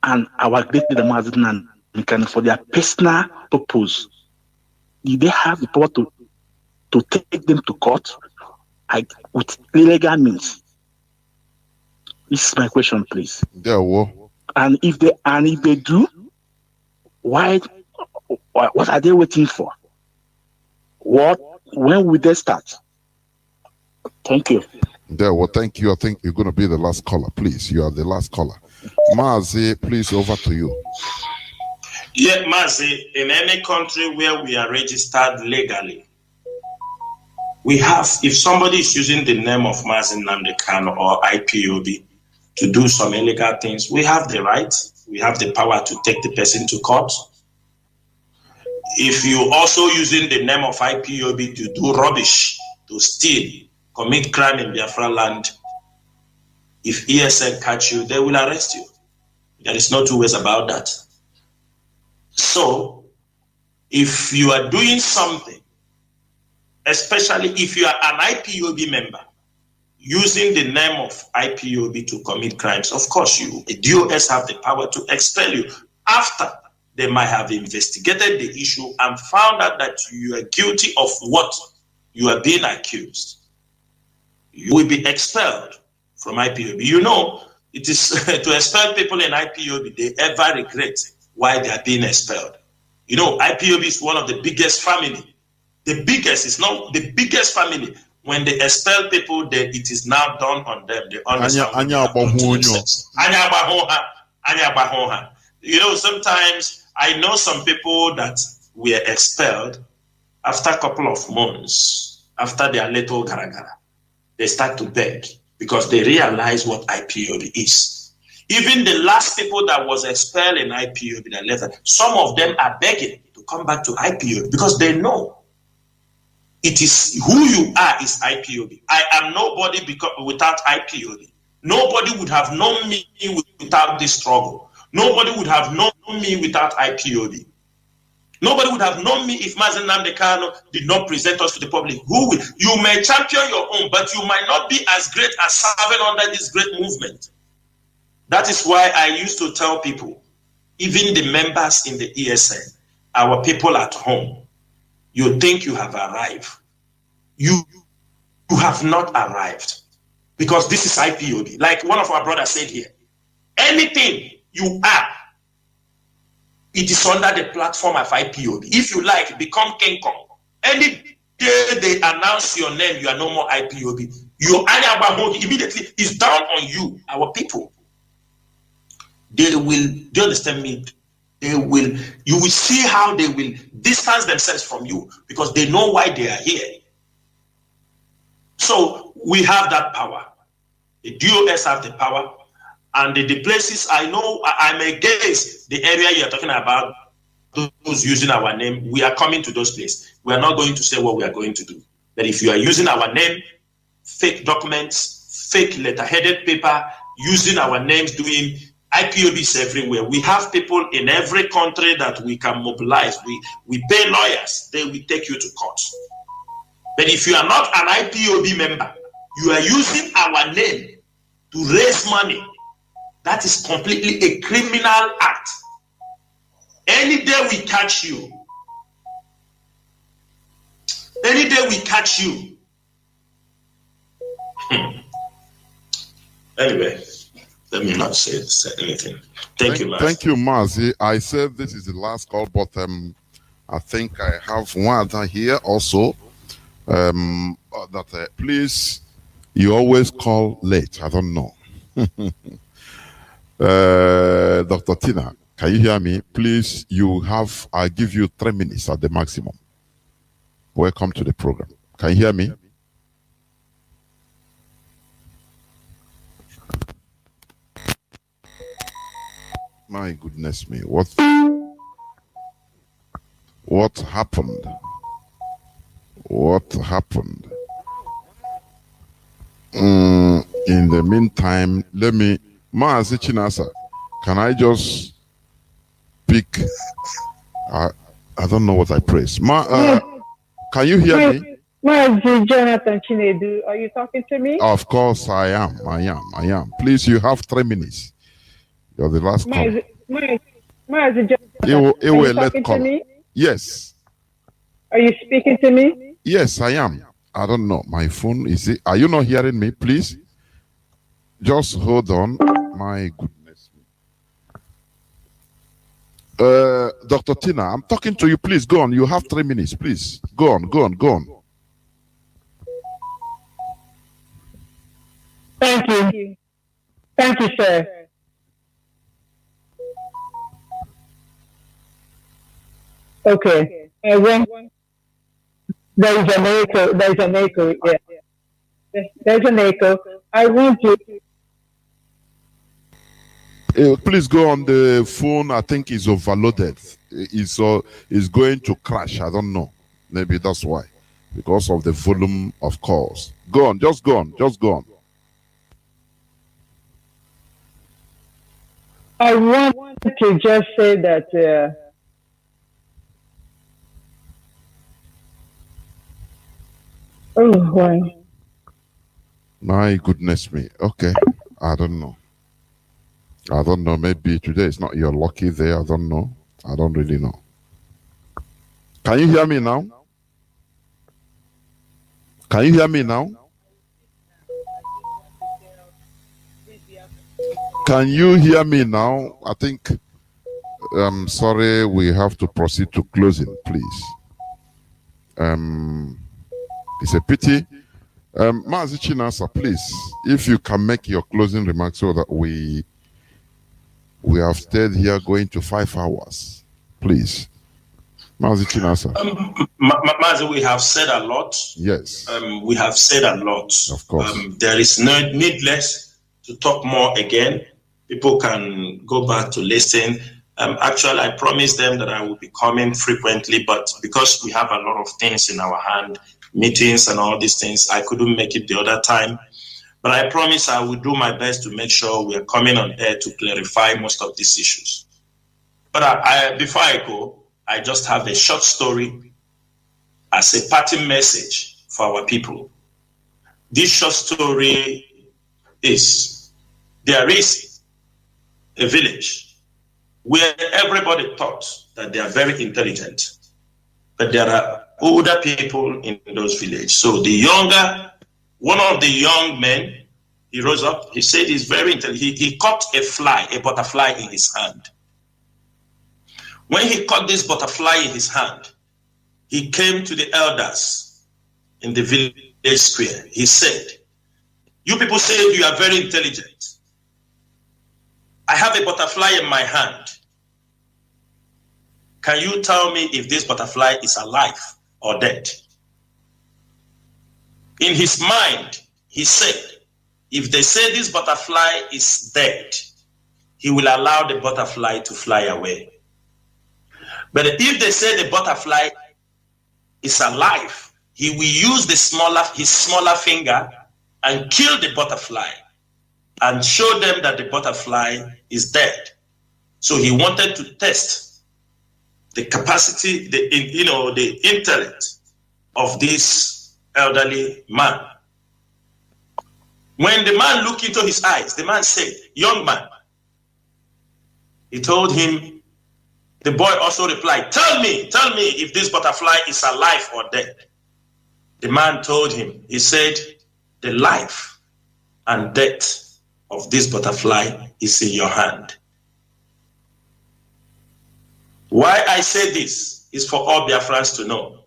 and our great leader Mazi for their personal purpose? Did they have the power to take them to court with illegal means? This is my question, please. And if they do, what are they waiting for? When will they start? Thank you. Thank you. I think you're going to be the last caller. Please, you are the last caller. Mazi, please, over to you. Yeah, Mazi, in any country where we are registered legally, we have, if somebody is using the name of Mazi Nnamdi or IPOB to do some illegal things, we have the right, we have the power to take the person to court. If you also using the name of IPOB to do rubbish, to steal, commit crime in Biafra land, if ESN catch you, they will arrest you. There is no 2 ways about that. So, if you are doing something, especially if you are an IPOB member, using the name of IPOB to commit crimes, of course, the DOS have the power to expel you after they might have investigated the issue and found out that you are guilty of what you are being accused. You will be expelled from IPOB. You know, it is to expel people in IPOB, they ever regret why they are being expelled. You know, IPOB is one of the biggest family. The biggest is not the biggest family. When they expel people, it is now done on them. They understand. You know, sometimes I know some people that were expelled after a couple of months, after their little garagara. They start to beg because they realize what IPOB is. Even the last people that was expelled in IPOB that left, some of them are begging to come back to IPOB because they know it is who you are is IPOB. I am nobody without IPOB. Nobody would have known me without this struggle. Nobody would have known me without IPOB. Nobody would have known me if Mazi Nnamdi did not present us to the public. Who will? You may champion your own, but you might not be as great as serving under this great movement. That is why I used to tell people, even the members in the ESN, our people at home, you think you have arrived. You have not arrived. Because this is IPOB. Like one of our brothers said here, anything you are, it is under the platform of IPOB. If you like, become King Kong. Any day they announce your name, you are no more IPOB. Your Anyabahon immediately is down on you, our people. They will, do you understand me? You will see how they will distance themselves from you because they know why they are here. So we have that power. The DOS have the power. And the places I know, I'm against the area you're talking about, those using our name. We are coming to those places. We are not going to say what we are going to do. But if you are using our name, fake documents, fake letter-headed paper, using our names, doing IPOBs everywhere. We have people in every country that we can mobilize. We pay lawyers. They will take you to court. But if you are not an IPOB member, you are using our name to raise money. That is completely a criminal act. Any day we catch you, Anyway, let me not say anything. Thank you, Mazi. Thank you, Mazi. I said this is the last call, but I think I have one other here also. Please, you always call late. I don't know. Dr. Tina, can you hear me? Please, I'll give you 3 minutes at the maximum. Welcome to the program. Can you hear me? My goodness me, what happened? What happened? In the meantime, Mazi Chinasa, can I just pick? I don't know what I press. Can you hear me? Mazi Jonathan Chinedu, are you talking to me? Of course I am. Please, you have 3 minutes. You're the last caller. Mazi Jonathan, are you talking to me? Yes. Are you speaking to me? Yes, I am. I don't know. My phone, are you not hearing me, please? Just hold on. My goodness. Dr. Tina, I'm talking to you. Please go on. You have 3 minutes, please. Go on. Thank you. Thank you, sir. Okay. And when there's an echo, yeah. There's an echo. I want to. Please go on the phone. I think it's overloaded. It's going to crash. I don't know. Maybe that's why. Because of the volume of calls. Go on. Just go on. I want to just say that why? My goodness me. Okay. I don't know. Maybe today is not your lucky day. I don't know. I don't really know. Can you hear me now? Can you hear me now? Can you hear me now? I think, I'm sorry, we have to proceed to closing, please. It's a pity. Mazi Chinasa, please, if you can make your closing remarks so that we have stayed here going to 5 hours, please. Mazi Chinasa. Mazi, we have said a lot. Yes. We have said a lot. Of course. There is no needless to talk more again. People can go back to listen. Actually, I promised them that I will be coming frequently, but because we have a lot of things in our hand, meetings and all these things, I couldn't make it the other time. But I promise I will do my best to make sure we are coming on air to clarify most of these issues. But before I go, I just have a short story as a parting message for our people. This short story is, there is a village where everybody thought that they are very intelligent, but there are older people in those villages. So one of the young men, he rose up, he said he's very intelligent. He caught a butterfly in his hand. When he caught this butterfly in his hand, he came to the elders in the village square. He said, "You people say you are very intelligent. I have a butterfly in my hand. Can you tell me if this butterfly is alive or dead?" In his mind, he said, if they say this butterfly is dead, he will allow the butterfly to fly away. But if they say the butterfly is alive, he will use his smaller finger and kill the butterfly. and show them that the butterfly is dead. So he wanted to test the capacity, the intellect of this elderly man. When the man looked into his eyes, the man said, "Young man," he told him, the boy also replied, tell me if this butterfly is alive or dead." The man told him, he said, "The life and death of this butterfly is in your hand." Why I say this is for all Biafrans to know.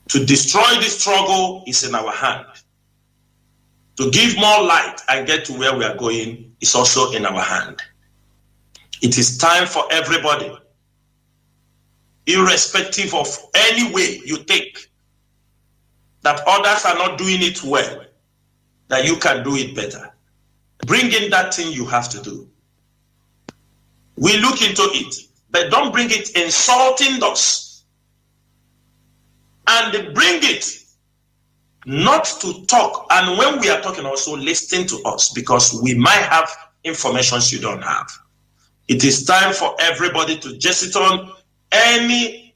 To destroy this struggle is in our hand. To give more light and get to where we are going is also in our hand. It is time for everybody, irrespective of any way you think that others are not doing it well, that you can do it better. Bring in that thing you have to do. We look into it, but don't bring it insulting us. And bring it not to talk. And when we are talking, also listen to us, because we might have information you don't have. It is time for everybody to just sit on any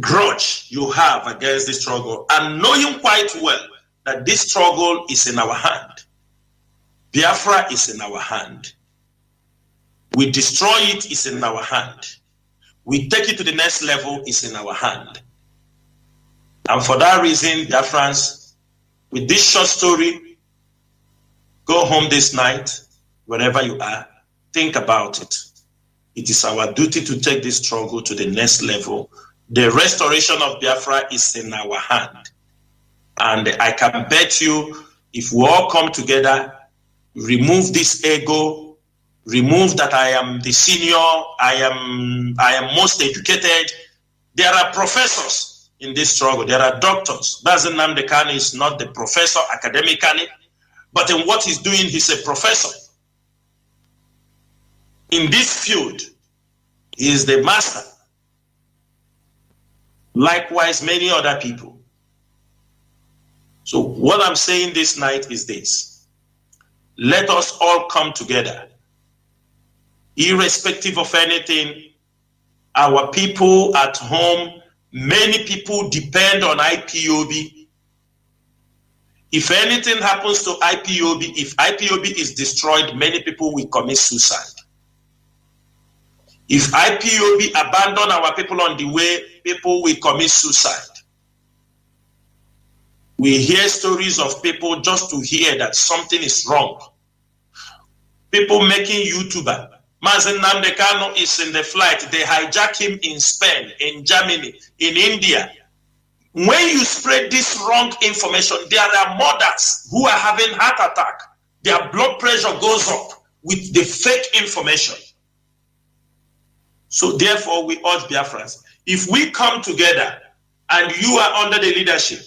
grudge you have against this struggle, and knowing quite well that this struggle is in our hand. Biafra is in our hand. We destroy it, is in our hand. We take it to the next level, is in our hand. And for that reason, Biafrans, with this short story, go home this night, wherever you are, think about it. It is our duty to take this struggle to the next level. The restoration of Biafra is in our hand. And I can bet you, if we all come together, remove this ego, remove that I am the senior, I am most educated. There are professors in this struggle. There are doctors. Mazi Nnamdi Kanu is not the professor academically, but in what he's doing, he's a professor. In this field, he is the master. Likewise, many other people. So what I'm saying this night is this: let us all come together. Irrespective of anything, our people at home, many people depend on IPOB. If anything happens to IPOB, if IPOB is destroyed, many people will commit suicide. If IPOB abandon our people on the way, people will commit suicide. We hear stories of people just to hear that something is wrong. People making YouTuber. Mazi Nnamdi Kanu is in the flight. They hijack him in Spain, in Germany, in India. When you spread this wrong information, there are mothers who are having heart attack. Their blood pressure goes up with the fake information. So therefore, we urge Biafrans, if we come together and you are under the leadership,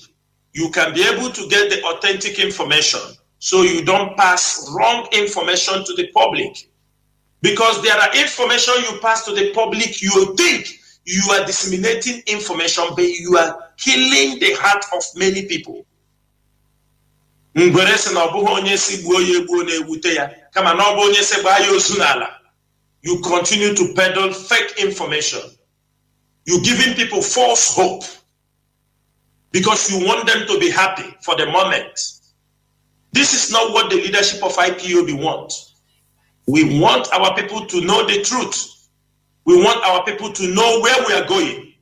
you can be able to get the authentic information so you don't pass wrong information to the public. Because there are information you pass to the public, you think you are disseminating information, but you are killing the heart of many people. You continue to peddle fake information. You're giving people false hope because you want them to be happy for the moment. This is not what the leadership of IPOB wants. We want our people to know the truth. We want our people to know where we are going.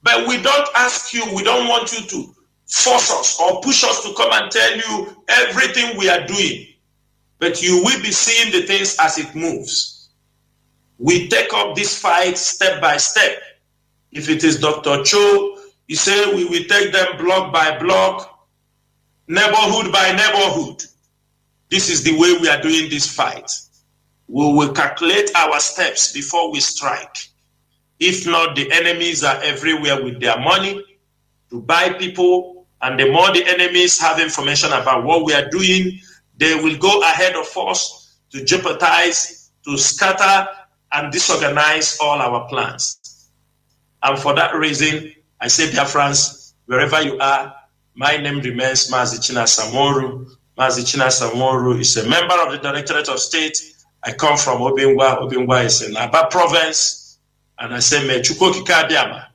But we don't ask you, we don't want you to force us or push us to come and tell you everything we are doing. But you will be seeing the things as it moves. We take up this fight step by step. If it is Dr. Cho, he said we will take them block by block, neighborhood by neighborhood. This is the way we are doing this fight. We will calculate our steps before we strike. If not, the enemies are everywhere with their money to buy people, and the more the enemies have information about what we are doing, they will go ahead of us to jeopardize, to scatter, and disorganize all our plans. And for that reason, I say, dear friends, wherever you are, My name remains Mazi Chika Samoru. Mazi Chika Samoru is a member of the Directorate of State. I come from Obingwa. Obingwa is in Aba province. And I say, may Chukwu Okike Abiama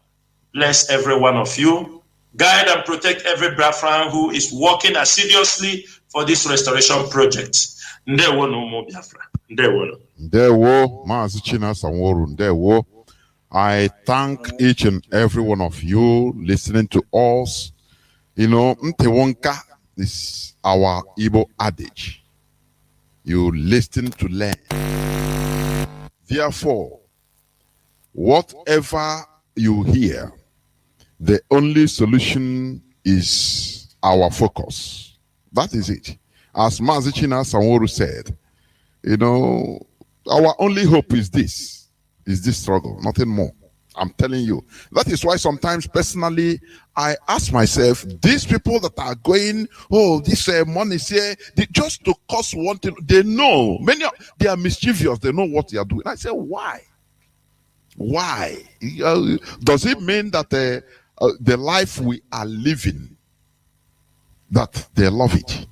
bless every one of you. Guide and protect every Biafran who is working assiduously for this restoration project. Ndewo no more Biafra. Ndewo no. Ndewo, Mazi Chika Samoru. Ndewo. I thank each and every one of you listening to us. You know, Ntewonka is our Igbo adage. You listen to learn. Therefore, whatever you hear, the only solution is our focus. That is it. As Mazi Chika Samoru said, you know, our only hope is this struggle, nothing more. I'm telling you. That is why sometimes personally, I ask myself, these people that are going, oh, this money is here, just to cause one thing, they know, they are mischievous, they know what they are doing. I say, why? Why? Does it mean that the life we are living, that they love it?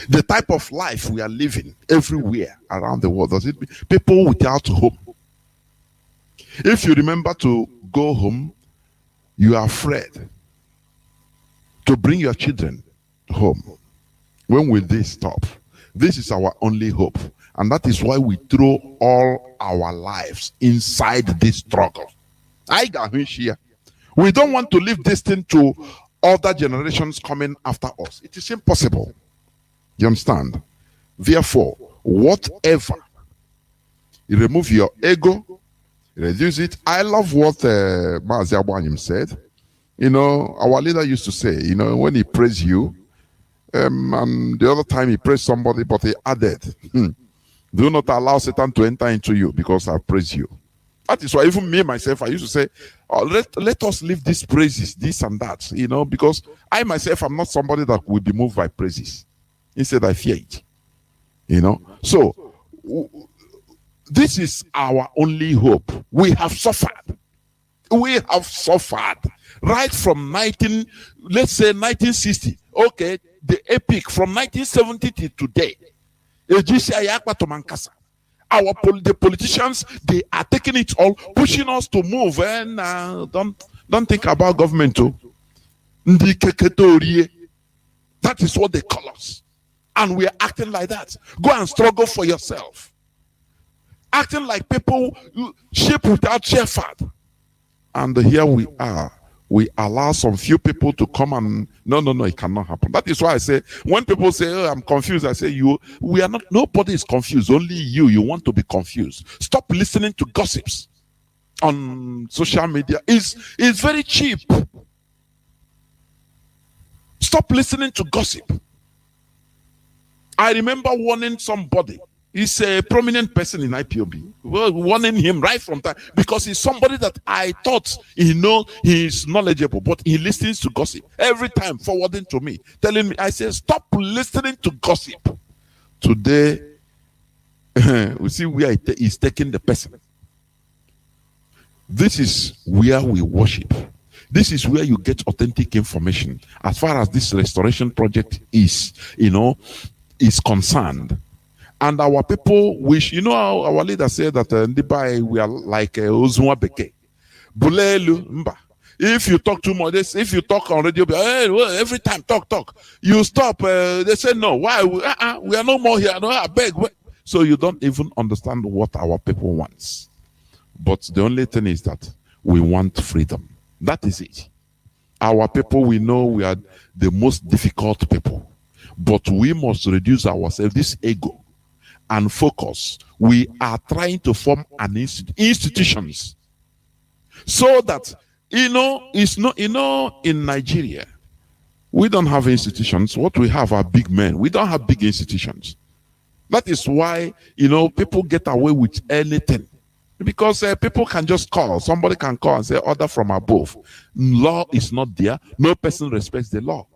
The type of life we are living everywhere around the world, does it mean people without hope? If you remember to go home, you are afraid to bring your children home. When will this stop? This is our only hope. And that is why we throw all our lives inside this struggle. We don't want to leave this thing to other generations coming after us. It is impossible. You understand? Therefore, whatever, you remove your ego, reduce it. I love what Mazi Abwanyim said. You know, our leader used to say, you know, when he praised you, and the other time he praised somebody, but he added, do not allow Satan to enter into you because I praise you. That is why even me, myself, I used to say, oh, let us leave these praises, this and that, you know, because I myself am not somebody that will be moved by praises. Instead, I fear it. You know, so this is our only hope. We have suffered. We have suffered right from 1960. Okay, the epic from 1970 to today. The politicians, they are taking it all, pushing us to move, and don't think about government too. That is what they call us, and we are acting like that. Go and struggle for yourself. Acting like people sheep without shepherd. And here we are. We allow some few people to come and no, it cannot happen. That is why I say, when people say, oh, I'm confused, I say, we are not, nobody is confused, only you want to be confused. Stop listening to gossips on social media. It's very cheap. Stop listening to gossip. I remember warning somebody. He's a prominent person in IPOB. Well, warning him right from time because he's somebody that I thought he's knowledgeable, but he listens to gossip every time, forwarding to me, telling me. I say, stop listening to gossip. Today, we see where he's taking the person. This is where we worship. This is where you get authentic information. As far as this restoration project is concerned. And our people wish, our leader said that we are like Ozunwa Beke. Bulelu Mba. If you talk too much, if you talk on radio, every time talk. You stop. They say no. Why? We are no more here. No, I beg. So you don't even understand what our people wants. But the only thing is that we want freedom. That is it. Our people, we know we are the most difficult people. But we must reduce ourselves, this ego, and focus. We are trying to form an institutions so that in Nigeria we don't have institutions. What we have are big men. We don't have big institutions. That is why people get away with anything, because people can just call. Somebody can call and say order from above. Law is not there. No person respects the law.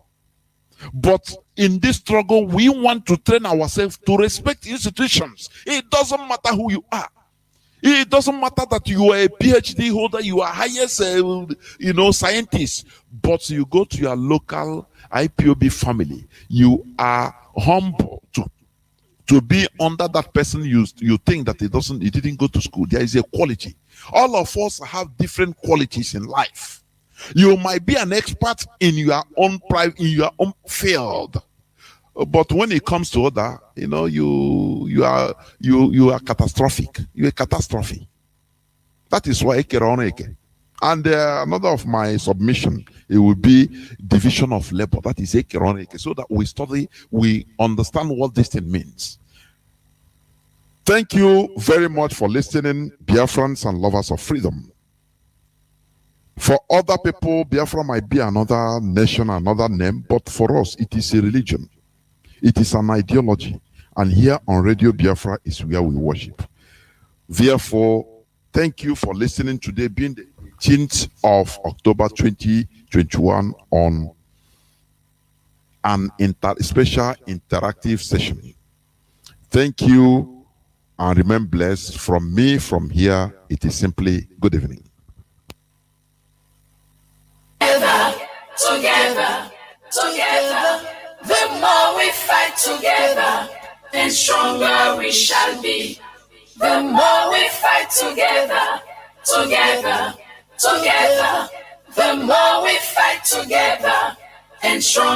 But in this struggle, we want to train ourselves to respect institutions. It doesn't matter who you are. It doesn't matter that you are a PhD holder, you are highest, scientist, but you go to your local IPOB family, you are humble to be under that person. You think that he didn't go to school. There is a quality. All of us have different qualities in life. You might be an expert in your own field, but when it comes to other, you are catastrophic. You're a catastrophe. That is why Eke. And another of my submission, it will be division of labor. That is Eke, so that we understand what this thing means. Thank you very much for listening, Biafrans and lovers of freedom. For other people, Biafra might be another nation, another name, but for us, it is a religion. It is an ideology. And here on Radio Biafra is where we worship. Therefore, thank you for listening today, being the 18th of October 2021 on an special interactive session. Thank you and remain blessed. From me, from here, it is simply good evening. Together, the more we fight together, the stronger we shall be. The more we fight together, the more we fight together, and stronger.